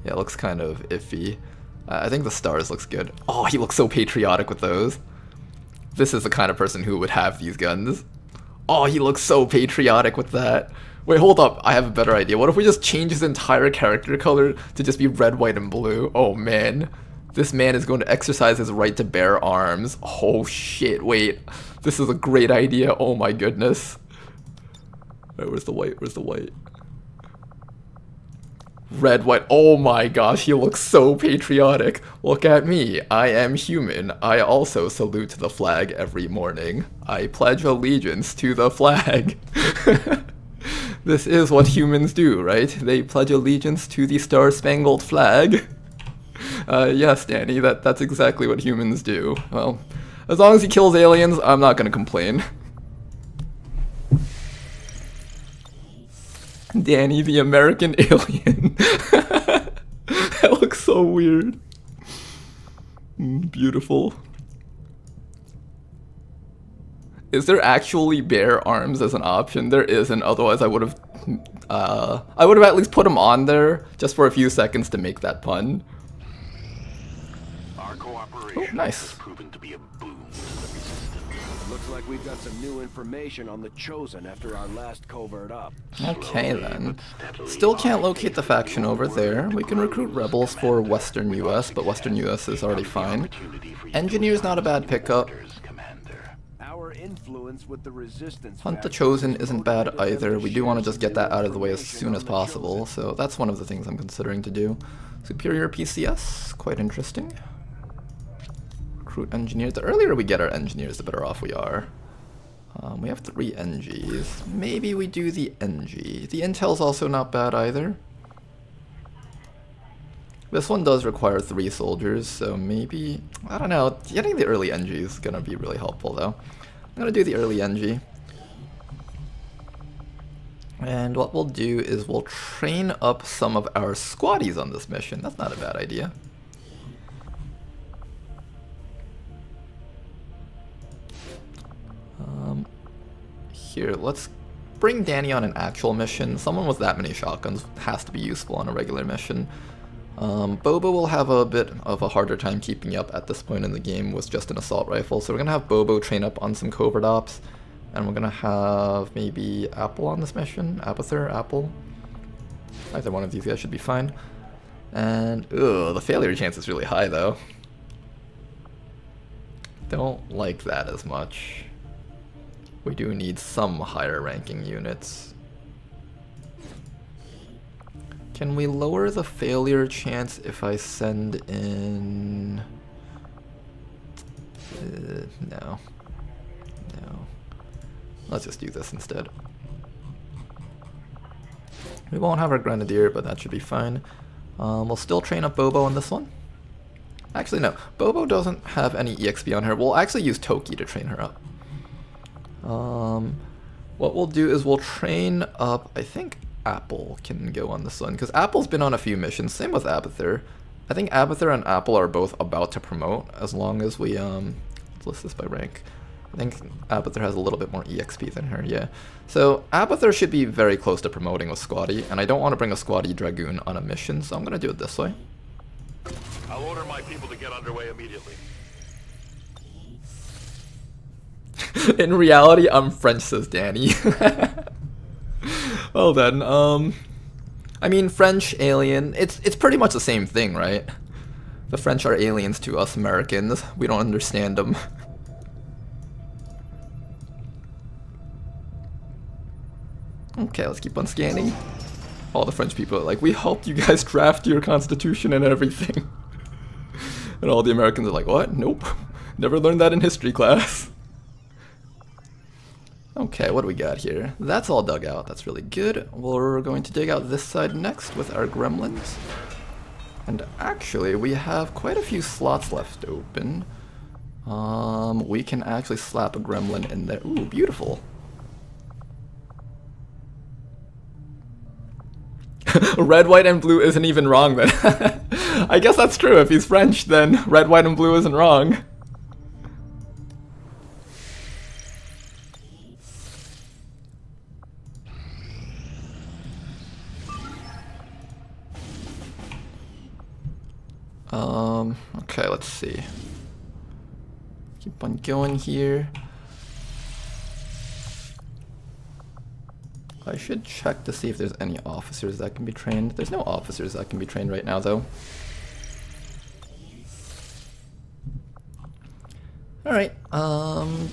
Yeah, it looks kind of iffy. I think the stars looks good. Oh, he looks so patriotic with those. This is the kind of person who would have these guns. Oh, he looks so patriotic with that. Wait, hold up. I have a better idea. What if we just change his entire character color to just be red, white, and blue? Oh, man. This man is going to exercise his right to bear arms. Oh, shit. Wait. This is a great idea. Oh, my goodness. Wait, where's the white? Where's the white? Red, white. Oh my gosh, he looks so patriotic. Look at me. I am human. I also salute the flag every morning. I pledge allegiance to the flag. This is what humans do, right? They pledge allegiance to the Star-Spangled Flag. Yes, Danny, that's exactly what humans do. Well, as long as he kills aliens, I'm not gonna complain. Danny, the American alien. That looks so weird. Beautiful. Is there actually bear arms as an option? There isn't, otherwise I would have at least put him on there just for a few seconds to make that pun. Our cooperation nice. has proven to be a boon to the Resistance. Looks like we've got some new information on the Chosen after our last covert op. Okay then. Still can't locate the faction over there. We can recruit rebels for Western US, but Western US is already fine. Engineer's not a bad pickup. Our influence with the Resistance Hunt the Chosen isn't bad either. We do want to just get that out of the way as soon as possible, so that's one of the things I'm considering to do. Superior PCS, quite interesting. Recruit engineers. The earlier we get our engineers, the better off we are. We have 3 NGs. Maybe we do the NG. The intel's also not bad either. This one does require 3 soldiers, so maybe, I don't know, getting the early NG is going to be really helpful though. I'm going to do the early NG. And what we'll do is we'll train up some of our squaddies on this mission. That's not a bad idea. Here, let's bring Danny on an actual mission. Someone with that many shotguns has to be useful on a regular mission. Bobo will have a bit of a harder time keeping up at this point in the game with just an assault rifle, so we're going to have Bobo train up on some covert ops, and we're going to have maybe Apple on this mission. Apather, Apple. Either one of these guys should be fine. And, ugh, the failure chance is really high though. Don't like that as much. We do need some higher ranking units. Can we lower the failure chance if I send in... no. No. Let's just do this instead. We won't have our Grenadier, but that should be fine. We'll still train up Bobo on this one. Actually, no. Bobo doesn't have any EXP on her. We'll actually use Toki to train her up. What we'll do is we'll train up, I think Apple can go on this one, because Apple's been on a few missions, same with Apather. I think Apather and Apple are both about to promote, as long as we, let's list this by rank. I think Apather has a little bit more EXP than her, yeah. So Apather should be very close to promoting with Squaddy, and I don't want to bring a Squaddy Dragoon on a mission, so I'm going to do it this way. I'll order my people to get underway immediately. In reality, I'm French, says Danny. Well then, I mean, French, alien, it's pretty much the same thing, right? The French are aliens to us Americans. We don't understand them. Okay, let's keep on scanning. All the French people are like, we helped you guys draft your constitution and everything. And all the Americans are like, what? Nope. Never learned that in history class. Okay, what do we got here? That's all dug out. That's really good. We're going to dig out this side next with our gremlins. And actually, we have quite a few slots left open. We can actually slap a gremlin in there. Ooh, beautiful. Red, white, and blue isn't even wrong then. I guess that's true. If he's French, then red, white, and blue isn't wrong. Okay, let's see. Keep on going here. I should check to see if there's any officers that can be trained. There's no officers that can be trained right now, though. Alright,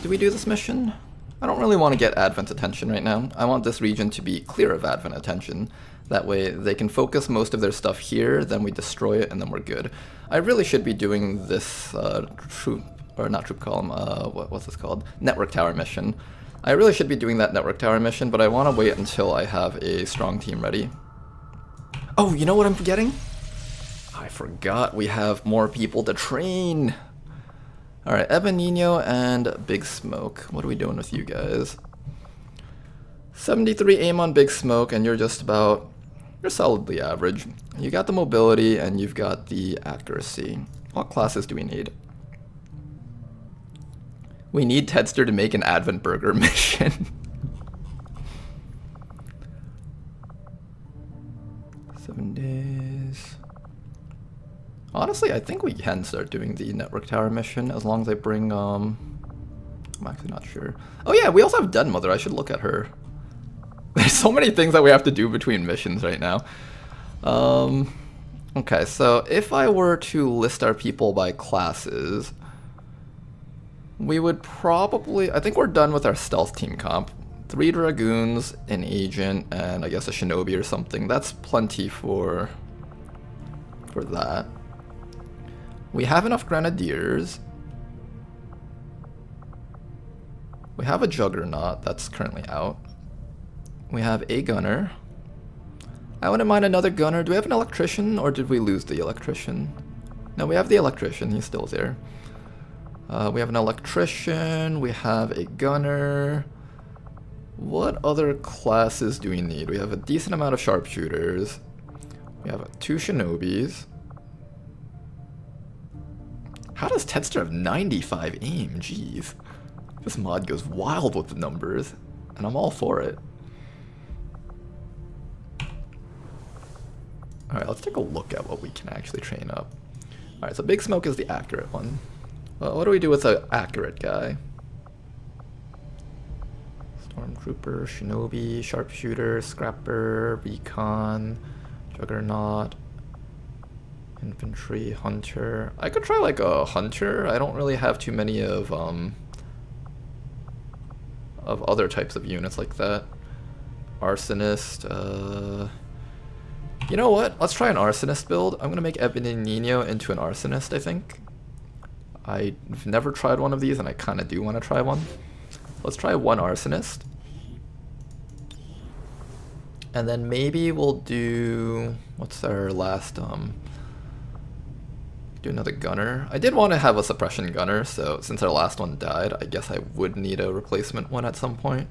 do we do this mission? I don't really want to get Advent's attention right now. I want this region to be clear of Advent attention. That way they can focus most of their stuff here, then we destroy it, and then we're good. I really should be doing this troop, or not troop column, what's this called? Network tower mission. I really should be doing that network tower mission, but I want to wait until I have a strong team ready. Oh, you know what I'm forgetting? I forgot we have more people to train. Alright, Ebenino and Big Smoke. What are we doing with you guys? 73 aim on Big Smoke, and you're just about... You're solidly average. You got the mobility, and you've got the accuracy. What classes do we need? We need Tedster to make an Advent Burger mission. 7 days... Honestly, I think we can start doing the network tower mission as long as I bring, I'm actually not sure. Oh yeah, we also have Den Mother. I should look at her. There's so many things that we have to do between missions right now. Okay, so if I were to list our people by classes, we would probably... I think we're done with our stealth team comp. 3 Dragoons, an Agent, and I guess a Shinobi or something. That's plenty for that. We have enough Grenadiers. We have a Juggernaut that's currently out. We have a Gunner. I wouldn't mind another Gunner. Do we have an Electrician, or did we lose the Electrician? No, we have the Electrician. He's still there. We have an Electrician. We have a Gunner. What other classes do we need? We have a decent amount of Sharpshooters. We have 2 Shinobis. How does Tedster have 95 aim? Jeez. This mod goes wild with the numbers, and I'm all for it. Alright, let's take a look at what we can actually train up. Alright, so Big Smoke is the accurate one. Well, what do we do with an accurate guy? Stormtrooper, Shinobi, Sharpshooter, Scrapper, Recon, Juggernaut, Infantry, Hunter. I could try like a Hunter. I don't really have too many of other types of units like that. Arsonist. You know what? Let's try an Arsonist build. I'm gonna make Ebenino into an Arsonist, I think. I've never tried one of these, and I kind of do want to try one. Let's try one Arsonist. And then maybe we'll do... What's our last... Do another Gunner. I did want to have a Suppression Gunner, so since our last one died, I guess I would need a replacement one at some point.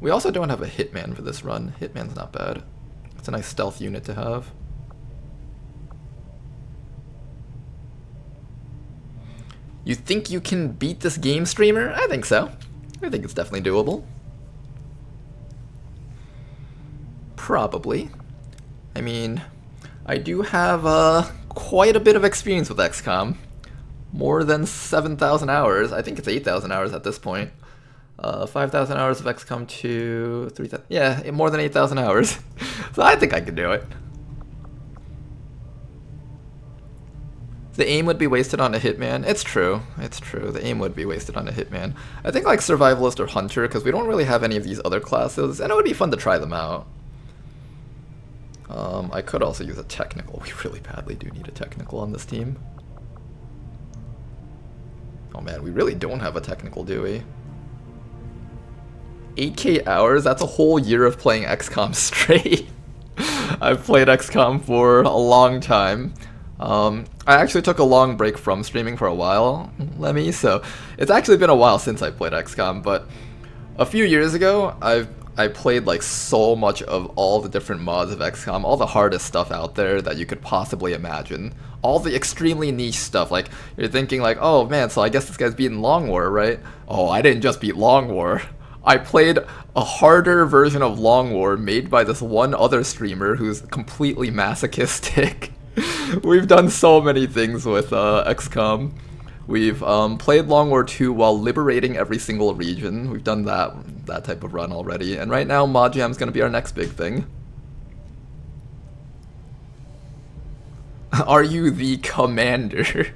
We also don't have a Hitman for this run. Hitman's not bad. It's a nice stealth unit to have. You think you can beat this game, streamer? I think so. I think it's definitely doable. Probably. I mean, I do have quite a bit of experience with XCOM. More than 7,000 hours. I think it's 8,000 hours at this point. 5,000 hours of XCOM 2, 3,000. Yeah, more than 8,000 hours. So I think I could do it. The aim would be wasted on a Hitman. It's true. It's true. The aim would be wasted on a Hitman. I think like Survivalist or Hunter, because we don't really have any of these other classes, and it would be fun to try them out. I could also use a Technical. We really badly do need a Technical on this team. Oh man, we really don't have a Technical, do we? 8K hours? That's a whole year of playing XCOM straight. I've played XCOM for a long time. I actually took a long break from streaming for a while, Lemmy, so it's actually been a while since I played XCOM, but a few years ago, I played like so much of all the different mods of XCOM, all the hardest stuff out there that you could possibly imagine. All the extremely niche stuff, like, you're thinking like, oh man, so I guess this guy's beating Long War, right? Oh, I didn't just beat Long War. I played a harder version of Long War made by this one other streamer who's completely masochistic. We've done so many things with XCOM. We've played Long War 2 while liberating every single region. We've done that type of run already. And right now, Mod Jam's going to be our next big thing. Are you the commander?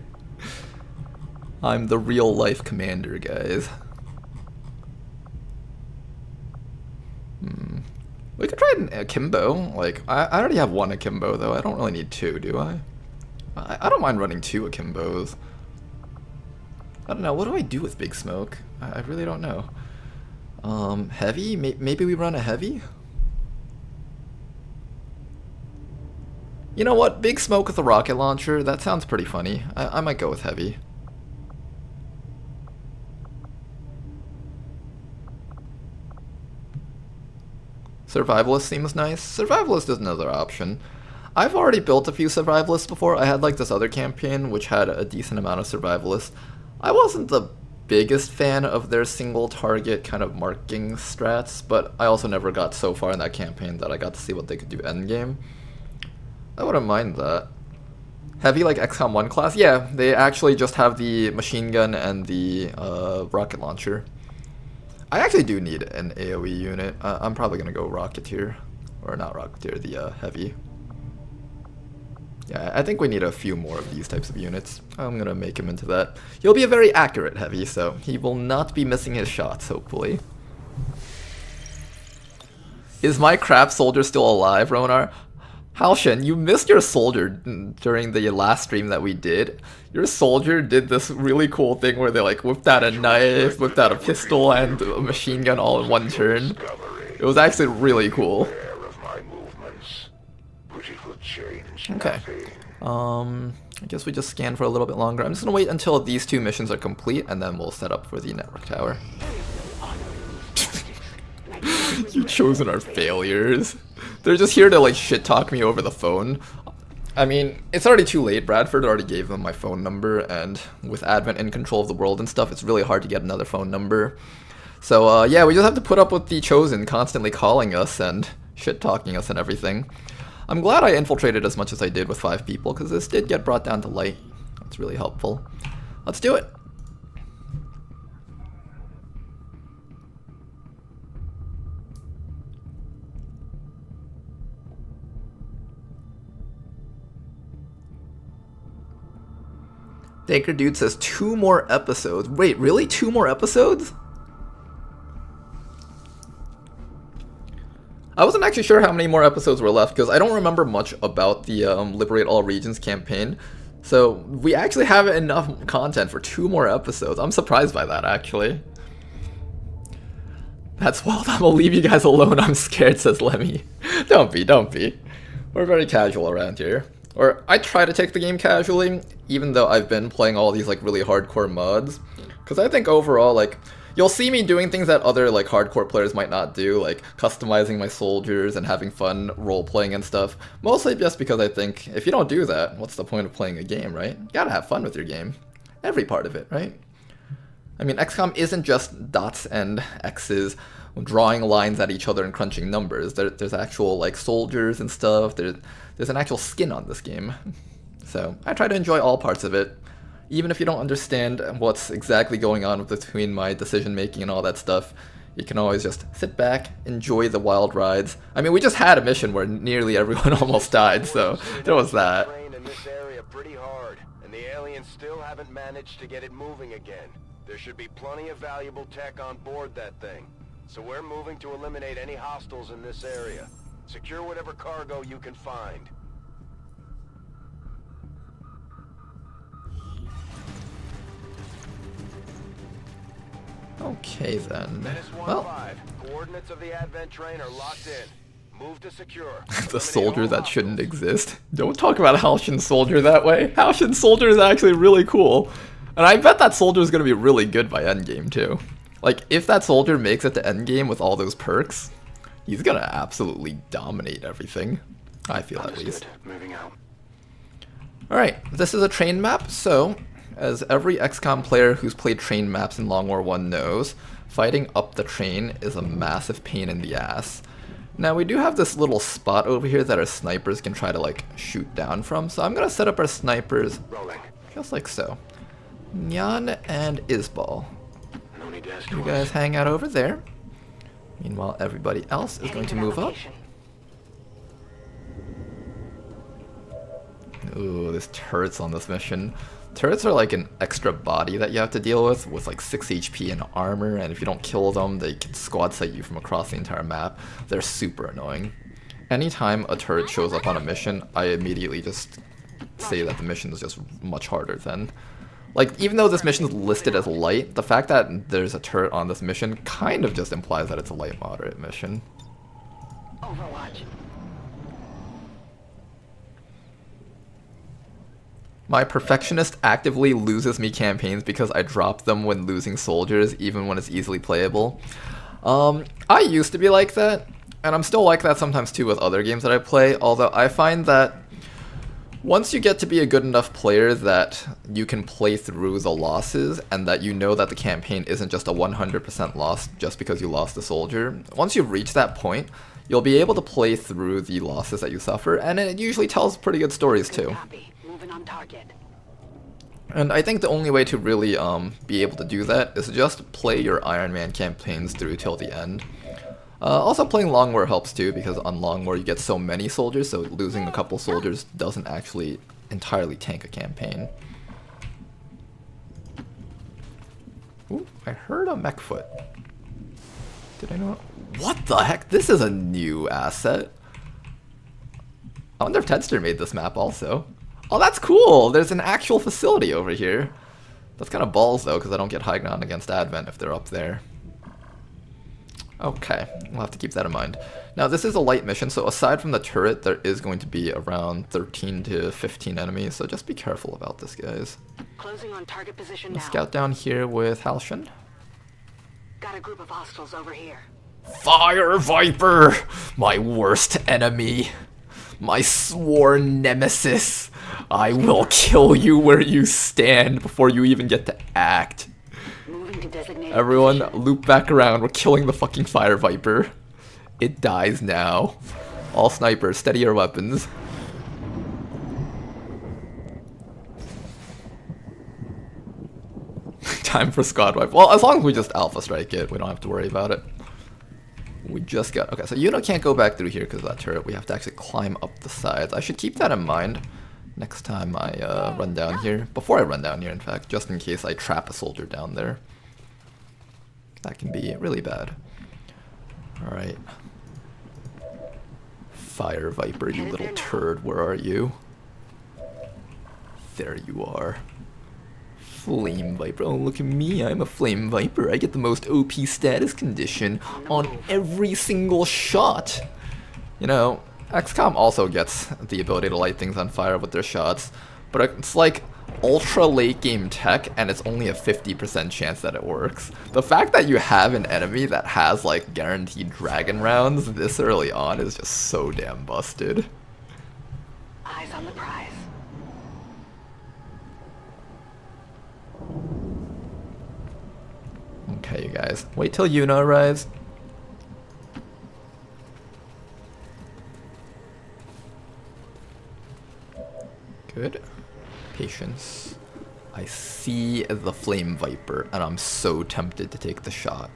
I'm the real life commander, guys. We could try an akimbo. Like, I already have one akimbo, though. I don't really need two, do I? I don't mind running two akimbos. I don't know. What do I do with Big Smoke? I really don't know. Heavy? Maybe we run a heavy? You know what? Big Smoke with a rocket launcher? That sounds pretty funny. I might go with heavy. Survivalist seems nice. Survivalist is another option. I've already built a few survivalists before. I had like this other campaign which had a decent amount of survivalists. I wasn't the biggest fan of their single target kind of marking strats, but I also never got so far in that campaign that I got to see what they could do endgame. I wouldn't mind that. Heavy like XCOM 1 class? Yeah, they actually just have the machine gun and the rocket launcher. I actually do need an AoE unit. I'm probably going to go Rocketeer. Or not Rocketeer, the Heavy. Yeah, I think we need a few more of these types of units. I'm going to make him into that. He'll be a very accurate Heavy, so he will not be missing his shots, hopefully. Is my crap soldier still alive, Ronar? Halshin, you missed your soldier during the last stream that we did. Your soldier did this really cool thing where they like whipped out a knife, whipped out a pistol, and a machine gun all in one turn. It was actually really cool. Okay. I guess we just scan for a little bit longer. I'm just gonna wait until these two missions are complete, and then we'll set up for the network tower. You've chosen our failures. They're just here to like shit talk me over the phone. I mean, it's already too late. Bradford already gave them my phone number, and with Advent in control of the world and stuff, it's really hard to get another phone number. So yeah, we just have to put up with the Chosen constantly calling us and shit talking us and everything. I'm glad I infiltrated as much as I did with 5 people, because this did get brought down to light. That's really helpful. Let's do it. Daker Dude says 2 more episodes. Wait, really? 2 more episodes? I wasn't actually sure how many more episodes were left because I don't remember much about the Liberate All Regions campaign. So we actually have enough content for 2 more episodes. I'm surprised by that, actually. That's wild. I'm gonna leave you guys alone. I'm scared, says Lemmy. Don't be. We're very casual around here. Or I try to take the game casually, even though I've been playing all these like really hardcore mods. Because I think overall, like, you'll see me doing things that other like hardcore players might not do, like customizing my soldiers and having fun role-playing and stuff. Mostly just because I think if you don't do that, what's the point of playing a game, right? You gotta have fun with your game. Every part of it, right? I mean, XCOM isn't just dots and X's drawing lines at each other and crunching numbers. There's actual like soldiers and stuff. There's an actual skin on this game. So I try to enjoy all parts of it. Even if you don't understand what's exactly going on between my decision making and all that stuff, you can always just sit back, enjoy the wild rides. I mean, we just had a mission where nearly everyone almost died, so there was that. In this area pretty hard, and the aliens still haven't managed to get it moving again. There should be plenty of valuable tech on board that thing. So we're moving to eliminate any hostiles in this area. Secure whatever cargo you can find. Okay then. Well, coordinates of the Advent train are locked in. Move to secure. The soldier that shouldn't exist. Don't talk about Halshin's soldier that way. Halshin's soldier is actually really cool. And I bet that soldier is going to be really good by endgame too. Like, if that soldier makes it to endgame with all those perks, he's going to absolutely dominate everything. I feel at least. Moving out. Alright, this is a train map, so as every XCOM player who's played train maps in Long War 1 knows, fighting up the train is a massive pain in the ass. Now we do have this little spot over here that our snipers can try to like shoot down from, so I'm gonna set up our snipers just like so. Nyan and Isbal. You guys hang out over there. Meanwhile, everybody else is going to move up. Ooh, this turret's on this mission. Turrets are like an extra body that you have to deal with like 6 HP and armor, and if you don't kill them, they can squad sight you from across the entire map. They're super annoying. Anytime a turret shows up on a mission, I immediately just say that the mission is just much harder than... Like, even though this mission is listed as light, the fact that there's a turret on this mission kind of just implies that it's a light moderate mission. Overwatch. My perfectionist actively loses me campaigns because I drop them when losing soldiers, even when it's easily playable. I used to be like that, and I'm still like that sometimes too with other games that I play, although I find that once you get to be a good enough player that you can play through the losses and that you know that the campaign isn't just a 100% loss just because you lost a soldier, once you've reached that point, you'll be able to play through the losses that you suffer, and it usually tells pretty good stories too. Moving on target. And I think the only way to really be able to do that is just play your Iron Man campaigns through till the end. Also playing Long War helps too, because on Long War you get so many soldiers, so losing a couple soldiers doesn't actually entirely tank a campaign. Ooh, I heard a mech foot. Did I know? What the heck? This is a new asset. I wonder if Tedster made this map also. Oh, that's cool! There's an actual facility over here. That's kind of balls though, because I don't get high ground against Advent if they're up there. Okay, we'll have to keep that in mind. Now, this is a light mission, so aside from the turret, there is going to be around 13 to 15 enemies, so just be careful about this, guys. Closing on target position now. Scout down here with Halshin. Got a group of hostiles over here. Fire Viper! My worst enemy. My sworn nemesis. I will kill you where you stand before you even get to act. Everyone, loop back around. We're killing the fucking Fire Viper. It dies now. All snipers, steady your weapons. Time for squad wipe. Well, as long as we just alpha strike it, we don't have to worry about it. We just got... Okay, so Yuna can't go back through here because of that turret. We have to actually climb up the sides. I should keep that in mind next time I run down here. Before I run down here, in fact, just in case I trap a soldier down there. That can be really bad. Alright. Fire Viper, you little turd, where are you? There you are. Flame Viper. Oh, look at me, I'm a Flame Viper. I get the most OP status condition on every single shot. You know, XCOM also gets the ability to light things on fire with their shots, but it's like ultra late game tech, and it's only a 50% chance that it works. The fact that you have an enemy that has like guaranteed dragon rounds this early on is just so damn busted. Eyes on the prize. Okay, you guys. Wait till Yuna arrives. Good. Patience. I see the Flame Viper, and I'm so tempted to take the shot.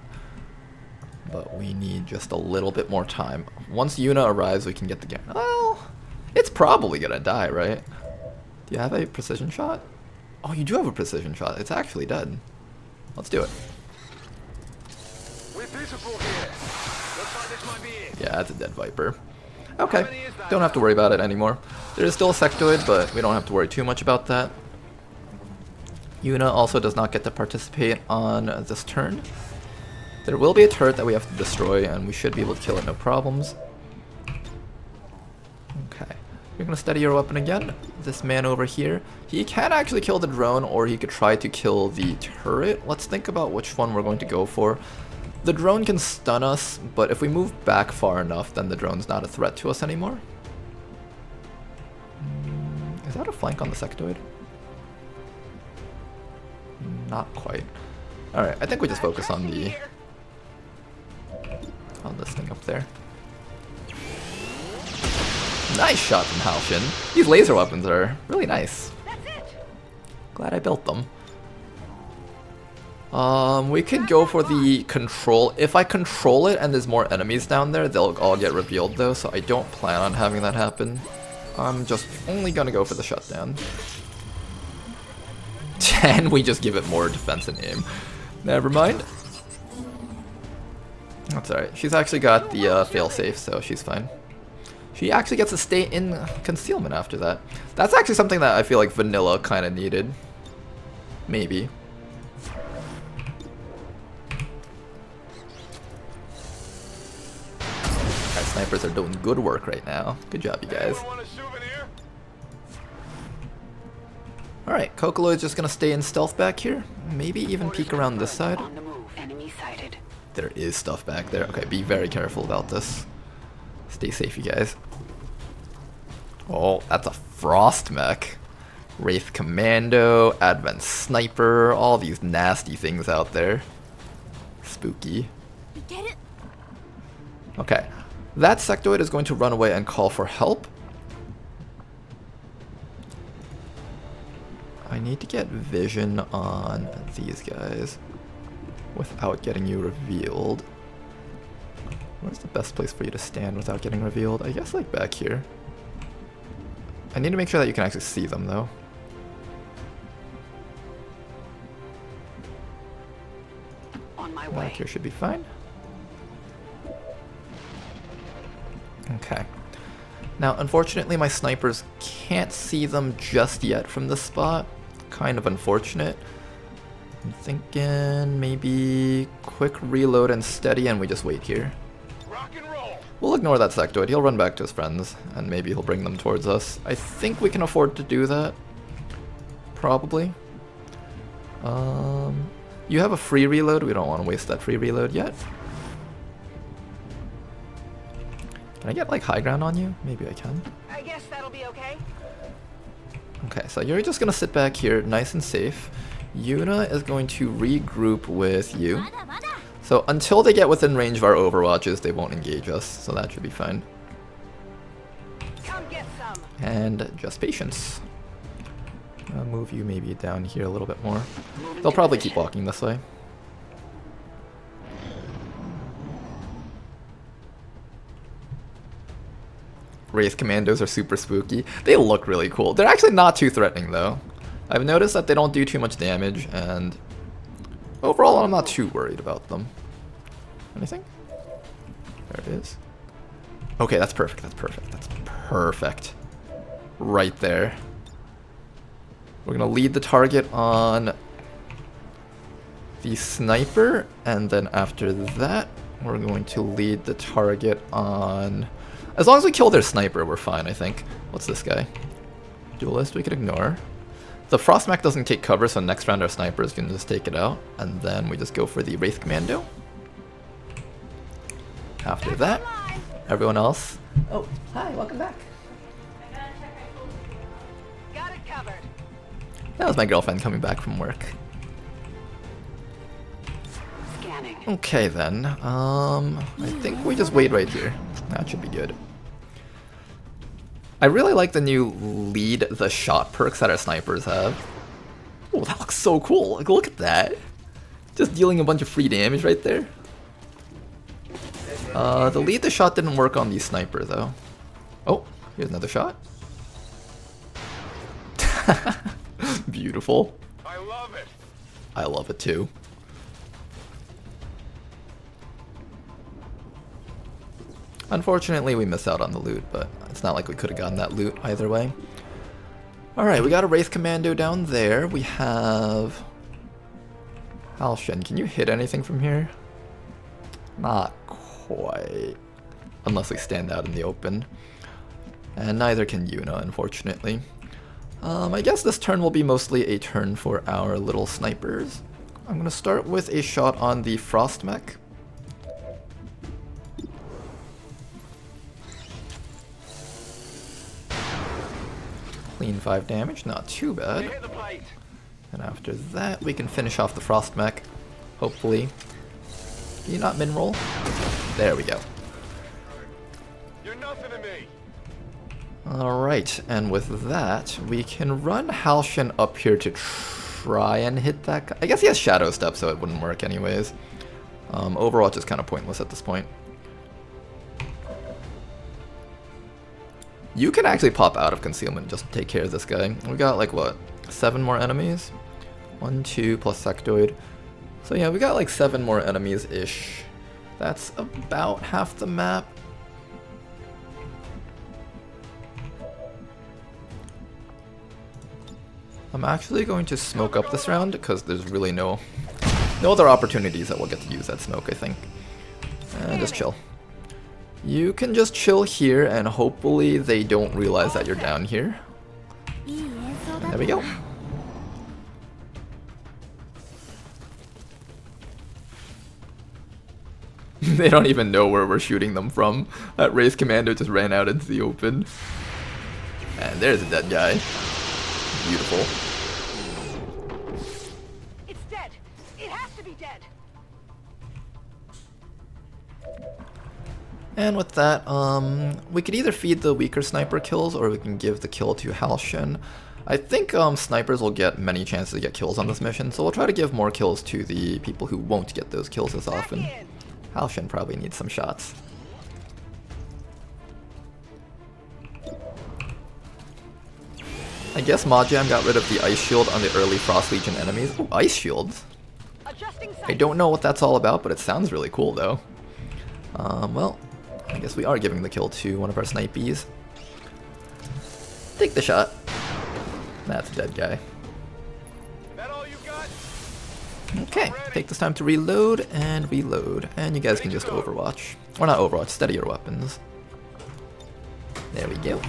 But we need just a little bit more time. Once Yuna arrives, we can get the game. Well, it's probably gonna die, right? Do you have a precision shot? Oh, you do have a precision shot. It's actually dead. Let's do it. Yeah, that's a dead Viper. Okay, don't have to worry about it anymore. There is still a sectoid, but we don't have to worry too much about that. Yuna also does not get to participate on this turn. There will be a turret that we have to destroy, and we should be able to kill it no problems. Okay, you're gonna steady your weapon again. This man over here, he can actually kill the drone, or he could try to kill the turret. Let's think about which one we're going to go for. The drone can stun us, but if we move back far enough, then the drone's not a threat to us anymore. Is that a flank on the sectoid? Not quite. Alright, I think we just focus on the... on this thing up there. Nice shot from Halshin. These laser weapons are really nice. Glad I built them. We could go for the control. If I control it and there's more enemies down there, they'll all get revealed though, so I don't plan on having that happen. I'm just only gonna go for the shutdown. and we just give it more defense and aim. Never mind. That's alright. She's actually got the failsafe, so she's fine. She actually gets to stay in concealment after that. That's actually something that I feel like vanilla kind of needed. Maybe. Our snipers are doing good work right now. Good job, you guys. Alright, Kokolo is just gonna stay in stealth back here. Maybe even peek around this side. There is stuff back there. Okay, be very careful about this. Stay safe, you guys. Oh, that's a frost mech. Wraith Commando, Advent Sniper, all these nasty things out there. Spooky. We get it? Okay, that sectoid is going to run away and call for help. I need to get vision on these guys without getting you revealed. Where's the best place for you to stand without getting revealed? I guess like back here. I need to make sure that you can actually see them though. On my Back here should be fine. Okay. Now, unfortunately, my snipers can't see them just yet from this spot. Kind of unfortunate. I'm thinking maybe quick reload and steady, and we just wait here. Rock and roll. We'll ignore that sectoid. He'll run back to his friends, and maybe he'll bring them towards us. I think we can afford to do that. Probably. You have a free reload. We don't want to waste that free reload yet. Can I get like high ground on you? Maybe I can. I guess that'll be okay. Okay, so you're just gonna sit back here nice and safe. Yuna is going to regroup with you. So until they get within range of our overwatches, they won't engage us, so that should be fine. Come get some. And just patience. I'll move you maybe down here a little bit more. They'll probably keep walking this way. Wraith Commandos are super spooky. They look really cool. They're actually not too threatening though. I've noticed that they don't do too much damage, and overall I'm not too worried about them. Anything? There it is. Okay, that's perfect, that's perfect, that's perfect. Right there. We're gonna lead the target on the sniper, and then after that, we're going to lead the target on... As long as we kill their sniper, we're fine, I think. What's this guy? Duelist we can ignore. The Frost Mech doesn't take cover, so next round our snipers can just take it out. And then we just go for the Wraith Commando. After that, everyone else... Oh, hi, welcome back. Got it covered. That was my girlfriend coming back from work. Scanning. Okay then, I think we just wait right here. That should be good. I really like the new lead the shot perks that our snipers have. Oh, that looks so cool. Like, look at that. Just dealing a bunch of free damage right there. The lead the shot didn't work on the sniper though. Oh, here's another shot. Beautiful. I love it. I love it too. Unfortunately, we miss out on the loot, but it's not like we could have gotten that loot either way. Alright, we got a Wraith Commando down there. We have... Halshin, can you hit anything from here? Not quite. Unless we stand out in the open. And neither can Yuna, unfortunately. I guess this turn will be mostly a turn for our little snipers. I'm going to start with a shot on the Frost Mech. Clean 5 damage, not too bad. And after that, we can finish off the Frost Mech, hopefully. Can you not min-roll? There we go. You're nothing to me. Alright, and with that, we can run Halshin up here to try and hit that guy. I guess he has Shadow Step, so it wouldn't work anyways. Overwatch is kind of pointless at this point. You can actually pop out of concealment just to take care of this guy. We got like, what, 7 more enemies? 1, 2 plus sectoid. So yeah, we got like 7 more enemies-ish. That's about half the map. I'm actually going to smoke up this round because there's really no other opportunities that we'll get to use that smoke, I think. And just chill. You can just chill here and hopefully they don't realize that you're down here. And there we go. They don't even know where we're shooting them from. That race commando just ran out into the open. And there's a dead guy. Beautiful. It's dead. It has to be dead. And with that, we could either feed the weaker sniper kills or we can give the kill to Halshin. I think snipers will get many chances to get kills on this mission, so we'll try to give more kills to the people who won't get those kills as often. Halshin probably needs some shots. I guess Majam got rid of the ice shield on the early Frost Legion enemies. Oh, ice shields! I don't know what that's all about, but it sounds really cool though. Well, I guess we are giving the kill to one of our snipies. Take the shot. That's a dead guy. That all you got? Okay, take this time to reload and reload. And you guys can just overwatch. Or not overwatch, steady your weapons. There we go.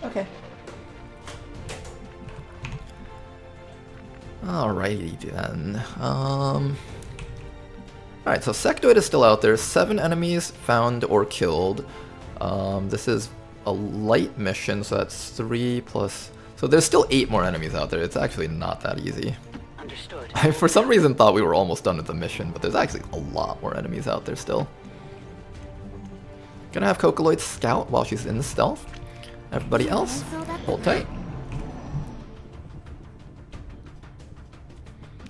Okay. Alrighty then. Alright, so Sectoid is still out there. 7 enemies found or killed. This is a light mission, so that's 3 plus... So there's still 8 more enemies out there. It's actually not that easy. Understood. I for some reason thought we were almost done with the mission, but there's actually a lot more enemies out there still. Gonna have Cocoloid scout while she's in stealth. Everybody else, hold tight.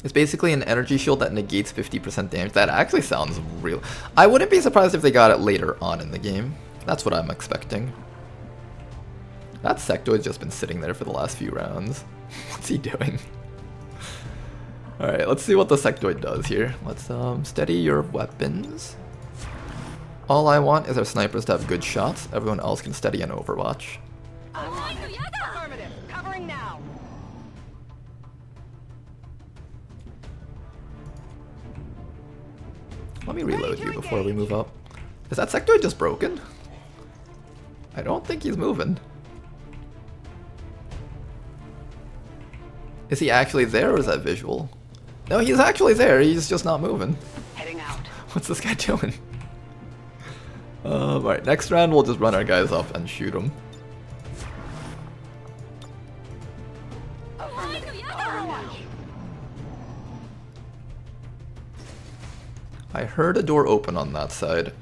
It's basically an energy shield that negates 50% damage. That actually sounds real. I wouldn't be surprised if they got it later on in the game. That's what I'm expecting. That Sectoid's just been sitting there for the last few rounds. What's he doing? Alright, let's see what the Sectoid does here. Let's steady your weapons. All I want is our snipers to have good shots. Everyone else can steady and overwatch. Affirmative. Covering now. Let me reload you before we move up. Is that Sectoid just broken? I don't think he's moving. Is he actually there or is that visual? No, he's actually there. He's just not moving. Heading out. What's this guy doing? Alright, next round we'll just run our guys up and shoot them. I heard a door open on that side.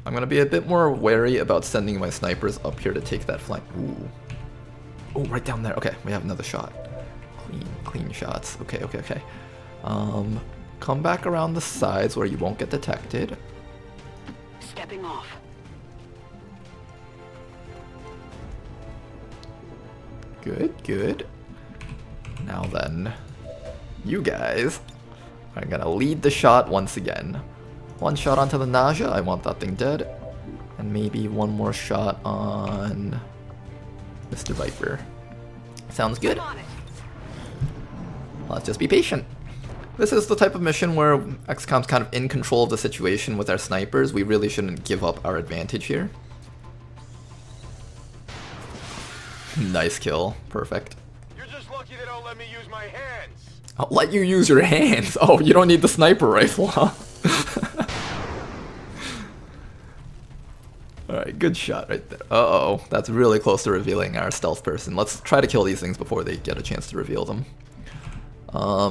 I'm gonna be a bit more wary about sending my snipers up here to take that flank. Ooh. Oh, right down there. Okay, we have another shot. Clean shots. Okay. Come back around the sides where you won't get detected. Stepping off. Good. Now then, you guys are gonna lead the shot once again. One shot onto the Nausea, I want that thing dead. And maybe one more shot on Mr. Viper. Sounds good. Let's just be patient. This is the type of mission where XCOM's kind of in control of the situation with our snipers. We really shouldn't give up our advantage here. Nice kill. Perfect. You're just lucky they don't let me use my hands. I'll let you use your hands. Oh, you don't need the sniper rifle, huh? Alright, good shot right there. Uh-oh, that's really close to revealing our stealth person. Let's try to kill these things before they get a chance to reveal them.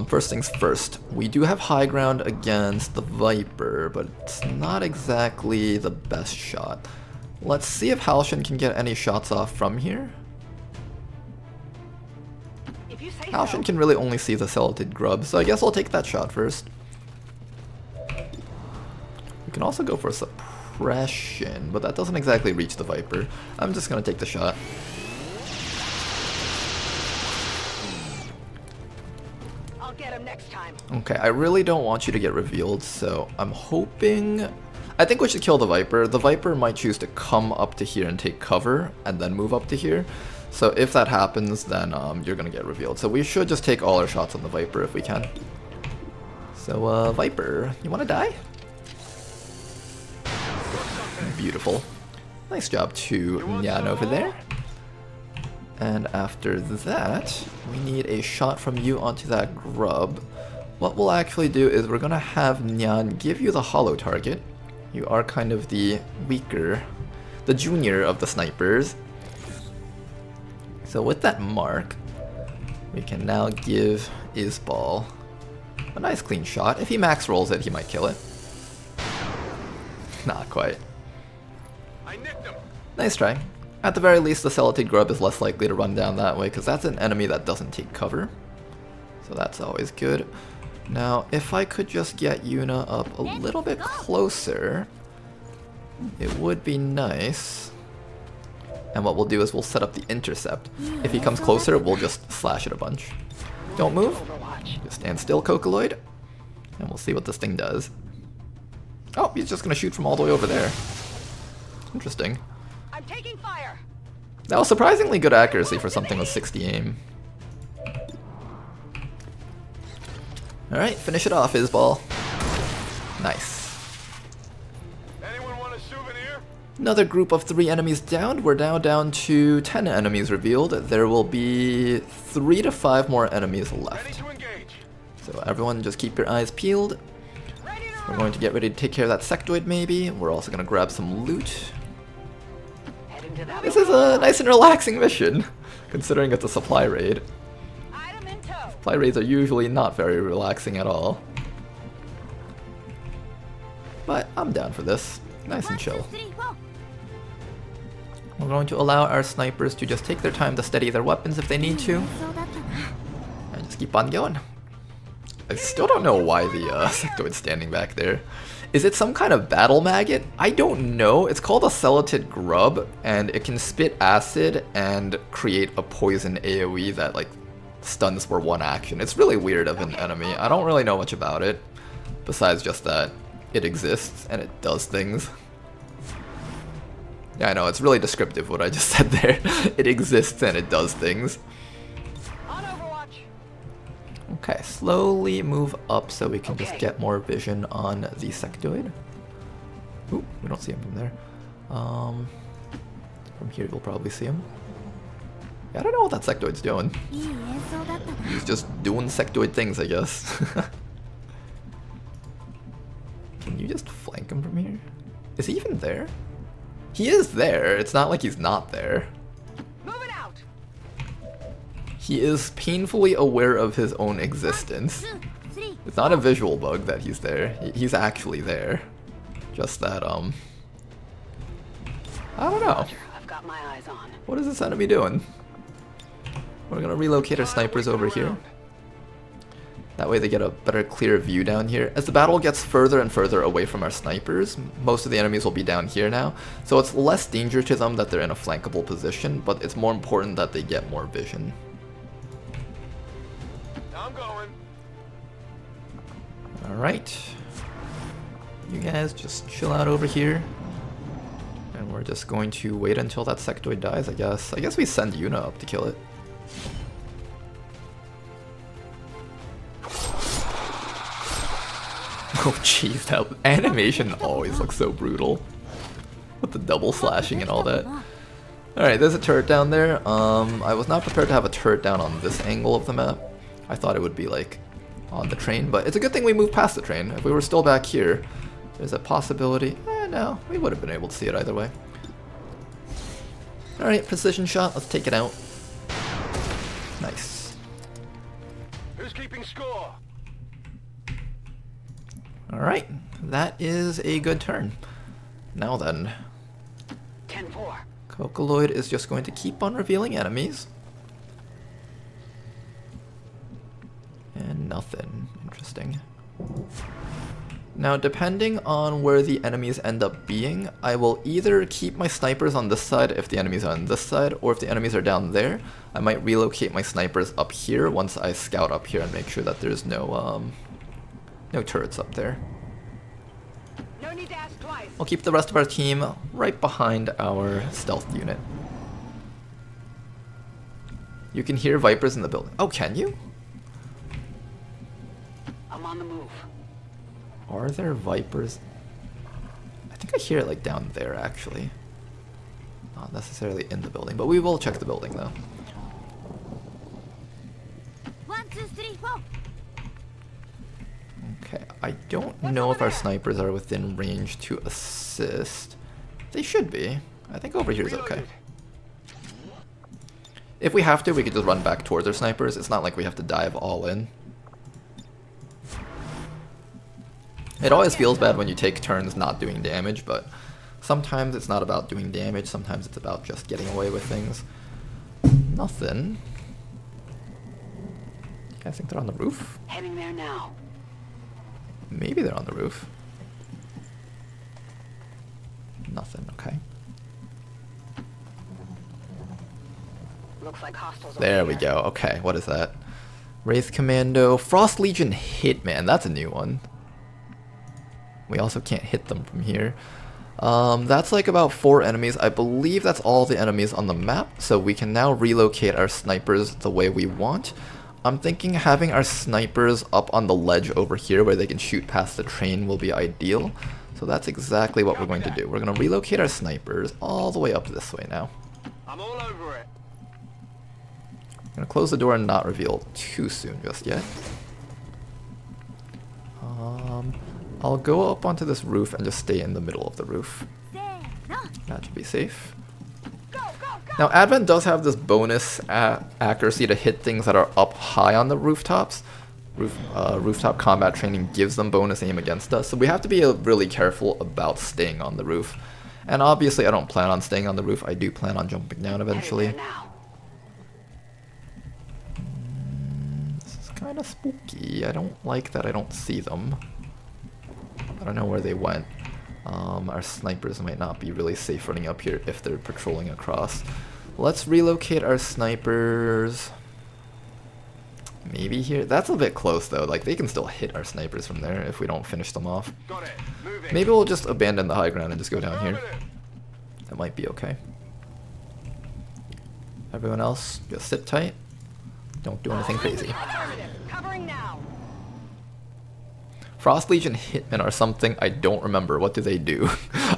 First things first, we do have high ground against the Viper, but it's not exactly the best shot. Let's see if Halshin can get any shots off from here. Halshin can really only see the Celatid grub, so I guess I'll take that shot first. We can also go for a suppression, but that doesn't exactly reach the Viper. I'm just gonna take the shot. Okay, I really don't want you to get revealed, so I'm hoping... I think we should kill the Viper. The Viper might choose to come up to here and take cover, and then move up to here. So if that happens, then you're gonna get revealed. So we should just take all our shots on the Viper if we can. So, Viper, you wanna die? Beautiful. Nice job to Nyan over there. And after that, we need a shot from you onto that grub. What we'll actually do is we're gonna have Nyan give you the hollow target. You are kind of the weaker, the junior of the snipers. So with that mark, we can now give Isbal a nice clean shot. If he max rolls it, he might kill it. Not quite. Nice try. At the very least, the Celatid Grub is less likely to run down that way, because that's an enemy that doesn't take cover. So that's always good. Now, if I could just get Yuna up a little bit closer, it would be nice. And what we'll do is we'll set up the intercept. If he comes closer, we'll just slash it a bunch. Don't move. Just stand still, Cocoloid. And we'll see what this thing does. Oh, he's just going to shoot from all the way over there. Interesting. I'm taking fire. That was surprisingly good accuracy for something with 60 aim. Alright, finish it off, Isbal. Nice. Anyone want a souvenir? Another group of 3 enemies down. We're now down to 10 enemies revealed. There will be 3 to 5 more enemies left. So everyone just keep your eyes peeled. We're going to get ready to take care of that sectoid maybe. We're also going to grab some loot. This is a nice and relaxing mission, considering it's a supply raid. Supply raids are usually not very relaxing at all. But I'm down for this. Nice and chill. We're going to allow our snipers to just take their time to steady their weapons if they need to. And just keep on going. I still don't know why the sectoid's standing back there. Is it some kind of battle maggot? I don't know. It's called a Celatid Grub, and it can spit acid and create a poison AoE that like stuns for 1 action. It's really weird of an enemy. I don't really know much about it, besides just that it exists and it does things. Yeah, I know, it's really descriptive what I just said there. It exists and it does things. Okay, slowly move up so we can just get more vision on the sectoid. Ooh, we don't see him from there. From here you'll probably see him. Yeah, I don't know what that sectoid's doing. He's just doing sectoid things, I guess. Can you just flank him from here? Is he even there? He is there. It's not like he's not there. He is painfully aware of his own existence. It's not a visual bug that he's there. He's actually there. Just that, I don't know. What is this enemy doing? We're gonna relocate our snipers over here. That way they get a better clear view down here. As the battle gets further and further away from our snipers, most of the enemies will be down here now. So it's less danger to them that they're in a flankable position, but it's more important that they get more vision. I'm going. Alright. You guys just chill out over here. And we're just going to wait until that sectoid dies, I guess. I guess we send Yuna up to kill it. Oh jeez, that animation always looks so brutal. With the double slashing and all that. Alright, there's a turret down there. I was not prepared to have a turret down on this angle of the map. I thought it would be like on the train, but it's a good thing we moved past the train. If we were still back here, there's a possibility. No, we would have been able to see it either way. Alright, precision shot, let's take it out. Nice. Who's keeping score? Alright, that is a good turn. Now then. 10-4. Cocoloid is just going to keep on revealing enemies. And nothing. Interesting. Now, depending on where the enemies end up being, I will either keep my snipers on this side if the enemies are on this side, or if the enemies are down there, I might relocate my snipers up here once I scout up here and make sure that there's no turrets up there. No need to ask twice. We'll keep the rest of our team right behind our stealth unit. You can hear Vipers in the building. Oh, can you? I'm on the move. Are there Vipers? I think I hear it like down there actually. Not necessarily in the building, but we will check the building though. 1, 2, 3, 4. Okay, I don't know if our snipers are within range to assist. They should be. I think over here is okay. If we have to, we could just run back towards our snipers. It's not like we have to dive all in. It always feels bad when you take turns not doing damage, but sometimes it's not about doing damage, sometimes it's about just getting away with things. Nothing. You guys think they're on the roof? Heading there now. Maybe they're on the roof. Nothing, okay. Looks like hostiles. There we go, okay, what is that? Wraith Commando, Frost Legion Hitman, that's a new one. We also can't hit them from here. That's like about 4 enemies. I believe that's all the enemies on the map, so we can now relocate our snipers the way we want. I'm thinking having our snipers up on the ledge over here where they can shoot past the train will be ideal. So that's exactly what we're going to do. We're going to relocate our snipers all the way up this way now. I'm all over it. I'm going to close the door and not reveal too soon just yet. I'll go up onto this roof and just stay in the middle of the roof. That should be safe. Now, Advent does have this bonus accuracy to hit things that are up high on the rooftops. Rooftop combat training gives them bonus aim against us, so we have to be really careful about staying on the roof. And obviously, I don't plan on staying on the roof. I do plan on jumping down eventually. This is kind of spooky. I don't like that I don't see them. I don't know where they went. Our snipers might not be really safe running up here if they're patrolling across. Let's relocate our snipers. Maybe here. That's a bit close though. Like they can still hit our snipers from there if we don't finish them off. Maybe we'll just abandon the high ground and just go down here. That might be okay. Everyone else, just sit tight. Don't do anything crazy. Covering now. Frost Legion Hitmen are something I don't remember. What do they do?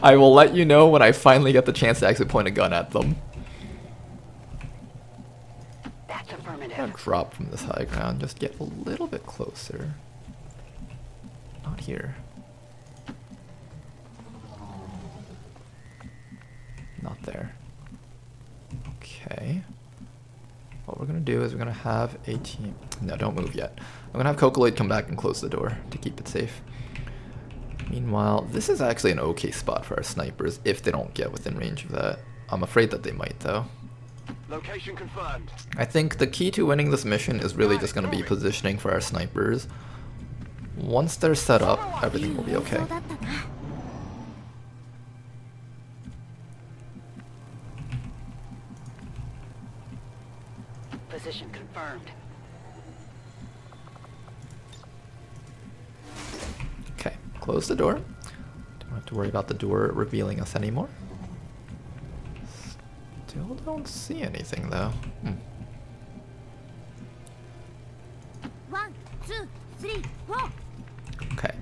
I will let you know when I finally get the chance to actually point a gun at them. That's affirmative. I'm gonna drop from this high ground. Just get a little bit closer. Not here. Not there. Okay. What we're gonna do is we're gonna have a team. No, don't move yet. I'm gonna have Cocoloid come back and close the door to keep it safe. Meanwhile, this is actually an okay spot for our snipers if they don't get within range of that. I'm afraid that they might though. Location confirmed. I think the key to winning this mission is really just gonna be positioning for our snipers. Once they're set up, everything will be okay. Position confirmed. Okay, close the door. Don't have to worry about the door revealing us anymore. Still don't see anything though. 1, 2, 3, 4. Okay,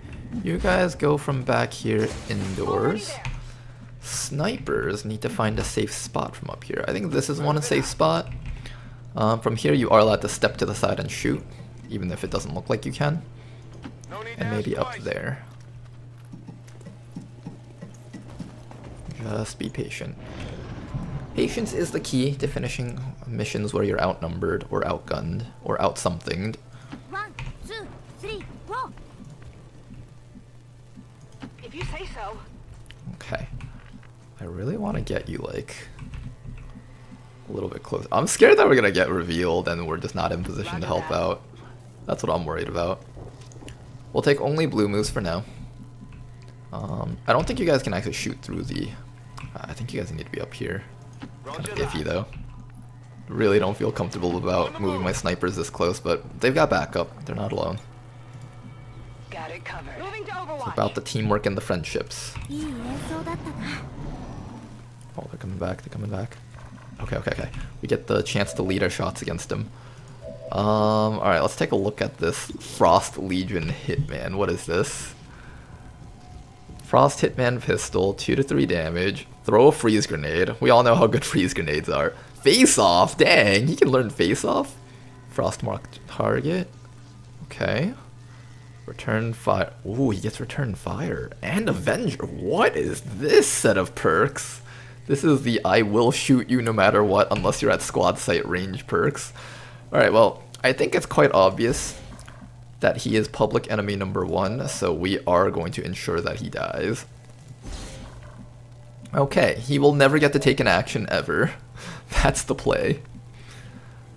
you guys go from back here indoors. Snipers need to find a safe spot from up here. I think this is one safe spot. From here you are allowed to step to the side and shoot, even if it doesn't look like you can. And maybe up there. Just be patient. Patience is the key to finishing missions where you're outnumbered, or outgunned, or out-somethinged. 1, 2, 3, 4. If you say so. Okay. I really want to get you, like, a little bit close. I'm scared that we're gonna get revealed and we're just not in position to help out. That's what I'm worried about. We'll take only blue moves for now. I don't think you guys can actually shoot through the... I think you guys need to be up here. Kind of iffy though. Really don't feel comfortable about moving my snipers this close, but they've got backup. They're not alone. Got it covered. Moving to Overwatch. It's about the teamwork and the friendships. いい演奏だったな。 Oh, they're coming back. They're coming back. Okay, okay, okay. We get the chance to lead our shots against them. Alright, let's take a look at this Frost Legion Hitman. What is this? Frost Hitman pistol, 2 to 3 damage. Throw a freeze grenade. We all know how good freeze grenades are. Face off! Dang, he can learn face off? Frost marked target. Okay. Return fire. Ooh, he gets return fire. And Avenger. What is this set of perks? This is the I will shoot you no matter what unless you're at squad site range perks. Alright, well, I think it's quite obvious that he is public enemy number 1, so we are going to ensure that he dies. Okay, he will never get to take an action ever. That's the play.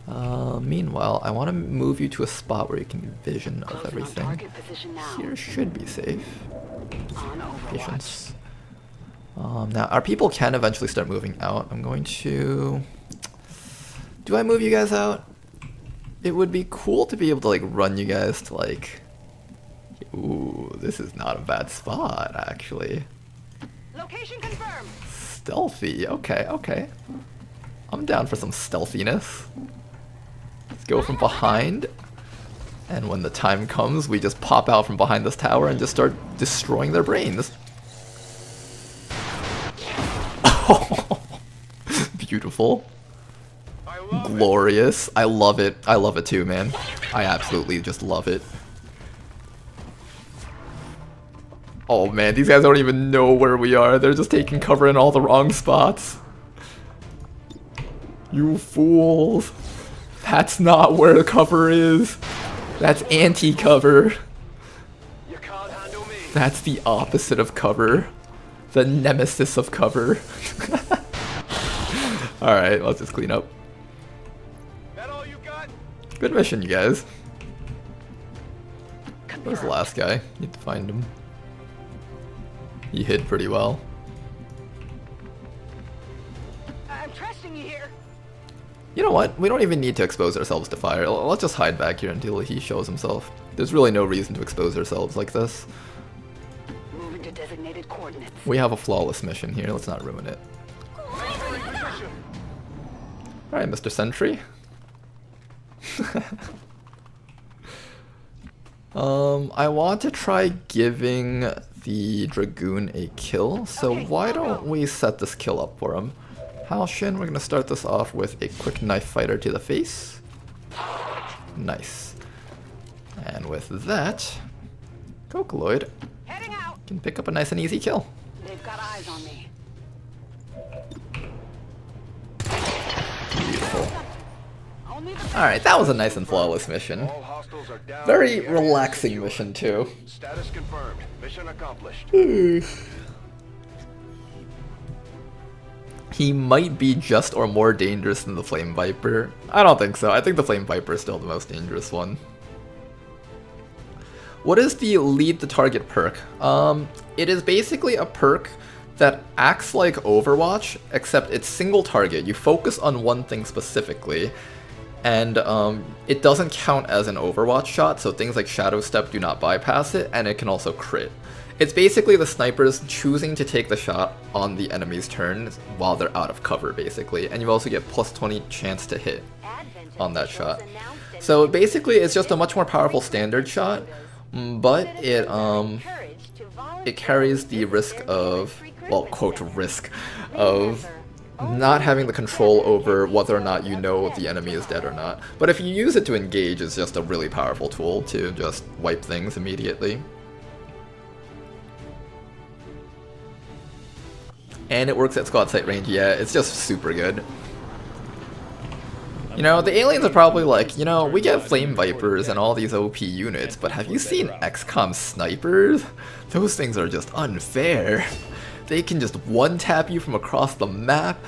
Meanwhile, I want to move you to a spot where you can get vision of everything. Here should be safe. Patience. Now, our people can eventually start moving out. I'm going to... Do I move you guys out? It would be cool to be able to, like, run you guys to, like... Ooh, this is not a bad spot, actually. Location confirmed. Stealthy. Okay, okay. I'm down for some stealthiness. Let's go from behind. And when the time comes, we just pop out from behind this tower and just start destroying their brains. Beautiful. Glorious. I love it. I love it too, man. I absolutely just love it. Oh man, these guys don't even know where we are. They're just taking cover in all the wrong spots. You fools. That's not where the cover is. That's anti-cover. That's the opposite of cover. The nemesis of cover. Alright, let's just clean up. Good mission, you guys. Where's the last guy? Need to find him. He hid pretty well. I'm trusting you here. You know what? We don't even need to expose ourselves to fire. Let's just hide back here until he shows himself. There's really no reason to expose ourselves like this. Moving to designated coordinates. We have a flawless mission here. Let's not ruin it. Alright, Mr. Sentry. I want to try giving the Dragoon a kill, so why don't we set this kill up for him? Halshin, we're gonna start this off with a quick knife fighter to the face. Nice. And with that, Vocaloid can pick up a nice and easy kill. They've got eyes on me. Beautiful. Alright, that was a nice and flawless mission. Very relaxing mission too. Status confirmed. Mission accomplished. He might be just or more dangerous than the Flame Viper. I don't think so. I think the Flame Viper is still the most dangerous one. What is the lead the target perk? It is basically a perk that acts like Overwatch, except it's single target. You focus on one thing specifically, and it doesn't count as an Overwatch shot, so things like Shadow Step do not bypass it, and it can also crit. It's basically the snipers choosing to take the shot on the enemy's turn while they're out of cover, basically, and you also get plus 20 chance to hit on that shot. So basically it's just a much more powerful standard shot, but it carries the risk of, well, quote, risk of not having the control over whether or not you know the enemy is dead or not. But if you use it to engage, it's just a really powerful tool to just wipe things immediately. And it works at squad site range, yeah, it's just super good. You know, the aliens are probably like, you know, we get Flame Vipers and all these OP units, but have you seen XCOM snipers? Those things are just unfair. They can just one-tap you from across the map.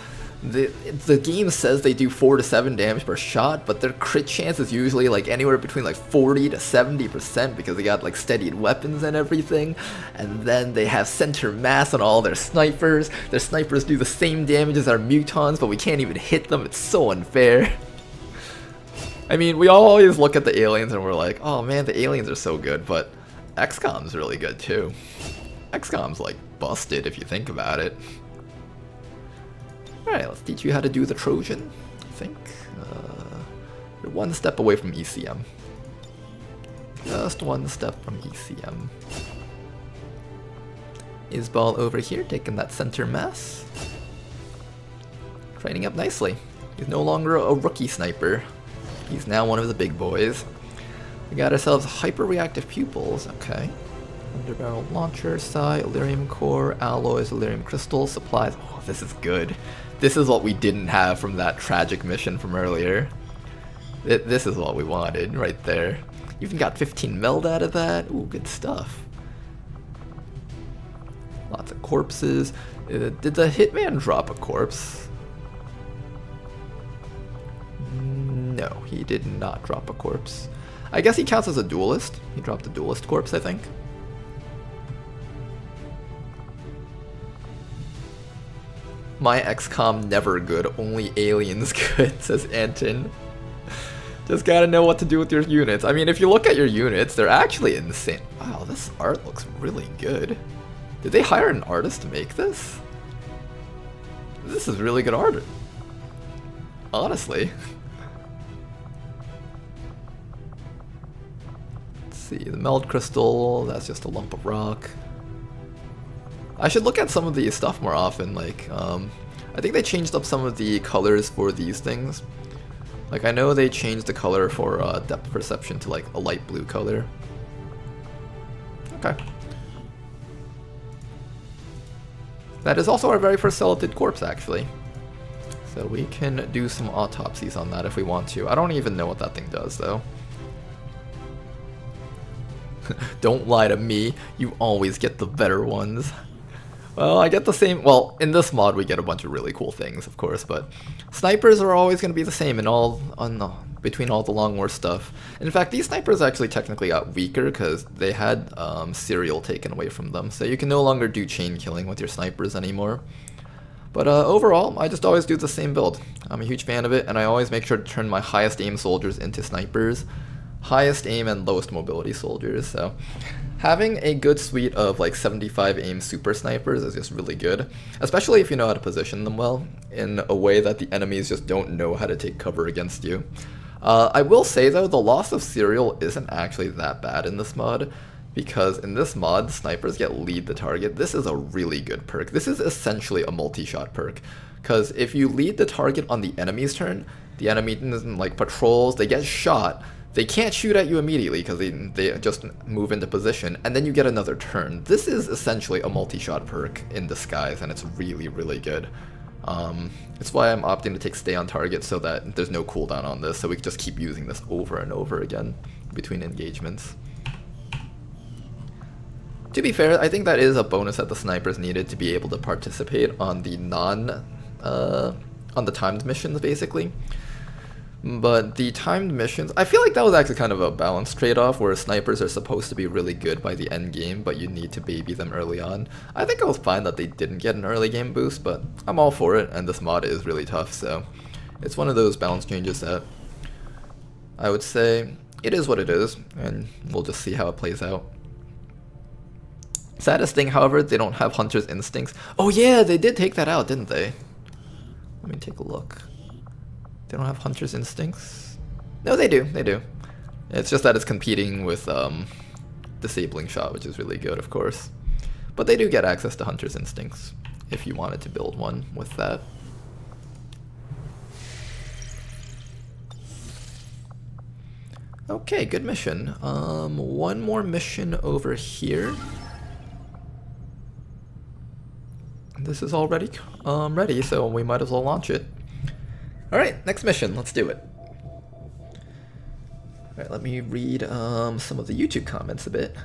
the game says they do 4 to 7 damage per shot, but their crit chance is usually like anywhere between like 40 to 70% because they got like steadied weapons and everything. And then they have center mass on all their snipers. Their snipers do the same damage as our mutons, but we can't even hit them. It's so unfair. I mean, we always look at the aliens and we're like, oh man, the aliens are so good, but XCOM's really good too. XCOM's like busted if you think about it. Alright, let's teach you how to do the Trojan, I think. You're one step away from ECM. Just one step from ECM. Isbal over here, taking that center mass. Training up nicely. He's no longer a rookie sniper. He's now one of the big boys. We got ourselves hyper-reactive pupils, okay. Underbarrel launcher, psi, Illyrium core, alloys, Illyrium crystals, supplies. Oh, this is good. This is what we didn't have from that tragic mission from earlier. This is what we wanted right there. Even got 15 meld out of that. Ooh, good stuff. Lots of corpses. Did the hitman drop a corpse? No, he did not drop a corpse. I guess he counts as a duelist. He dropped a duelist corpse, I think. My XCOM never good, only aliens good, says Anton. Just gotta know what to do with your units. I mean, if you look at your units, they're actually insane. Wow, this art looks really good. Did they hire an artist to make this? This is really good art. Honestly. Let's see, the meld crystal, that's just a lump of rock. I should look at some of the stuff more often, like, I think they changed up some of the colors for these things. Like, I know they changed the color for depth perception to like a light blue color. Okay. That is also our very first skeleton corpse, actually. So we can do some autopsies on that if we want to. I don't even know what that thing does, though. Don't lie to me, you always get the better ones. Well, I get the same, well, in this mod we get a bunch of really cool things, of course, but snipers are always going to be the same in between all the Long War stuff. In fact, these snipers actually technically got weaker because they had serial taken away from them, so you can no longer do chain killing with your snipers anymore. But overall, I just always do the same build. I'm a huge fan of it, and I always make sure to turn my highest aim soldiers into snipers, highest aim and lowest mobility soldiers, so having a good suite of like 75 aim super snipers is just really good, especially if you know how to position them well in a way that the enemies just don't know how to take cover against you. I will say though, the loss of serial isn't actually that bad in this mod, because in this mod, snipers get lead the target. This is a really good perk. This is essentially a multi-shot perk, because if you lead the target on the enemy's turn, the enemy like patrols, they get shot, they can't shoot at you immediately because they just move into position, and then you get another turn. This is essentially a multi-shot perk in disguise, and it's really, really good. It's why I'm opting to take stay on target so that there's no cooldown on this, so we can just keep using this over and over again between engagements. To be fair, I think that is a bonus that the snipers needed to be able to participate on the on the timed missions, basically. But the timed missions, I feel like that was actually kind of a balanced trade-off, where snipers are supposed to be really good by the end game, but you need to baby them early on. I think it was fine that they didn't get an early game boost, but I'm all for it, and this mod is really tough, so it's one of those balance changes that I would say it is what it is, and we'll just see how it plays out. Saddest thing, however, they don't have Hunter's Instincts. Oh yeah, they did take that out, didn't they? Let me take a look. They don't have Hunter's Instincts? No, they do. They do. It's just that it's competing with Disabling Shot, which is really good, of course. But they do get access to Hunter's Instincts if you wanted to build one with that. Okay, good mission. One more mission over here. This is already ready, so we might as well launch it. Alright, next mission, let's do it. Alright, let me read some of the YouTube comments a bit.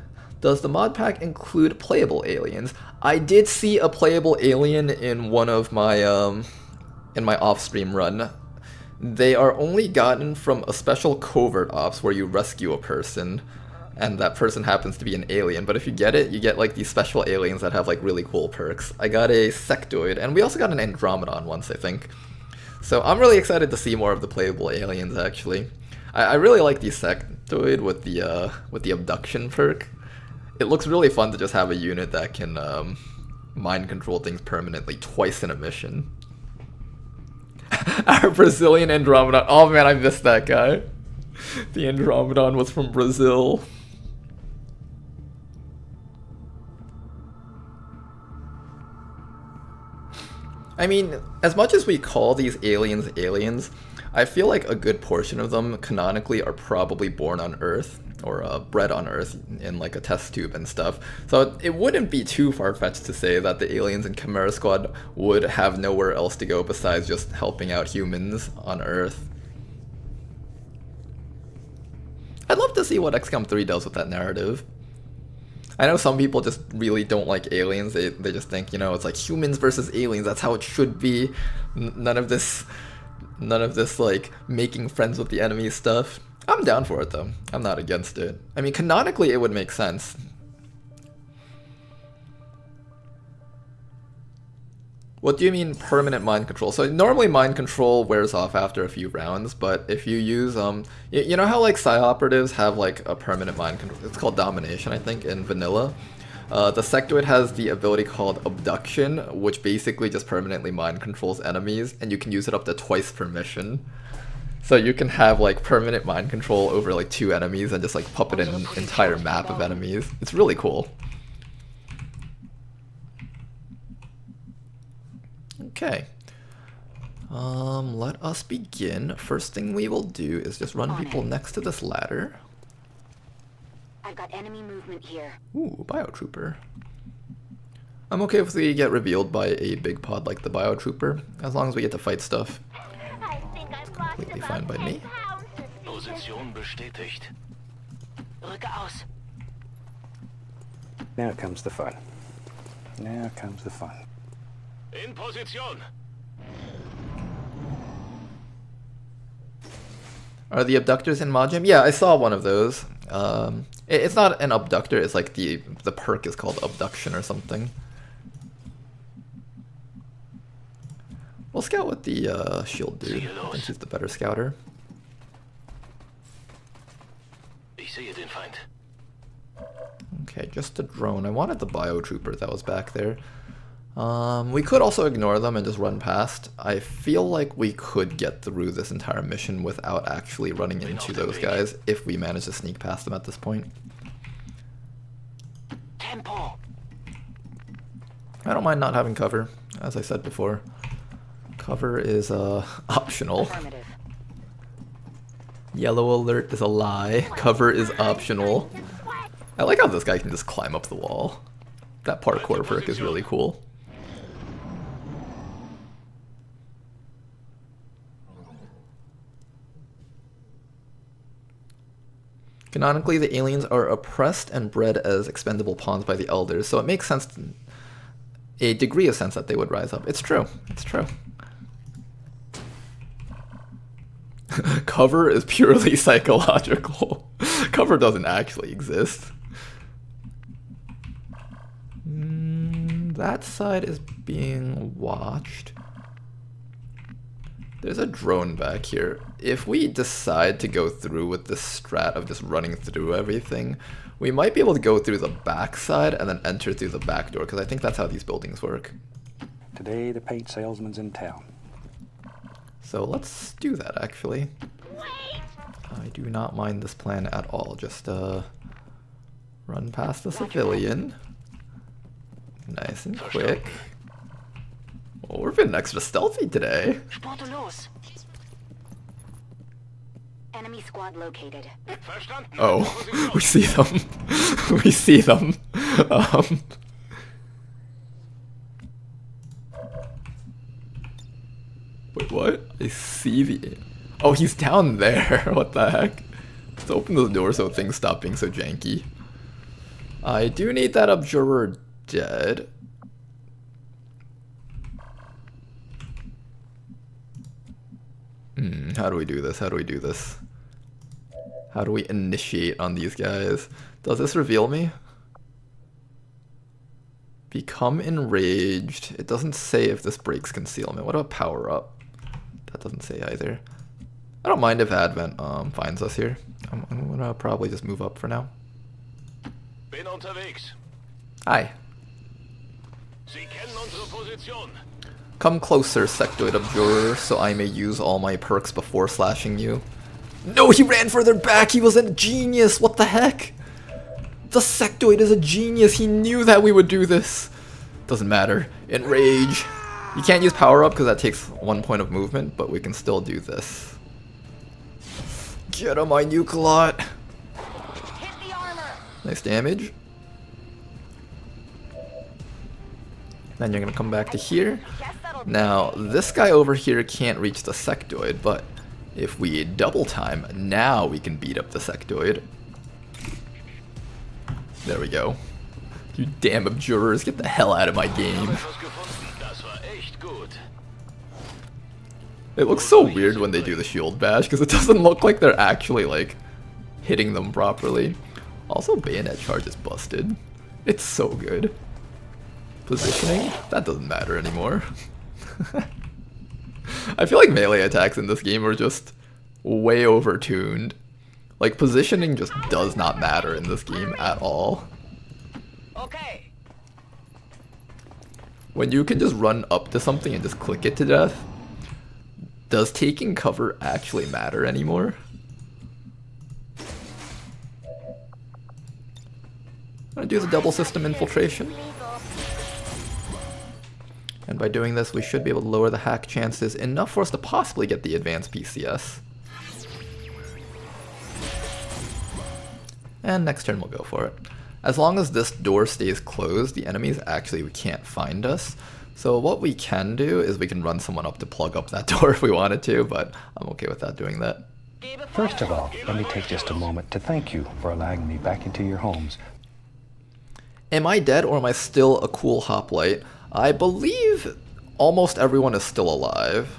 Does the mod pack include playable aliens? I did see a playable alien in one of my in my off-stream run, they are only gotten from a special covert ops where you rescue a person, and that person happens to be an alien. But if you get it, you get like these special aliens that have like really cool perks. I got a sectoid, and we also got an Andromedon once, I think. So I'm really excited to see more of the playable aliens, actually. I really like the sectoid with the abduction perk. It looks really fun to just have a unit that can mind control things permanently twice in a mission. Our Brazilian Andromedon. Oh man, I missed that guy. The Andromedon was from Brazil. I mean, as much as we call these aliens aliens, I feel like a good portion of them canonically are probably born on Earth, or bred on Earth in like a test tube and stuff. So it wouldn't be too far-fetched to say that the aliens in Chimera Squad would have nowhere else to go besides just helping out humans on Earth. I'd love to see what XCOM 3 does with that narrative. I know some people just really don't like aliens. They just think, you know, it's like humans versus aliens. That's how it should be. None of this like making friends with the enemy stuff. I'm down for it though. I'm not against it. I mean, canonically it would make sense. What do you mean permanent mind control? So normally mind control wears off after a few rounds, but if you use you know how like Psy operatives have like a permanent mind control? It's called domination, I think, in vanilla. The sectoid has the ability called abduction, which basically just permanently mind controls enemies, and you can use it up to twice per mission. So you can have like permanent mind control over like 2 enemies and just like puppet an entire map of enemies. It's really cool. Okay. Let us begin. First thing we will do is just run people next to this ladder. I've got enemy movement here. Ooh, biotrooper. I'm okay if we get revealed by a big pod like the biotrooper, as long as we get to fight stuff. Completely fine by me. Position bestätigt. Rücke aus. Now comes the fun. Now comes the fun. In position. Are the abductors in Majim? Yeah, I saw one of those. It's not an abductor, it's like the perk is called abduction or something. We'll scout with the shield dude. I think he's the better scouter. Ich sehe den Feind. Okay, just a drone. I wanted the biotrooper that was back there. We could also ignore them and just run past. I feel like we could get through this entire mission without actually running into those guys if we manage to sneak past them at this point. Tempo. I don't mind not having cover, as I said before. Cover is optional. Yellow alert is a lie. Cover is optional. I like how this guy can just climb up the wall. That parkour perk is really cool. Canonically, the aliens are oppressed and bred as expendable pawns by the elders, so it makes sense, a degree of sense, that they would rise up. It's true. It's true. Cover is purely psychological. Cover doesn't actually exist. That side is being watched. There's a drone back here. If we decide to go through with this strat of just running through everything, we might be able to go through the back side and then enter through the back door, because I think that's how these buildings work. Today the paint salesman's in town. So let's do that, actually. I do not mind this plan at all. Just run past the civilian. Nice and quick. Oh, we're feeling extra stealthy today. Enemy squad located. Oh, we see them. We see them. Wait, what? I see the... Oh, he's down there. What the heck? Let's open the door so things stop being so janky. I do need that observer dead. How do we do this? How do we do this? How do we initiate on these guys? Does this reveal me? Become enraged. It doesn't say if this breaks concealment. What about power up? That doesn't say either. I don't mind if Advent finds us here. I'm gonna probably just move up for now. Bin unterwegs. Hi. Sie kennen unsere Position. Come closer, sectoid abjurer, so I may use all my perks before slashing you. No, he ran further back! He was a genius! What the heck? The sectoid is a genius! He knew that we would do this! Doesn't matter. Enrage. You can't use power up because that takes 1 point of movement, but we can still do this. Get him, my nuke-a-lot! Nice damage. Then you're gonna come back to here. Now, this guy over here can't reach the sectoid, but if we double time, now we can beat up the sectoid. There we go. You damn abjurers, get the hell out of my game. It looks so weird when they do the shield bash, because it doesn't look like they're actually, like, hitting them properly. Also, bayonet charge is busted. It's so good. Positioning? That doesn't matter anymore. I feel like melee attacks in this game are just way overtuned. Like, positioning just does not matter in this game at all. Okay. When you can just run up to something and just click it to death, does taking cover actually matter anymore? I'm gonna do the double system infiltration. And by doing this, we should be able to lower the hack chances enough for us to possibly get the advanced PCS. And next turn we'll go for it. As long as this door stays closed, the enemies actually can't find us. So what we can do is we can run someone up to plug up that door if we wanted to, but I'm okay with that doing that. First of all, let me take just a moment to thank you for allowing me back into your homes. Am I dead or am I still a cool hoplite? I believe almost everyone is still alive.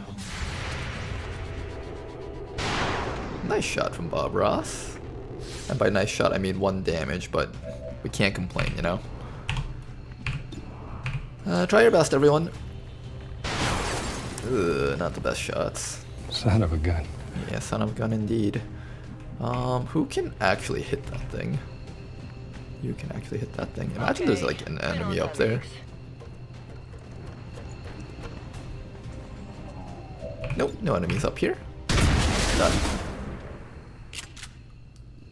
Nice shot from Bob Ross. And by nice shot I mean 1 damage, but we can't complain, you know? Try your best, everyone. Ugh, not the best shots. Son of a gun. Yeah, son of a gun indeed. Who can actually hit that thing? You can actually hit that thing. Imagine there's like an enemy up there. Nope, no enemies up here. Done.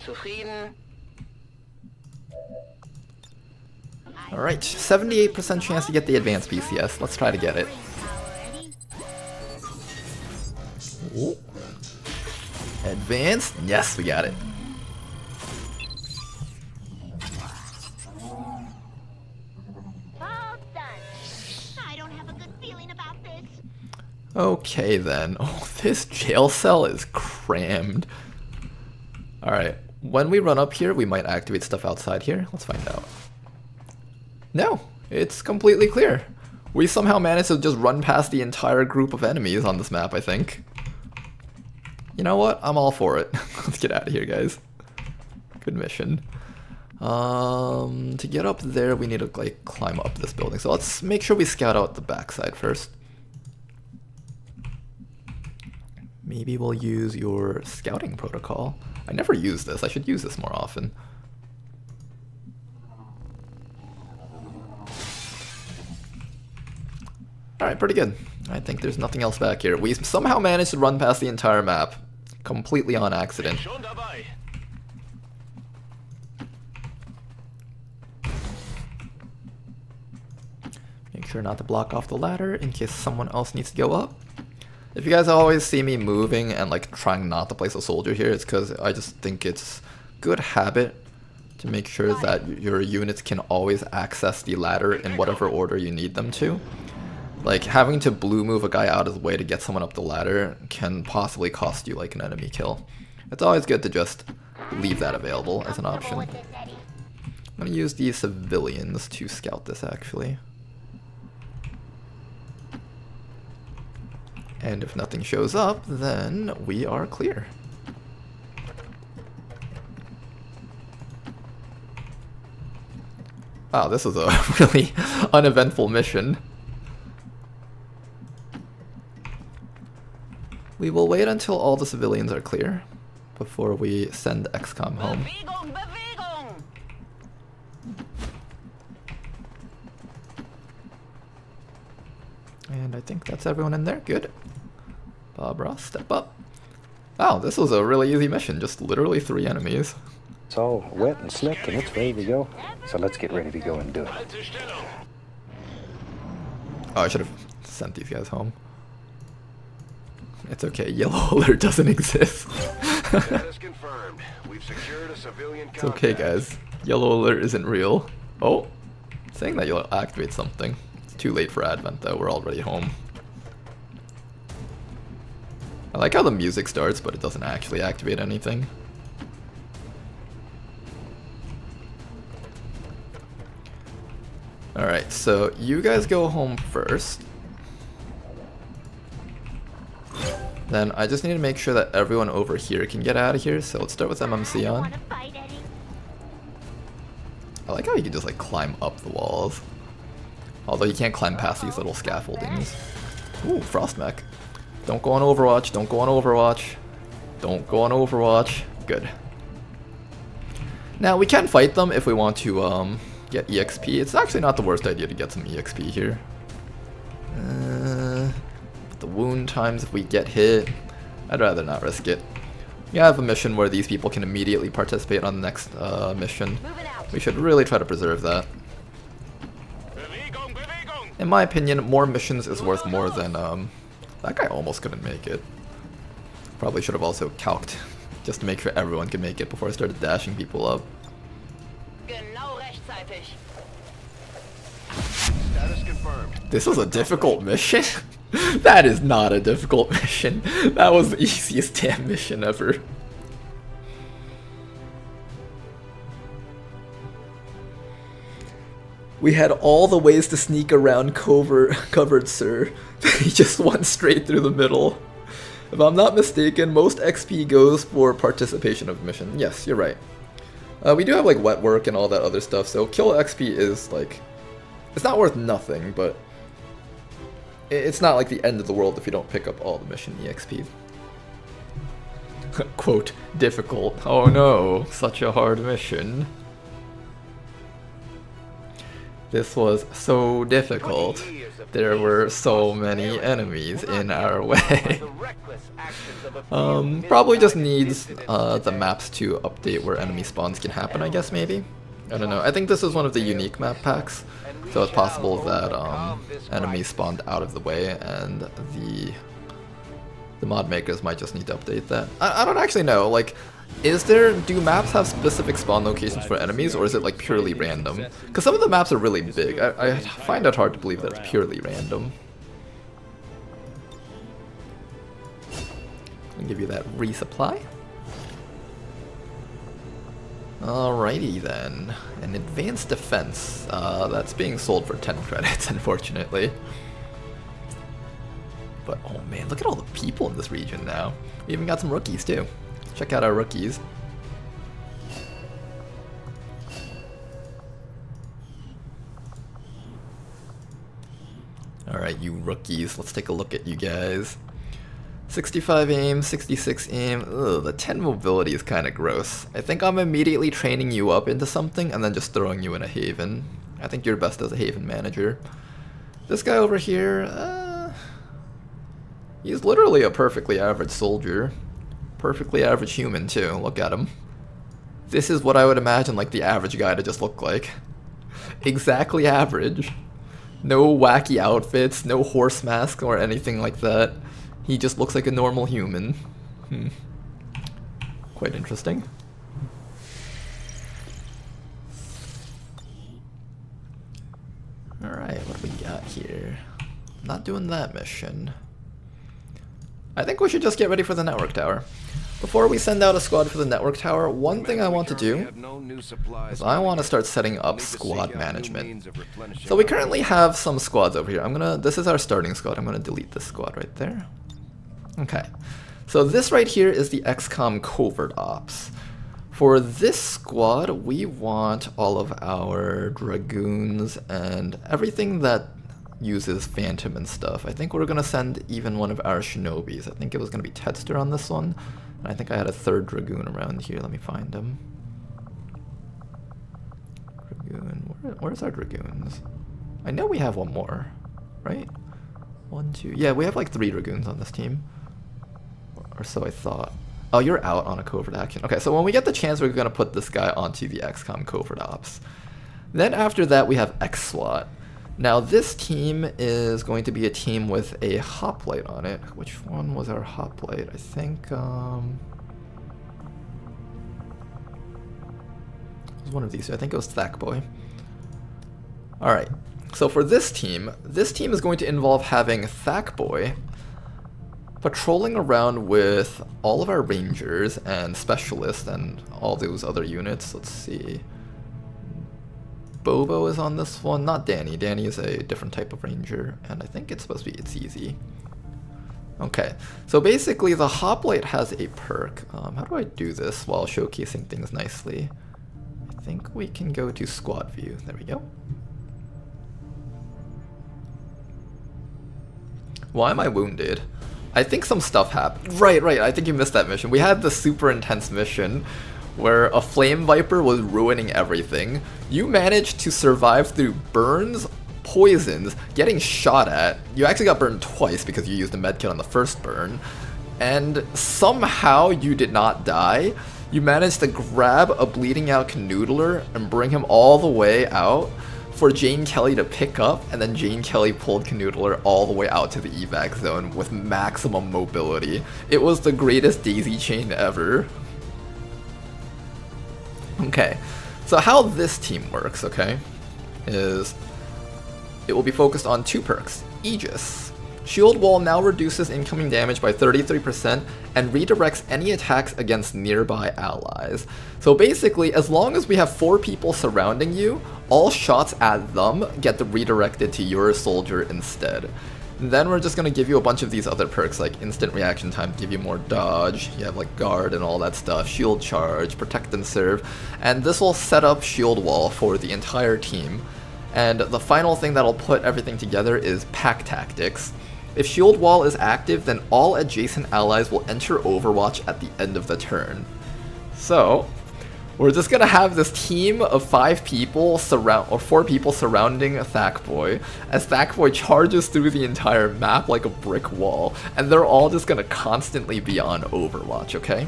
Zufrieden. Alright, 78% chance to get the advanced PCS. Let's try to get it. Ooh. Advanced? Yes, we got it. Okay then. Oh, this jail cell is crammed. Alright, when we run up here, we might activate stuff outside here. Let's find out. No, it's completely clear. We somehow managed to just run past the entire group of enemies on this map, I think. You know what? I'm all for it. Let's get out of here, guys. Good mission. To get up there, we need to like climb up this building. So let's make sure we scout out the backside first. Maybe we'll use your scouting protocol. I never use this. I should use this more often. Alright, pretty good. I think there's nothing else back here. We somehow managed to run past the entire map. Completely on accident. Make sure not to block off the ladder in case someone else needs to go up. If you guys always see me moving and like trying not to place a soldier here, it's because I just think it's good habit to make sure that your units can always access the ladder in whatever order you need them to. Like having to blue move a guy out of the way to get someone up the ladder can possibly cost you like an enemy kill. It's always good to just leave that available as an option. I'm gonna use the civilians to scout this actually. And if nothing shows up, then we are clear. Wow, this is a really uneventful mission. We will wait until all the civilians are clear before we send XCOM home. And I think that's everyone in there. Good. Bob Ross, step up. Wow, this was a really easy mission. Just literally 3 enemies. It's all wet and slick and it's ready to go. So let's get ready to go and do it. Oh, I should have sent these guys home. It's okay, yellow alert doesn't exist. Status confirmed. We've secured a civilian It's okay, guys. Yellow alert isn't real. Oh, saying that you'll activate something. It's too late for Advent though, we're already home. I like how the music starts, but it doesn't actually activate anything. Alright, so you guys go home first. Then I just need to make sure that everyone over here can get out of here, so let's start with MMC on. I like how you can just like climb up the walls. Although you can't climb past these little scaffoldings. Ooh, Frost Mech. Don't go on Overwatch, don't go on Overwatch. Don't go on Overwatch. Good. Now we can fight them if we want to get EXP. It's actually not the worst idea to get some EXP here. The wound times if we get hit, I'd rather not risk it. We have a mission where these people can immediately participate on the next mission. We should really try to preserve that. In my opinion, more missions is worth more than, that guy almost couldn't make it. Probably should have also calced, just to make sure everyone can make it before I started dashing people up. Status confirmed. This was a difficult mission? That is not a difficult mission. That was the easiest damn mission ever. We had all the ways to sneak around covered, sir. He just went straight through the middle. If I'm not mistaken, most XP goes for participation of mission. Yes, you're right. We do have like wet work and all that other stuff, so kill XP is like... It's not worth nothing, but... It's not like the end of the world if you don't pick up all the mission EXP. Quote, difficult. Oh no, such a hard mission. This was so difficult. There were so many enemies in our way. Probably just needs the maps to update where enemy spawns can happen, I guess, maybe? I don't know. I think this is one of the unique map packs, so it's possible that enemies spawned out of the way and the mod makers might just need to update that. I don't actually know, like, do maps have specific spawn locations for enemies, or is it like purely random? Because some of the maps are really big. I find it hard to believe that it's purely random. I'll give you that resupply. Alrighty then. An advanced defense. That's being sold for 10 credits, unfortunately. But oh man, look at all the people in this region now. We even got some rookies too. Check out our rookies. Alright, you rookies, let's take a look at you guys. 65 aim, 66 aim. Ugh, the 10 mobility is kind of gross. I think I'm immediately training you up into something and then just throwing you in a haven. I think you're best as a haven manager. This guy over here, he's literally a perfectly average soldier. Perfectly average human too, look at him. This is what I would imagine like the average guy to just look like. Exactly average. No wacky outfits, no horse mask or anything like that. He just looks like a normal human. Quite interesting. Alright, what do we got here? Not doing that mission. I think we should just get ready for the network tower. Before we send out a squad for the network tower, one thing I want to do is I want to start setting up squad management. So we currently have some squads over here. This is our starting squad. I'm gonna delete this squad right there. Okay, so this right here is the XCOM Covert Ops. For this squad, we want all of our Dragoons and everything that uses Phantom and stuff. I think we're going to send even one of our Shinobis. I think it was going to be Tedster on this one. And I think I had a third Dragoon around here. Let me find him. Dragoon. Where's our Dragoons? I know we have one more, right? 1, 2. Yeah, we have like 3 Dragoons on this team. Or so I thought. Oh, you're out on a covert action. Okay, so when we get the chance, we're going to put this guy onto the XCOM Covert Ops. Then after that, we have X-SWAT. Now, this team is going to be a team with a hoplite on it. Which one was our hoplite? I think, it was one of these. I think it was Thackboy. Alright, so for this team is going to involve having Thackboy patrolling around with all of our rangers and specialists and all those other units. Let's see. Bobo is on this one, not Danny. Danny is a different type of ranger, and I think it's supposed to be It's Easy. Okay, so basically the hoplite has a perk. How do I do this while showcasing things nicely? I think we can go to squad view. There we go. Why am I wounded? I think some stuff happened. Right, I think you missed that mission. We had the super intense mission where a flame viper was ruining everything. You managed to survive through burns, poisons, getting shot at. You actually got burned twice because you used a medkit on the first burn. And somehow you did not die. You managed to grab a bleeding out canoodler and bring him all the way out for Jane Kelly to pick up, and then Jane Kelly pulled Canoodler all the way out to the evac zone with maximum mobility. It was the greatest daisy chain ever. Okay, so how this team works, okay, is it will be focused on 2 perks. Aegis. Shield Wall now reduces incoming damage by 33% and redirects any attacks against nearby allies. So basically, as long as we have 4 people surrounding you, all shots at them get redirected to your soldier instead. And then we're just going to give you a bunch of these other perks like instant reaction time, give you more dodge, you have like guard and all that stuff, shield charge, protect and serve, and this will set up Shield Wall for the entire team. And the final thing that'll put everything together is pack tactics. If Shield Wall is active, then all adjacent allies will enter Overwatch at the end of the turn. So, we're just gonna have this team of 5 people 4 people surrounding Thackboy as Thackboy charges through the entire map like a brick wall, and they're all just gonna constantly be on Overwatch, okay?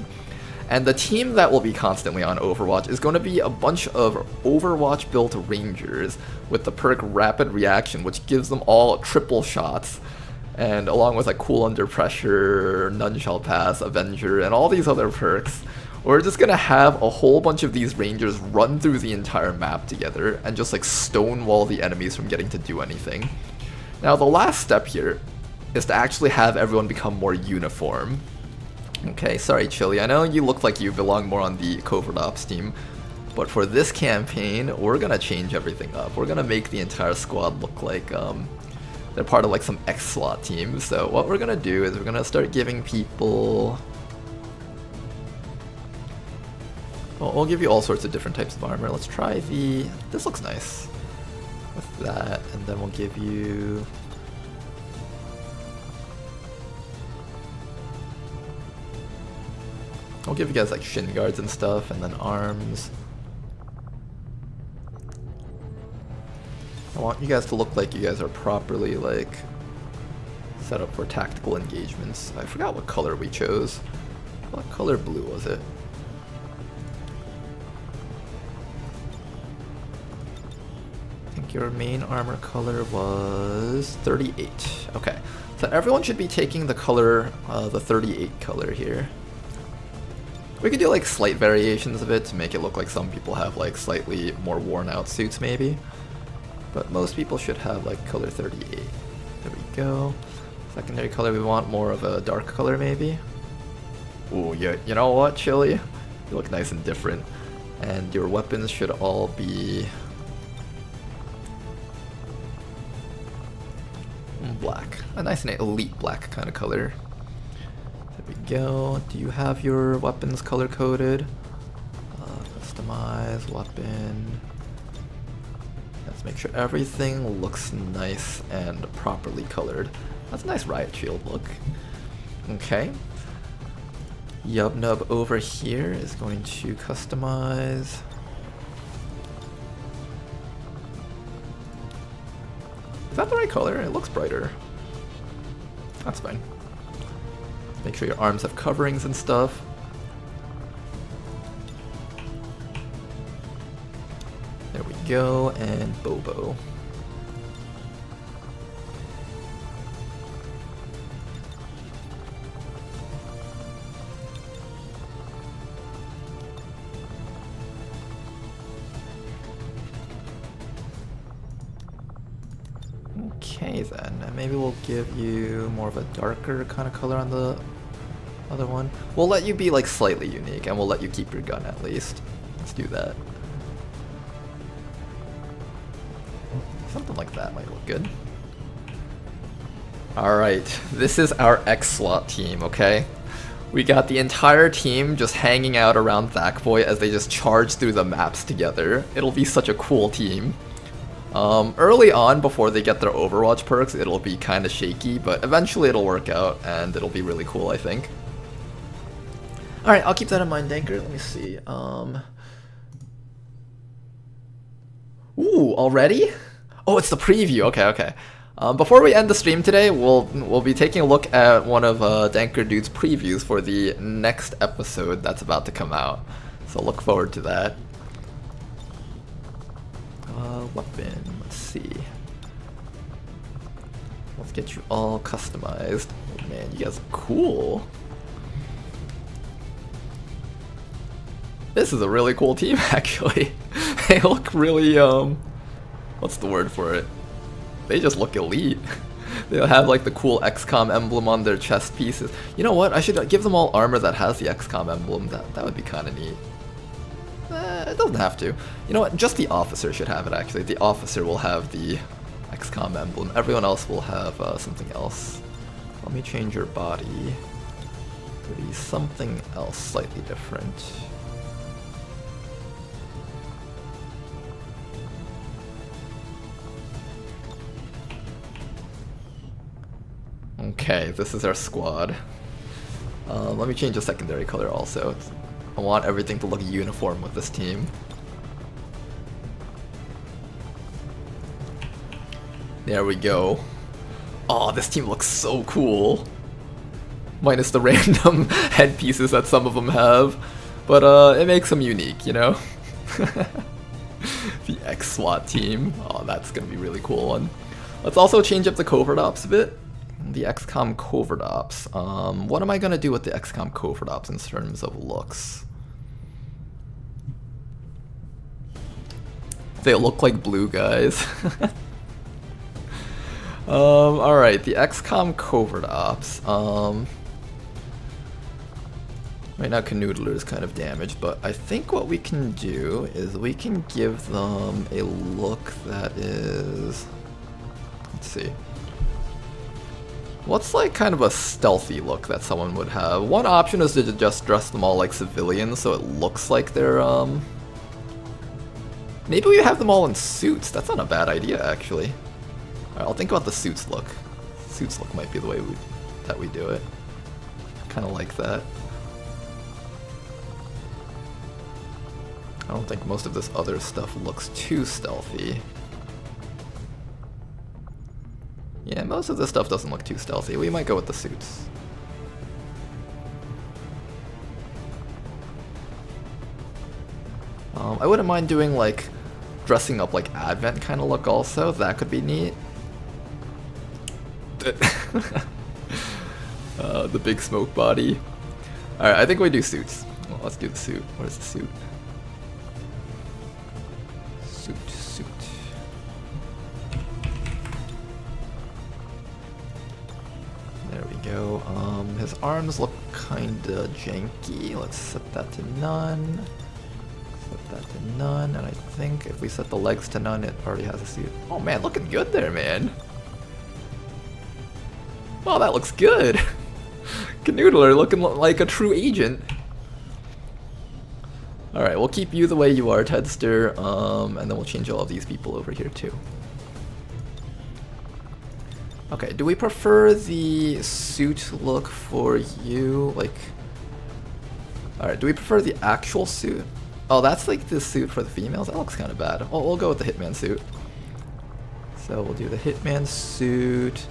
And the team that will be constantly on Overwatch is going to be a bunch of Overwatch-built Rangers with the perk Rapid Reaction, which gives them all triple shots, and along with like Cool Under Pressure, None Shall Pass, Avenger, and all these other perks. We're just going to have a whole bunch of these Rangers run through the entire map together and just like stonewall the enemies from getting to do anything. Now the last step here is to actually have everyone become more uniform. Okay, sorry Chili, I know you look like you belong more on the Covert Ops team, but for this campaign, we're gonna change everything up. We're gonna make the entire squad look like they're part of like some X-SWAT team. So what we're gonna do is we're gonna start giving people... Well, we'll give you all sorts of different types of armor. Let's try the... This looks nice. With that, and then we'll give you... I'll give you guys like shin guards and stuff, and then arms. I want you guys to look like you guys are properly like set up for tactical engagements. I forgot what color we chose. What color blue was it? I think your main armor color was 38. Okay, so everyone should be taking the color, the 38 color here. We could do like slight variations of it to make it look like some people have like slightly more worn out suits maybe. But most people should have like color 38. There we go. Secondary color, we want more of a dark color maybe. Ooh, yeah, you know what, Chili? You look nice and different. And your weapons should all be black. A nice and elite black kind of color. go. Do you have your weapons color coded? Customize weapon. Let's make sure everything looks nice and properly colored. That's a nice riot shield look. Okay. Yubnub over here is going to customize. Is that the right color? It looks brighter. That's fine. Make sure your arms have coverings and stuff. There we go, and Bobo. Okay then, and maybe we'll give you more of a darker kind of color on the other one. We'll let you be like slightly unique, and we'll let you keep your gun at least. Let's do that. Something like that might look good. Alright, this is our X-SWAT team, okay? We got the entire team just hanging out around Thackboy as they just charge through the maps together. It'll be such a cool team. Early on, before they get their Overwatch perks, it'll be kind of shaky, but eventually it'll work out, and it'll be really cool, I think. Alright, I'll keep that in mind, Danker. Let me see. Ooh, already? Oh, it's the preview. Okay, okay. Before we end the stream today, we'll be taking a look at one of Danker Dude's previews for the next episode that's about to come out. So look forward to that. Weapon, let's see. Let's get you all customized. Oh man, you guys are cool. This is a really cool team, actually. They look really, what's the word for it? They just look elite. They'll have like the cool XCOM emblem on their chest pieces. You know what? I should give them all armor that has the XCOM emblem. That would be kind of neat. It doesn't have to. You know what? Just the officer should have it, actually. The officer will have the XCOM emblem. Everyone else will have something else. Let me change your body to be something else slightly different. Okay, this is our squad. Let me change the secondary color also. I want everything to look uniform with this team. There we go. Oh, this team looks so cool. Minus the random headpieces that some of them have. But it makes them unique, you know? The X-SWAT team. Oh, that's gonna be a really cool one. Let's also change up the covert ops a bit. The XCOM covert ops. What am I gonna do with the XCOM covert ops in terms of looks? They look like blue guys. Alright, the XCOM covert ops. Right now Canoodler is kind of damaged, but I think what we can do is we can give them a look that is... Let's see. What's like kind of a stealthy look that someone would have? One option is to just dress them all like civilians so it looks like they're maybe we have them all in suits. That's not a bad idea, actually. Alright, I'll think about the suits look. Suits look might be the way we do it. Kinda like that. I don't think most of this other stuff looks too stealthy. Yeah, most of this stuff doesn't look too stealthy. We might go with the suits. I wouldn't mind doing like dressing up like Advent kind of look also. That could be neat. The big smoke body. Alright, I think we do suits. Well, let's do the suit. Where's the suit? Suit. There we go. His arms look kinda janky. Let's set that to none. Set that to none, and I think if we set the legs to none, it already has a suit. Oh man, looking good there, man. Oh, that looks good. Canoodler looking like a true agent. Alright, we'll keep you the way you are, Tedster, and then we'll change all of these people over here too. Okay, do we prefer the suit look for you? Like, alright, do we prefer the actual suit? Oh, that's like the suit for the females? That looks kind of bad. We'll go with the Hitman suit. So we'll do the Hitman suit,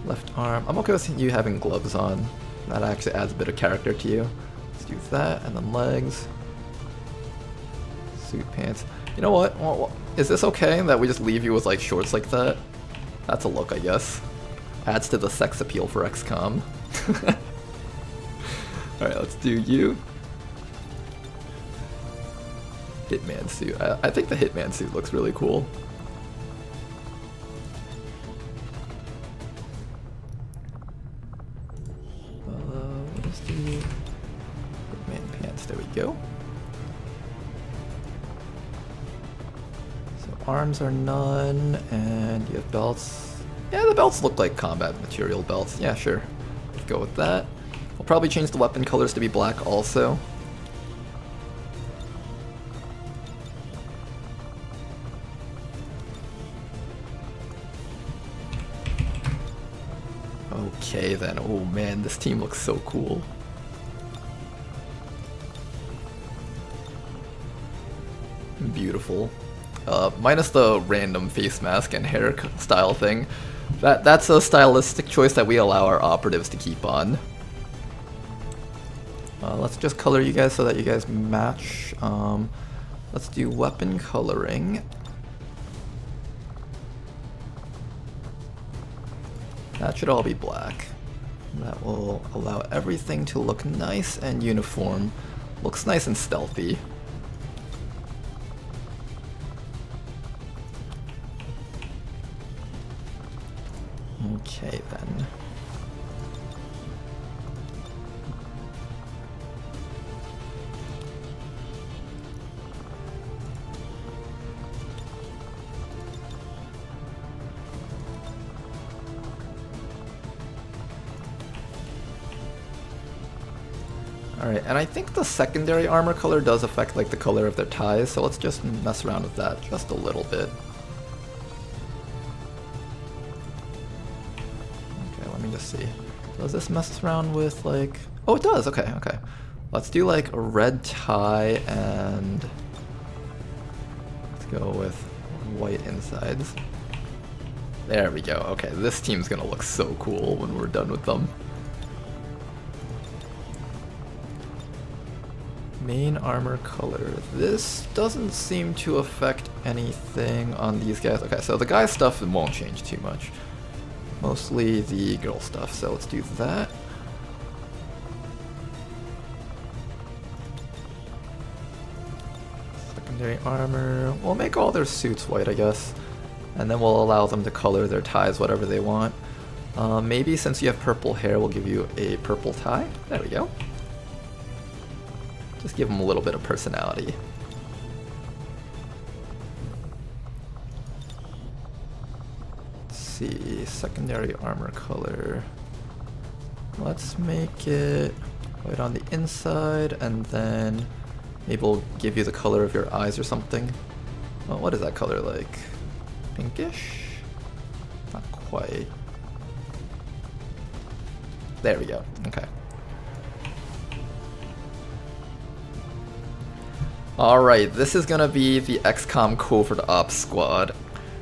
left arm. I'm okay with you having gloves on. That actually adds a bit of character to you. Let's do that, and then legs. Suit pants. You know what? Is this okay that we just leave you with like shorts like that? That's a look, I guess. Adds to the sex appeal for XCOM. Alright, let's do you. Hitman suit. I think the Hitman suit looks really cool. Let's do Hitman pants. There we go. So arms are none, and you have belts. Yeah, the belts look like combat material belts. Yeah, sure. Let's go with that. We'll probably change the weapon colors to be black also. Okay then, oh man, this team looks so cool. Beautiful. Minus the random face mask and hairstyle thing. That's a stylistic choice that we allow our operatives to keep on. Let's just color you guys so that you guys match. Let's do weapon coloring. That should all be black. That will allow everything to look nice and uniform. Looks nice and stealthy. Okay then. Alright, and I think the secondary armor color does affect like the color of their ties, so let's just mess around with that just a little bit. Okay, let me just see. Does this mess around with like... Oh, it does! Okay, okay. Let's do like a red tie and... Let's go with white insides. There we go. Okay, this team's gonna look so cool when we're done with them. Main armor color. This doesn't seem to affect anything on these guys. Okay, so the guy stuff won't change too much. Mostly the girl stuff, so let's do that. Secondary armor. We'll make all their suits white, I guess. And then we'll allow them to color their ties whatever they want. Maybe since you have purple hair, we'll give you a purple tie. There we go. Just give them a little bit of personality. Let's see, secondary armor color. Let's make it white on the inside, and then maybe we'll give you the color of your eyes or something. Well, what is that color like? Pinkish? Not quite. There we go, okay. Alright, this is gonna be the XCOM Covert Ops squad.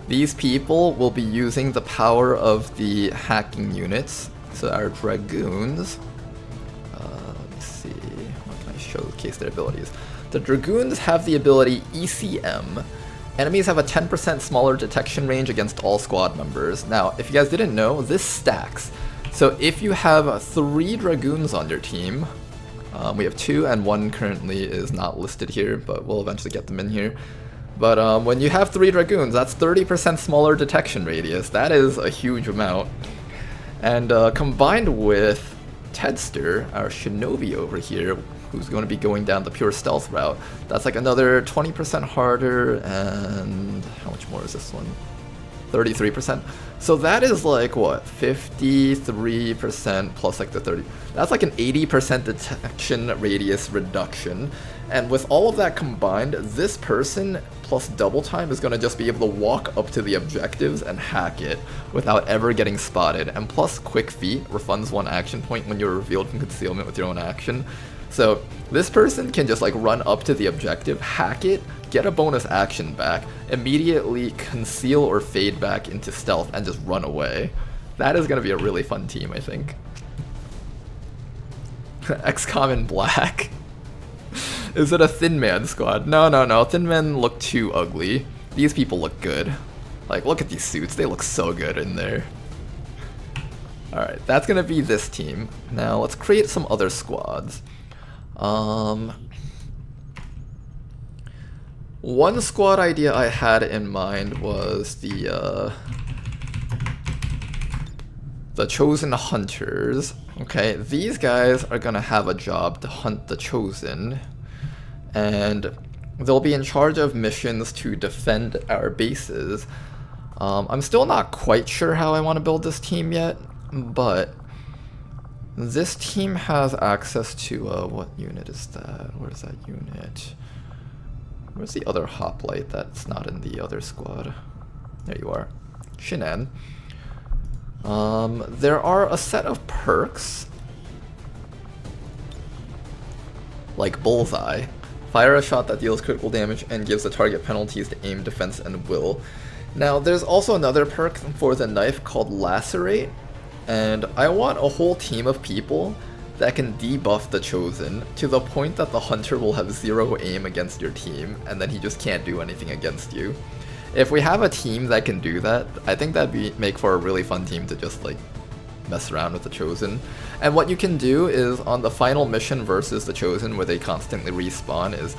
These people will be using the power of the hacking units. So our Dragoons, let me see, what can I showcase their abilities? The Dragoons have the ability ECM. Enemies have a 10% smaller detection range against all squad members. Now, if you guys didn't know, this stacks. So if you have 3 Dragoons on your team, we have 2 and 1 currently is not listed here, but we'll eventually get them in here. But when you have 3 Dragoons, that's 30% smaller detection radius. That is a huge amount. And combined with Tedster, our Shinobi over here, who's going to be going down the pure stealth route, that's like another 20% harder, and how much more is this one? 33%. So that is like what, 53% plus like the 30. That's like an 80% detection radius reduction. And with all of that combined, this person plus double time is going to just be able to walk up to the objectives and hack it without ever getting spotted. And plus quick feet refunds 1 action point when you're revealed from concealment with your own action. So this person can just like run up to the objective, hack it, get a bonus action back, immediately conceal or fade back into stealth and just run away. That is going to be a really fun team, I think. XCOM in black. Is it a Thin Man squad? No. Thin Men look too ugly. These people look good. Like, look at these suits. They look so good in there. Alright, that's going to be this team. Now, let's create some other squads. One squad idea I had in mind was the Chosen Hunters. Okay, these guys are gonna have a job to hunt the Chosen, and they'll be in charge of missions to defend our bases. I'm still not quite sure how I want to build this team yet, but this team has access to, what unit is that? Where's that unit? Where's the other hoplite that's not in the other squad? There you are. Shinan. There are a set of perks, like Bullseye. Fire a shot that deals critical damage and gives the target penalties to aim, defense, and will. Now, there's also another perk for the knife called Lacerate, and I want a whole team of people that can debuff the Chosen to the point that the Hunter will have 0 aim against your team, and then he just can't do anything against you. If we have a team that can do that, I think that'd make for a really fun team to just like mess around with the Chosen. And what you can do is on the final mission versus the Chosen, where they constantly respawn, is,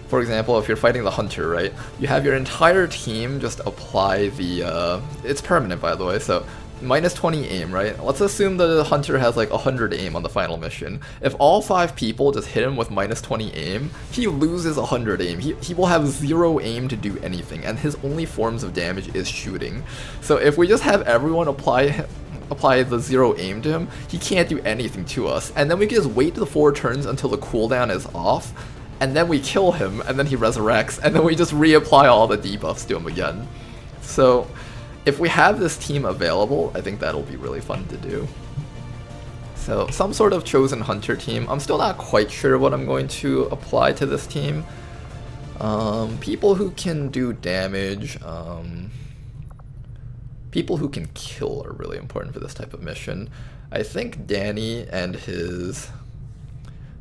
for example, if you're fighting the Hunter, right, you have your entire team just apply the, it's permanent by the way, so minus 20 aim, right? Let's assume the Hunter has like 100 aim on the final mission. If all 5 people just hit him with minus 20 aim, he loses 100 aim. He will have 0 aim to do anything, and his only forms of damage is shooting. So if we just have everyone apply the 0 aim to him, he can't do anything to us. And then we can just wait the 4 turns until the cooldown is off, and then we kill him, and then he resurrects, and then we just reapply all the debuffs to him again. So if we have this team available, I think that'll be really fun to do. So some sort of Chosen Hunter team. I'm still not quite sure what I'm going to apply to this team. People who can do damage, people who can kill are really important for this type of mission. I think Danny and his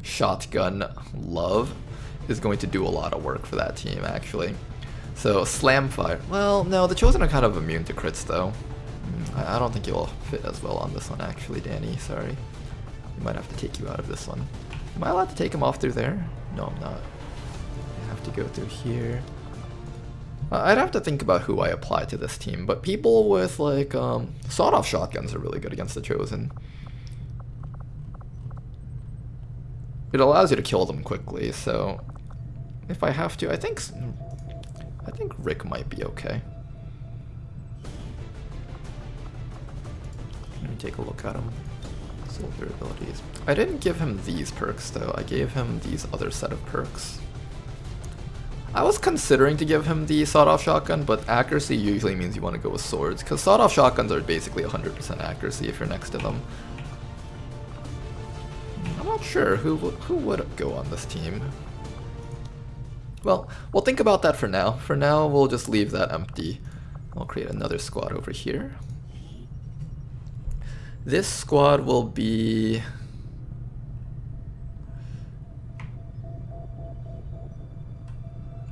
shotgun love is going to do a lot of work for that team, actually. So, Slam Fire. Well, no, the Chosen are kind of immune to crits, though. I don't think you'll fit as well on this one, actually, Danny. Sorry. We might have to take you out of this one. Am I allowed to take him off through there? No, I'm not. I have to go through here. I'd have to think about who I apply to this team, but people with, like, sawed-off shotguns are really good against the Chosen. It allows you to kill them quickly, so if I have to, I think Rick might be okay. Let me take a look at him. Soldier abilities. I didn't give him these perks though, I gave him these other set of perks. I was considering to give him the sawed-off shotgun, but accuracy usually means you want to go with swords, because sawed-off shotguns are basically 100% accuracy if you're next to them. I'm not sure who would go on this team. Well, we'll think about that for now. For now, we'll just leave that empty. I'll create another squad over here. This squad will be...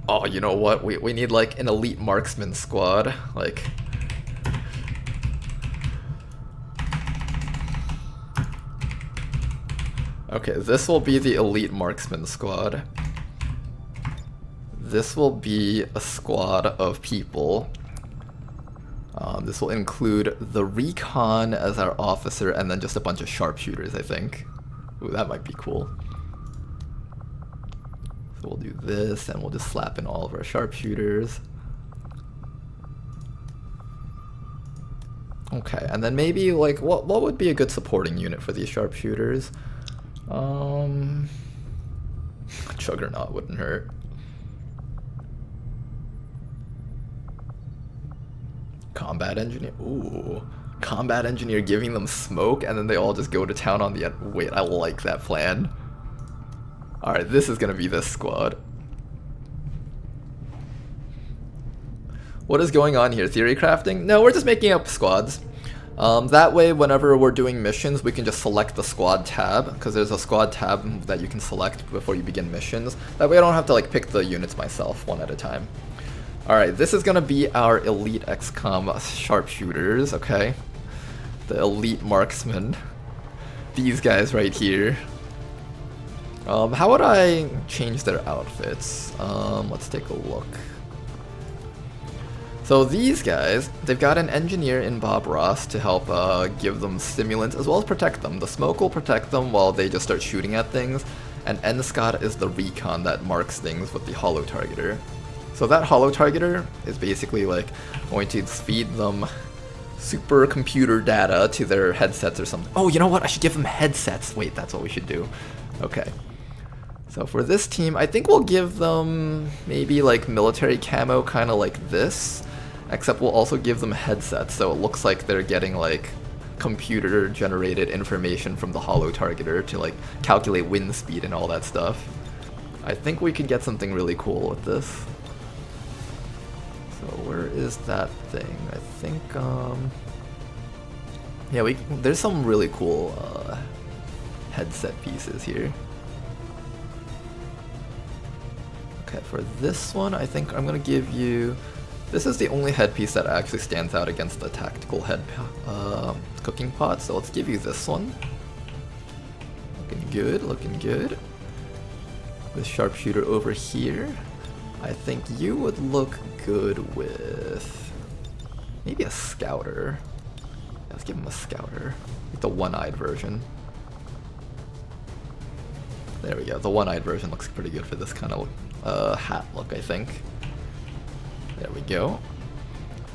Oh, you know what? We need like an elite marksman squad. Like... Okay, this will be the elite marksman squad. This will be a squad of people. This will include the recon as our officer and then just a bunch of sharpshooters, I think. Ooh, that might be cool. So we'll do this and we'll just slap in all of our sharpshooters. Okay, and then maybe like what would be a good supporting unit for these sharpshooters? Juggernaut wouldn't hurt. Combat engineer. Ooh. Combat engineer giving them smoke and then they all just go to town on the end. Wait, I like that plan. Alright, this is gonna be this squad. What is going on here? Theory crafting? No, we're just making up squads. That way, whenever we're doing missions, we can just select the squad tab, because there's a squad tab that you can select before you begin missions. That way I don't have to like pick the units myself one at a time. Alright, this is gonna be our elite XCOM sharpshooters, okay? The elite marksmen. These guys right here. How would I change their outfits? Let's take a look. So these guys, they've got an engineer in Bob Ross to help give them stimulants as well as protect them. The smoke will protect them while they just start shooting at things, and N-Scott is the recon that marks things with the holo targeter. So that holo targeter is basically like going to feed them supercomputer data to their headsets or something. Oh, you know what? I should give them headsets. Wait, that's what we should do. Okay. So for this team, I think we'll give them maybe like military camo, kind of like this. Except we'll also give them headsets, so it looks like they're getting like computer-generated information from the holo targeter to like calculate wind speed and all that stuff. I think we could get something really cool with this. So where is that thing? I think yeah, there's some really cool headset pieces here. Okay, for this one, I think I'm gonna give you. This is the only headpiece that actually stands out against the tactical head cooking pot, so let's give you this one. Looking good, looking good. This sharpshooter over here, I think you would look good with maybe a scouter. Let's give him a scouter, like the one-eyed version. There we go, the one-eyed version looks pretty good for this kind of hat look, I think. There we go.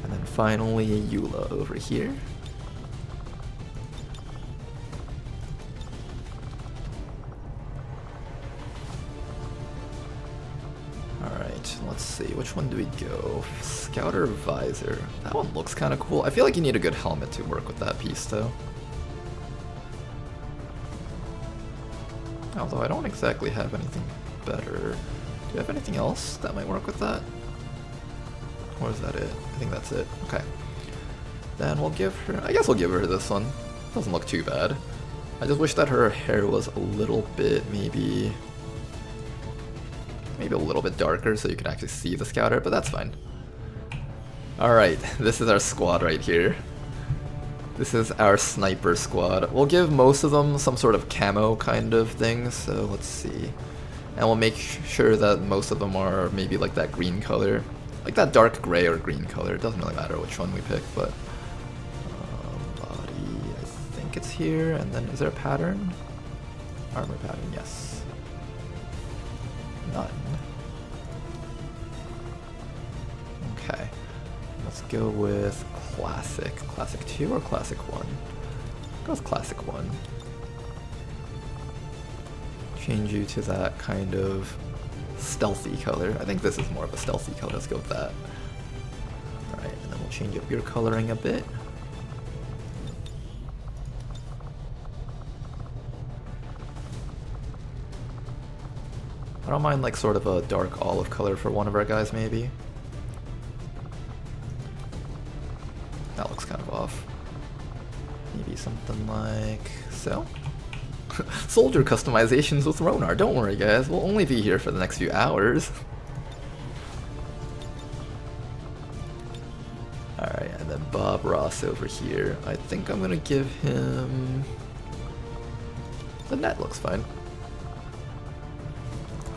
And then finally, Eula over here. Alright, let's see. Which one do we go? Scouter visor. That one looks kind of cool. I feel like you need a good helmet to work with that piece, though. Although I don't exactly have anything better. Do you have anything else that might work with that? Or is that it? I think that's it. Okay. Then we'll give her... I guess we'll give her this one. Doesn't look too bad. I just wish that her hair was a little bit, maybe a little bit darker so you can actually see the scouter, but that's fine. Alright, this is our squad right here. This is our sniper squad. We'll give most of them some sort of camo kind of thing, so let's see. And we'll make sure that most of them are maybe like that green color. Like that dark gray or green color, it doesn't really matter which one we pick, but body, I think it's here, and then is there a pattern? Armor pattern, yes. None. Okay, let's go with classic. Classic 2 or classic 1? Go with classic 1. Change you to that kind of stealthy color. I think this is more of a stealthy color. Let's go with that. Alright, and then we'll change up your coloring a bit. I don't mind like sort of a dark olive color for one of our guys maybe. That looks kind of off. Maybe something like so. Soldier customizations with Ronar. Don't worry guys, we'll only be here for the next few hours. Alright, and then Bob Ross over here. I think I'm gonna give him... The net looks fine.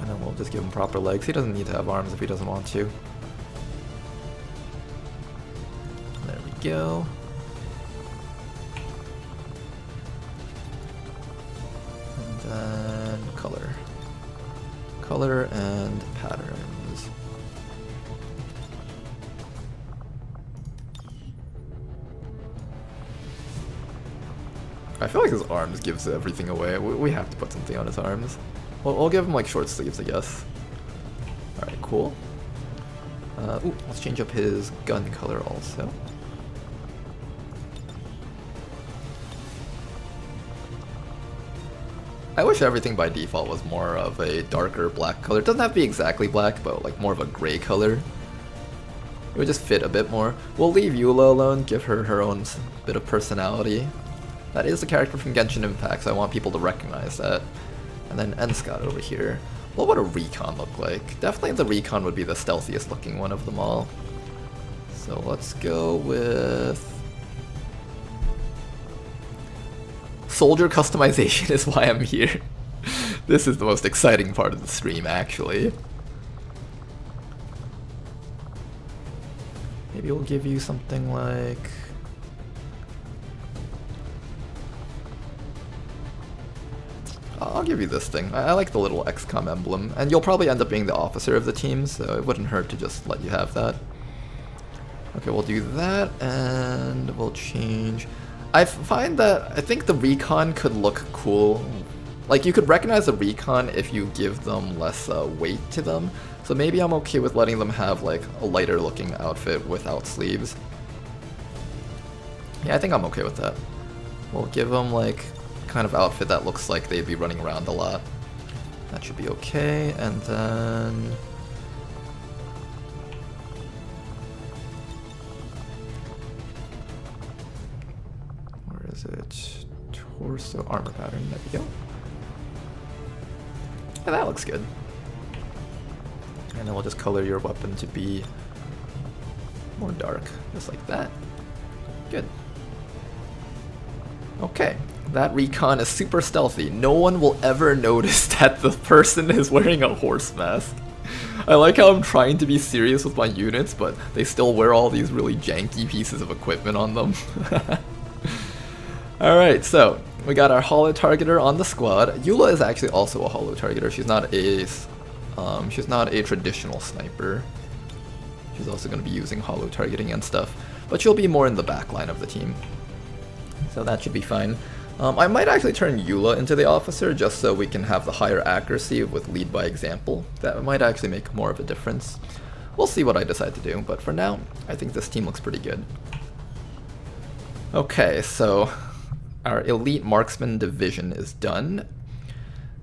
And then we'll just give him proper legs. He doesn't need to have arms if he doesn't want to. There we go. And color. Color and patterns. I feel like his arms gives everything away. We have to put something on his arms. We'll give him like short sleeves, I guess. Alright, cool. Ooh, let's change up his gun color also. I wish everything by default was more of a darker black color. It doesn't have to be exactly black, but like more of a gray color. It would just fit a bit more. We'll leave Eula alone, give her her own bit of personality. That is the character from Genshin Impact, so I want people to recognize that. And then N-Scott over here. What would a recon look like? Definitely the recon would be the stealthiest looking one of them all. So let's go with... Soldier customization is why I'm here. This is the most exciting part of the stream, actually. Maybe we'll give you something like... I'll give you this thing. I like the little XCOM emblem, and you'll probably end up being the officer of the team, so it wouldn't hurt to just let you have that. Okay, we'll do that, and we'll change... I find that I think the recon could look cool. Like, you could recognize the recon if you give them less weight to them. So maybe I'm okay with letting them have like a lighter looking outfit without sleeves. Yeah, I think I'm okay with that. We'll give them like kind of outfit that looks like they'd be running around a lot. That should be okay, and then... Is it torso armor pattern? There we go. Yeah, that looks good. And then we'll just color your weapon to be more dark, just like that. Good. Okay, that recon is super stealthy. No one will ever notice that the person is wearing a horse mask. I like how I'm trying to be serious with my units, but they still wear all these really janky pieces of equipment on them. Alright, so we got our holo targeter on the squad. Eula is actually also a holo targeter. She's not a traditional sniper. She's also going to be using holo targeting and stuff, but she'll be more in the back line of the team. So that should be fine. I might actually turn Eula into the officer just so we can have the higher accuracy with lead by example. That might actually make more of a difference. We'll see what I decide to do, but for now, I think this team looks pretty good. Okay, so our elite marksman division is done.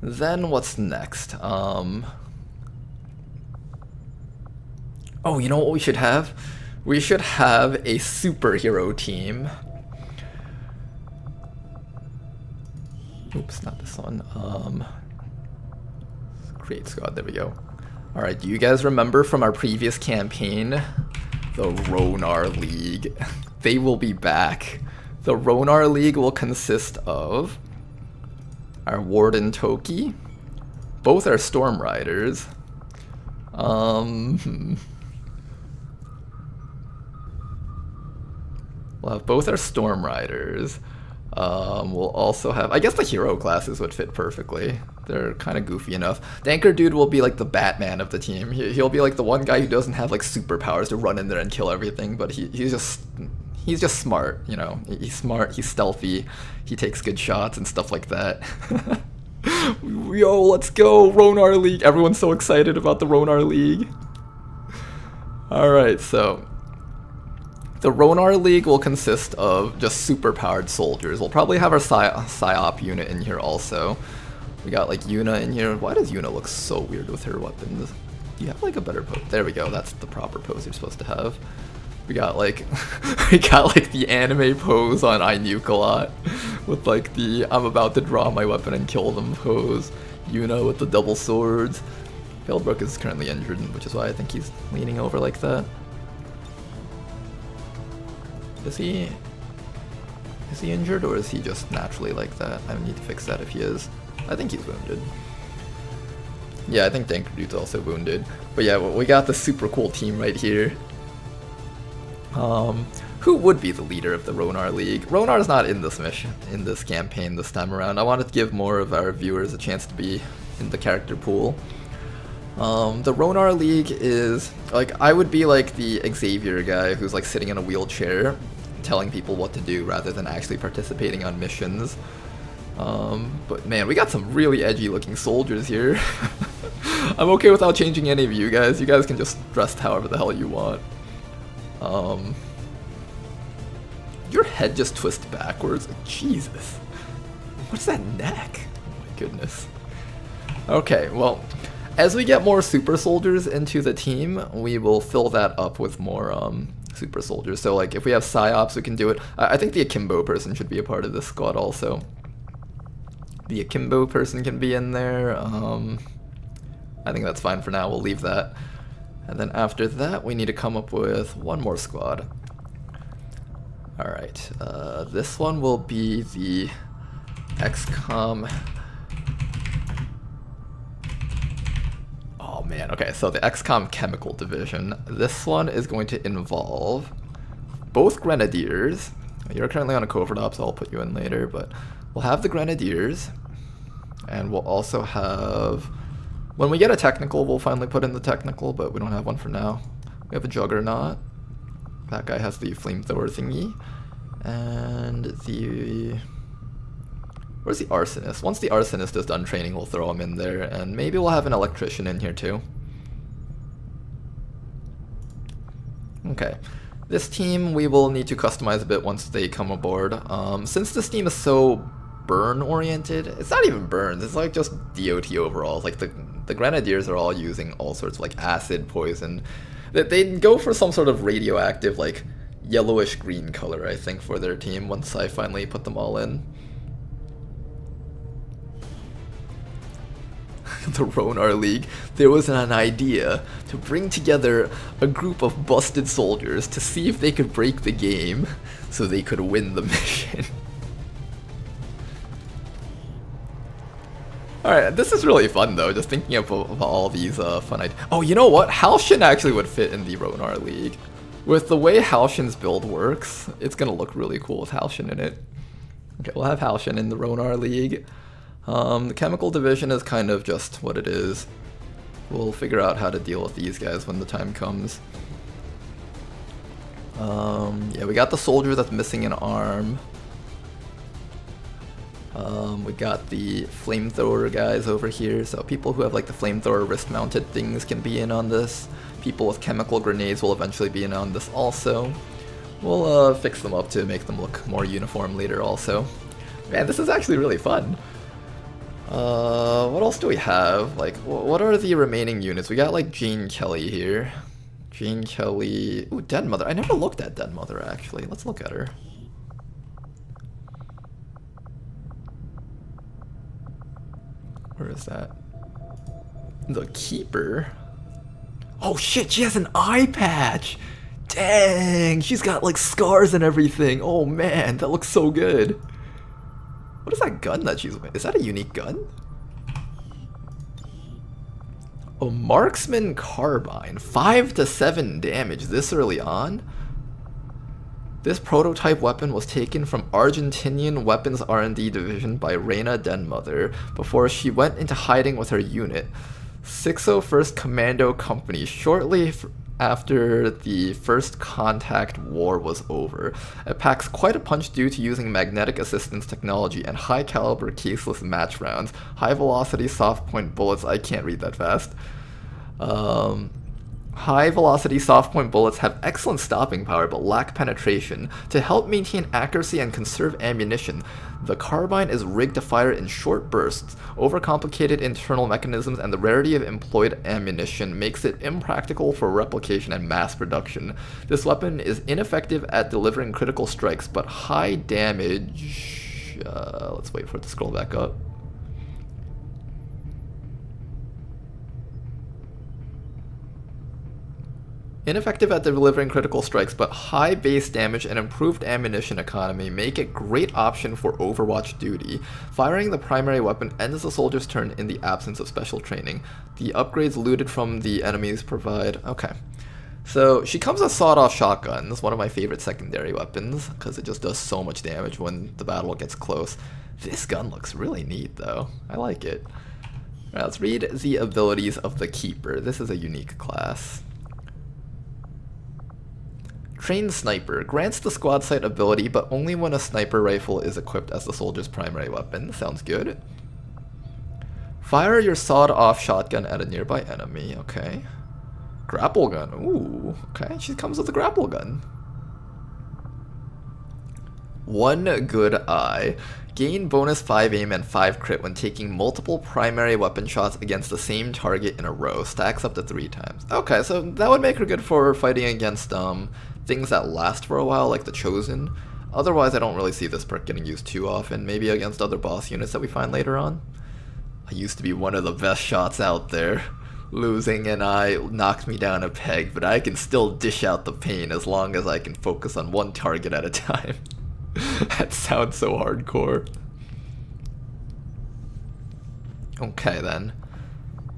Then what's next? Oh, you know what we should have? We should have a superhero team. Oops, not this one. Create squad, there we go. Alright, do you guys remember from our previous campaign? The Ronar League. They will be back. The Ronar League will consist of our Warden Toki. Both are Storm Riders. We'll have both our Storm Riders. We'll also have... I guess the hero classes would fit perfectly. They're kind of goofy enough. The Anchor Dude will be like the Batman of the team. He'll be like the one guy who doesn't have like superpowers to run in there and kill everything, but he's just smart, you know. He's smart, he's stealthy, he takes good shots and stuff like that. Yo, let's go, Ronar League. Everyone's so excited about the Ronar League. Alright, so the Ronar League will consist of just superpowered soldiers. We'll probably have our Psyop unit in here also. We got like Yuna in here. Why does Yuna look so weird with her weapons? Do you have like a better pose? There we go, that's the proper pose you're supposed to have. We got like the anime pose on I Nuke a lot, with like the I'm about to draw my weapon and kill them pose. Yuna with the double swords. Palebrooke is currently injured, which is why I think he's leaning over like that. Is he injured, or is he just naturally like that? I need to fix that if he is. I think he's wounded. Yeah, I think Danker Dude's also wounded. But yeah, we got the super cool team right here. Who would be the leader of the Ronar League? Ronar's not in this mission, in this campaign this time around. I wanted to give more of our viewers a chance to be in the character pool. The Ronar League is, like, I would be like the Xavier guy who's like sitting in a wheelchair, telling people what to do rather than actually participating on missions. But man, we got some really edgy looking soldiers here. I'm okay without changing any of you guys. You guys can just dress however the hell you want. Your head just twists backwards. Jesus. What's that neck? Oh my goodness. Okay, well, as we get more super soldiers into the team, we will fill that up with more super soldiers. So like if we have psyops, we can do it. I think the akimbo person should be a part of this squad also. The akimbo person can be in there. I think that's fine for now. We'll leave that. And then after that, we need to come up with one more squad. Alright, this one will be the XCOM. Oh man, okay, so the XCOM Chemical Division. This one is going to involve both Grenadiers. You're currently on a covert op, so I'll put you in later, but we'll have the Grenadiers, and we'll also have, when we get a technical, we'll finally put in the technical, but we don't have one for now. We have a Juggernaut. That guy has the flamethrower thingy. And the... Where's the Arsonist? Once the Arsonist is done training, we'll throw him in there, and maybe we'll have an Electrician in here too. Okay. This team we will need to customize a bit once they come aboard. Since this team is so burn-oriented, it's not even burns, it's like just DOT overall. Like the Grenadiers are all using all sorts of like acid, poison. They go for some sort of radioactive, like yellowish green color, I think, for their team once I finally put them all in. The Ronar League, there was an idea to bring together a group of busted soldiers to see if they could break the game so they could win the mission. Alright, this is really fun though, just thinking of all these fun ideas. Oh, you know what? Halshin actually would fit in the Ronar League. With the way Halshin's build works, it's gonna look really cool with Halshin in it. Okay, we'll have Halshin in the Ronar League. The Chemical Division is kind of just what it is. We'll figure out how to deal with these guys when the time comes. Yeah, we got the soldier that's missing an arm. We got the flamethrower guys over here, so people who have like the flamethrower wrist-mounted things can be in on this. People with chemical grenades will eventually be in on this also. We'll fix them up to make them look more uniform later also. Man, this is actually really fun. What else do we have? Like, what are the remaining units? We got like Jane Kelly here. Jane Kelly... Ooh, Dead Mother. I never looked at Dead Mother actually. Let's look at her. Where is that? The Keeper? Oh shit, she has an eye patch! Dang, she's got like scars and everything. Oh man, that looks so good. What is that gun that she's with? Is that a unique gun? A marksman carbine. 5 to 7 damage this early on? This prototype weapon was taken from Argentinian Weapons R&D Division by Reina Denmother before she went into hiding with her unit, 601st Commando Company, shortly after the First Contact War was over. It packs quite a punch due to using magnetic assistance technology and high caliber caseless match rounds, high velocity soft point bullets. I can't read that fast. High velocity soft point bullets have excellent stopping power but lack penetration. To help maintain accuracy and conserve ammunition, the carbine is rigged to fire in short bursts. Overcomplicated internal mechanisms and the rarity of employed ammunition makes it impractical for replication and mass production. This weapon is ineffective at delivering critical strikes but high damage... let's wait for it to scroll back up. Ineffective at delivering critical strikes, but high base damage and improved ammunition economy make it great option for Overwatch duty. Firing the primary weapon ends the soldier's turn in the absence of special training. The upgrades looted from the enemies provide... Okay. So, she comes with sawed-off shotgun. That's one of my favorite secondary weapons, because it just does so much damage when the battle gets close. This gun looks really neat, though. I like it. Alright, let's read the abilities of the Keeper. This is a unique class. Trained Sniper. Grants the squad sight ability, but only when a sniper rifle is equipped as the soldier's primary weapon. Sounds good. Fire your sawed-off shotgun at a nearby enemy. Okay. Grapple gun. Ooh, okay. She comes with a grapple gun. One good eye. Gain bonus 5 aim and 5 crit when taking multiple primary weapon shots against the same target in a row. Stacks up to 3 times. Okay, so that would make her good for fighting against things that last for a while, like the Chosen. Otherwise, I don't really see this perk getting used too often. Maybe against other boss units that we find later on. I used to be one of the best shots out there. Losing an eye knocked me down a peg, but I can still dish out the pain as long as I can focus on one target at a time. That sounds so hardcore. Okay then,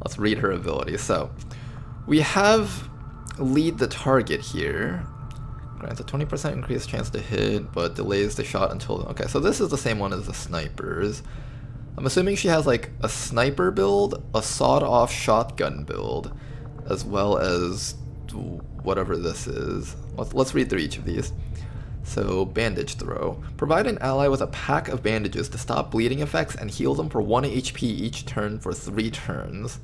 let's read her ability. So, we have lead the target here. Grants a 20% increased chance to hit, but delays the shot until... Okay, so this is the same one as the snipers. I'm assuming she has like a sniper build, a sawed-off shotgun build, as well as whatever this is. Let's read through each of these. So, bandage throw. Provide an ally with a pack of bandages to stop bleeding effects and heal them for 1 HP each turn for 3 turns.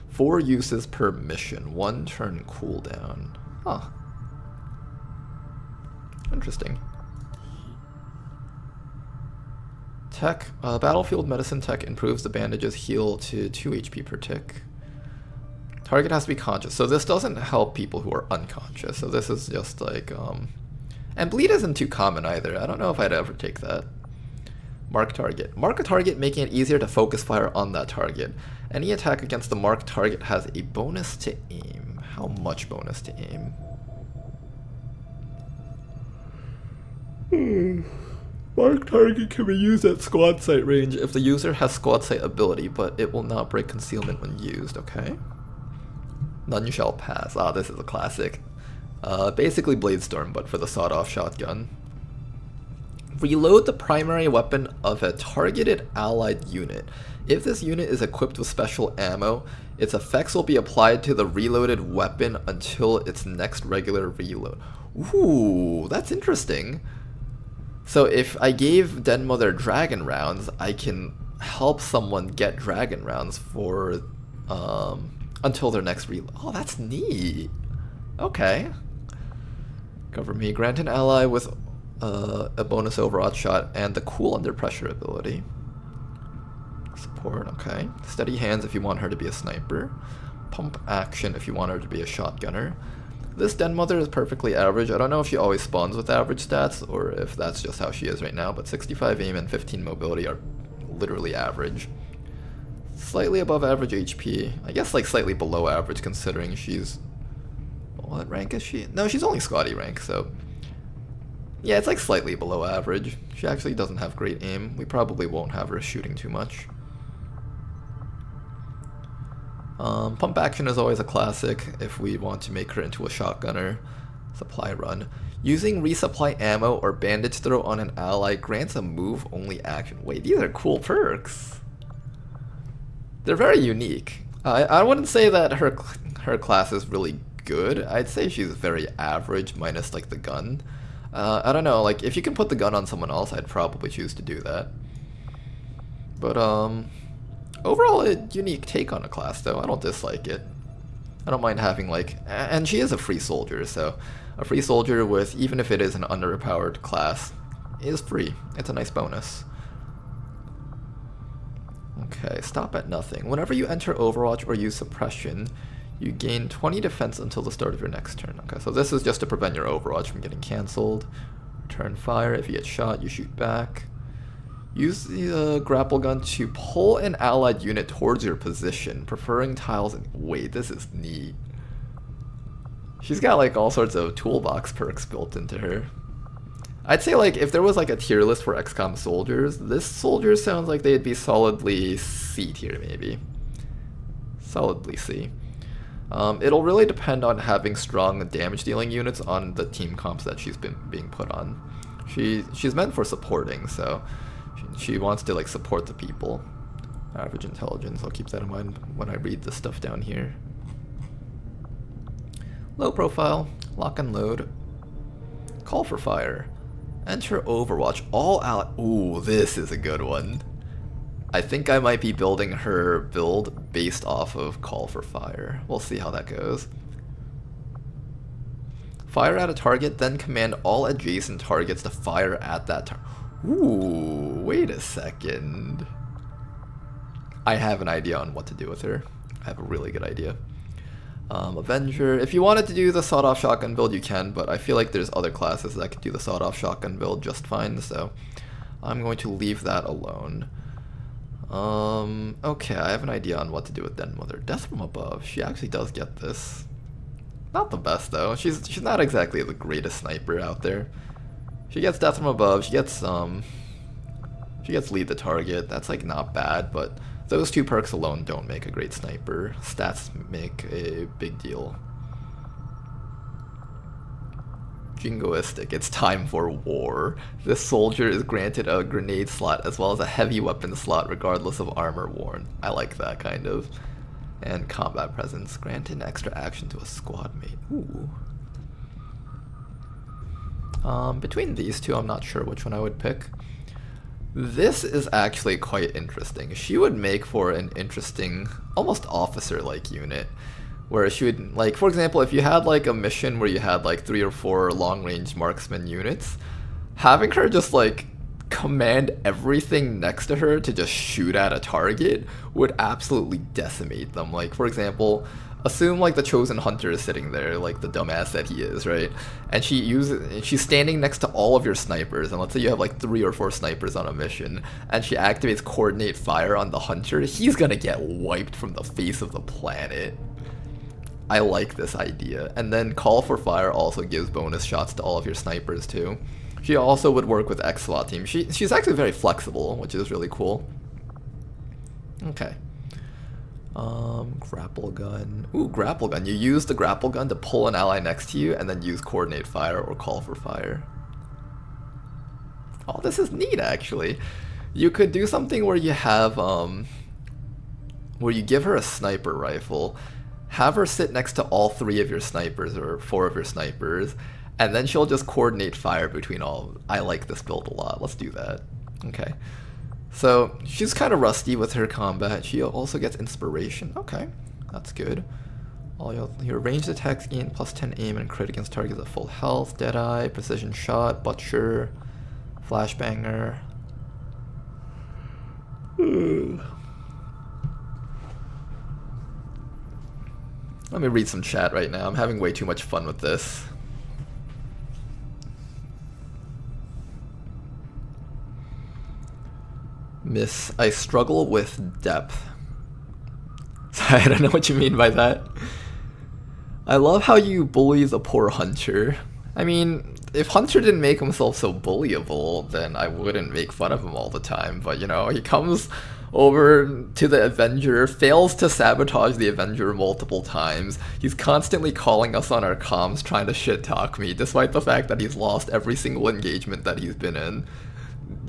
4 uses per mission. 1 turn cooldown. Huh. Interesting. Tech. Battlefield medicine tech improves the bandages heal to 2 HP per tick. Target has to be conscious. So this doesn't help people who are unconscious. So this is just like... And bleed isn't too common either. I don't know if I'd ever take that. Mark target. Mark a target, making it easier to focus fire on that target. Any attack against the marked target has a bonus to aim. How much bonus to aim? Marked target can be used at squad sight range if the user has squad sight ability, but it will not break concealment when used, okay? None shall pass. Ah, this is a classic. Basically Bladestorm, but for the sawed-off shotgun. Reload the primary weapon of a targeted allied unit. If this unit is equipped with special ammo, its effects will be applied to the reloaded weapon until its next regular reload. Ooh, that's interesting. So if I gave Den Mother dragon rounds, I can help someone get dragon rounds for until their next reload. Oh, that's neat. Okay. Cover me. Grant an ally with a bonus Overwatch shot and the cool under pressure ability. Support, okay. Steady hands if you want her to be a sniper. Pump action if you want her to be a shotgunner. This Den Mother is perfectly average. I don't know if she always spawns with average stats or if that's just how she is right now, but 65 aim and 15 mobility are literally average. Slightly above average HP. I guess like slightly below average considering she's... What rank is she? No, she's only Scotty rank, so... Yeah, it's like slightly below average. She actually doesn't have great aim. We probably won't have her shooting too much. Pump action is always a classic if we want to make her into a shotgunner. Supply run. Using resupply ammo or bandage throw on an ally grants a move-only action. Wait, these are cool perks. They're very unique. I wouldn't say that her class is really good. I'd say she's very average minus like the gun. I don't know, like if you can put the gun on someone else, I'd probably choose to do that. But overall a unique take on a class though. I don't dislike it. I don't mind having like, and she is a free soldier, so a free soldier with, even if it is an underpowered class, is free. It's a nice bonus. Okay, stop at nothing. Whenever you enter Overwatch or use suppression, you gain 20 defense until the start of your next turn. Okay, so this is just to prevent your Overwatch from getting cancelled. Return fire. If you get shot, you shoot back. Use the grapple gun to pull an allied unit towards your position, preferring tiles and... Wait, this is neat. She's got like all sorts of toolbox perks built into her. I'd say like if there was like a tier list for XCOM soldiers, this soldier sounds like they'd be solidly C tier maybe. Solidly C. It'll really depend on having strong damage dealing units on the team comps that she's been being put on. She's meant for supporting, so she wants to like support the people. Average intelligence, I'll keep that in mind when I read this stuff down here. Low profile, lock and load. Call for fire. Enter Overwatch. All out. Ooh, this is a good one. I think I might be building her build based off of Call for Fire. We'll see how that goes. Fire at a target, then command all adjacent targets to fire at that target. Ooh, wait a second. I have an idea on what to do with her. I have a really good idea. Avenger. If you wanted to do the sawed-off shotgun build, you can, but I feel like there's other classes that could do the sawed-off shotgun build just fine, so I'm going to leave that alone. Okay, I have an idea on what to do with Den Mother. Death from Above. She actually does get this. Not the best though. She's not exactly the greatest sniper out there. She gets Death from Above. She gets Lead the Target. That's like not bad, but those two perks alone don't make a great sniper. Stats make a big deal. Jingoistic. It's time for war. This soldier is granted a grenade slot as well as a heavy weapon slot regardless of armor worn. I like that kind of. And combat presence. Grant an extra action to a squad mate. Ooh. Between these two, I'm not sure which one I would pick. This is actually quite interesting. She would make for an interesting, almost officer-like unit. Where she would, like, for example, if you had like a mission where you had like 3 or 4 long-range marksman units, having her just like command everything next to her to just shoot at a target would absolutely decimate them. Like, for example, assume like the chosen hunter is sitting there, like the dumbass that he is, right? And she's standing next to all of your snipers, and let's say you have like 3 or 4 snipers on a mission, and she activates coordinate fire on the hunter, he's gonna get wiped from the face of the planet. I like this idea. And then Call for Fire also gives bonus shots to all of your snipers too. She also would work with XSWAT team. She's actually very flexible, which is really cool. Okay. Grapple gun. Ooh, grapple gun. You use the grapple gun to pull an ally next to you and then use coordinate fire or Call for Fire. Oh, this is neat actually. You could do something where you have where you give her a sniper rifle, have her sit next to all 3 of your snipers or 4 of your snipers, and then she'll just coordinate fire between all. I like this build a lot. Let's do that. Okay. So she's kind of rusty with her combat. She also gets inspiration. Okay, that's good. All your ranged attacks gain +10 aim and crit against targets at full health. Deadeye, precision shot, butcher, flashbanger. Let me read some chat right now. I'm having way too much fun with this. Miss, I struggle with depth. I don't know what you mean by that. I love how you bully the poor Hunter. I mean, if Hunter didn't make himself so bullyable, then I wouldn't make fun of him all the time. But, you know, he comes over to the Avenger, fails to sabotage the Avenger multiple times. He's constantly calling us on our comms trying to shit talk me, despite the fact that he's lost every single engagement that he's been in.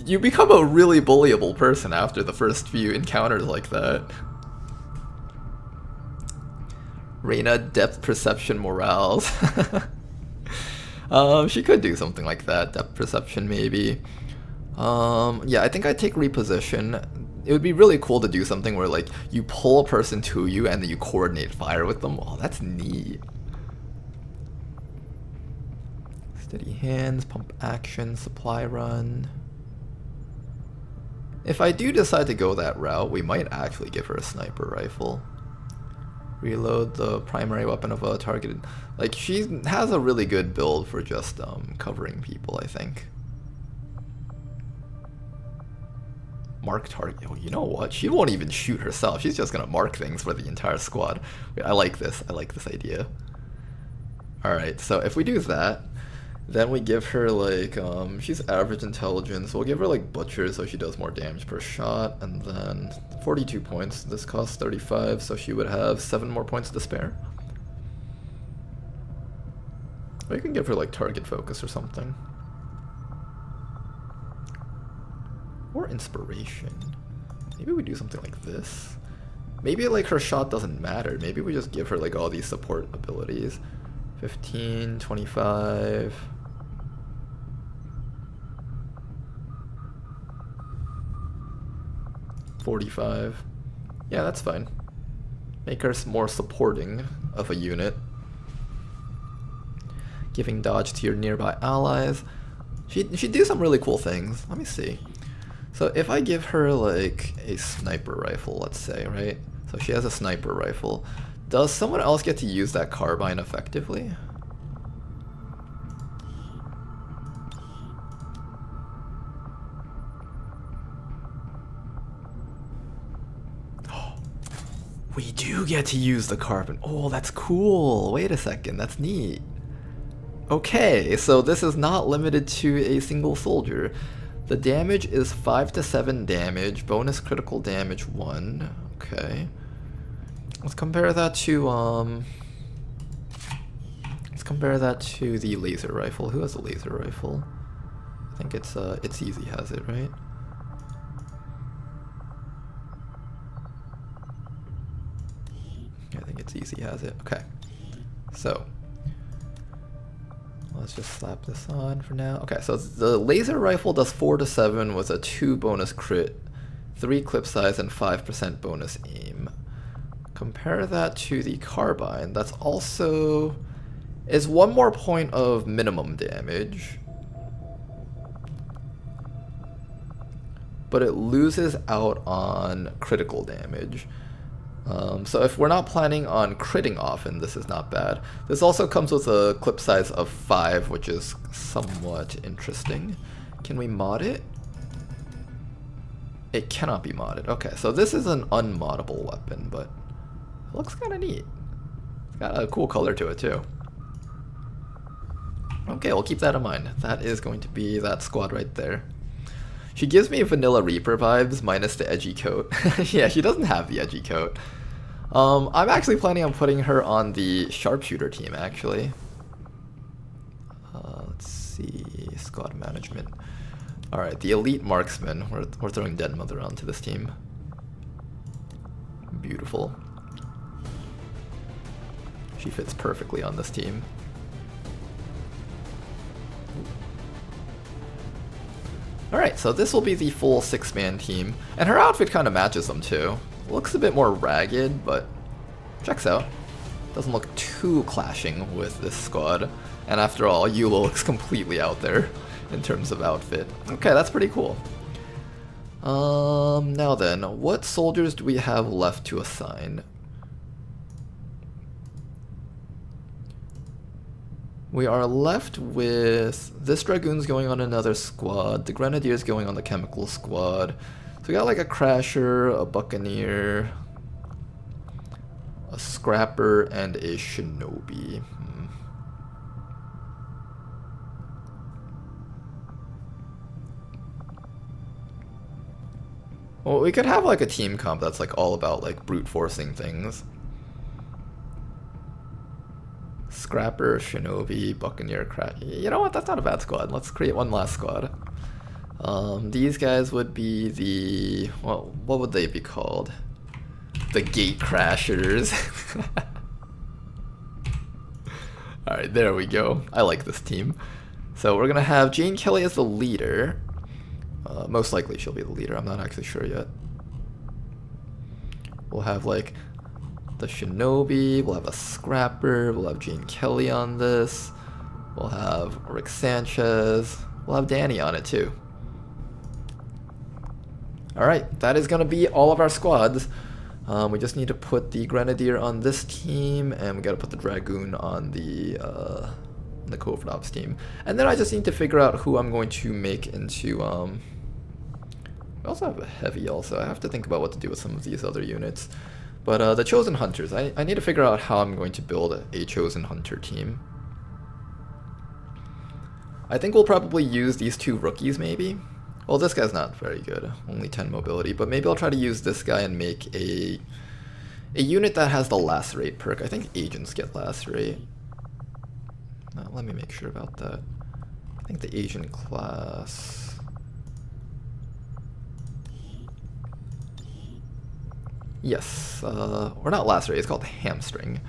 You become a really bullyable person after the first few encounters like that. Reyna, depth perception morals. She could do something like that, depth perception maybe. Yeah, I think I'd take reposition. It would be really cool to do something where like you pull a person to you and then you coordinate fire with them. Oh, that's neat. Steady hands, pump action, supply run. If I do decide to go that route, we might actually give her a sniper rifle. Reload the primary weapon of a targeted. Like, she has a really good build for just covering people, I think. Mark target. Oh, you know what? She won't even shoot herself. She's just gonna mark things for the entire squad. Wait, I like this. I like this idea. Alright, so if we do that, then we give her like, she's average intelligence. We'll give her like butcher so she does more damage per shot, and then 42 points. This costs 35, so she would have 7 more points to spare. Or you can give her like target focus or something. Or inspiration. Maybe we do something like this. Maybe like her shot doesn't matter. Maybe we just give her like all these support abilities. 15, 25. 45. Yeah, that's fine. Make her more supporting of a unit. Giving dodge to your nearby allies. She'd do some really cool things. Let me see. So if I give her like a sniper rifle, let's say, right? So she has a sniper rifle. Does someone else get to use that carbine effectively? We do get to use the carbine. Oh, that's cool. Wait a second, that's neat. Okay, so this is not limited to a single soldier. The damage is 5 to 7 damage, bonus critical damage 1. Okay. Let's compare that to the laser rifle. Who has a laser rifle? I think it's easy has it, right? I think it's easy has it. Okay. So let's just slap this on for now. Okay, so the laser rifle does 4 to 7 with a 2 bonus crit, 3 clip size, and 5% bonus aim. Compare that to the carbine. That's also is 1 more point of minimum damage, but it loses out on critical damage. So if we're not planning on critting often, this is not bad. This also comes with a clip size of 5, which is somewhat interesting. Can we mod it? It cannot be modded. Okay, so this is an unmoddable weapon, but it looks kind of neat. It's got a cool color to it too. Okay, we'll keep that in mind. That is going to be that squad right there. She gives me Vanilla Reaper vibes minus the edgy coat. Yeah, she doesn't have the edgy coat. I'm actually planning on putting her on the sharpshooter team, actually. Let's see, squad management. Alright, the elite marksman. We're throwing Dead Mother onto this team. Beautiful. She fits perfectly on this team. Alright, so this will be the full 6-man team, and her outfit kind of matches them too. Looks a bit more ragged, but checks out. Doesn't look too clashing with this squad, and after all, Eula looks completely out there in terms of outfit. Okay, that's pretty cool. Now then, what soldiers do we have left to assign? We are left with this Dragoon's going on another squad, the Grenadier's going on the Chemical squad. So we got like a Crasher, a Buccaneer, a Scrapper, and a Shinobi. Well, we could have like a team comp that's like all about like brute forcing things. Scrapper, Shinobi, Buccaneer, You know what? That's not a bad squad. Let's create one last squad. These guys would be the... Well, what would they be called? The Gate Crashers. Alright, there we go. I like this team. So we're gonna have Jane Kelly as the leader. Most likely she'll be the leader. I'm not actually sure yet. We'll have like the Shinobi, we'll have a Scrapper, we'll have Jane Kelly on this, we'll have Rick Sanchez, we'll have Danny on it too. Alright, that is going to be all of our squads. We just need to put the Grenadier on this team, and we got to put the Dragoon on the Covert Ops team. And then I just need to figure out who I'm going to make into... we also have a Heavy also. I have to think about what to do with some of these other units. But the Chosen Hunters, I need to figure out how I'm going to build a Chosen Hunter team. I think we'll probably use these 2 rookies maybe. Well, this guy's not very good, only 10 mobility, but maybe I'll try to use this guy and make a unit that has the Lacerate perk. I think agents get Lacerate. Let me make sure about that. I think the agent class... Yes, or not Lacerate, it's called Hamstring.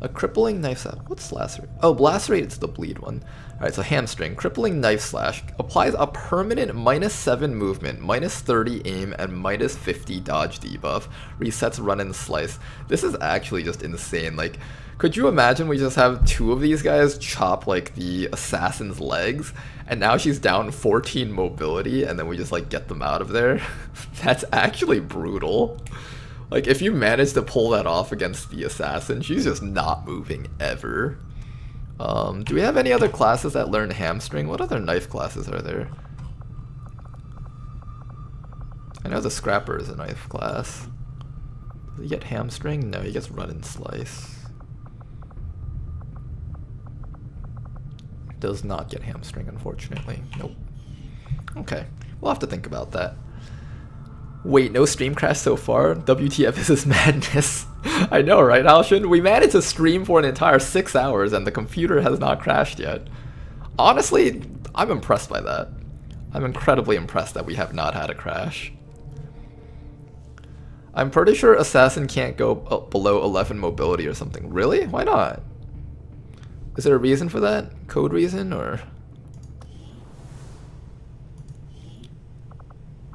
A crippling knife slash. What's lacerate? Oh, lacerate, it's the bleed one. Alright, so hamstring. Crippling knife slash applies a permanent -7 movement, -30 aim, and -50 dodge debuff. Resets run and slice. This is actually just insane. Like, could you imagine we just have 2 of these guys chop like the assassin's legs, and now she's down 14 mobility, and then we just like get them out of there? That's actually brutal. Like, if you manage to pull that off against the assassin, she's just not moving ever. Do we have any other classes that learn hamstring? What other knife classes are there? I know the scrapper is a knife class. Does he get hamstring? No, he gets run and slice. Does not get hamstring, unfortunately. Nope. Okay, we'll have to think about that. Wait, no stream crash so far? WTF, is this madness? I know, right, Alshin? We managed to stream for an entire 6 hours and the computer has not crashed yet. Honestly, I'm impressed by that. I'm incredibly impressed that we have not had a crash. I'm pretty sure Assassin can't go below 11 mobility or something. Really? Why not? Is there a reason for that? Code reason, or...?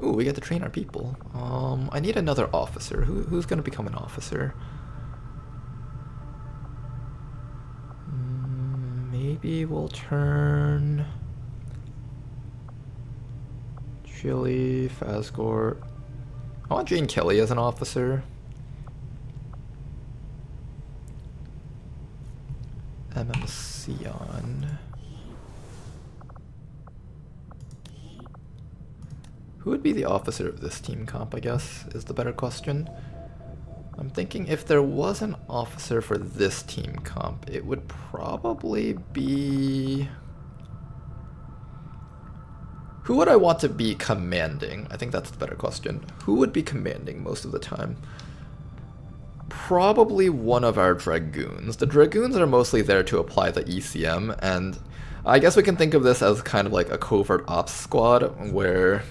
Ooh, we get to train our people. I need another officer. Who's gonna become an officer? Maybe we'll turn... Chili, Fazgort. I want Jane Kelly as an officer. Sion. Who would be the officer of this team comp, I guess, is the better question. I'm thinking if there was an officer for this team comp, it would probably be... Who would I want to be commanding? I think that's the better question. Who would be commanding most of the time? Probably one of our Dragoons. The Dragoons are mostly there to apply the ECM, and I guess we can think of this as kind of like a covert ops squad where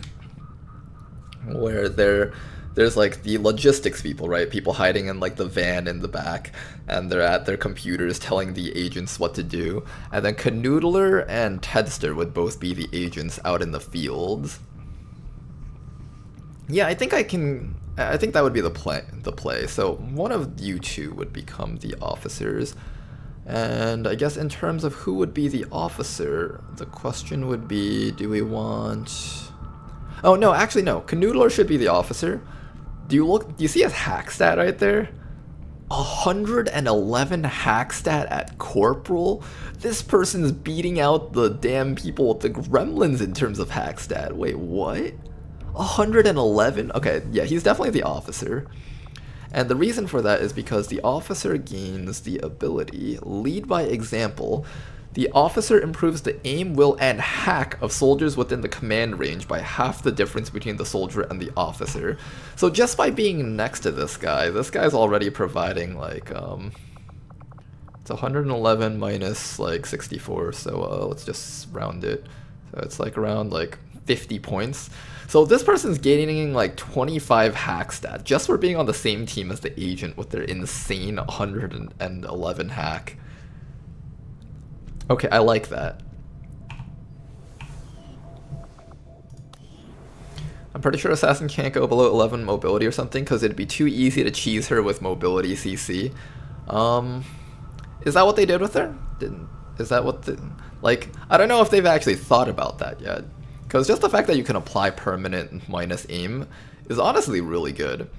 there's like the logistics people, right? People hiding in like the van in the back, and they're at their computers telling the agents what to do. And then Canoodler and Tedster would both be the agents out in the fields. Yeah, I think that would be the play. So one of you two would become the officers. And I guess in terms of who would be the officer, the question would be, do we want... Oh, no, actually, no. Canoodler should be the officer. Do you see his hack stat right there? 111 hack stat at Corporal? This person's beating out the damn people with the gremlins in terms of hack stat. Wait, what? 111? Okay, yeah, he's definitely the officer. And the reason for that is because the officer gains the ability Lead by Example. The officer improves the aim, will, and hack of soldiers within the command range by half the difference between the soldier and the officer. So just by being next to this guy's already providing like, it's 111 minus like 64, so let's just round it. So it's like around like 50 points. So this person's gaining like 25 hack stat just for being on the same team as the agent with their insane 111 hack. Okay, I like that. I'm pretty sure Assassin can't go below 11 mobility or something because it'd be too easy to cheese her with mobility CC. Is that what they did with her? Is that what the... Like, I don't know if they've actually thought about that yet. Because just the fact that you can apply permanent minus aim is honestly really good.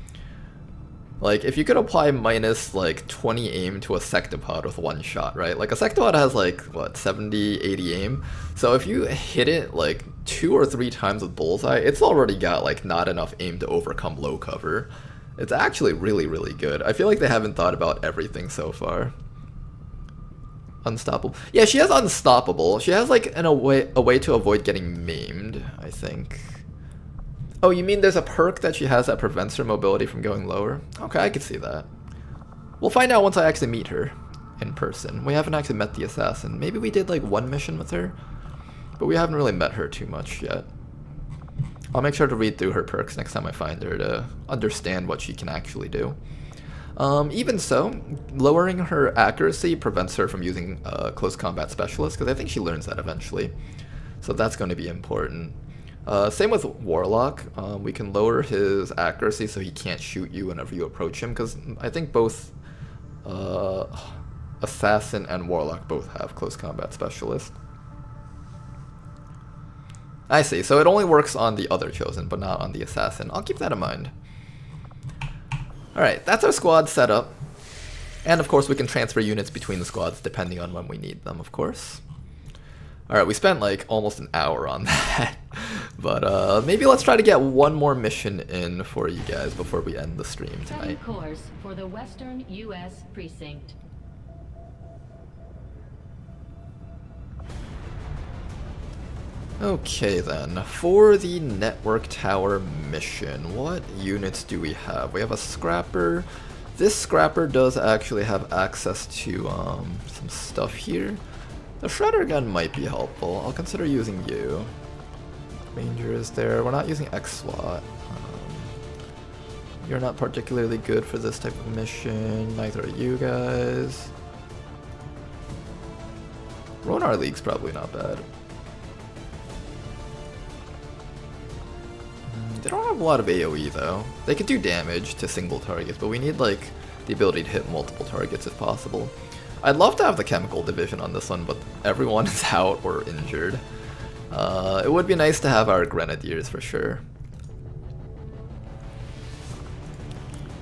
Like, if you could apply minus, like, 20 aim to a sectopod with one shot, right? Like, a sectopod has, like, what, 70, 80 aim? So if you hit it, like, 2 or 3 times with bullseye, it's already got, like, not enough aim to overcome low cover. It's actually really, really good. I feel like they haven't thought about everything so far. Unstoppable. Yeah, she has Unstoppable. She has, like, a way to avoid getting maimed, I think. Oh, you mean there's a perk that she has that prevents her mobility from going lower? Okay, I could see that. We'll find out once I actually meet her in person. We haven't actually met the assassin. Maybe we did like one mission with her, but we haven't really met her too much yet. I'll make sure to read through her perks next time I find her to understand what she can actually do. Even so, lowering her accuracy prevents her from using close combat specialist, because I think she learns that eventually. So that's going to be important. Same with Warlock. We can lower his accuracy so he can't shoot you whenever you approach him, because I think both Assassin and Warlock both have close combat specialist. I see, so it only works on the other Chosen, but not on the Assassin. I'll keep that in mind. Alright, that's our squad set up. And of course we can transfer units between the squads depending on when we need them, of course. Alright, we spent like almost an hour on that. But maybe let's try to get one more mission in for you guys before we end the stream tonight. Setting course for the Western U.S. Precinct. Okay then, for the network tower mission, what units do we have? We have a scrapper. This scrapper does actually have access to some stuff here. The shredder gun might be helpful. I'll consider using you. Ranger is there. We're not using X-SWAT. You're not particularly good for this type of mission. Neither are you guys. Ronar League's probably not bad. They don't have a lot of AoE though. They could do damage to single targets, but we need like the ability to hit multiple targets if possible. I'd love to have the chemical division on this one, but everyone is out or injured. It would be nice to have our grenadiers for sure.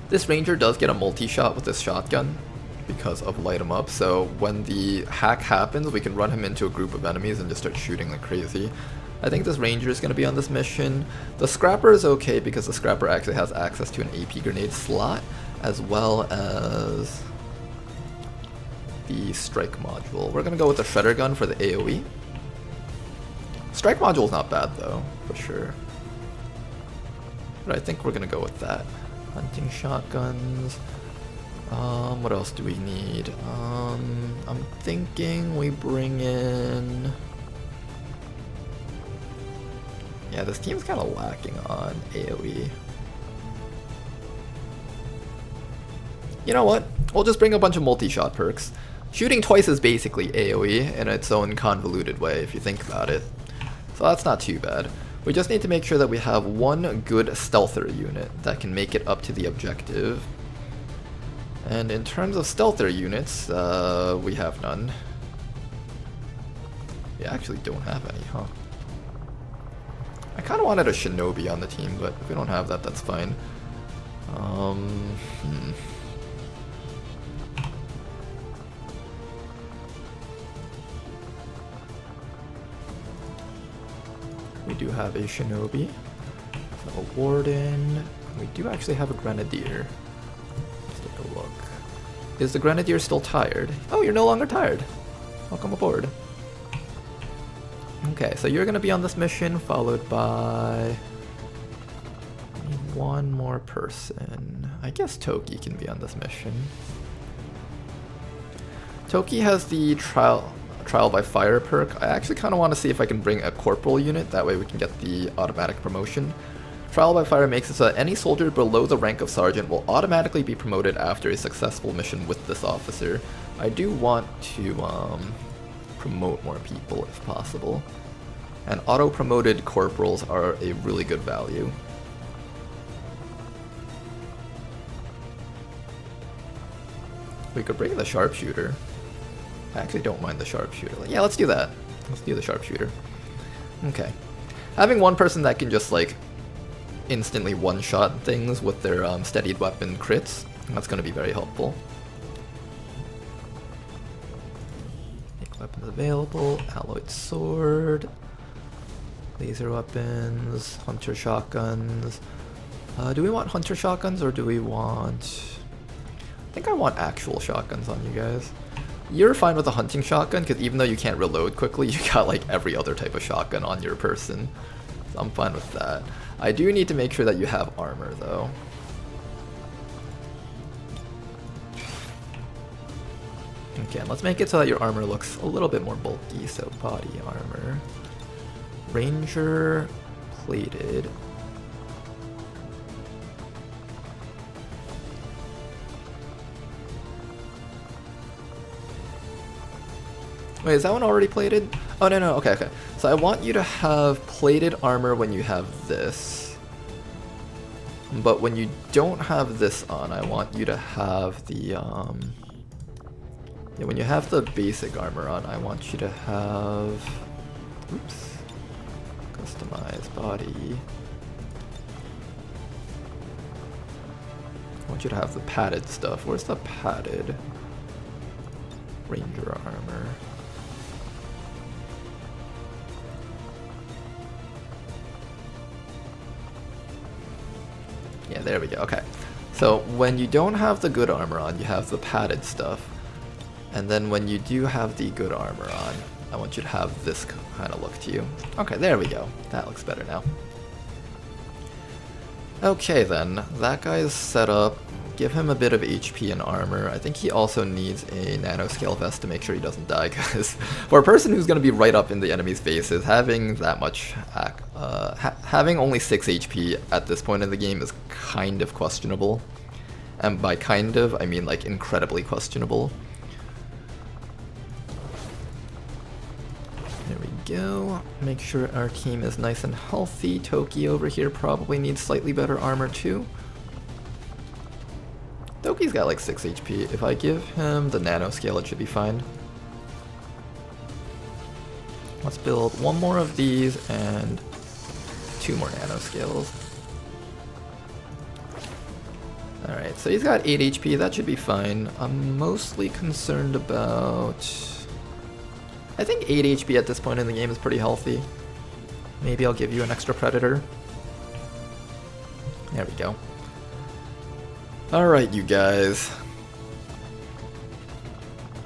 This ranger does get a multi-shot with this shotgun because of light 'em up, so when the hack happens we can run him into a group of enemies and just start shooting like crazy. I think this ranger is going to be on this mission. The scrapper is okay because the scrapper actually has access to an AP grenade slot as well as the strike module. We're going to go with the shredder gun for the AoE. Strike module is not bad though, for sure. But I think we're going to go with that. Hunting shotguns. What else do we need? I'm thinking we bring in... Yeah, this team's kind of lacking on AoE. You know what? We'll just bring a bunch of multi-shot perks. Shooting twice is basically AoE in its own convoluted way, if you think about it. So that's not too bad. We just need to make sure that we have one good stealther unit that can make it up to the objective. And in terms of stealther units, we have none. We actually don't have any, huh? I kind of wanted a shinobi on the team, but if we don't have that, that's fine. We do have a shinobi, a warden. We do actually have a grenadier. Let's take a look. Is the grenadier still tired? Oh, you're no longer tired. Welcome aboard. Okay, so you're going to be on this mission, followed by one more person. I guess Toki can be on this mission. Toki has the trial by fire perk. I actually kind of want to see if I can bring a corporal unit, that way we can get the automatic promotion. Trial by fire makes it so that any soldier below the rank of sergeant will automatically be promoted after a successful mission with this officer. I do want to promote more people if possible. And auto-promoted corporals are a really good value. We could bring the sharpshooter. I actually don't mind the sharpshooter. Yeah, let's do that. Let's do the sharpshooter. Okay. Having one person that can just like instantly one-shot things with their steadied weapon crits, that's going to be very helpful. Make weapons available, alloyed sword, laser weapons, hunter shotguns. Do we want hunter shotguns or do we want... I think I want actual shotguns on you guys. You're fine with a hunting shotgun because even though you can't reload quickly, you got like every other type of shotgun on your person. So I'm fine with that. I do need to make sure that you have armor though. Okay, let's make it so that your armor looks a little bit more bulky, so body armor. Ranger plated. Wait, is that one already plated? Oh, no, no, okay, okay. So I want you to have plated armor when you have this. But when you don't have this on, I want you to have the, yeah, when you have the basic armor on, I want you to have, oops, customize body. I want you to have the padded stuff. Where's the padded Ranger armor? Yeah, there we go. Okay. So when you don't have the good armor on, you have the padded stuff. And then when you do have the good armor on, I want you to have this kind of look to you. Okay, there we go. That looks better now. Okay then, that guy is set up. Give him a bit of HP and armor. I think he also needs a nanoscale vest to make sure he doesn't die, because for a person who's going to be right up in the enemy's faces, having that much, having only 6 HP at this point in the game is kind of questionable. And by kind of, I mean like incredibly questionable. There we go. Make sure our team is nice and healthy. Toki over here probably needs slightly better armor too. Toki's got like 6 HP. If I give him the nanoscale, it should be fine. Let's build one more of these and 2 more nanoscales. Alright, so he's got 8 HP. That should be fine. I'm mostly concerned about... I think 8 HP at this point in the game is pretty healthy. Maybe I'll give you an extra Predator. There we go. Alright, you guys.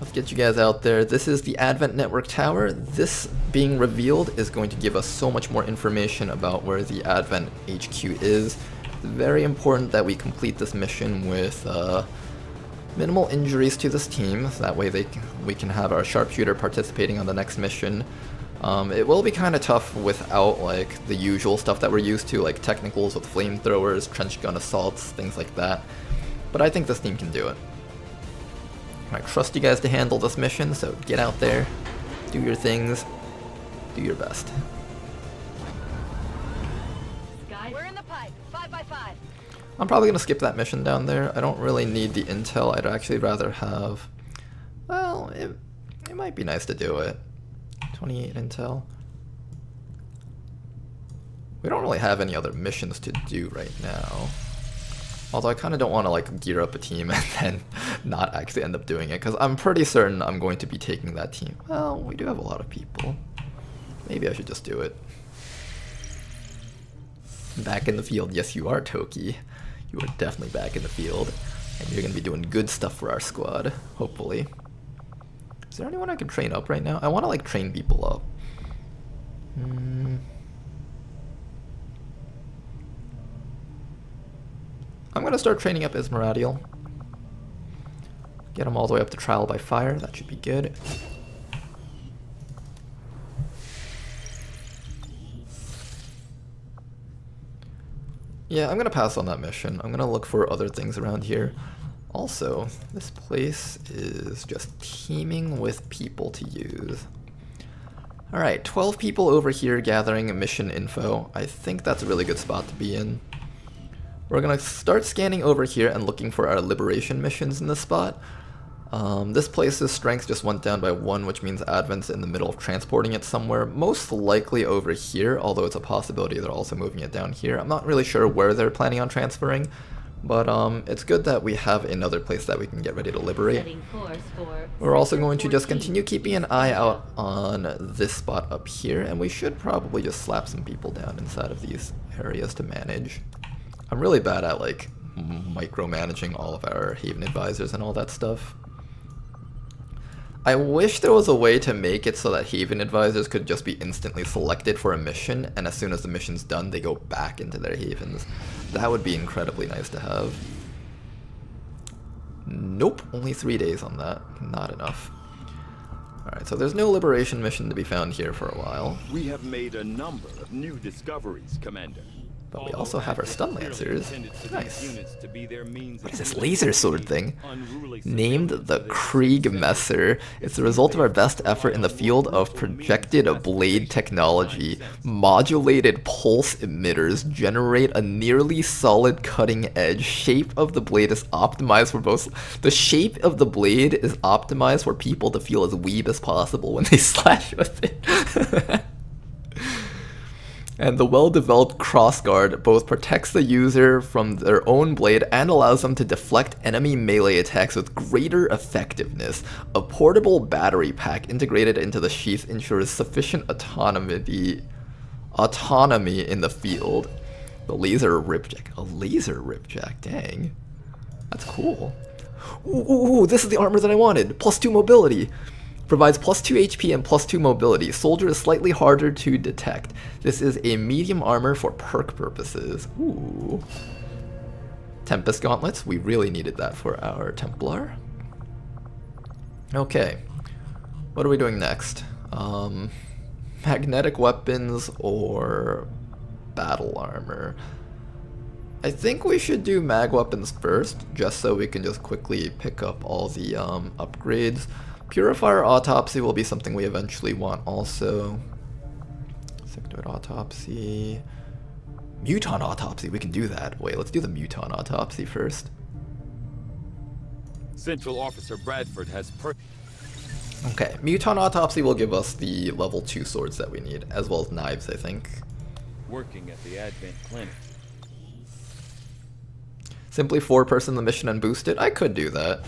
Let's get you guys out there. This is the Advent Network Tower. This being revealed is going to give us so much more information about where the Advent HQ is. It's very important that we complete this mission with minimal injuries to this team. So that way we can have our sharpshooter participating on the next mission. It will be kind of tough without like the usual stuff that we're used to, like technicals with flamethrowers, trench gun assaults, things like that. But I think this team can do it. I trust you guys to handle this mission, so get out there, do your things, do your best. We're in the pipe, 5x5. I'm probably gonna skip that mission down there. I don't really need the intel. I'd actually rather have, well, it might be nice to do it. 28 intel. We don't really have any other missions to do right now. Although I kind of don't want to like gear up a team and then not actually end up doing it, because I'm pretty certain I'm going to be taking that team. Well, we do have a lot of people. Maybe I should just do it. Back in the field. Yes, you are, Toki. You are definitely back in the field. And you're going to be doing good stuff for our squad, hopefully. Is there anyone I can train up right now? I want to like train people up. I'm going to start training up Ismaradiel. Get him all the way up to trial by fire. That should be good. Yeah, I'm going to pass on that mission. I'm going to look for other things around here. Also, this place is just teeming with people to use. Alright, 12 people over here gathering mission info. I think that's a really good spot to be in. We're going to start scanning over here and looking for our liberation missions in this spot. This place's strength just went down by 1, which means Advent's in the middle of transporting it somewhere, most likely over here, although it's a possibility they're also moving it down here. I'm not really sure where they're planning on transferring, but it's good that we have another place that we can get ready to liberate. We're also going to just continue keeping an eye out on this spot up here, and we should probably just slap some people down inside of these areas to manage. I'm really bad at like micromanaging all of our Haven advisors and all that stuff. I wish there was a way to make it so that Haven advisors could just be instantly selected for a mission, and as soon as the mission's done, they go back into their Havens. That would be incredibly nice to have. Nope, only 3 days on that. Not enough. Alright, so there's no liberation mission to be found here for a while. We have made a number of new discoveries, Commander. But we also have our stun lancers. Nice. What is this laser sword thing? Named the Krieg Messer. It's the result of our best effort in the field of projected blade technology. Modulated pulse emitters generate a nearly solid cutting edge. Shape of the blade is optimized for both. The shape of the blade is optimized for people to feel as weeb as possible when they slash with it. And the well-developed crossguard both protects the user from their own blade and allows them to deflect enemy melee attacks with greater effectiveness. A portable battery pack integrated into the sheath ensures sufficient autonomy in the field. The laser ripjack. A laser ripjack, dang. That's cool. Ooh, this is the armor that I wanted. +2 mobility. Provides +2 HP and +2 mobility. Soldier is slightly harder to detect. This is a medium armor for perk purposes. Ooh. Tempest gauntlets. We really needed that for our Templar. Okay. What are we doing next? Magnetic weapons or battle armor? I think we should do mag weapons first, just so we can just quickly pick up all the upgrades. Purifier Autopsy will be something we eventually want also. Sectoid Autopsy. Muton Autopsy, we can do that. Wait, let's do the Muton Autopsy first. Central Officer Bradford has Okay, Muton Autopsy will give us the level 2 swords that we need, as well as knives, I think. Working at the Advent Clinic. Simply 4-person the mission and boost it? I could do that.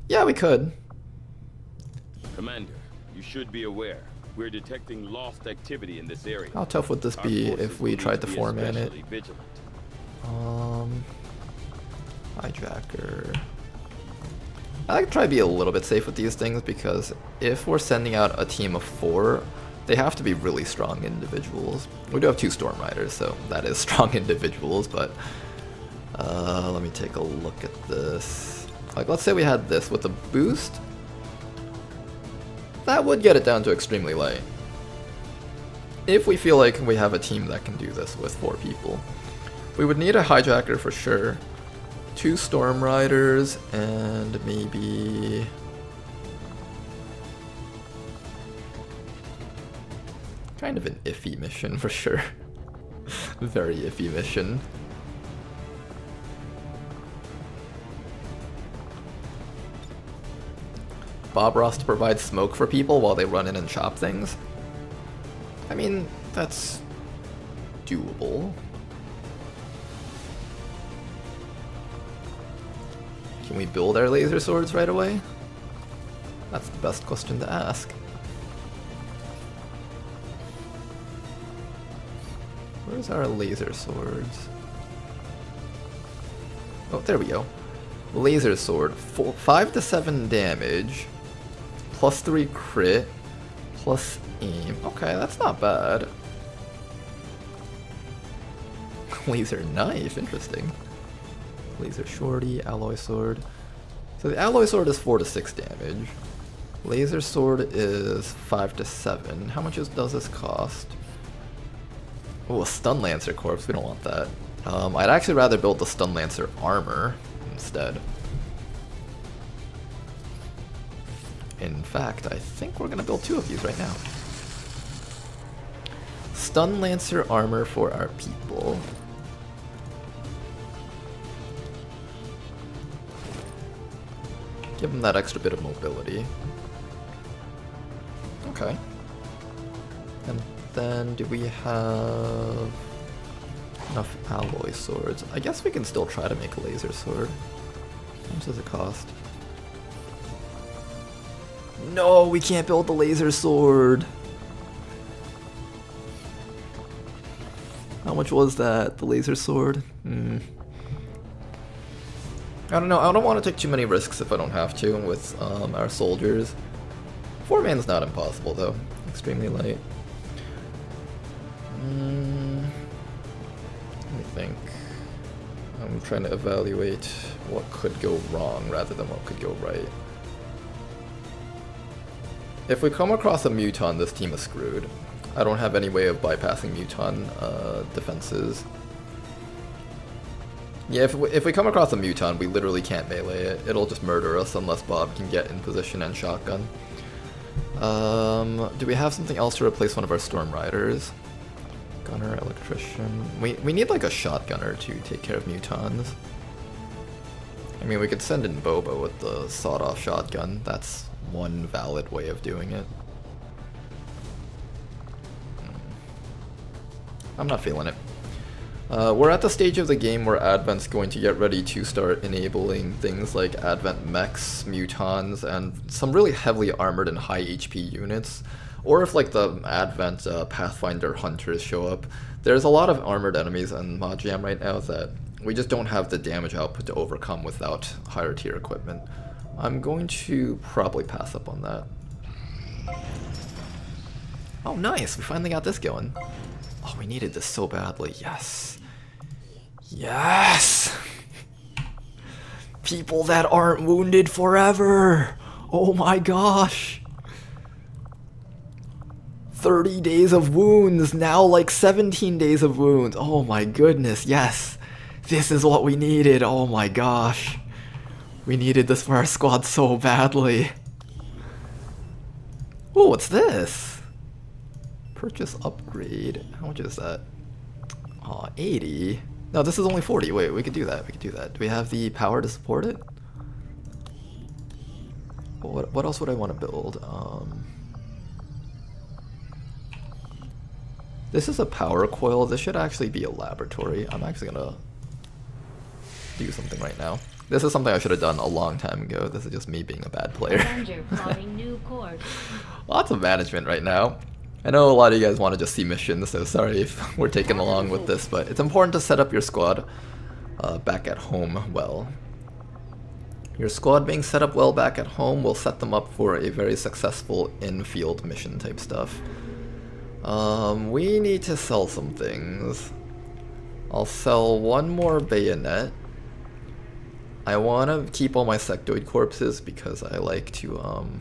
Yeah, we could. Commander, you should be aware. We're detecting lost activity in this area. How tough would this be if we tried to 4-man it? Hijacker. I could try to be a little bit safe with these things because if we're sending out a team of 4, they have to be really strong individuals. We do have 2 Storm Riders, so that is strong individuals, but let me take a look at this. Like, let's say we had this with a boost. That would get it down to extremely light. If we feel like we have a team that can do this with 4 people. We would need a hijacker for sure. 2 Storm Riders and maybe... kind of an iffy mission for sure. Very iffy mission. Bob Ross to provide smoke for people while they run in and chop things. I mean, that's doable. Can we build our laser swords right away? That's the best question to ask. Where's our laser swords? Oh, there we go. Laser sword, 5 to 7 damage, +3 crit, plus aim. Okay, that's not bad. Laser knife, interesting. Laser shorty, alloy sword. So the alloy sword is 4 to 6 damage. Laser sword is 5 to 7. How much does this cost? Oh, a stun lancer corpse. We don't want that. I'd actually rather build the stun lancer armor instead. In fact, I think we're gonna build 2 of these right now. Stun lancer armor for our people. Give them that extra bit of mobility. Okay. And then do we have enough alloy swords? I guess we can still try to make a laser sword. How much does it cost? No, we can't build the laser sword. How much was that, the laser sword? I don't know, I don't want to take too many risks if I don't have to with our soldiers. 4-man's not impossible though, extremely light. Let me think. I'm trying to evaluate what could go wrong rather than what could go right. If we come across a Muton, this team is screwed. I don't have any way of bypassing Muton defenses. Yeah, if we come across a Muton, we literally can't melee it. It'll just murder us unless Bob can get in position and shotgun. Do we have something else to replace one of our Storm Riders? Gunner, Electrician... We need like a shotgunner to take care of Mutons. I mean, we could send in Boba with the sawed-off shotgun. That's one valid way of doing it. I'm not feeling it. We're at the stage of the game where Advent's going to get ready to start enabling things like Advent mechs, Mutons, and some really heavily armored and high HP units. Or if like the Advent Pathfinder Hunters show up. There's a lot of armored enemies in Mod Jam right now that we just don't have the damage output to overcome without higher tier equipment. I'm going to probably pass up on that. Oh nice, we finally got this going. Oh, we needed this so badly, yes. Yes! People that aren't wounded forever! Oh my gosh! 30 days of wounds, now like 17 days of wounds. Oh my goodness, yes! This is what we needed, oh my gosh. We needed this for our squad so badly. Oh, what's this? Purchase upgrade. How much is that? Aw, 80. No, this is only 40. Wait, we could do that. We could do that. Do we have the power to support it? What else would I want to build? This is a power coil. This should actually be a laboratory. I'm actually gonna do something right now. This is something I should have done a long time ago. This is just me being a bad player. Lots of management right now. I know a lot of you guys want to just see missions, so sorry if we're taking along with this, but it's important to set up your squad back at home well. Your squad being set up well back at home will set them up for a very successful in-field mission type stuff. We need to sell some things. I'll sell one more bayonet. I want to keep all my sectoid corpses because I like to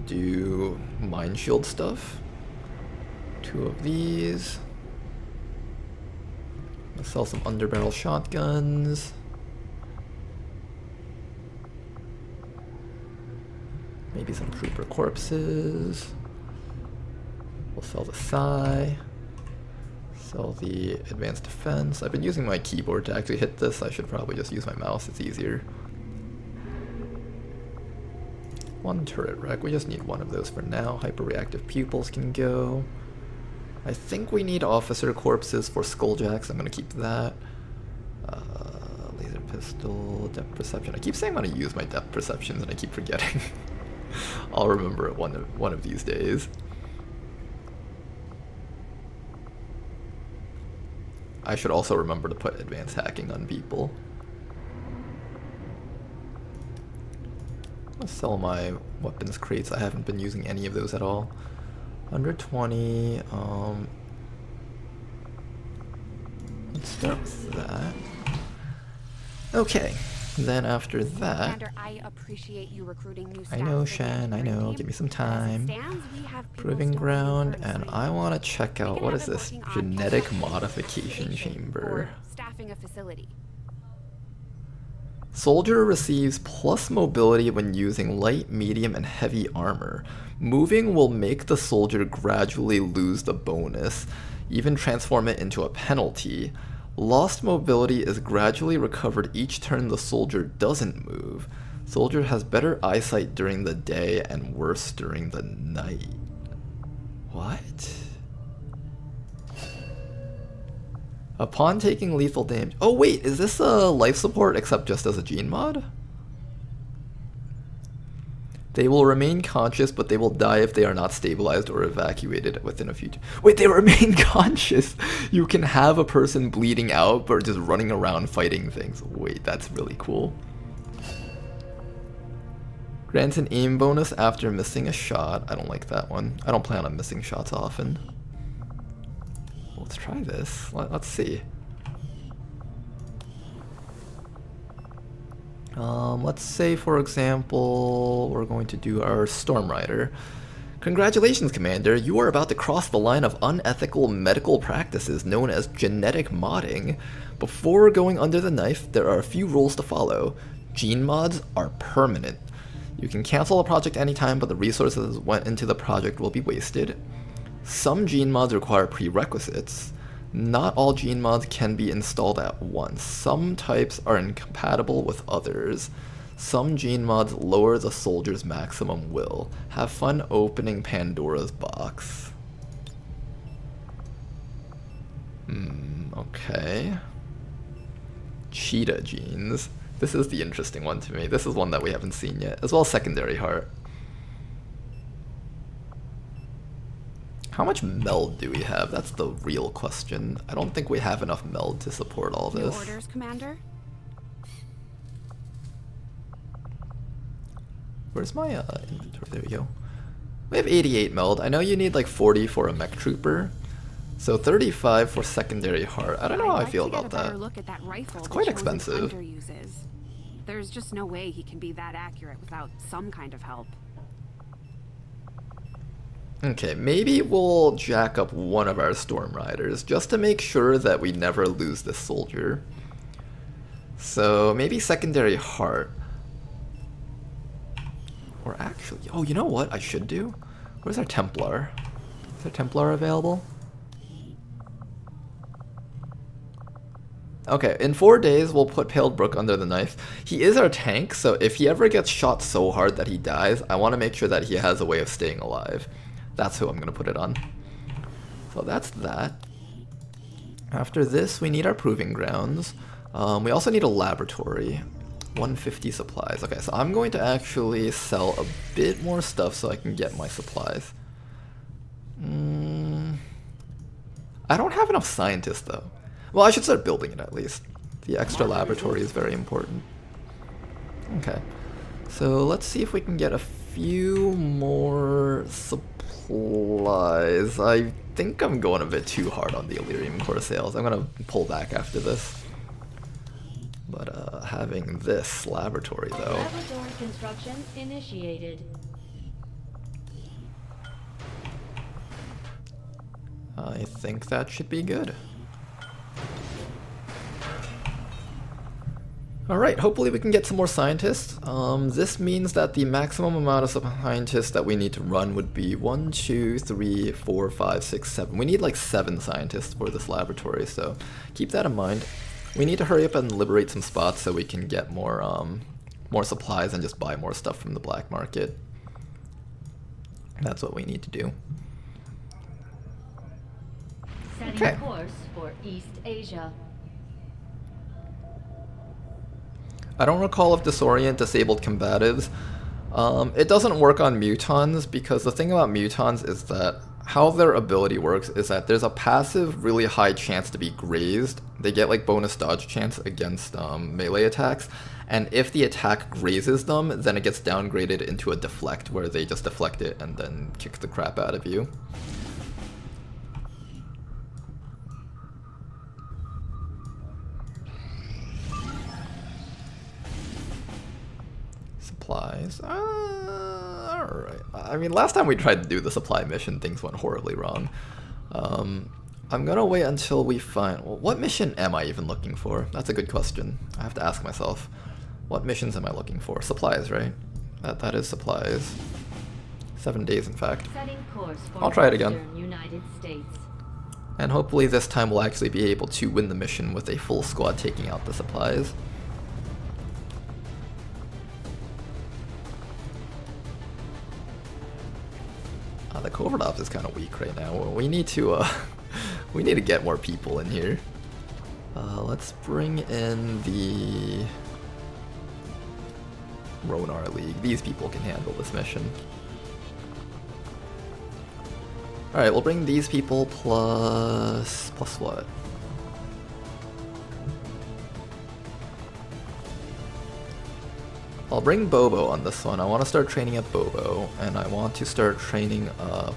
do mine shield stuff. 2 of these. I'll sell some underbarrel shotguns. Maybe some trooper corpses. We'll sell the Psi. Sell the advanced defense. I've been using my keyboard to actually hit this. I should probably just use my mouse, it's easier. 1 turret rack, we just need 1 of those for now. Hyper-reactive pupils can go. I think we need officer corpses for skulljacks, I'm gonna keep that. Laser pistol, depth perception. I keep saying I'm gonna use my depth perceptions and I keep forgetting. I'll remember it one of these days. I should also remember to put advanced hacking on people. I'll sell my weapons crates. I haven't been using any of those at all. 120. Let's start with that. Okay. Then after that, Commander, I appreciate you recruiting new I know, Shen, I know, give me some time. Proving ground, and I want to check out, what is this? Genetic modification chamber. Staffing a facility. Soldier receives plus mobility when using light, medium, and heavy armor. Moving will make the soldier gradually lose the bonus, even transform it into a penalty. Lost mobility is gradually recovered each turn the soldier doesn't move. Soldier has better eyesight during the day and worse during the night. What? Upon taking lethal damage... Oh wait, is this a life support except just as a gene mod? They will remain conscious, but they will die if they are not stabilized or evacuated within a few... Wait, they remain conscious! You can have a person bleeding out, but just running around fighting things. Wait, that's really cool. Grants an aim bonus after missing a shot. I don't like that one. I don't plan on missing shots often. Let's try this. Let's see. Let's say, for example, we're going to do our Storm Rider. Congratulations, Commander. You are about to cross the line of unethical medical practices known as genetic modding. Before going under the knife, there are a few rules to follow. Gene mods are permanent. You can cancel a project anytime, but the resources that went into the project will be wasted. Some gene mods require prerequisites. Not all gene mods can be installed at once. Some types are incompatible with others. Some gene mods lower the soldier's maximum will. Have fun opening Pandora's box. Okay. Cheetah genes. This is the interesting one to me. This is one that we haven't seen yet, as well as secondary heart. How much meld do we have? That's the real question. I don't think we have enough meld to support all this. Your orders, Commander? Where's my inventory? There we go. We have 88 meld. I know you need like 40 for a mech trooper. So 35 for secondary heart. I don't know how I feel about that. Look at that rifle it's quite expensive. There's just no way he can be that accurate without some kind of help. Okay, maybe we'll jack up one of our Storm Riders just to make sure that we never lose this soldier. So maybe secondary heart. Or actually, oh, you know what I should do? Where's our Templar? Is our Templar available? Okay, in 4 days, we'll put Paled Brook under the knife. He is our tank, so if he ever gets shot so hard that he dies, I want to make sure that he has a way of staying alive. That's who I'm going to put it on. So that's that. After this, we need our Proving Grounds. We also need a laboratory. 150 supplies. Okay, so I'm going to actually sell a bit more stuff so I can get my supplies. I don't have enough scientists, though. Well, I should start building it at least. The extra laboratory is very important. Okay, so let's see if we can get a few more supplies. I think I'm going a bit too hard on the Illyrium core sales. I'm gonna pull back after this. But having this laboratory though. Laboratory construction initiated. I think that should be good. Alright, hopefully we can get some more scientists. This means that the maximum amount of scientists that we need to run would be 1, 2, 3, 4, 5, 6, 7. We need like 7 scientists for this laboratory, so keep that in mind. We need to hurry up and liberate some spots so we can get more supplies and just buy more stuff from the black market. That's what we need to do. Setting course for East Asia. I don't recall if Disorient disabled combatives. It doesn't work on Mutons because the thing about Mutons is that how their ability works is that there's a passive really high chance to be grazed. They get like bonus dodge chance against melee attacks, and if the attack grazes them, then it gets downgraded into a deflect where they just deflect it and then kick the crap out of you. Supplies. Alright. I mean, last time we tried to do the supply mission, things went horribly wrong. I'm gonna wait until we find... Well, what mission am I even looking for? That's a good question. I have to ask myself. What missions am I looking for? Supplies, right? That is supplies. 7 days, in fact. Setting course for I'll try it again. United States. And hopefully this time we'll actually be able to win the mission with a full squad taking out the supplies. The covert ops is kind of weak right now. We need to get more people in here. Let's bring in the Ronar League. These people can handle this mission. Alright, we'll bring these people plus what? I'll bring Bobo on this one. I want to start training up Bobo, and I want to start training up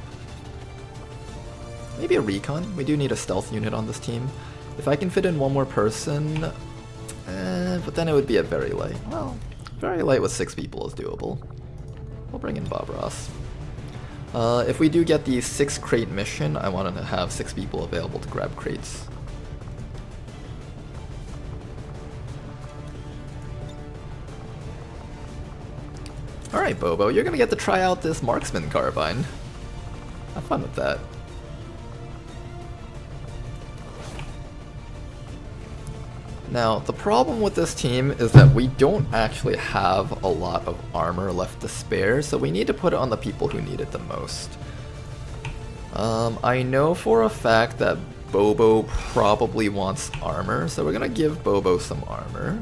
maybe a recon. We do need a stealth unit on this team. If I can fit in one more person, but then it would be a very light. Well, very light with 6 people is doable. We'll bring in Bob Ross. If we do get the 6 crate mission, I wanted to have 6 people available to grab crates. Alright, Bobo, you're gonna get to try out this marksman carbine. Have fun with that. Now, the problem with this team is that we don't actually have a lot of armor left to spare, so we need to put it on the people who need it the most. I know for a fact that Bobo probably wants armor, so we're gonna give Bobo some armor.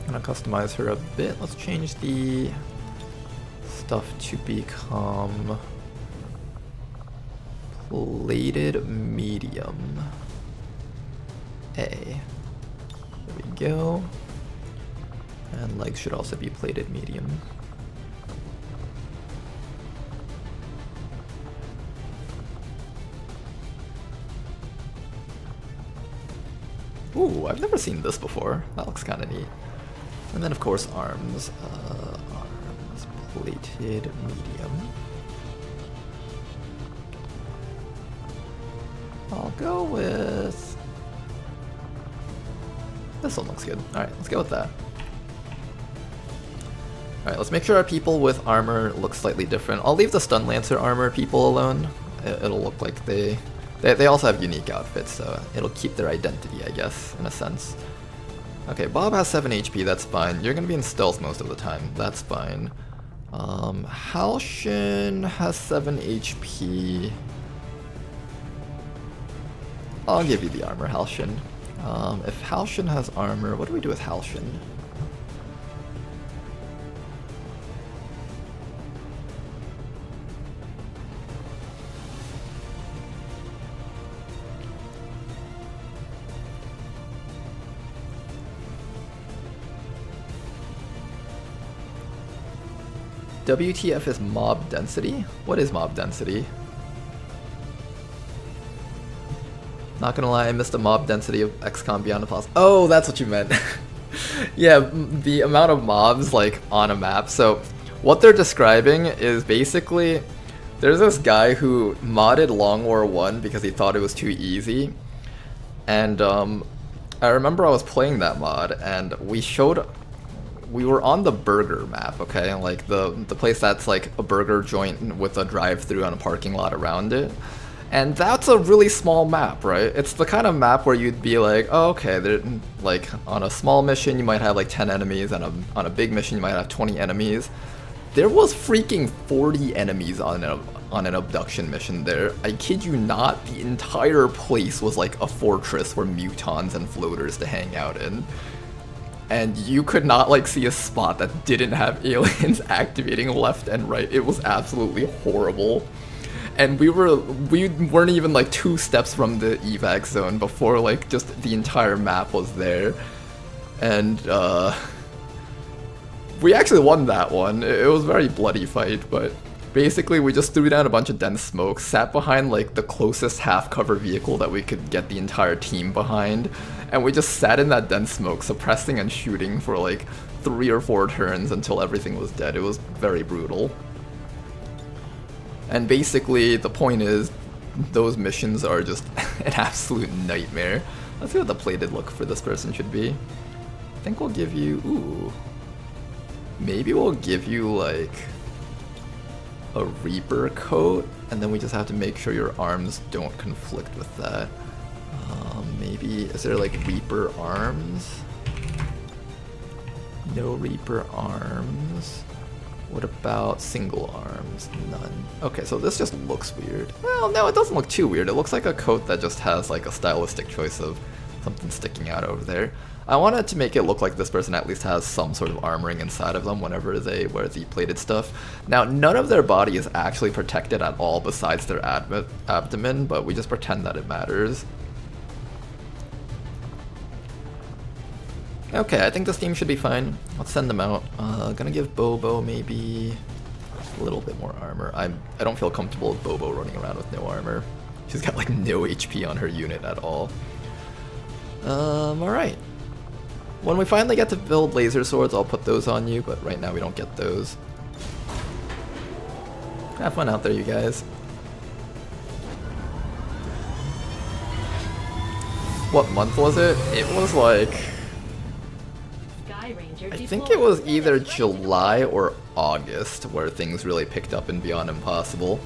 Gonna customize her a bit. Let's change the stuff to become plated medium. A. There we go. And legs should also be plated medium. Ooh, I've never seen this before. That looks kind of neat. And then of course arms. Arms plated medium. I'll go with... this one looks good. Alright, let's go with that. Alright, let's make sure our people with armor look slightly different. I'll leave the Stun Lancer armor people alone. It'll look like they also have unique outfits, so it'll keep their identity, I guess, in a sense. Okay, Bob has 7 HP, that's fine. You're gonna be in stealth most of the time, that's fine. Halshin has 7 HP. I'll give you the armor, Halshin. If Halshin has armor, what do we do with Halshin? WTF is mob density? What is mob density? Not gonna lie, I missed the mob density of XCOM Beyond the Palace. Oh, that's what you meant. Yeah, the amount of mobs like on a map. So what they're describing is basically there's this guy who modded Long War 1 because he thought it was too easy. And I remember I was playing that mod and we were on the burger map, okay? Like the place that's like a burger joint with a drive-thru and a parking lot around it. And that's a really small map, right? It's the kind of map where you'd be like, oh, okay, like on a small mission you might have like 10 enemies, and on a big mission you might have 20 enemies. There was freaking 40 enemies on an abduction mission there. I kid you not, the entire place was like a fortress for mutons and floaters to hang out in. And you could not like see a spot that didn't have aliens activating left and right. It was absolutely horrible. And we weren't even like 2 steps from the evac zone before like just the entire map was there. And we actually won that one. It was a very bloody fight, but basically we just threw down a bunch of dense smoke, sat behind like the closest half-cover vehicle that we could get the entire team behind, and we just sat in that dense smoke, suppressing and shooting for like 3 or 4 turns until everything was dead. It was very brutal. And basically, the point is, those missions are just an absolute nightmare. Let's see what the plated look for this person should be. I think we'll give you... ooh. Maybe we'll give you, like, a Reaper coat, and then we just have to make sure your arms don't conflict with that. Maybe... is there, like, Reaper arms? No Reaper arms. What about single arms? None. Okay, so this just looks weird. Well, no, it doesn't look too weird. It looks like a coat that just has like a stylistic choice of something sticking out over there. I wanted to make it look like this person at least has some sort of armoring inside of them whenever they wear the plated stuff. Now, none of their body is actually protected at all besides their abdomen, but we just pretend that it matters. Okay, I think this team should be fine. Let's send them out. Gonna give Bobo maybe a little bit more armor. I don't feel comfortable with Bobo running around with no armor. She's got like no HP on her unit at all. Alright. When we finally get to build laser swords, I'll put those on you, but right now we don't get those. Have fun out there, you guys. What month was it? It was like... I think it was either July or August where things really picked up in Beyond Impossible.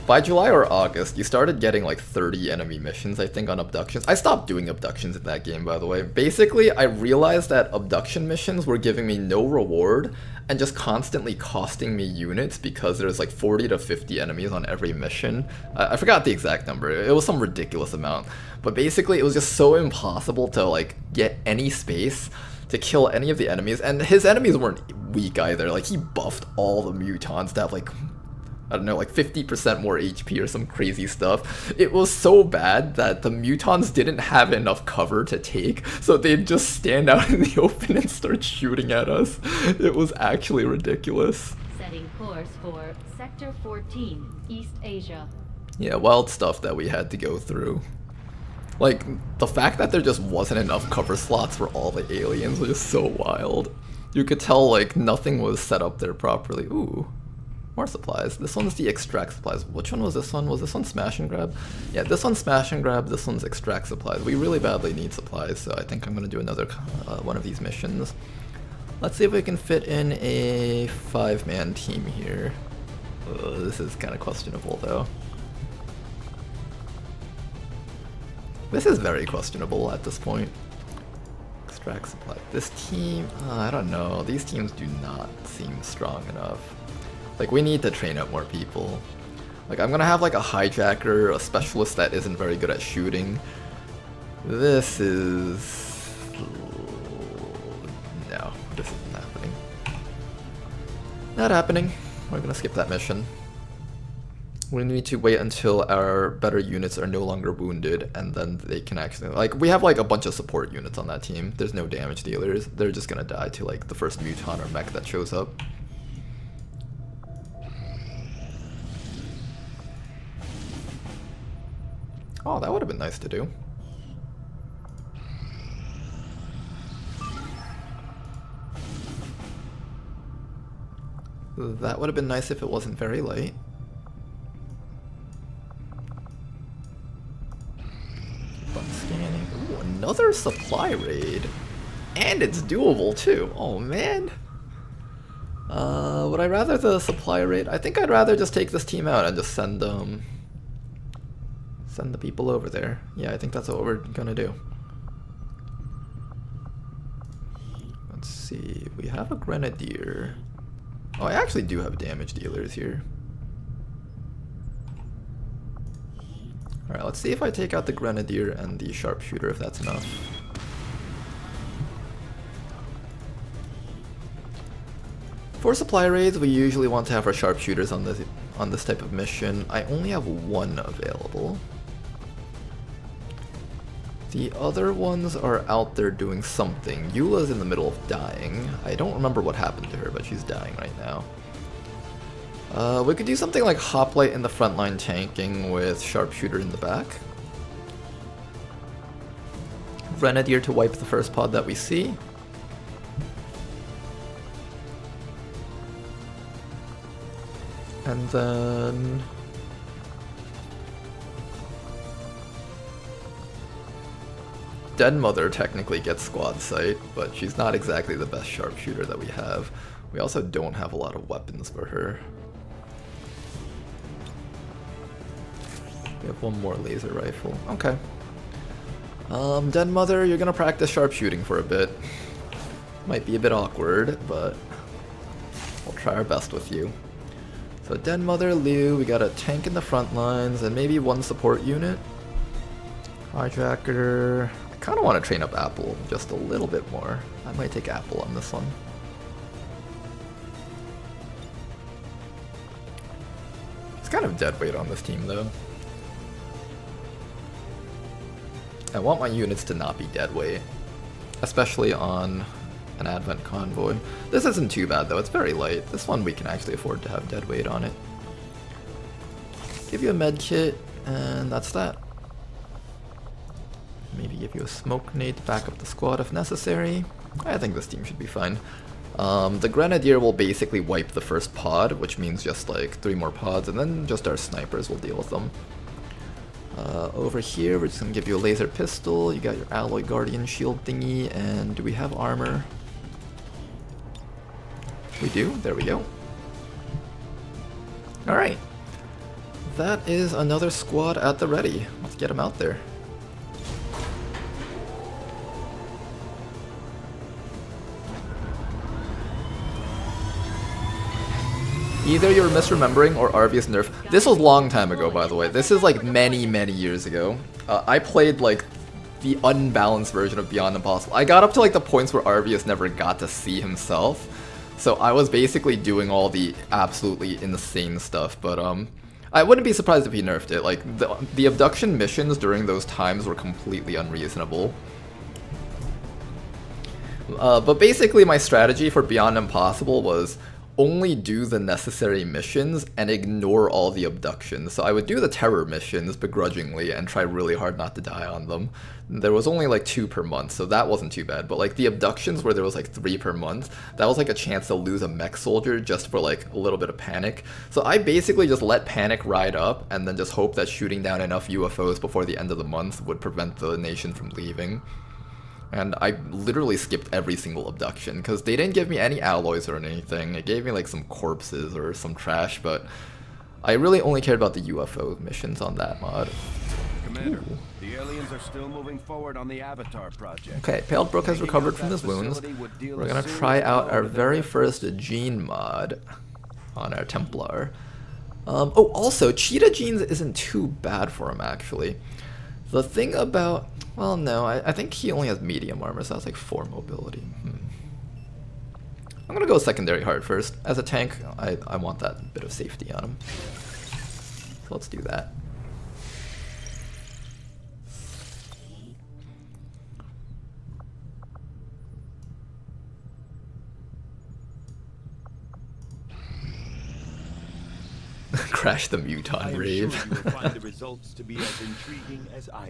By July or August, you started getting like 30 enemy missions, I think, on abductions. I stopped doing abductions in that game, by the way. Basically, I realized that abduction missions were giving me no reward and just constantly costing me units because there's like 40 to 50 enemies on every mission. I forgot the exact number. It was some ridiculous amount. But basically, it was just so impossible to like get any space to kill any of the enemies. And his enemies weren't weak either. Like, he buffed all the mutons to have like, I don't know, like 50% more HP or some crazy stuff. It was so bad that the mutons didn't have enough cover to take, so they'd just stand out in the open and start shooting at us. It was actually ridiculous. Setting course for Sector 14, East Asia. Yeah, wild stuff that we had to go through. Like, the fact that there just wasn't enough cover slots for all the aliens was just so wild. You could tell, like, nothing was set up there properly. Ooh. More supplies. This one's the extract supplies. Which one was this one? Was this one smash and grab? Yeah, this one's smash and grab, this one's extract supplies. We really badly need supplies, so I think I'm going to do another one of these missions. Let's see if we can fit in a 5-man team here. This is kind of questionable, though. This is very questionable at this point. Extract supply. This team, I don't know. These teams do not seem strong enough. Like, we need to train up more people. Like, I'm gonna have like a hijacker, a specialist that isn't very good at shooting. This is... no, this isn't happening. Not happening. We're gonna skip that mission. We need to wait until our better units are no longer wounded, and then they can actually... like, we have like a bunch of support units on that team. There's no damage dealers. They're just gonna die to like the first muton or mech that shows up. Oh, that would have been nice to do. That would have been nice if it wasn't very late. Keep on scanning. Ooh, another supply raid. And it's doable too. Oh man. Would I rather the supply raid? I think I'd rather just take this team out and just send the people over there. Yeah, I think that's what we're gonna do. Let's see, we have a grenadier. Oh, I actually do have damage dealers here. Alright, let's see if I take out the grenadier and the sharpshooter, if that's enough. For supply raids, we usually want to have our sharpshooters on this type of mission. I only have one available. The other ones are out there doing something. Eula's in the middle of dying. I don't remember what happened to her, but she's dying right now. We could do something like Hoplite in the front line tanking with Sharpshooter in the back. Grenadier to wipe the first pod that we see. And then... Dead Mother technically gets squad sight, but she's not exactly the best sharpshooter that we have. We also don't have a lot of weapons for her. We have one more laser rifle. Okay. Dead Mother, you're gonna practice sharpshooting for a bit. Might be a bit awkward, but we'll try our best with you. So Den Mother, Liu, we got a tank in the front lines, and maybe one support unit. Hijacker. I kind of want to train up Apple just a little bit more. I might take Apple on this one. It's kind of dead weight on this team though. I want my units to not be dead weight, especially on an Advent convoy. This isn't too bad though, it's very light. This one we can actually afford to have dead weight on it. Give you a med kit, and that's that. Maybe give you a smoke nade to back up the squad if necessary. I think this team should be fine. The Grenadier will basically wipe the first pod, which means just like 3 more pods, and then just our snipers will deal with them. Over here, we're just gonna give you a laser pistol. You got your alloy guardian shield thingy, and do we have armor? We do. There we go. All right. That is another squad at the ready. Let's get them out there. Either you're misremembering or Arvius nerf. This was a long time ago, by the way. This is like many, many years ago. I played like the unbalanced version of Beyond Impossible. I got up to like the points where Arvius never got to see himself. So I was basically doing all the absolutely insane stuff, but I wouldn't be surprised if he nerfed it. Like the abduction missions during those times were completely unreasonable. But basically my strategy for Beyond Impossible was only do the necessary missions and ignore all the abductions. So I would do the terror missions begrudgingly and try really hard not to die on them. There was only like 2 per month, so that wasn't too bad. But like the abductions where there was like 3 per month, that was like a chance to lose a mech soldier just for like a little bit of panic. So I basically just let panic ride up and then just hope that shooting down enough UFOs before the end of the month would prevent the nation from leaving. And I literally skipped every single abduction, because they didn't give me any alloys or anything. It gave me like some corpses or some trash, but I really only cared about the UFO missions on that mod. Commander, the aliens are still moving forward on the Avatar project. Okay, Paled Brook has recovered from his wounds. We're gonna try out our very first gene mod on our Templar. Oh, also, Cheetah Genes isn't too bad for him, actually. The thing about... Well, no, I think he only has medium armor, so that's like 4 mobility. I'm gonna go secondary heart first. As a tank, I want that bit of safety on him. So let's do that. Crash the Muton rave.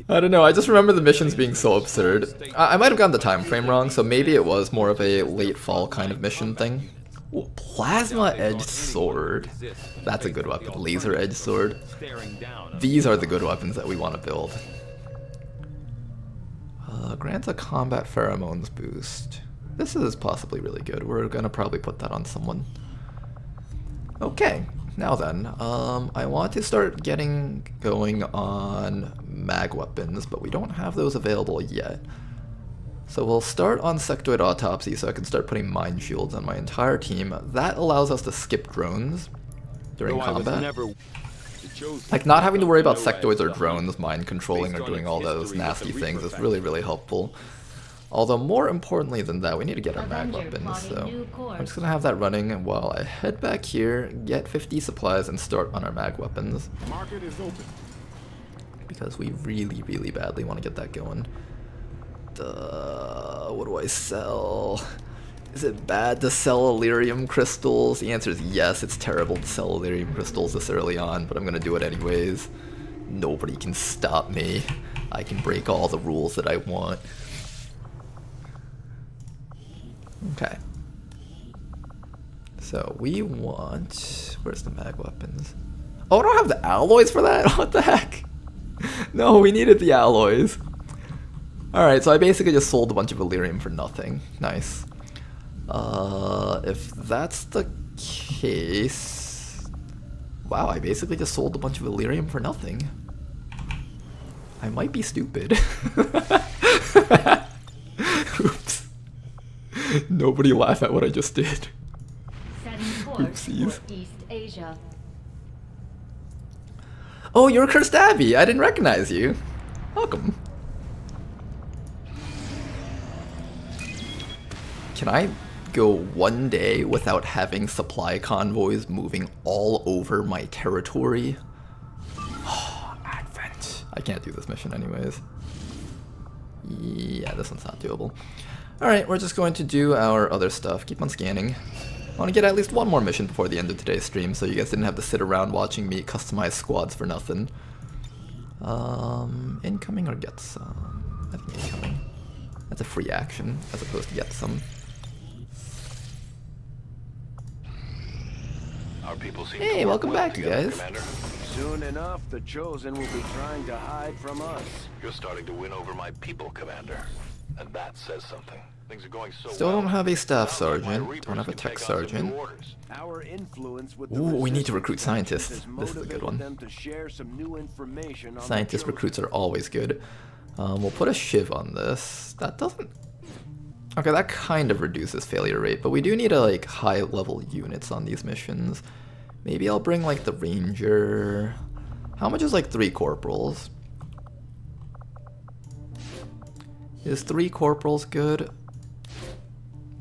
I don't know, I just remember the missions being so absurd. I might have gotten the time frame wrong, so maybe it was more of a late fall kind of mission thing. Ooh, Plasma Edged Sword. That's a good weapon. Laser Edged Sword. These are the good weapons that we want to build. Grants a combat pheromones boost. This is possibly really good. We're gonna probably put that on someone. Okay. Now then, I want to start getting going on mag weapons, but we don't have those available yet. So we'll start on Sectoid Autopsy so I can start putting mine shields on my entire team. That allows us to skip drones during combat. Like, not having to worry about sectoids or drones mind controlling or doing all those nasty things is really, really helpful. Although more importantly than that, we need to get our mag weapons, so I'm just going to have that running while I head back here, get 50 supplies, and start on our mag weapons. Market is open. Because we really, really badly want to get that going. What do I sell? Is it bad to sell Elerium crystals? The answer is yes, it's terrible to sell Elerium crystals this early on, but I'm going to do it anyways. Nobody can stop me. I can break all the rules that I want. Okay. So we want... Where's the mag weapons? Oh, I don't have the alloys for that? What the heck? No, we needed the alloys. Alright, so I basically just sold a bunch of Elerium for nothing. Nice. If that's the case... Wow, I basically just sold a bunch of Elerium for nothing. I might be stupid. Oops. Nobody laugh at what I just did. Oopsies. East Asia. Oh, you're Cursed Abby. I didn't recognize you. Welcome. Can I go one day without having supply convoys moving all over my territory? Advent. I can't do this mission anyways. Yeah, this one's not doable. Alright, we're just going to do our other stuff. Keep on scanning. I want to get at least one more mission before the end of today's stream, so you guys didn't have to sit around watching me customize squads for nothing. Incoming or get some? I think incoming. That's a free action, as opposed to get some. people seem Hey, to work welcome well back, you together, guys. Commander. Soon enough, the Chosen will be trying to hide from us. You're starting to win over my people, Commander. And that says something. Things are going so Still well. don't have a staff Sounds like my sergeant. Reapers Don't have a can tech take on some new sergeant. orders. Our influence with the Ooh, we need to Resistance recruit scientists. has This is a good motivated one. them to share some new information on the Scientist Chosen. recruits are always good. We'll put a shiv on this. That doesn't... Okay, that kind of reduces failure rate, but we do need a, like, high-level units on these missions. Maybe I'll bring, like, the ranger... How much is, like, 3 corporals? Is 3 corporals good?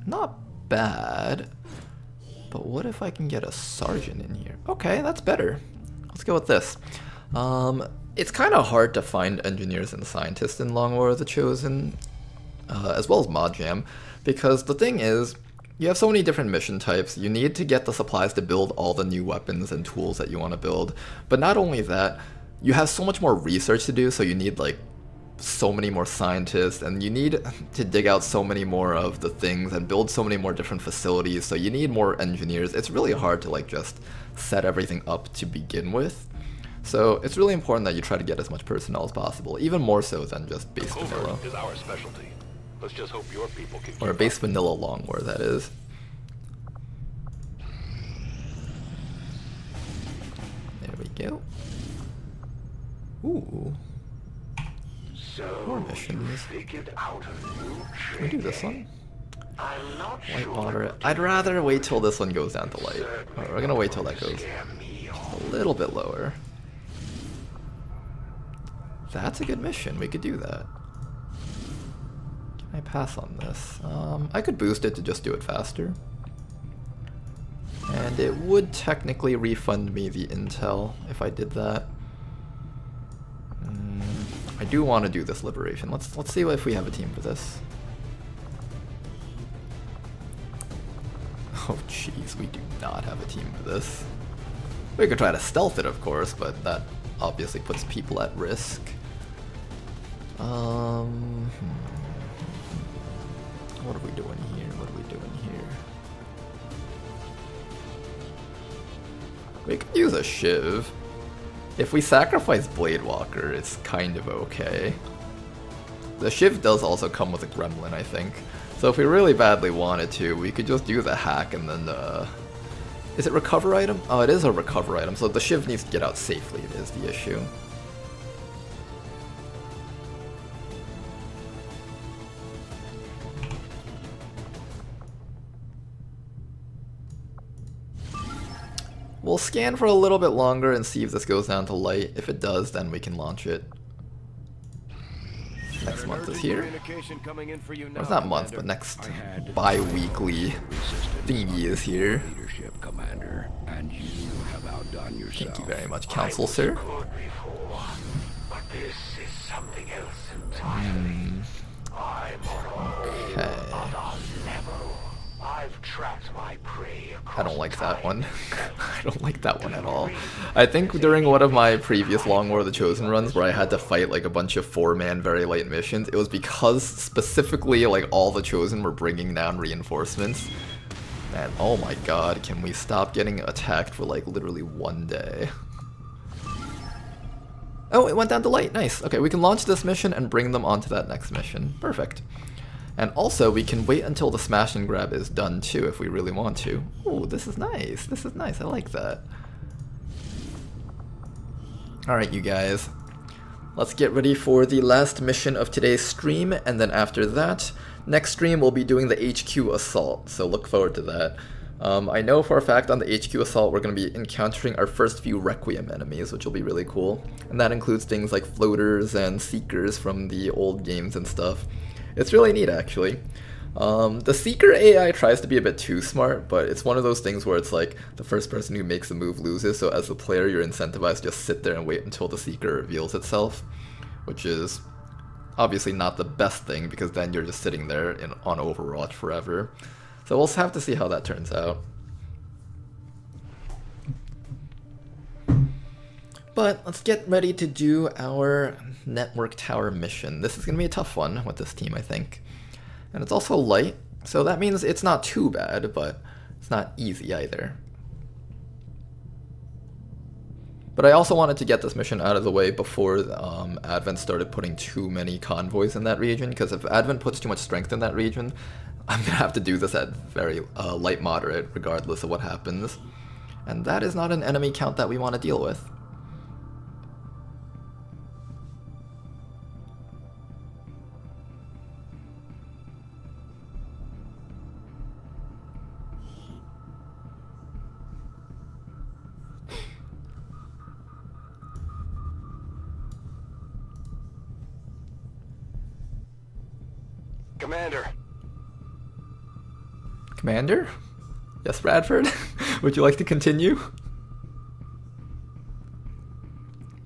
Not bad. But what if I can get a sergeant in here? Okay, that's better. Let's go with this. It's kind of hard to find engineers and scientists in Long War of the Chosen, as well as Mod Jam, because the thing is, you have so many different mission types, you need to get the supplies to build all the new weapons and tools that you want to build. But not only that, you have so much more research to do, so you need like so many more scientists, and you need to dig out so many more of the things and build so many more different facilities, so you need more engineers. It's really hard to like just set everything up to begin with. So it's really important that you try to get as much personnel as possible, even more so than just base vanilla. Covert is our specialty. Let's just hope your people can Or keep base up. vanilla Long War, that is. There we go. Ooh. More missions. Can we do this one? Light water. I'd rather wait till this one goes down to light. Alright, we're gonna wait till that goes a little bit lower. That's a good mission. We could do that. Can I pass on this? I could boost it to just do it faster. And it would technically refund me the intel if I did that. I do want to do this liberation. Let's see if we have a team for this. Oh jeez, we do not have a team for this. We could try to stealth it, of course, but that obviously puts people at risk. What are we doing here? What are we doing here? We could use a shiv. If we sacrifice Blade Walker, it's kind of okay. The shiv does also come with a gremlin, I think. So if we really badly wanted to, we could just do the hack and then is it recover item? Oh, it is a recover item, so the shiv needs to get out safely, it is the issue. We'll scan for a little bit longer and see if this goes down to light. If it does, then we can launch it. Next month is here. Or it's not month, but next bi-weekly thingy is here. Thank you very much, Council Sir. Okay. I don't like that one. I don't like that one at all. I think during one of my previous Long War of the Chosen runs where I had to fight like a bunch of 4-man very light missions, it was because specifically like all the Chosen were bringing down reinforcements. And oh my god, can we stop getting attacked for like literally one day? Oh, it went down to light. Nice. Okay, we can launch this mission and bring them onto that next mission. Perfect. And also, we can wait until the smash and grab is done too, if we really want to. Ooh, this is nice. This is nice. I like that. Alright, you guys. Let's get ready for the last mission of today's stream, and then after that, next stream we'll be doing the HQ assault, so look forward to that. I know for a fact on the HQ assault we're going to be encountering our first few Requiem enemies, which will be really cool. And that includes things like floaters and seekers from the old games and stuff. It's really neat, actually. The Seeker AI tries to be a bit too smart, but it's one of those things where it's like the first person who makes a move loses, so as the player you're incentivized to just sit there and wait until the Seeker reveals itself, which is obviously not the best thing, because then you're just sitting there on Overwatch forever. So we'll have to see how that turns out. But let's get ready to do our network tower mission. This is going to be a tough one with this team, I think. And it's also light, so that means it's not too bad, but it's not easy either. But I also wanted to get this mission out of the way before Advent started putting too many convoys in that region, because if Advent puts too much strength in that region, I'm going to have to do this at very light moderate, regardless of what happens. And that is not an enemy count that we want to deal with. Commander. Commander? Yes, Bradford? Would you like to continue?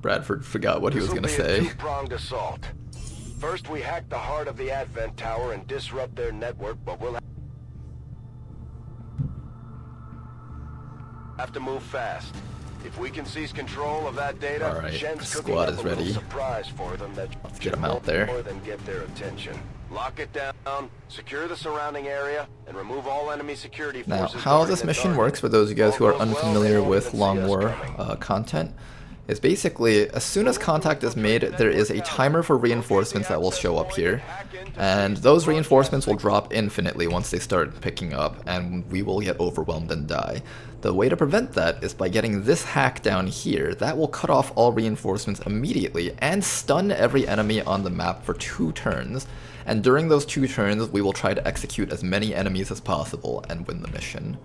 Bradford forgot what he was going to say. This will be a two-pronged assault. First, we hack the heart of the Advent Tower and disrupt their network, but we'll have to move fast. If we can seize control of that data, all right, Shen's squad is ready. Surprise for them that let's get them out there. More than get their attention. Lock it down, secure the surrounding area, and remove all enemy security forces. Now, how this mission works, for those of you guys who are unfamiliar with Long War content, is basically, as soon as contact is made, there is a timer for reinforcements that will show up here. And those reinforcements will drop infinitely once they start picking up, and we will get overwhelmed and die. The way to prevent that is by getting this hack down here. That will cut off all reinforcements immediately and stun every enemy on the map for 2 turns. And during those 2 turns, we will try to execute as many enemies as possible and win the mission.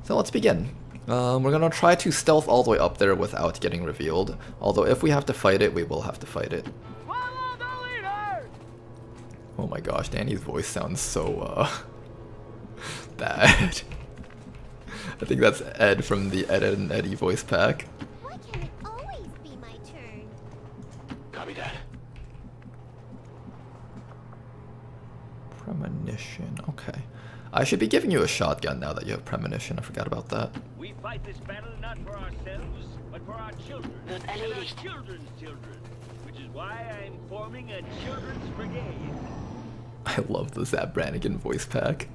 So let's begin. We're going to try to stealth all the way up there without getting revealed. Although if we have to fight it, we will have to fight it. Oh my gosh, Danny's voice sounds so bad. I think that's Ed from the Ed and Eddie voice pack. Why can't it always be my turn? Copy that. Premonition, okay. I should be giving you a shotgun now that you have premonition. I forgot about that. We fight this battle not for ourselves, but for our children and our children's children, which is why I'm forming a children's brigade. I love the Zap Brannigan voice pack.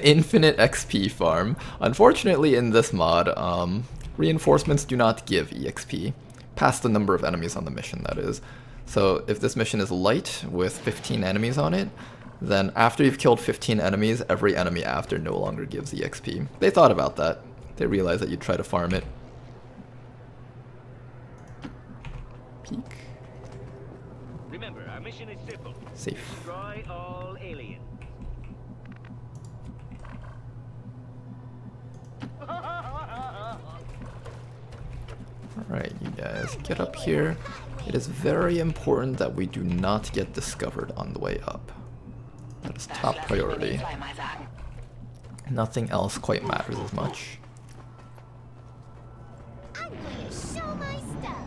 Infinite XP farm. Unfortunately, in this mod, reinforcements do not give EXP. Past the number of enemies on the mission, that is. So if this mission is light with 15 enemies on it, then after you've killed 15 enemies, every enemy after no longer gives EXP. They thought about that. They realized that you'd try to farm it. Peek. Remember, our mission is simple. Safe. Destroy all aliens. Alright, you guys, get up here. It is very important that we do not get discovered on the way up. That is top priority. Nothing else quite matters as much. I'm going to show my stuff.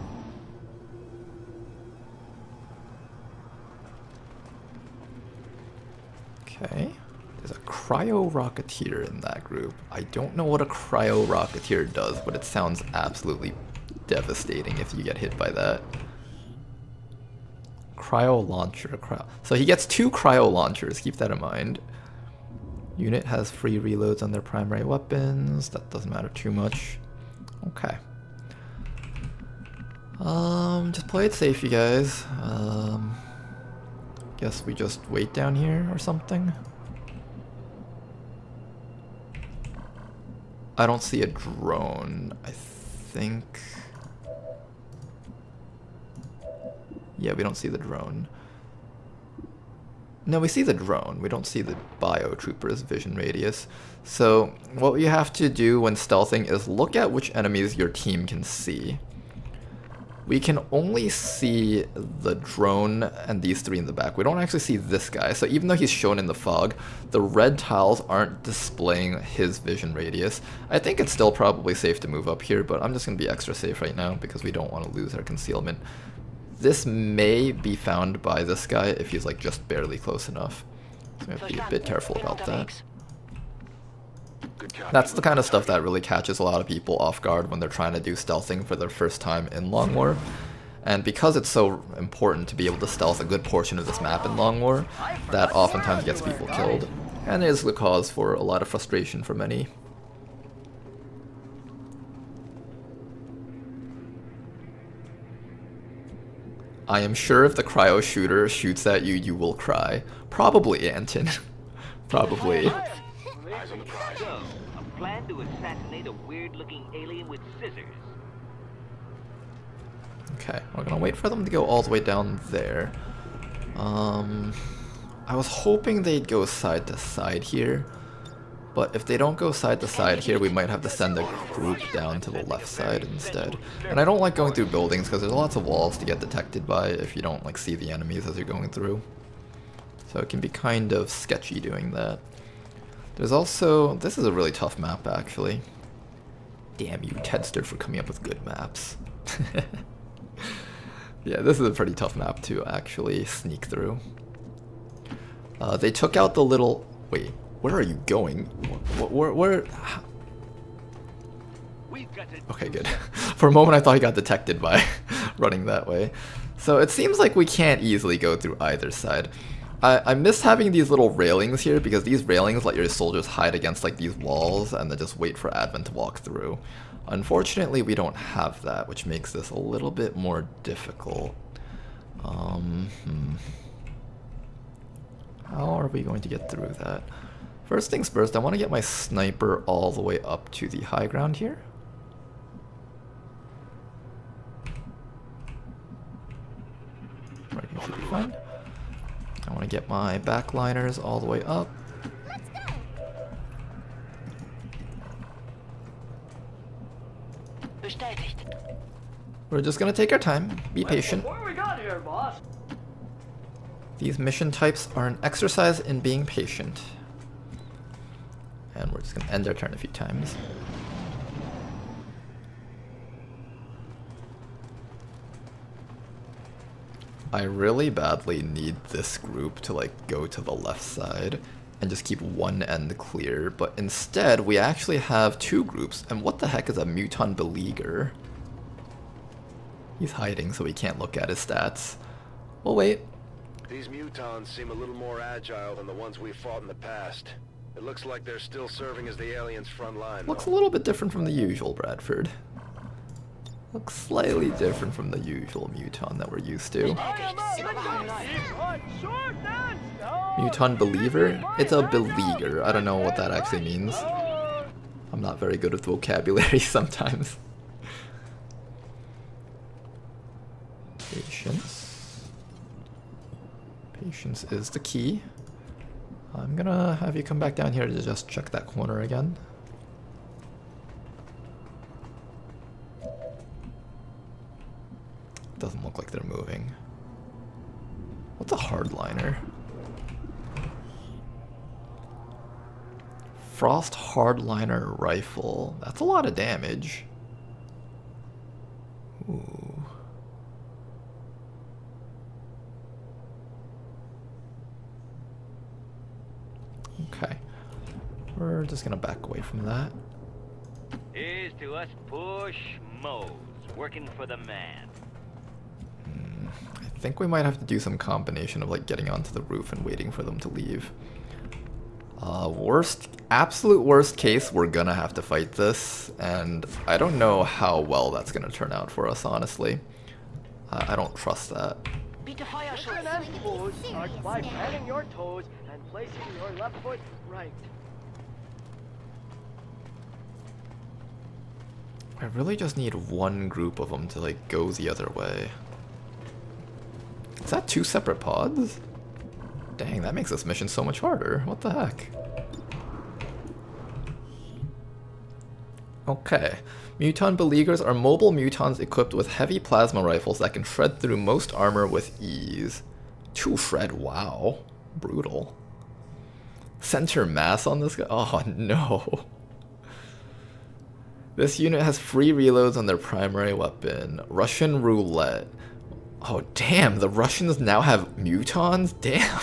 Okay. There's a cryo rocketeer in that group. I don't know what a cryo rocketeer does, but it sounds absolutely devastating if you get hit by that. Cryo launcher. So he gets 2 cryo launchers, keep that in mind. Unit has free reloads on their primary weapons. That doesn't matter too much. Okay. Just play it safe, you guys. Guess we just wait down here or something. I don't see a drone, I think. Yeah, we don't see the drone. No, we see the drone. We don't see the biotrooper's vision radius. So what you have to do when stealthing is look at which enemies your team can see. We can only see the drone and these 3 in the back. We don't actually see this guy. So even though he's shown in the fog, the red tiles aren't displaying his vision radius. I think it's still probably safe to move up here, but I'm just going to be extra safe right now because we don't want to lose our concealment. This may be found by this guy if he's like just barely close enough. So we have to be a bit careful about that. That's the kind of stuff that really catches a lot of people off guard when they're trying to do stealthing for their first time in Long War. And because it's so important to be able to stealth a good portion of this map in Long War, that oftentimes gets people killed. And is the cause for a lot of frustration for many. I am sure if the cryo shooter shoots at you, you will cry. Probably, Anton. Probably. So, a plan to assassinate a weird-looking alien with scissors. Okay, we're gonna wait for them to go all the way down there. I was hoping they'd go side to side here, but if they don't go side to side here, we might have to send a group down to the left side instead. And I don't like going through buildings because there's lots of walls to get detected by if you don't like see the enemies as you're going through. So it can be kind of sketchy doing that. There's also, this is a really tough map actually. Damn you, Tedster, for coming up with good maps. Yeah, this is a pretty tough map to actually sneak through. They took out the little... Wait, where are you going? Where... Okay, good. For a moment I thought he got detected by running that way. So it seems like we can't easily go through either side. I miss having these little railings here because these railings let your soldiers hide against like these walls and then just wait for Advent to walk through. Unfortunately, we don't have that, which makes this a little bit more difficult. How are we going to get through that? First things first, I want to get my sniper all the way up to the high ground here. Right here should be fine. I want to get my backliners all the way up. We're just gonna take our time, be patient. What we got here, boss? These mission types are an exercise in being patient. And we're just gonna end our turn a few times. I really badly need this group to like go to the left side and just keep one end clear, but instead we actually have two groups, and what the heck is a Muton Beleaguer? He's hiding so we can't look at his stats. We'll wait. These mutons seem a little more agile than the ones we've fought in the past. It looks like they're still serving as the aliens' front line. Looks a little bit different from the usual, Bradford. Looks slightly different from the usual Muton that we're used to. Muton Believer? It's a Beleaguer. I don't know what that actually means. I'm not very good with vocabulary sometimes. Patience. Patience is the key. I'm gonna have you come back down here to just check that corner again. Doesn't look like they're moving. What's a hardliner? Frost hardliner rifle. That's a lot of damage. Ooh. Okay. We're just gonna back away from that. Here's to us push modes, working for the man. I think we might have to do some combination of like getting onto the roof and waiting for them to leave. Absolute worst case, we're gonna have to fight this, and I don't know how well that's gonna turn out for us, honestly. I don't trust that. Start by planting your toes and placing your left foot right. I really just need one group of them to like go the other way. Is that two separate pods? Dang, that makes this mission so much harder. What the heck? Okay. Muton Beleaguers are mobile mutons equipped with heavy plasma rifles that can shred through most armor with ease. 2 shred, wow. Brutal. Center mass on this guy? Oh no. This unit has free reloads on their primary weapon. Russian roulette. Oh damn, the Russians now have mutons? Damn.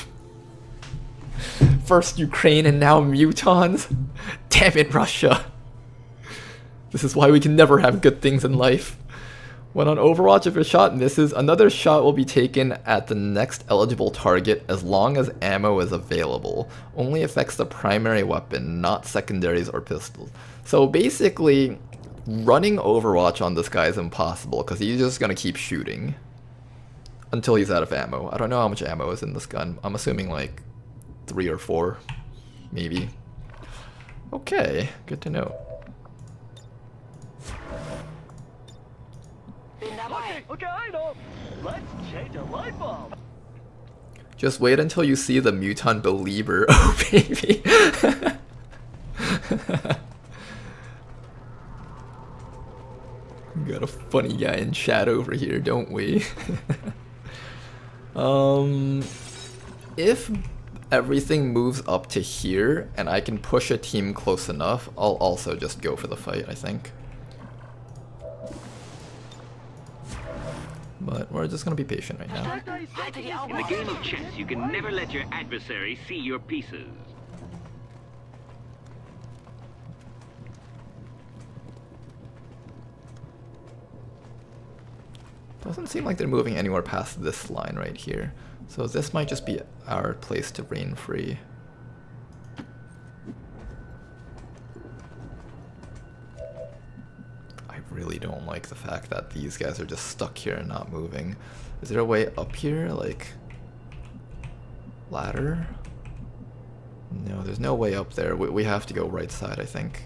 First Ukraine and now mutons? Damn it, Russia. This is why we can never have good things in life. When on Overwatch, if a shot misses, another shot will be taken at the next eligible target as long as ammo is available. Only affects the primary weapon, not secondaries or pistols. So basically, running Overwatch on this guy is impossible because he's just gonna keep shooting. until he's out of ammo. I don't know how much ammo is in this gun. I'm assuming like 3 or 4, maybe. Okay, good to know. Okay, I know. Let's change a light bulb. Just wait until you see the mutant believer. Oh, baby. We got a funny guy in chat over here, don't we? If everything moves up to here and I can push a team close enough, I'll also just go for the fight, I think. But we're just gonna be patient right now. In the game of chess, you can never let your adversary see your pieces. Doesn't seem like they're moving anywhere past this line right here. So this might just be our place to reign free. I really don't like the fact that these guys are just stuck here and not moving. Is there a way up here? Like, ladder? No, there's no way up there. We have to go right side, I think.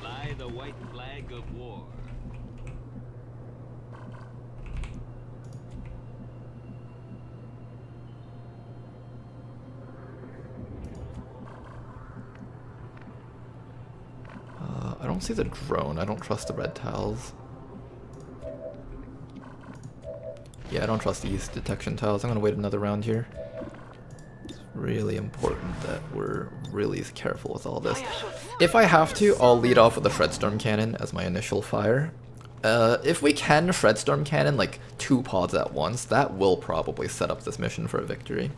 Fly the white flag of war. I don't see the drone. I don't trust the red tiles. Yeah, I don't trust these detection tiles. I'm gonna wait another round here. It's really important that we're really careful with all this. If I have to, I'll lead off with the Shredstorm Cannon as my initial fire. If we can Shredstorm Cannon like 2 pods at once, that will probably set up this mission for a victory.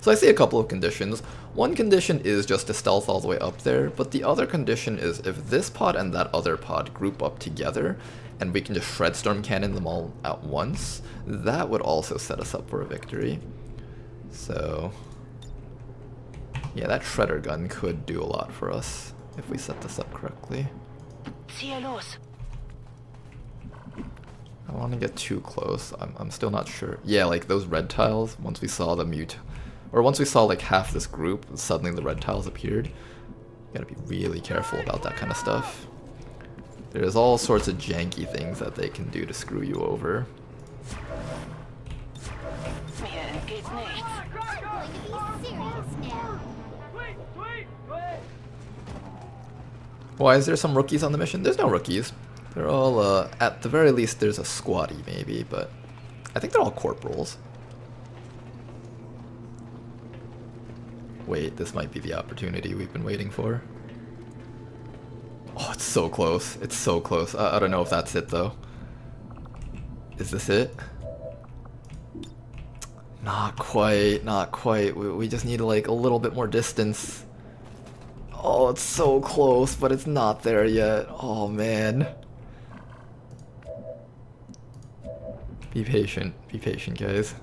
So I see a couple of conditions. One condition is just to stealth all the way up there, but the other condition is if this pod and that other pod group up together, and we can just Shredstorm Cannon them all at once, that would also set us up for a victory. So yeah, that Shredder gun could do a lot for us if we set this up correctly. Cielos. I don't want to get too close. I'm still not sure. Yeah, like those red tiles, once we saw the once we saw like half this group, suddenly the red tiles appeared. You gotta be really careful about that kind of stuff. There's all sorts of janky things that they can do to screw you over. Why is there some rookies on the mission? There's no rookies. They're all, at the very least there's a squatty maybe, but I think they're all corporals. Wait, this might be the opportunity we've been waiting for. Oh, it's so close. It's so close. I don't know if that's it, though. Is this it? Not quite. Not quite. We just need, like, a little bit more distance. Oh, it's so close, but it's not there yet. Oh, man. Be patient. Be patient, guys.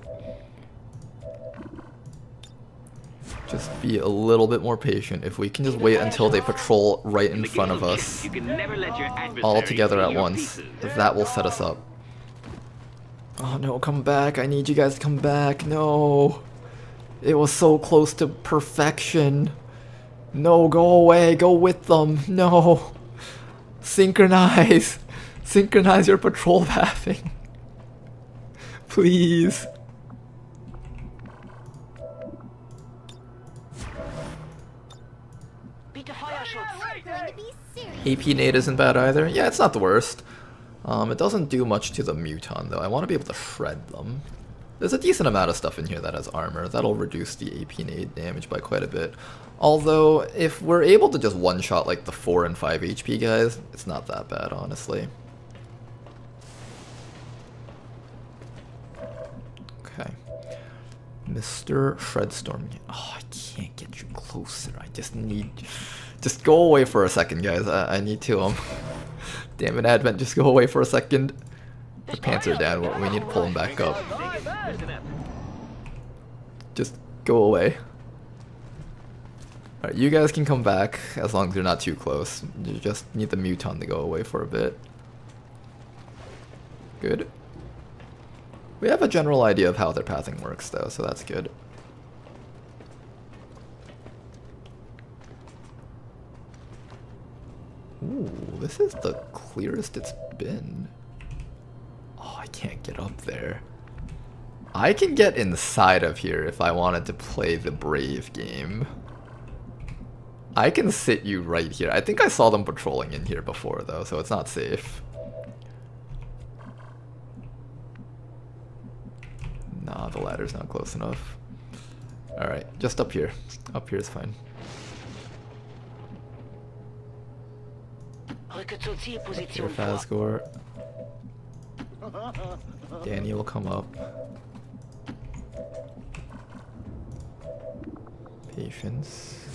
Just be a little bit more patient. If we can just wait until they patrol right in front of us, all together at once, that will set us up. Oh no, come back. I need you guys to come back. No. It was so close to perfection. No, go away. Go with them. No. Synchronize. Synchronize your patrol pathing. Please. AP nade isn't bad either. Yeah, it's not the worst. It doesn't do much to the muton though. I want to be able to shred them. There's a decent amount of stuff in here that has armor. That'll reduce the AP nade damage by quite a bit. Although, if we're able to just one-shot like the 4 and 5 HP guys, it's not that bad, honestly. Okay. Mr. Shredstorm. Oh, I can't get you closer. I just need... Just go away for a second, guys. I need to, damn it, Advent, just go away for a second. The pants are down. We need to pull them back up. Just go away. Alright, you guys can come back as long as you're not too close. You just need the muton to go away for a bit. Good. We have a general idea of how their pathing works though, so that's good. Ooh, this is the clearest it's been. Oh, I can't get up there. I can get inside of here if I wanted to play the brave game. I can sit you right here. I think I saw them patrolling in here before though, so it's not safe. Nah, the ladder's not close enough. Alright, just up here. Up here is fine. Here, Fazgor. Danny will come up. Patience.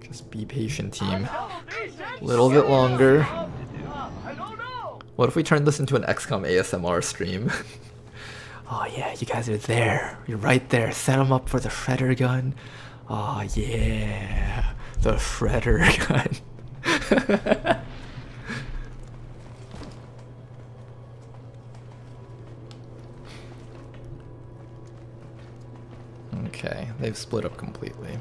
Just be patient, team. A little bit longer. What if we turn this into an XCOM ASMR stream? Oh yeah, you guys are there. You're right there. Set them up for the shredder gun. Oh yeah, the shredder gun. Okay, they've split up completely.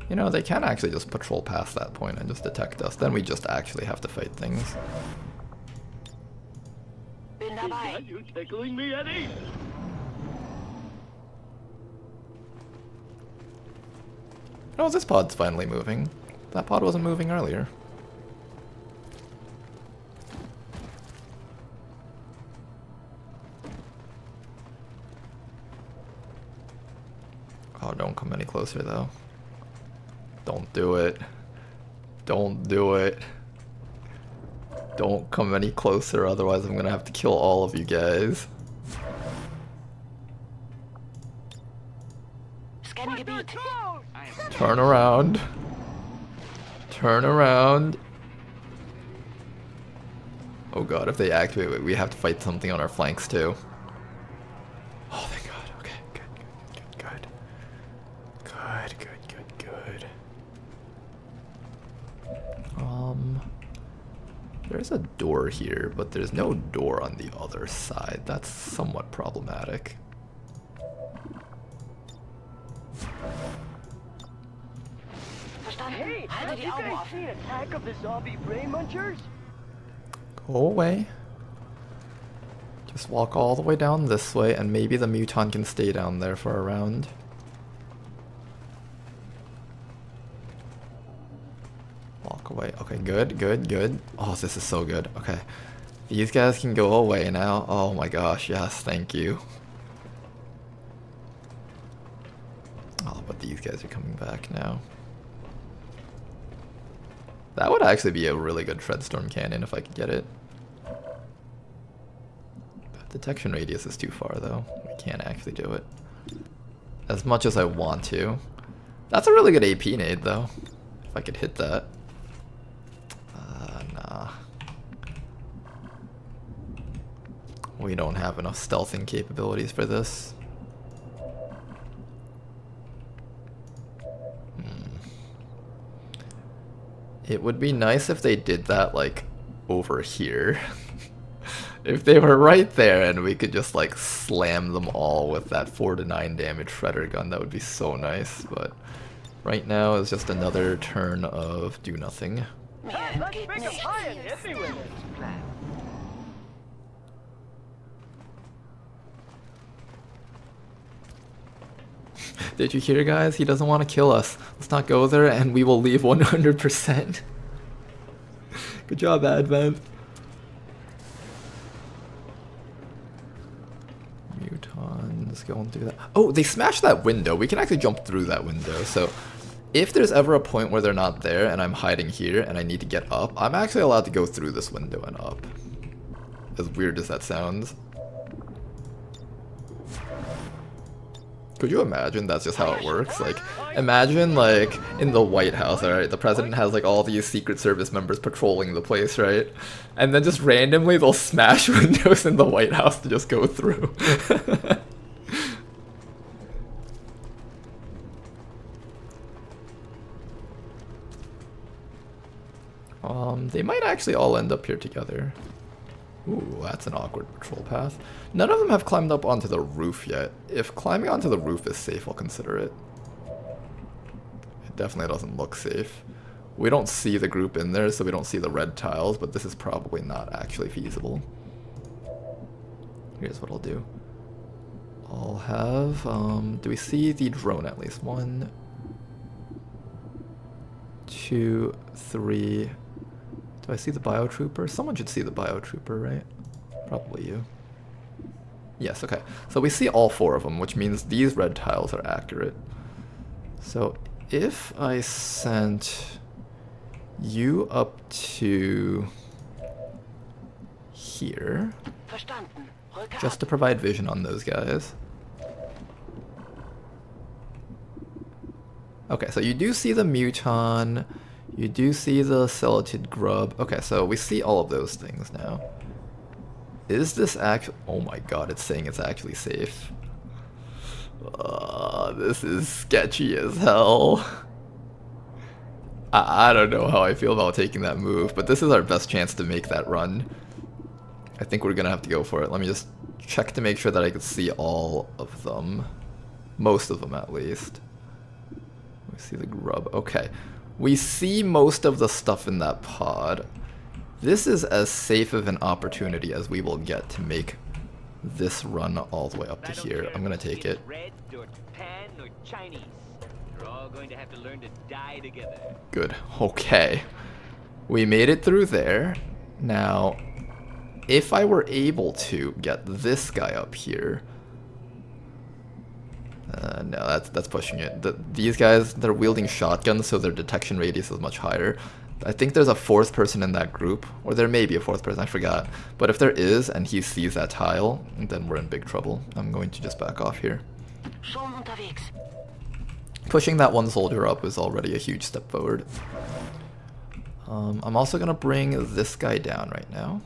You know, they can actually just patrol past that point and just detect us. Then we just actually have to fight things. You're tickling me, Eddie. Oh, this pod's finally moving. That pod wasn't moving earlier. Oh, don't come any closer though. Don't do it. Don't do it. Don't come any closer, otherwise I'm gonna have to kill all of you guys. Turn around. Turn around. Oh god, if they activate, we have to fight something on our flanks too. Oh, thank god. Okay, good. Good. There's a door here, but there's no door on the other side. That's somewhat problematic. Hey, have you guys seen Attack of the Zombie Brain Munchers? Go away. Just walk all the way down this way, and maybe the Muton can stay down there for a round. Walk away. Okay, good. Oh, this is so good. Okay. These guys can go away now. Oh my gosh, yes, thank you. Oh, but these guys are coming back now. That would actually be a really good Shredstorm cannon if I could get it. But detection radius is too far though. We can't actually do it. As much as I want to. That's a really good AP nade though. If I could hit that. Nah. We don't have enough stealthing capabilities for this. It would be nice if they did that, like, over here. If they were right there and we could just, like, slam them all with that 4 to 9 damage shredder gun, that would be so nice. But right now is just another turn of do nothing. Hey, let's pick a pie and hit me with it. Did you hear, guys? He doesn't want to kill us. Let's not go there and we will leave 100%. Good job, Advent. Mutons going through that. Oh, they smashed that window. We can actually jump through that window. So if there's ever a point where they're not there and I'm hiding here and I need to get up, I'm actually allowed to go through this window and up. As weird as that sounds. Could you imagine that's just how it works? Like, imagine, like, in the White House, alright? The president has, like, all these Secret Service members patrolling the place, right? And then just randomly they'll smash windows in the White House to just go through. They might actually all end up here together. Ooh, that's an awkward patrol path. None of them have climbed up onto the roof yet. If climbing onto the roof is safe, I'll consider it. It definitely doesn't look safe. We don't see the group in there, so we don't see the red tiles, but this is probably not actually feasible. Here's what I'll do. I'll have, do we see the drone at least? 1, 2, 3. Do I see the biotrooper? Someone should see the biotrooper, right? Probably you. Yes, okay. So we see all 4 of them, which means these red tiles are accurate. So if I sent you up to here, just to provide vision on those guys. Okay, so you do see the Muton, you do see the Celatid Grub. Okay, so we see all of those things now. Is this actually... Oh my god, it's saying it's actually safe. This is sketchy as hell. I don't know how I feel about taking that move, but this is our best chance to make that run. I think we're gonna have to go for it. Let me just check to make sure that I can see all of them. Most of them, at least. We see the grub. Okay. We see most of the stuff in that pod. This is as safe of an opportunity as we will get to make this run all the way up to here. I'm gonna take it. Red or tan or Chinese. You're all going to have to learn to die together. Good. Okay. We made it through there. Now, if I were able to get this guy up here... no, that's pushing it. These guys, they're wielding shotguns, so their detection radius is much higher. I think there's a 4th person in that group, or there may be a 4th person, I forgot. But if there is, and he sees that tile, then we're in big trouble. I'm going to just back off here. Pushing that one soldier up is already a huge step forward. I'm also going to bring this guy down right now.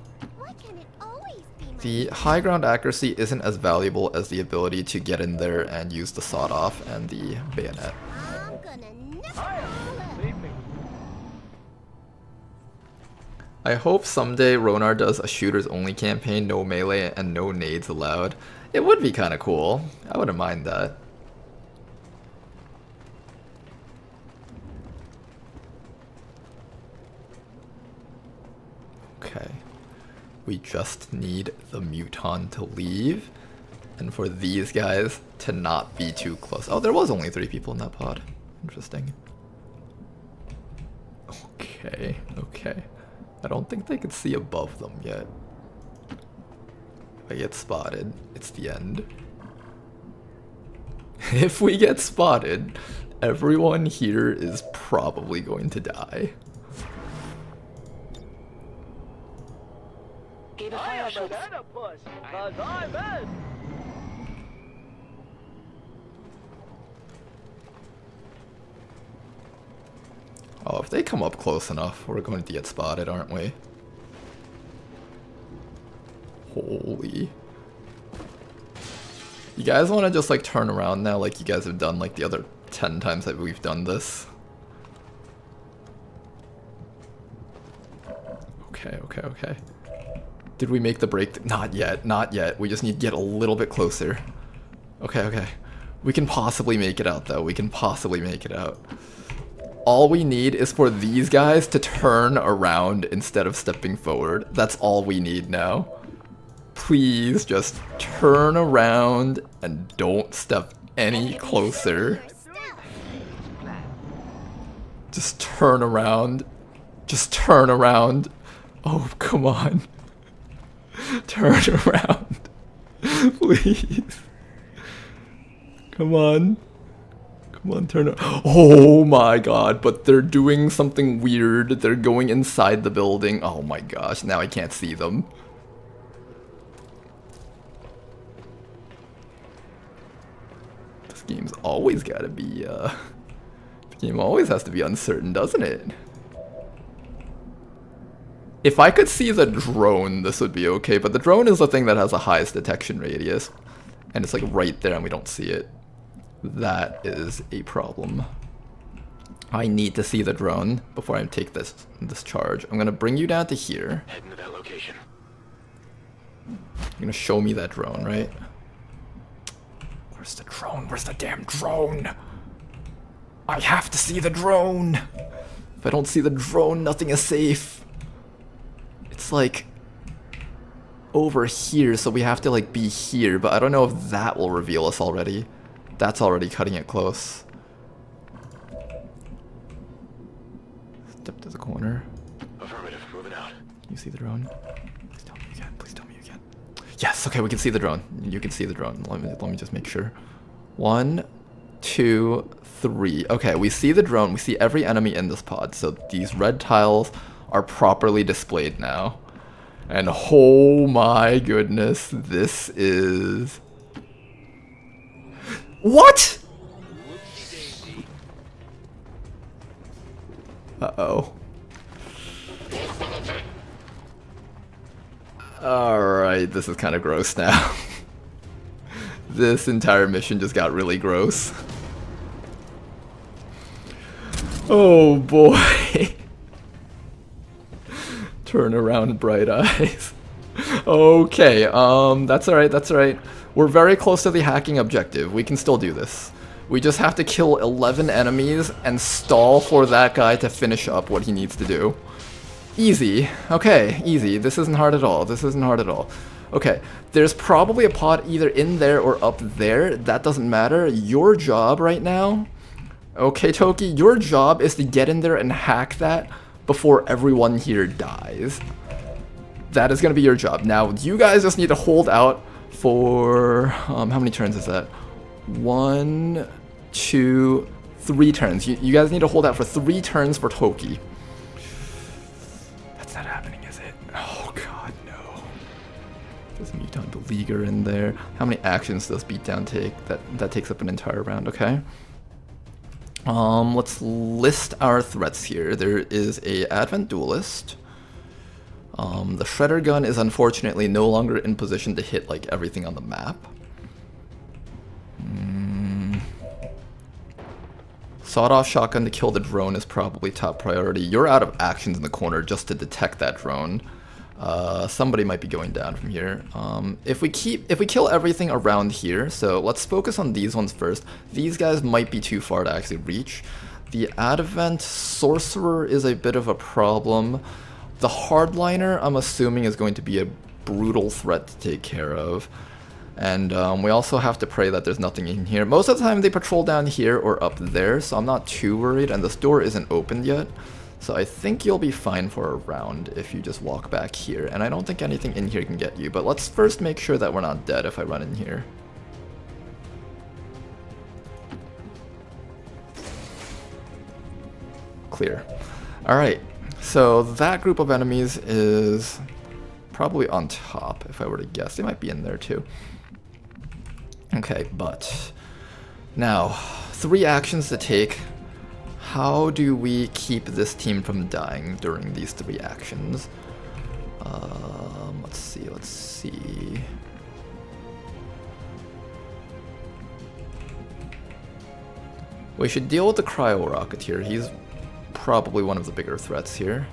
The high ground accuracy isn't as valuable as the ability to get in there and use the sawed-off and the bayonet. I hope someday Ronar does a shooters-only campaign, no melee and no nades allowed. It would be kind of cool. I wouldn't mind that. Okay. We just need the Muton to leave, and for these guys to not be too close. Oh, there was only 3 people in that pod. Interesting. Okay, okay. I don't think they could see above them yet. If I get spotted, it's the end. If we get spotted, everyone here is probably going to die. Oh, if they come up close enough, we're going to get spotted, aren't we? Holy. You guys want to just like turn around now like you guys have done like the other 10 times that we've done this? Okay, okay, okay. Did we make the break? Not yet, not yet. We just need to get a little bit closer. Okay, okay. We can possibly make it out though. We can possibly make it out. All we need is for these guys to turn around instead of stepping forward. That's all we need now. Please just turn around and don't step any closer. Just turn around. Just turn around. Oh, come on. Turn around. Please. Come on. Come on, turn around. Oh my god, but they're doing something weird. They're going inside the building. Oh my gosh, now I can't see them. This game's always gotta be, the game always has to be uncertain, doesn't it? If I could see the drone, this would be okay, but the drone is the thing that has the highest detection radius. And it's like right there and we don't see it. That is a problem. I need to see the drone before I take this charge. I'm gonna bring you down to here. Heading to that location. You're gonna show me that drone, right? Where's the drone? Where's the damn drone? I have to see the drone! If I don't see the drone, nothing is safe. It's like over here, so we have to like be here, but I don't know if that will reveal us already. That's already cutting it close. Step to the corner. Affirmative, moving out. You see the drone? Please tell me you can. Please tell me you can. Yes, okay, we can see the drone. You can see the drone. Let me just make sure. 1, 2, 3. Okay, we see the drone. We see every enemy in this pod. So these red tiles are properly displayed now. And oh my goodness, this is... What? Uh-oh. Alright, this is kind of gross now. This entire mission just got really gross. Oh boy. Turn around, bright eyes. Okay, that's alright, that's alright. We're very close to the hacking objective. We can still do this. We just have to kill 11 enemies and stall for that guy to finish up what he needs to do. Easy. Okay, easy. This isn't hard at all. This isn't hard at all. Okay, there's probably a pod either in there or up there. That doesn't matter. Your job right now... Okay, Toki, your job is to get in there and hack that before everyone here dies. That is going to be your job. Now, you guys just need to hold out for... how many turns is that? 1, 2, 3 turns. You guys need to hold out for 3 turns for Toki. That's not happening, is it? Oh god, no. There's Mutant Beleaguer in there. How many actions does Beatdown take? That takes up an entire round, okay. Let's list our threats here. There is a Advent Duelist. The Shredder Gun is unfortunately no longer in position to hit like everything on the map. Sawed-off shotgun to kill the drone is probably top priority. You're out of actions in the corner just to detect that drone. Somebody might be going down from here. If we kill everything around here, so let's focus on these ones first. These guys might be too far to actually reach. The Advent Sorcerer is a bit of a problem. The Hardliner, I'm assuming, is going to be a brutal threat to take care of. And we also have to pray that there's nothing in here. Most of the time they patrol down here or up there, so I'm not too worried. And this door isn't opened yet. So I think you'll be fine for a round if you just walk back here. And I don't think anything in here can get you. But let's first make sure that we're not dead if I run in here. Clear. Alright, so that group of enemies is probably on top, if I were to guess. They might be in there too. Okay, but now 3 actions to take. How do we keep this team from dying during these 3 actions? Let's see. We should deal with the Cryo Rocketeer. He's probably one of the bigger threats here.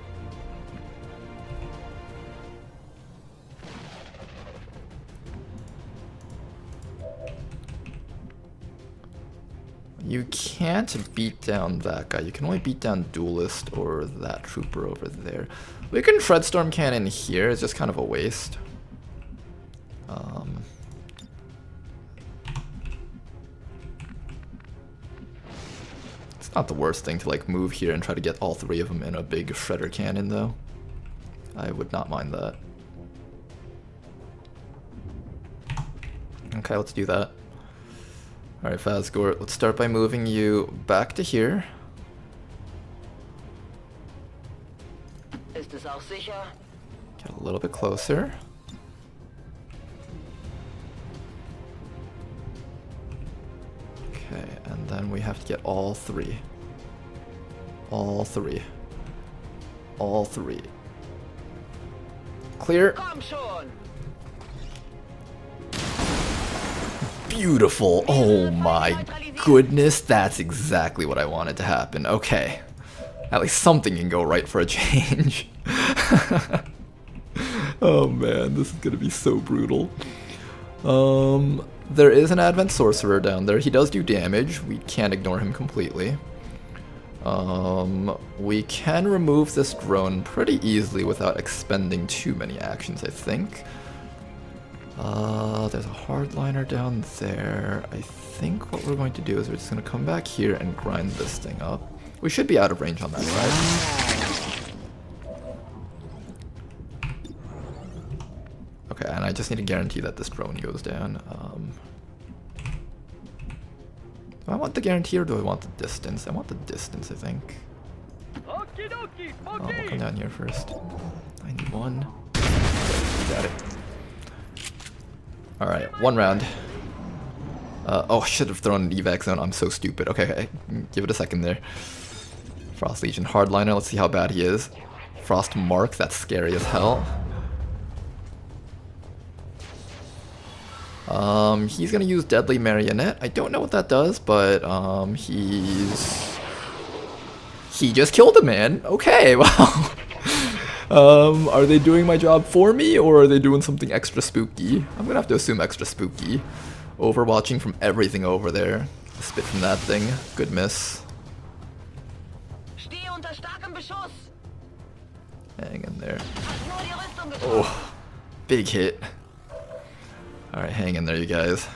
You can't beat down that guy. You can only beat down Duelist or that trooper over there. We can Treadstorm Cannon here. It's just kind of a waste. It's not the worst thing to like move here and try to get all 3 of them in a big Shredder Cannon though. I would not mind that. Okay, let's do that. Alright, Fazgor, let's start by moving you back to here. Ist es auch sicher? Get a little bit closer. Okay, and then we have to get all 3. All 3. All 3. Clear. Komm schon! Beautiful. Oh my goodness, that's exactly what I wanted to happen. Okay. At least something can go right for a change. Oh man, this is gonna be so brutal. There is an Advent Sorcerer down there. He does do damage. We can't ignore him completely. We can remove this drone pretty easily without expending too many actions, I think. There's a hardliner down there. I think what we're going to do is we're just going to come back here and grind this thing up. We should be out of range on that side. Okay, and I just need to guarantee that this drone goes down. Do I want the guarantee or do I want the distance? I want the distance, I think. Oh, we'll come down here first. 91. Got it. Alright, one round. Oh, I should have thrown an evac zone. I'm so stupid. Okay, give it a second there. Frost Legion hardliner. Let's see how bad he is. Frost Mark. That's scary as hell. He's gonna use Deadly Marionette. I don't know what that does, but he just killed a man. Okay, wow. Are they doing my job for me, or are they doing something extra spooky? I'm gonna have to assume extra spooky. Overwatching from everything over there. Spit from that thing. Good miss. Hang in there. Oh, big hit. Alright, hang in there, you guys.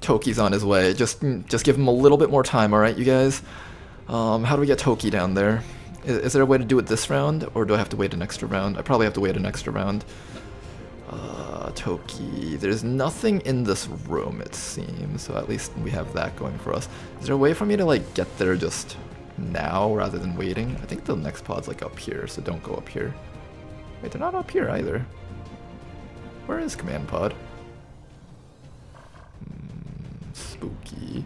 Toki's on his way. Just give him a little bit more time, alright, you guys? How do we get Toki down there? Is there a way to do it this round, or do I have to wait an extra round? I probably have to wait an extra round. Toki. There's nothing in this room, it seems, so at least we have that going for us. Is there a way for me to, like, get there just now rather than waiting? I think the next pod's, like, up here, so don't go up here. Wait, they're not up here either. Where is command pod? Spooky.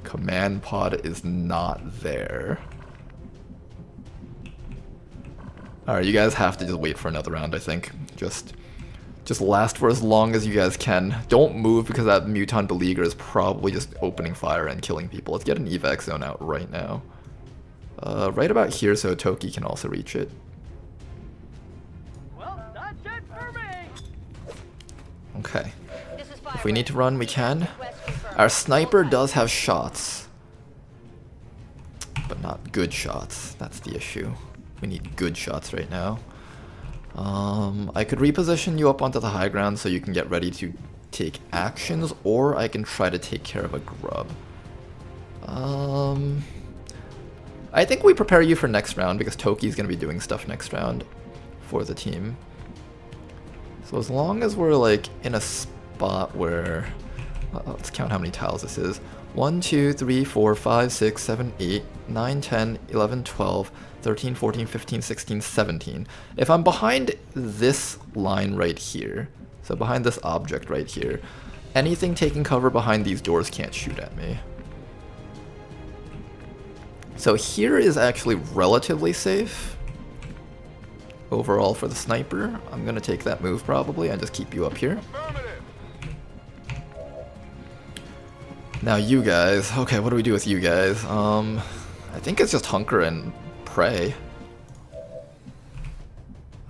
Command pod is not there. Alright, you guys have to just wait for another round, I think. Just last for as long as you guys can. Don't move because that Muton Beleaguer is probably just opening fire and killing people. Let's get an evac zone out right now. Right about here so Toki can also reach it. Well, that's it for me. Okay. If we need to run, we can. Our sniper does have shots, but not good shots. That's the issue. We need good shots right now. I could reposition you up onto the high ground so you can get ready to take actions, or I can try to take care of a grub. I think we prepare you for next round because Toki's going to be doing stuff next round for the team. So as long as we're like in a spot where... let's count how many tiles this is. 1, 2, 3, 4, 5, 6, 7, 8, 9, 10, 11, 12, 13, 14, 15, 16, 17. If I'm behind this line right here, so behind this object right here, anything taking cover behind these doors can't shoot at me. So here is actually relatively safe overall for the sniper. I'm going to take that move probably and just keep you up here. Now you guys, okay, what do we do with you guys? I think it's just hunker and pray.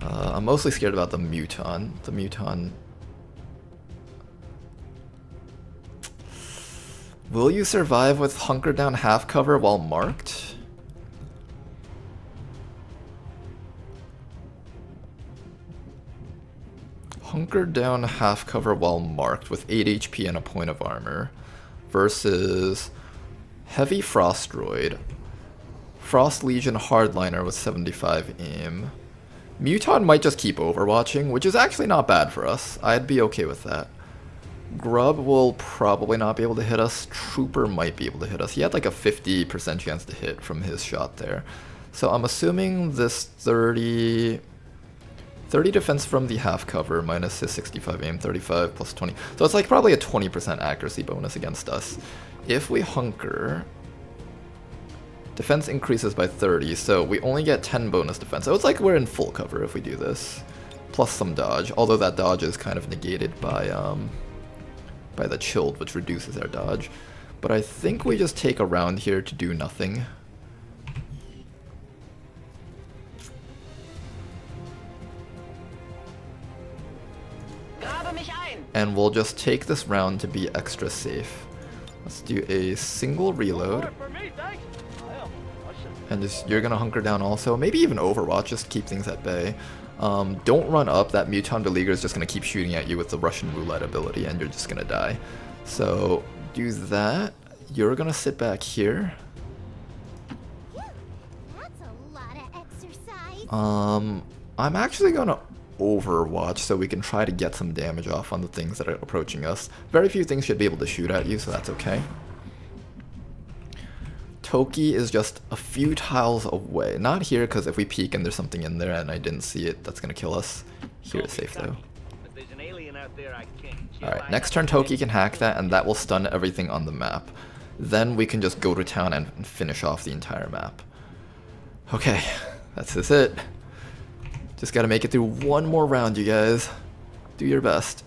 I'm mostly scared about the Muton. The Muton... Will you survive with hunker down half cover while marked? Hunker down half cover while marked with 8 HP and a point of armor. Versus Heavy Frost Droid, Frost Legion Hardliner with 75 aim. Muton might just keep overwatching, which is actually not bad for us. I'd be okay with that. Grub will probably not be able to hit us. Trooper might be able to hit us. He had like a 50% chance to hit from his shot there. So I'm assuming this 30 defense from the half cover minus his 65 aim, 35 plus 20. So it's like probably a 20% accuracy bonus against us. If we hunker, defense increases by 30, so we only get 10 bonus defense. So it's like we're in full cover if we do this. Plus some dodge, although that dodge is kind of negated by by the chilled, which reduces our dodge. But I think we just take a round here to do nothing. And we'll just take this round to be extra safe. Let's do a single reload. And just, you're gonna hunker down also. Maybe even Overwatch, just keep things at bay. Don't run up, that Muton Beleaguer is just gonna keep shooting at you with the Russian roulette ability and you're just gonna die. So, do that. You're gonna sit back here. That's a lot of exercise. I'm actually gonna Overwatch so we can try to get some damage off on the things that are approaching us. Very few things should be able to shoot at you, so that's okay. Toki is just a few tiles away. Not here, because if we peek and there's something in there and I didn't see it, that's gonna kill us. Here is safe though. Alright, next turn Toki can hack that and that will stun everything on the map. Then we can just go to town and finish off the entire map. Okay, that's it. Just gotta make it through one more round, you guys. Do your best.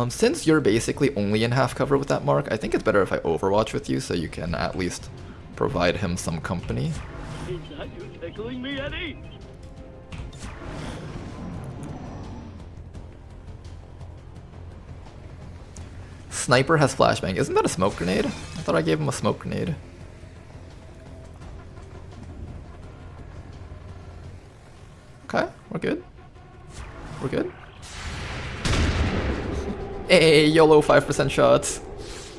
Since you're basically only in half cover with that mark, I think it's better if I Overwatch with you so you can at least provide him some company. Is that you tickling me, Eddie? Sniper has flashbang. Isn't that a smoke grenade? I thought I gave him a smoke grenade. Okay, we're good. We're good. Hey, YOLO 5% shots.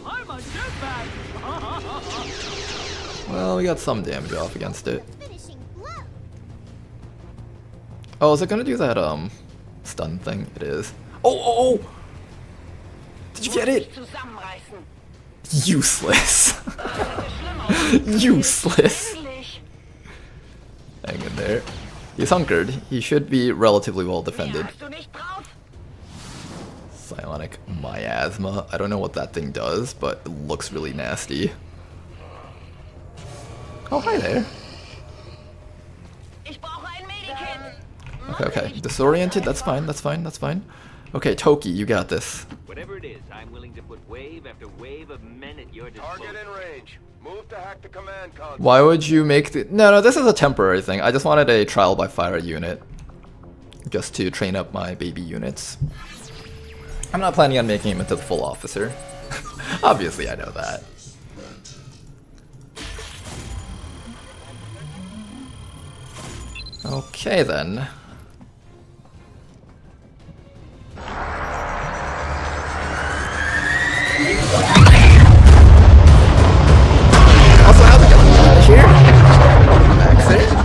I'm a jetpack. Well, we got some damage off against it. Oh, is it gonna do that stun thing? It is. Oh! Did you get it? Useless. Useless. Hang in there. He's hunkered. He should be relatively well defended. Psionic miasma. I don't know what that thing does, but it looks really nasty. Oh, hi there. Okay. Disoriented, that's fine, that's fine, that's fine. Okay, Toki, you got this. Whatever it is, I'm willing to put wave after wave of men at your disposal. Target in range. Move to hack the command console. Why would you make the... No, this is a temporary thing. I just wanted a trial by fire unit. Just to train up my baby units. I'm not planning on making him into the full officer. Obviously, I know that. Okay, then. Also, how's it going? Here? Back there.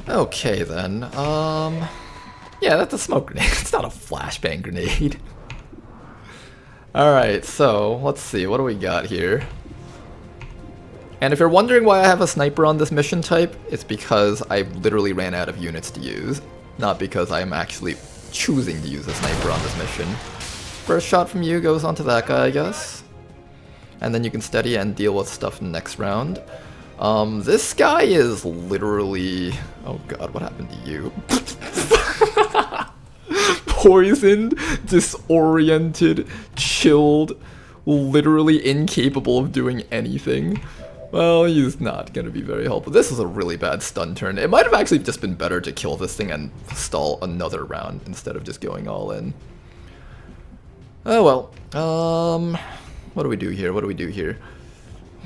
Okay then, yeah, that's a smoke grenade. It's not a flashbang grenade. Alright, so, let's see, what do we got here? And if you're wondering why I have a sniper on this mission type, it's because I literally ran out of units to use. Not because I'm actually choosing to use a sniper on this mission. First shot from you goes onto that guy, I guess. And then you can steady and deal with stuff next round. This guy is literally... Oh god, what happened to you? Poisoned, disoriented, chilled, literally incapable of doing anything. Well, he's not gonna be very helpful. This is a really bad stun turn. It might have actually just been better to kill this thing and stall another round instead of just going all in. Oh well. What do we do here? What do we do here?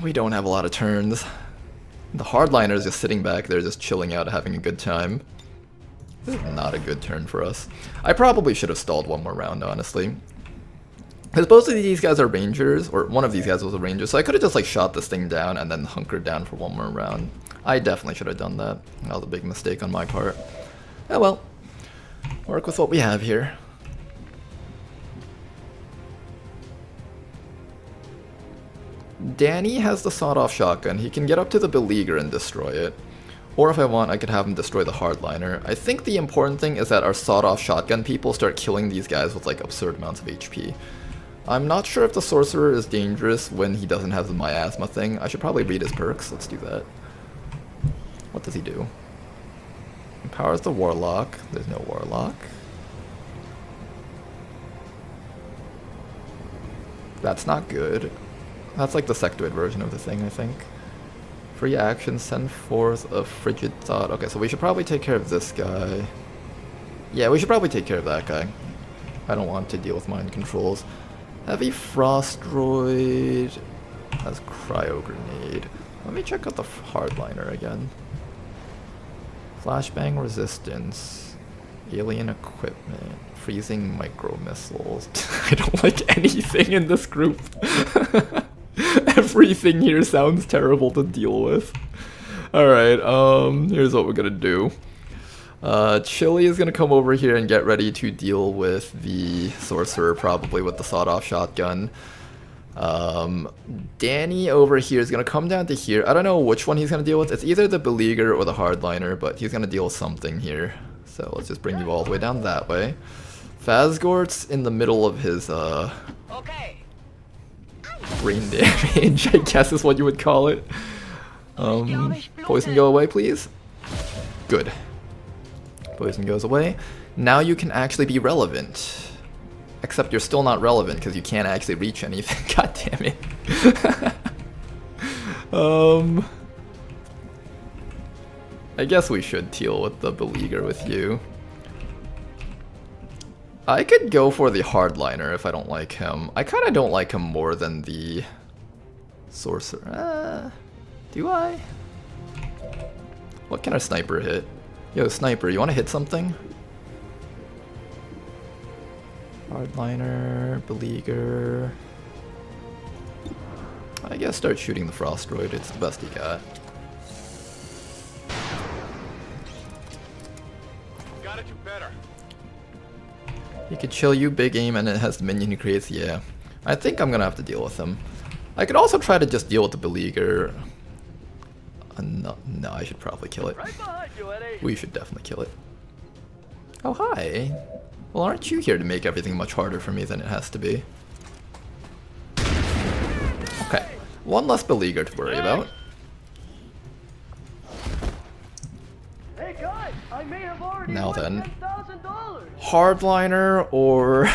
We don't have a lot of turns. The hardliner is just sitting back there, just chilling out, having a good time. This is not a good turn for us. I probably should have stalled one more round, honestly. Because both of these guys are rangers, or one of these guys was a ranger, so I could have just like shot this thing down and then hunkered down for one more round. I definitely should have done that. That was a big mistake on my part. Oh well. Work with what we have here. Danny has the sawed-off shotgun. He can get up to the Beleaguer and destroy it. Or if I want, I could have him destroy the hardliner. I think the important thing is that our sawed-off shotgun people start killing these guys with like absurd amounts of HP. I'm not sure if the sorcerer is dangerous when he doesn't have the miasma thing. I should probably read his perks. Let's do that. does he do? Empowers the Warlock. There's no Warlock. That's not good. That's like the sectoid version of the thing, I think. Free action, send forth a frigid thought. Okay, so we should probably take care of this guy. Yeah, we should probably take care of that guy. I don't want to deal with mind controls. Heavy frost droid has cryo grenade. Let me check out the hardliner again. Flashbang resistance, alien equipment, freezing micro missiles. I don't like anything in this group. Everything here sounds terrible to deal with. Alright, here's what we're gonna do. Chili is gonna come over here and get ready to deal with the sorcerer, probably with the sawed-off shotgun. Danny over here is gonna come down to here. I don't know which one he's gonna deal with. It's either the beleaguer or the hardliner, but he's gonna deal with something here. So let's just bring you all the way down that way. Phasgort's in the middle of his brain damage, I guess is what you would call it. Poison go away, please. Good. Poison goes away. Now you can actually be relevant. Except you're still not relevant because you can't actually reach anything. God damn it. I guess we should deal with the beleaguer with you. I could go for the hardliner if I don't like him. I kind of don't like him more than the sorcerer. Do I? What can a sniper hit? Yo, sniper, you want to hit something? Hardliner, beleaguer. I guess start shooting the frost droid. It's the best he got. Gotta do better. He could chill you, big aim, and it has the minion he creates. Yeah, I think I'm gonna have to deal with him. I could also try to just deal with the beleaguer. No, I should probably kill it. Right behind you, Eddie. We should definitely kill it. Oh, hi. Well, aren't you here to make everything much harder for me than it has to be? Okay, one less beleaguer to worry about. Hey guys, I may have already Now won then, $10,000. hardliner or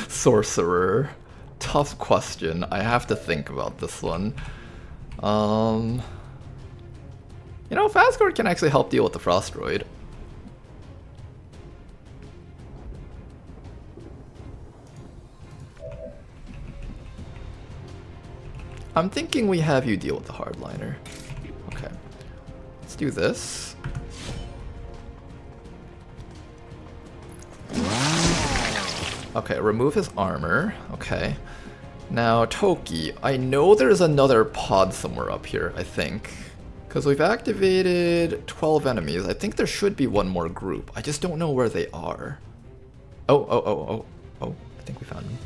sorcerer? Tough question. I have to think about this one. You know, Phasgort can actually help deal with the frost droid. I'm thinking we have you deal with the hardliner. Okay. Let's do this. Okay, remove his armor. Okay. Now, Toki. I know there's another pod somewhere up here, I think. Because we've activated 12 enemies. I think there should be one more group. I just don't know where they are. Oh, I think we found him.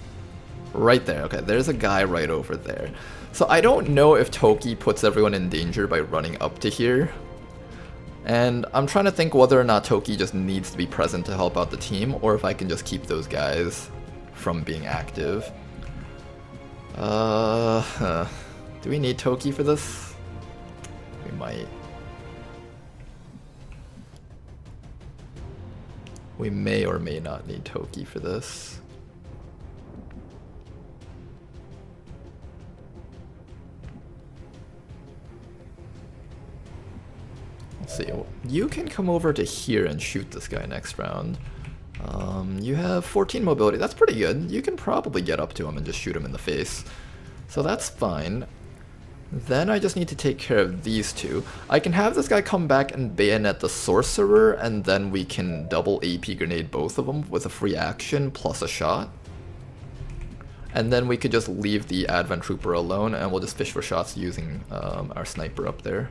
Right there. Okay, there's a guy right over there. So I don't know if Toki puts everyone in danger by running up to here. And I'm trying to think whether or not Toki just needs to be present to help out the team, or if I can just keep those guys from being active. Do we need Toki for this? We might. We may or may not need Toki for this. Let's see. You can come over to here and shoot this guy next round. You have 14 mobility. That's pretty good. You can probably get up to him and just shoot him in the face. So that's fine. Then I just need to take care of these two. I can have this guy come back and bayonet the sorcerer, and then we can double AP grenade both of them with a free action plus a shot. And then we could just leave the Advent Trooper alone, and we'll just fish for shots using our sniper up there.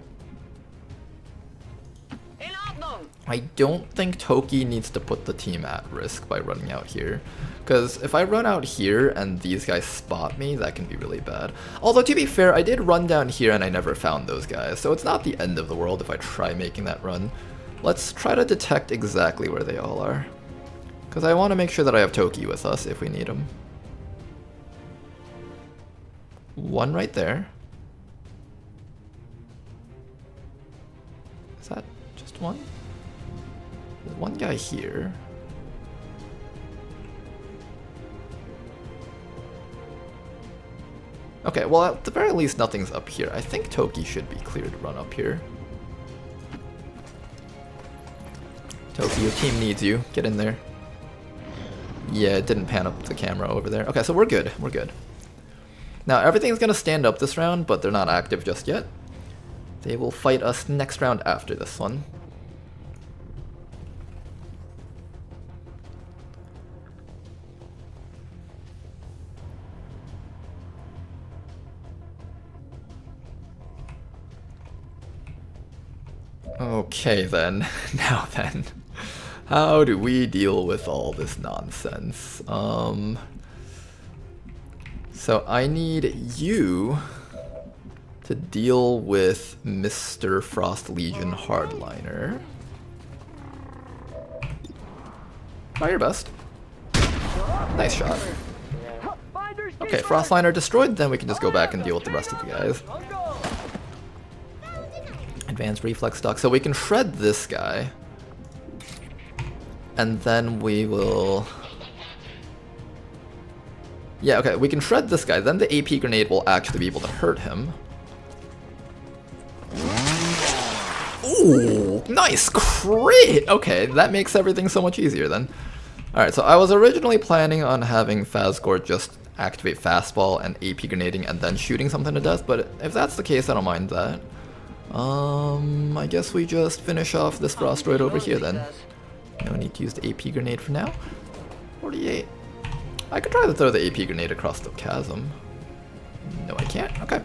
I don't think Toki needs to put the team at risk by running out here. Because if I run out here and these guys spot me, that can be really bad. Although, to be fair, I did run down here and I never found those guys, so it's not the end of the world if I try making that run. Let's try to detect exactly where they all are. Because I want to make sure that I have Toki with us if we need him. One right there. Is that one? There's one guy here. Okay, well at the very least nothing's up here. I think Toki should be clear to run up here. Toki, your team needs you. Get in there. Yeah, it didn't pan up the camera over there. Okay, so we're good. We're good. Now everything's gonna stand up this round, but they're not active just yet. They will fight us next round after this one. Okay then, now then, how do we deal with all this nonsense? So I need you to deal with Mr. Frost Legion Hardliner. Try your best. Nice shot. Okay, Frostliner destroyed, then we can just go back and deal with the rest of the guys. Advanced reflex stock. So we can shred this guy. And then we will... Yeah, okay, we can shred this guy. Then the AP grenade will actually be able to hurt him. Ooh, nice crit! Okay, that makes everything so much easier then. Alright, so I was originally planning on having Fazgor just activate fastball and AP grenading and then shooting something to death, but if that's the case, I don't mind that. I guess we just finish off this Frostroid over here then. No need to use the AP grenade for now. 48. I could try to throw the AP grenade across the chasm. No, I can't. Okay.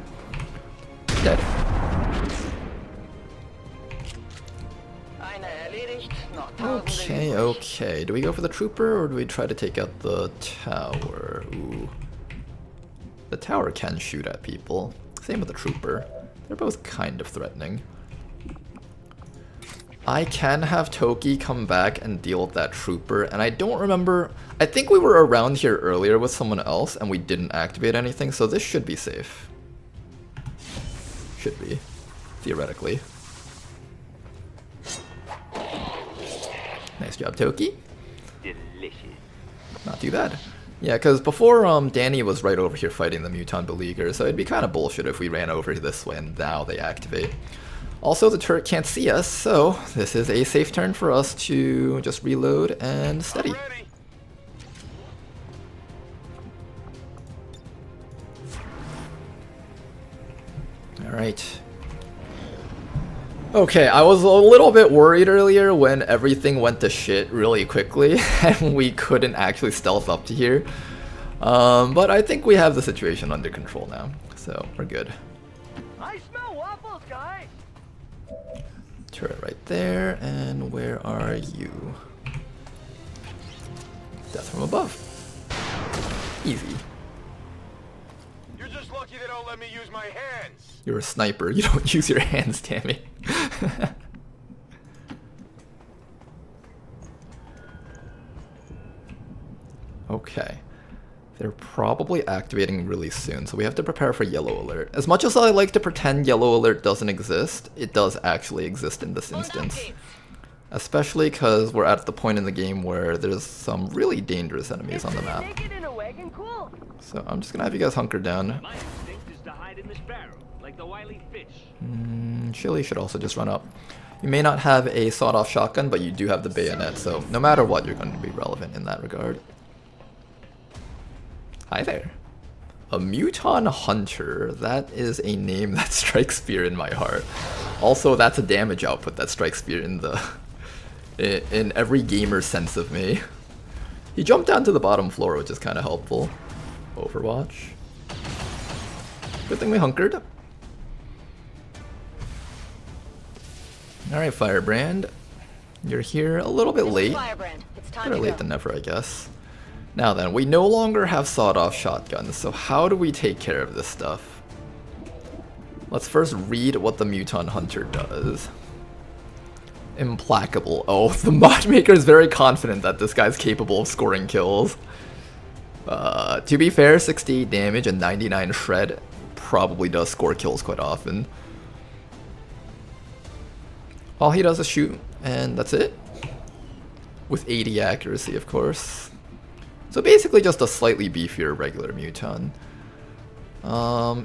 Dead. Okay, okay. Do we go for the trooper or do we try to take out the tower? Ooh. The tower can shoot at people. Same with the trooper. They're both kind of threatening. I can have Toki come back and deal with that trooper, and I don't remember... I think we were around here earlier with someone else, and we didn't activate anything, so this should be safe. Should be. Theoretically. Nice job, Toki. Delicious. Not too bad. Yeah, because before Danny was right over here fighting the Muton Beleaguer, so it'd be kind of bullshit if we ran over this way and now they activate. Also, the turret can't see us, so this is a safe turn for us to just reload and steady. Alright. Okay, I was a little bit worried earlier when everything went to shit really quickly and we couldn't actually stealth up to here. But I think we have the situation under control now, so we're good. I smell waffles, guys. Turret right there, and where are you? Death from above. Easy. You're just lucky they don't let me use my hands. You're a sniper, you don't use your hands, damn it. Okay. They're probably activating really soon, so we have to prepare for yellow alert. As much as I like to pretend yellow alert doesn't exist, it does actually exist in this instance. Especially because we're at the point in the game where there's some really dangerous enemies on the map. So I'm just gonna have you guys hunker down. My instinct is to hide in this barrel, like the wily fish. Chili should also just run up. You may not have a sawed-off shotgun, but you do have the bayonet, so no matter what, you're going to be relevant in that regard. Hi there. A Muton Hunter. That is a name that strikes fear in my heart. Also, that's a damage output that strikes fear in the... in every gamer sense of me. He jumped down to the bottom floor, which is kind of helpful. Overwatch. Good thing we hunkered. Alright, Firebrand. You're here a little bit late. Better late than never, I guess. Now then, we no longer have sawed-off shotguns, so how do we take care of this stuff? Let's first read what the Muton Hunter does. Implacable. Oh, the mod maker is very confident that this guy's capable of scoring kills. To be fair, 68 damage and 99 shred probably does score kills quite often. All he does is shoot And that's it. With 80 accuracy, of course. So basically just a slightly beefier regular Muton.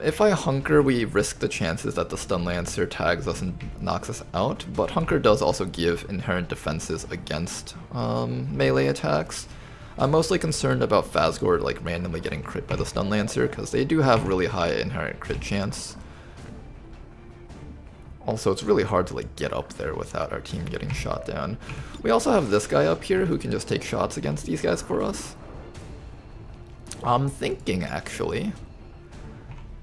If I hunker, we risk the chances that the Stun Lancer tags us and knocks us out, but hunker does also give inherent defenses against melee attacks. I'm mostly concerned about Phasgord like randomly getting crit by the Stun Lancer, because they do have really high inherent crit chance. Also, it's really hard to like get up there without our team getting shot down. We also have this guy up here who can just take shots against these guys for us. I'm thinking, actually,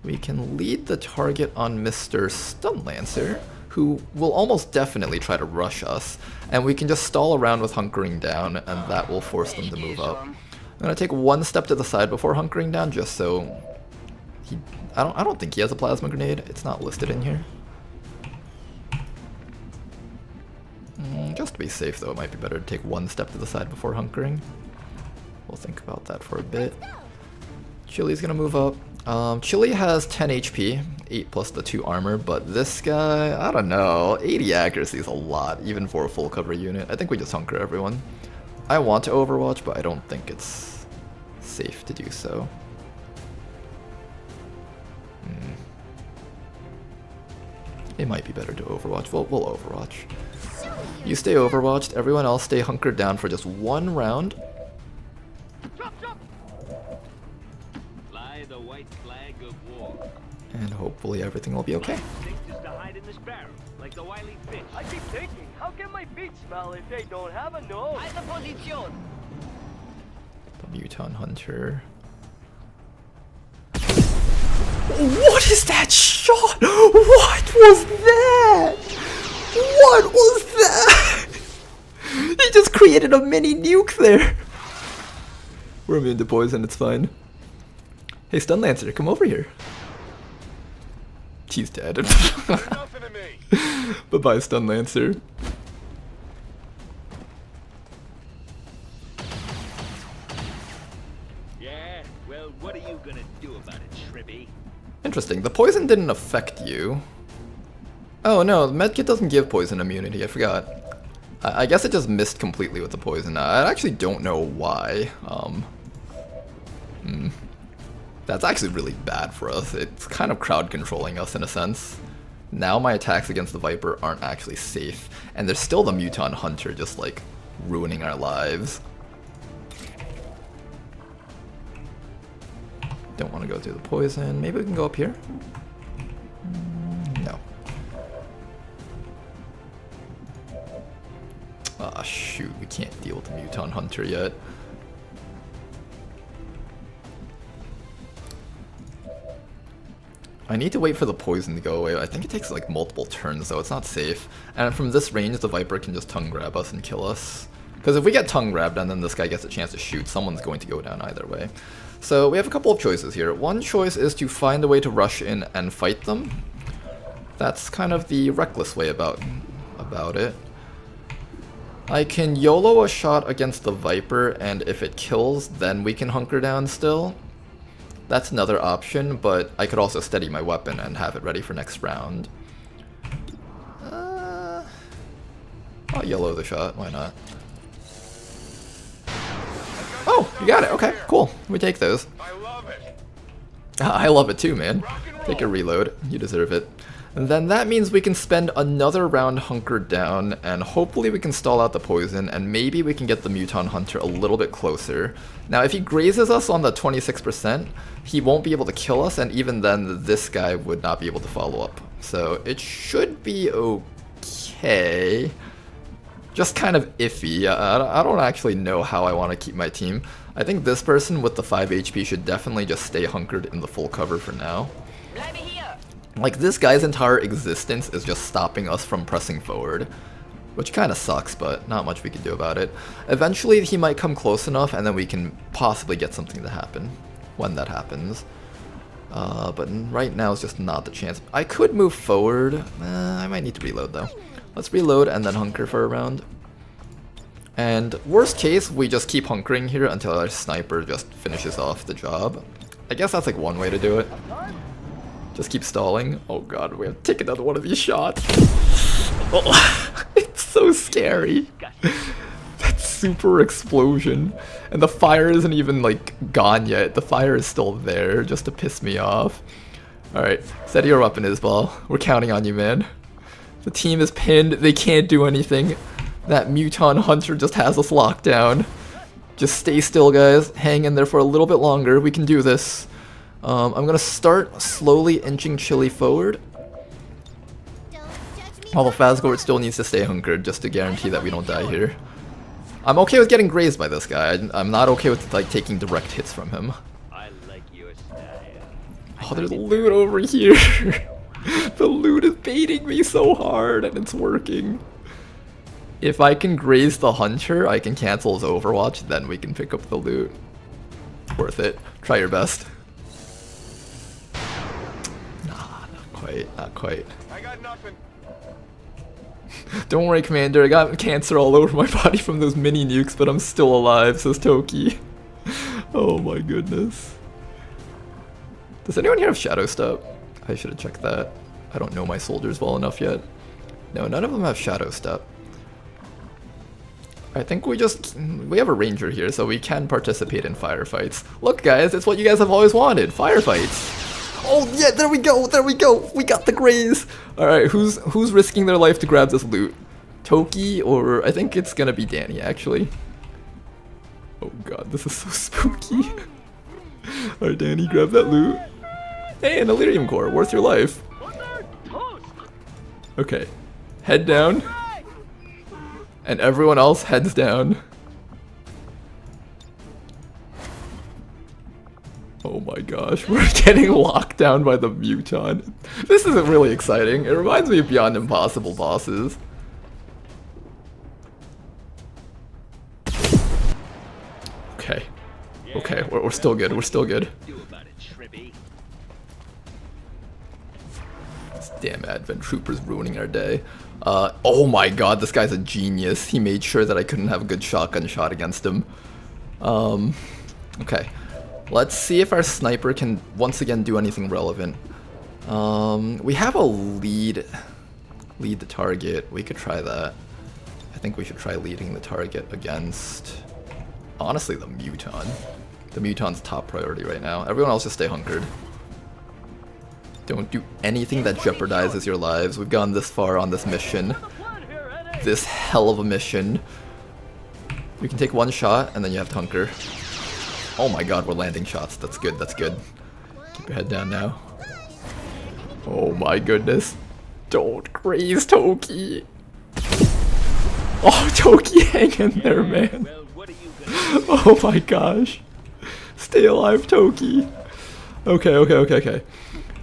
we can lead the target on Mr. Stun Lancer, who will almost definitely try to rush us, and we can just stall around with hunkering down, and that will force them to move up. I'm gonna take one step to the side before hunkering down, just so he... I don't think he has a plasma grenade. It's not listed in here. Just to be safe, though, it might be better to take one step to the side before hunkering. We'll think about that for a bit. Chili's gonna move up. Chili has 10 HP, 8 plus the 2 armor, but this guy, I don't know, 80 accuracy is a lot, even for a full cover unit. I think we just hunker everyone. I want to overwatch, but I don't think it's safe to do so. It might be better to overwatch. We'll overwatch. You stay overwatched, everyone else stay hunkered down for just one round. Fly the white flag of war. And hopefully everything will be okay. Just to hide in this barrel, like the wily fish. I keep thinking, how can my feet smell if they don't have a nose? The Muton Hunter. What is that shot? What was that? What was that? He just created a mini nuke there. We're immune to poison, it's fine. Hey, Stun Lancer, come over here. He's dead. Bye-bye, Stun Lancer. Yeah, well, what are you gonna do about it, Shribby? Interesting, the poison didn't affect you. Oh no, the medkit doesn't give poison immunity, I forgot. I guess it just missed completely with the poison. I actually don't know why. That's actually really bad for us. It's kind of crowd controlling us in a sense. Now my attacks against the Viper aren't actually safe, and there's still the Muton Hunter just like ruining our lives. Don't want to go through the poison. Maybe we can go up here? No. Ah, shoot, we can't deal with the Muton Hunter yet. I need to wait for the poison to go away. I think it takes like multiple turns though, it's not safe. And from this range, the Viper can just tongue grab us and kill us. Because if we get tongue grabbed and then this guy gets a chance to shoot, someone's going to go down either way. So we have a couple of choices here. One choice is to find a way to rush in and fight them. That's kind of the reckless way about it. I can YOLO a shot against the Viper, and if it kills, then we can hunker down still. That's another option, but I could also steady my weapon and have it ready for next round. I'll YOLO the shot, why not? Oh, you got it, okay, cool. We take those. I love it. I love it too, man. Take a reload, you deserve it. And then that means we can spend another round hunkered down, and hopefully we can stall out the poison, and maybe we can get the Muton Hunter a little bit closer. Now, if he grazes us on the 26%, he won't be able to kill us, and even then, this guy would not be able to follow up. So it should be okay. Just kind of iffy. I don't actually know how I want to keep my team. I think this person with the 5 HP should definitely just stay hunkered in the full cover for now. Like, this guy's entire existence is just stopping us from pressing forward, which kind of sucks, but not much we can do about it. Eventually, he might come close enough, and then we can possibly get something to happen when that happens. But right now is just not the chance. I could move forward. I might need to reload, though. Let's reload and then hunker for a round. And worst case, we just keep hunkering here until our sniper just finishes off the job. I guess that's like one way to do it. Just keep stalling. Oh god, we have to take another one of these shots. Oh, it's so so scary. That super explosion. And the fire isn't even like gone yet. The fire is still there just to piss me off. Alright, steady your weapon, Isbal. We're counting on you, man. The team is pinned. They can't do anything. That Muton Hunter just has us locked down. Just stay still, guys. Hang in there for a little bit longer. We can do this. I'm gonna start slowly inching Chili forward. Although Fazgord still needs to stay hunkered just to guarantee that we don't die here. I'm okay with getting grazed by this guy. I'm not okay with like taking direct hits from him. Oh, there's loot over here. The loot is baiting me so hard and it's working. If I can graze the hunter, I can cancel his overwatch, then we can pick up the loot. Worth it. Try your best. Nah, not quite, not quite. I got nothing. Don't worry, Commander, I got cancer all over my body from those mini nukes, but I'm still alive, says Toki. Oh my goodness. Does anyone here have Shadow Step? I should have checked that. I don't know my soldiers well enough yet. No, none of them have Shadow Step. I think we have a ranger here, so we can participate in firefights. Look guys, it's what you guys have always wanted, firefights. Oh yeah, there we go, we got the graze. Alright, who's risking their life to grab this loot? Toki, or I think it's gonna be Danny actually. Oh god, this is so spooky. Alright Danny, grab that loot. Hey, an Illyrium core, worth your life. Okay, head down. And everyone else heads down. Oh my gosh, we're getting locked down by the Muton. This isn't really exciting. It reminds me of Beyond Impossible bosses. Okay. Okay, we're still good, we're still good. This damn Advent Trooper's ruining our day. Oh my god, this guy's a genius. He made sure that I couldn't have a good shotgun shot against him. Okay. Let's see if our sniper can once again do anything relevant. We have a lead the target. We could try that. I think we should try leading the target against, honestly, the Muton. The Muton's top priority right now. Everyone else just stay hunkered. Don't do anything that jeopardizes your lives. We've gone this far on this mission. This hell of a mission. You can take one shot and then you have to hunker. Oh my god, we're landing shots. That's good, that's good. Keep your head down now. Oh my goodness. Don't graze Toki. Oh, Toki, hang in there, man. Oh my gosh. Stay alive, Toki. Okay.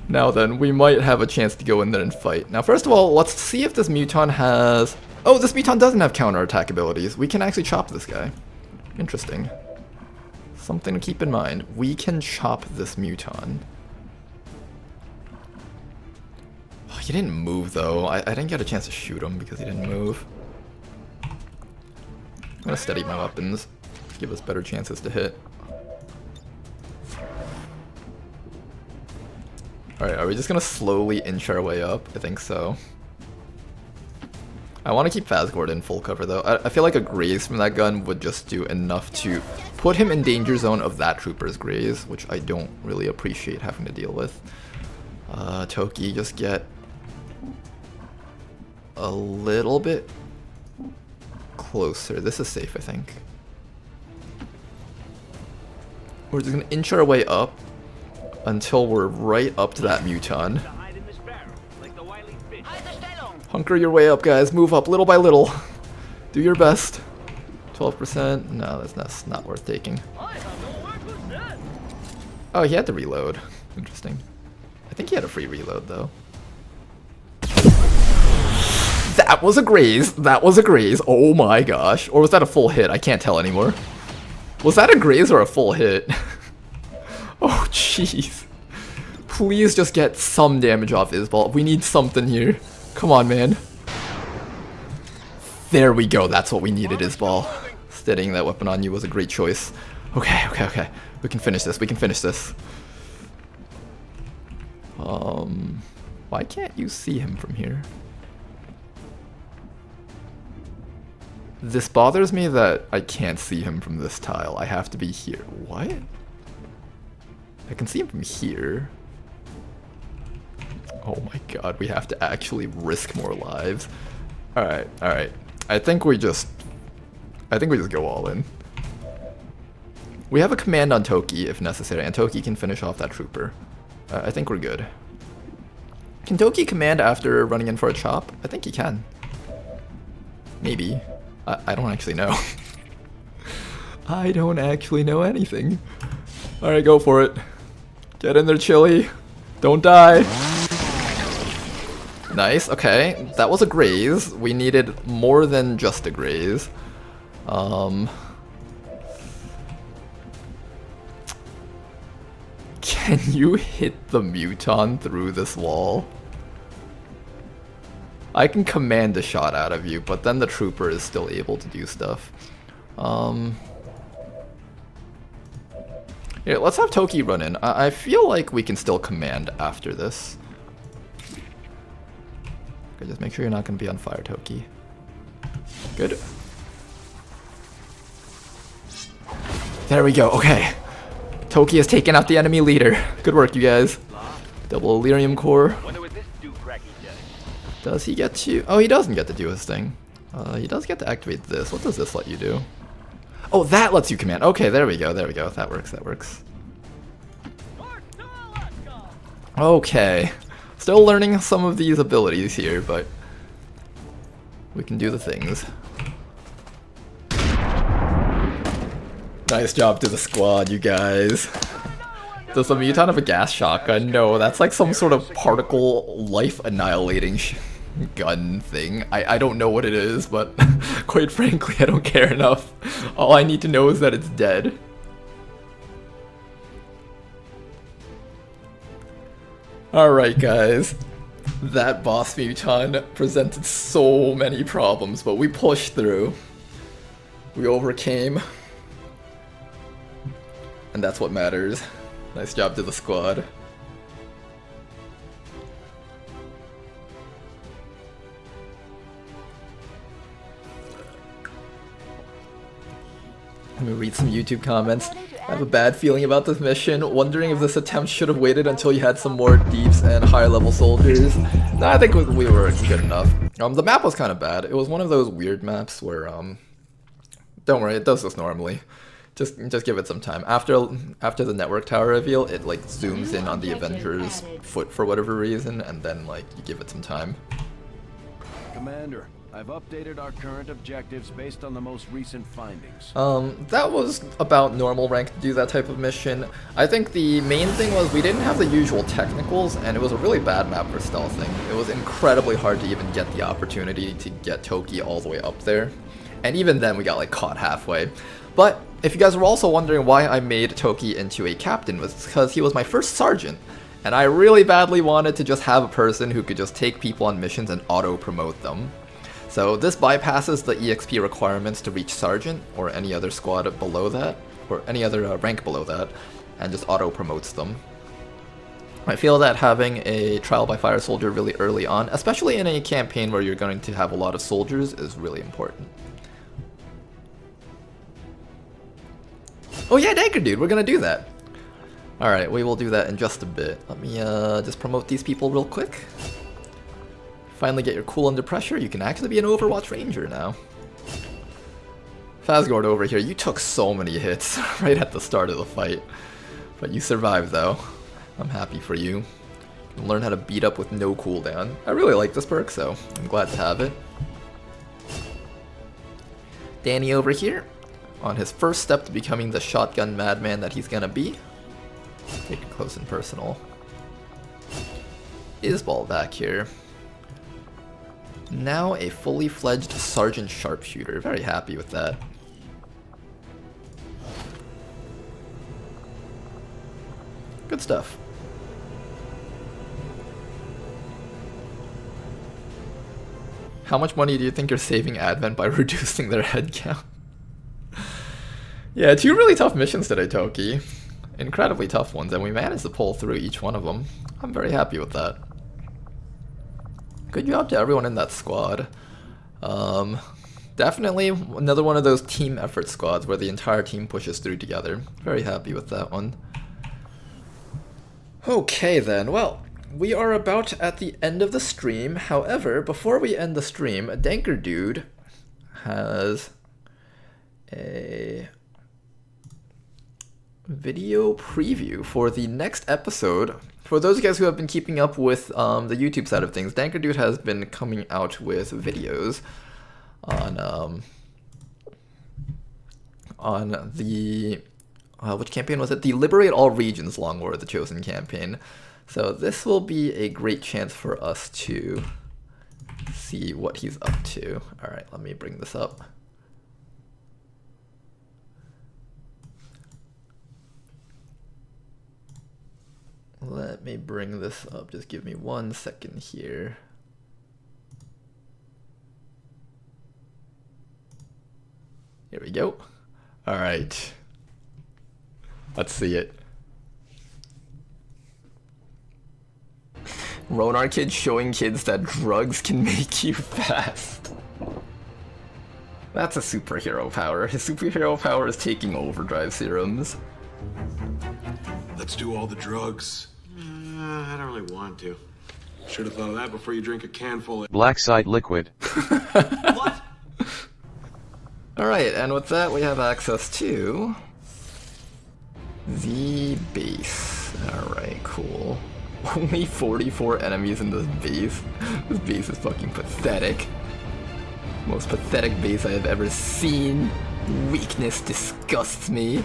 Now then, we might have a chance to go in there and fight. Now first of all, let's see if this Muton has... Oh, this Muton doesn't have counterattack abilities. We can actually chop this guy. Interesting. Something to keep in mind. We can chop this Muton. Oh, he didn't move though. I didn't get a chance to shoot him because he didn't move. I'm gonna steady my weapons. Give us better chances to hit. Alright, are we just gonna slowly inch our way up? I think so. I want to keep Fazgord in full cover though. I feel like a graze from that gun would just do enough to put him in danger zone of that trooper's graze, which I don't really appreciate having to deal with. Toki, just get a little bit closer. This is safe, I think. We're just gonna inch our way up until we're right up to that Muton. Hunker your way up, guys. Move up little by little. Do your best. 12%. No, that's not worth taking. Oh, he had to reload. Interesting. I think he had a free reload, though. That was a graze. That was a graze. Oh my gosh. Or was that a full hit? I can't tell anymore. Was that a graze or a full hit? Oh, jeez. Please just get some damage off Isbal. We need something here. Come on, man. There we go. That's what we needed, Isbal. Steadying that weapon on you was a great choice. Okay. We can finish this. Why can't you see him from here? This bothers me that I can't see him from this tile. I have to be here. What? I can see him from here. Oh my god, we have to actually risk more lives. Alright, alright. I think we just go all in. We have a command on Toki if necessary, and Toki can finish off that trooper. I think we're good. Can Toki command after running in for a chop? I think he can. Maybe. I don't actually know. I don't actually know anything. Alright, go for it. Get in there, Chili. Don't die. Nice, okay. That was a graze. We needed more than just a graze. Can you hit the Muton through this wall? I can command a shot out of you, but then the trooper is still able to do stuff. Here, let's have Toki run in. I feel like we can still command after this. Okay, just make sure you're not going to be on fire, Toki. Good. There we go, okay. Toki has taken out the enemy leader. Good work, you guys. Double Illyrium core. Does he get to... Oh, he doesn't get to do his thing. He does get to activate this. What does this let you do? Oh, that lets you command. Okay, there we go, there we go. That works, that works. Okay. Still learning some of these abilities here, but we can do the things. Nice job to the squad, you guys. Does the Muton have a gas shotgun? No, that's like some sort of particle life annihilating gun thing. I don't know what it is, but quite frankly, I don't care enough. All I need to know is that it's dead. Alright guys, that boss Muton presented so many problems, but we pushed through. We overcame. And that's what matters. Nice job to the squad. Let me read some YouTube comments. I have a bad feeling about this mission, wondering if this attempt should have waited until you had some more deeps and higher level soldiers. No, I think we were good enough. The map was kind of bad. It was one of those weird maps where, don't worry, it does this normally. Just give it some time. After the network tower reveal, it like zooms in on the Avengers' foot for whatever reason, and then like you give it some time. Commander, I've updated our current objectives based on the most recent findings. That was about normal rank to do that type of mission. I think the main thing was we didn't have the usual technicals, and it was a really bad map for stealthing. It was incredibly hard to even get the opportunity to get Toki all the way up there. And even then we got like caught halfway. But if you guys were also wondering why I made Toki into a captain, was because he was my first sergeant. And I really badly wanted to just have a person who could just take people on missions and auto-promote them. So this bypasses the EXP requirements to reach sergeant, or any other squad below that, or any other rank below that, and just auto-promotes them. I feel that having a trial by fire soldier really early on, especially in a campaign where you're going to have a lot of soldiers, is really important. Oh yeah, Danker dude, we're gonna do that. Alright, we will do that in just a bit. Let me just promote these people real quick. Finally get your cool under pressure, you can actually be an Overwatch Ranger now. Fazgord over here, you took so many hits right at the start of the fight. But you survived though. I'm happy for you. You can learn how to beat up with no cooldown. I really like this perk, so I'm glad to have it. Danny over here, on his first step to becoming the shotgun madman that he's gonna be. Take it close and personal. Isbal back here. Now a fully fledged Sergeant Sharpshooter. Very happy with that. Good stuff. How much money do you think you're saving Advent by reducing their head count? Yeah, 2 really tough missions today, Toki. Incredibly tough ones, and we managed to pull through each one of them. I'm very happy with that. Good job to everyone in that squad. definitely another one of those team effort squads where the entire team pushes through together. Very happy with that one. Okay then, well, we are about at the end of the stream. However, before we end the stream, Danker Dude has a video preview for the next episode. For those of you guys who have been keeping up with the YouTube side of things, Danker Dude has been coming out with videos on the which campaign was it? The Liberate All Regions Long War, the Chosen campaign. So this will be a great chance for us to see what he's up to. All right, let me bring this up. Let me bring this up. Just give me 1 second here. Here we go. All right. Let's see it. Ronar Kid showing kids that drugs can make you fast. That's a superhero power. His superhero power is taking overdrive serums. Let's do all the drugs. I don't really want to. Should have thought of that before you drink a can full of black site liquid. What? Alright, and with that we have access to the base. Alright, cool. Only 44 enemies in this base. This base is fucking pathetic. Most pathetic base I have ever seen. Weakness disgusts me.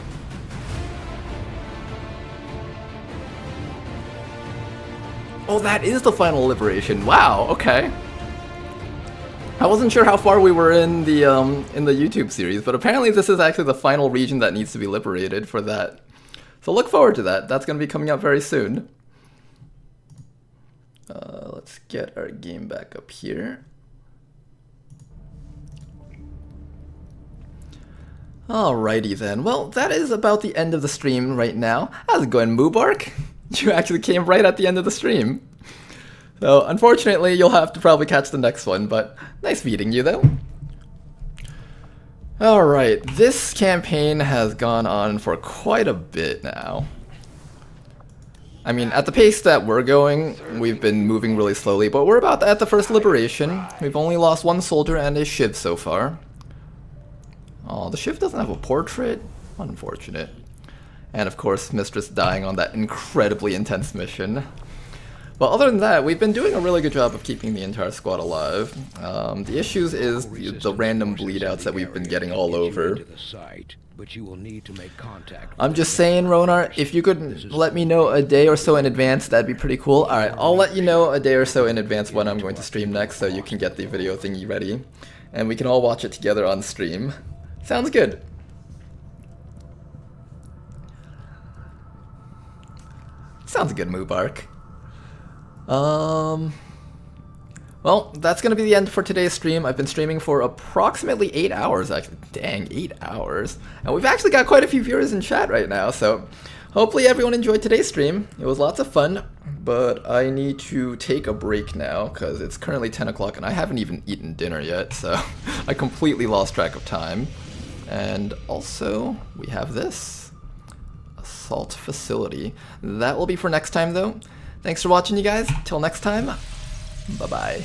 Oh, that is the final liberation. Wow, okay. I wasn't sure how far we were in the YouTube series, but apparently this is actually the final region that needs to be liberated for that. So look forward to that. That's going to be coming out very soon. Let's get our game back up here. Alrighty then. Well, that is about the end of the stream right now. How's it going, Mubark? You actually came right at the end of the stream. So, unfortunately, you'll have to probably catch the next one, but nice meeting you, though. Alright, this campaign has gone on for quite a bit now. I mean, at the pace that we're going, we've been moving really slowly, but we're about at the first liberation. We've only lost 1 soldier and a Shiv so far. Oh, the Shiv doesn't have a portrait? Unfortunate. And of course, Mistress dying on that incredibly intense mission. But other than that, we've been doing a really good job of keeping the entire squad alive. The issues is the random bleedouts that we've been getting all over. I'm just saying, Ronar, if you could let me know a day or so in advance, that'd be pretty cool. Alright, I'll let you know a day or so in advance when I'm going to stream next, so you can get the video thingy ready. And we can all watch it together on stream. Sounds good. Sounds good, Mubark. Well, that's going to be the end for today's stream. I've been streaming for approximately 8 hours, actually. Dang, 8 hours. And we've actually got quite a few viewers in chat right now, so hopefully everyone enjoyed today's stream. It was lots of fun, but I need to take a break now because it's currently 10 o'clock and I haven't even eaten dinner yet, so I completely lost track of time. And also, we have this. Assault facility. That will be for next time, though. Thanks for watching, you guys. Till next time, bye-bye.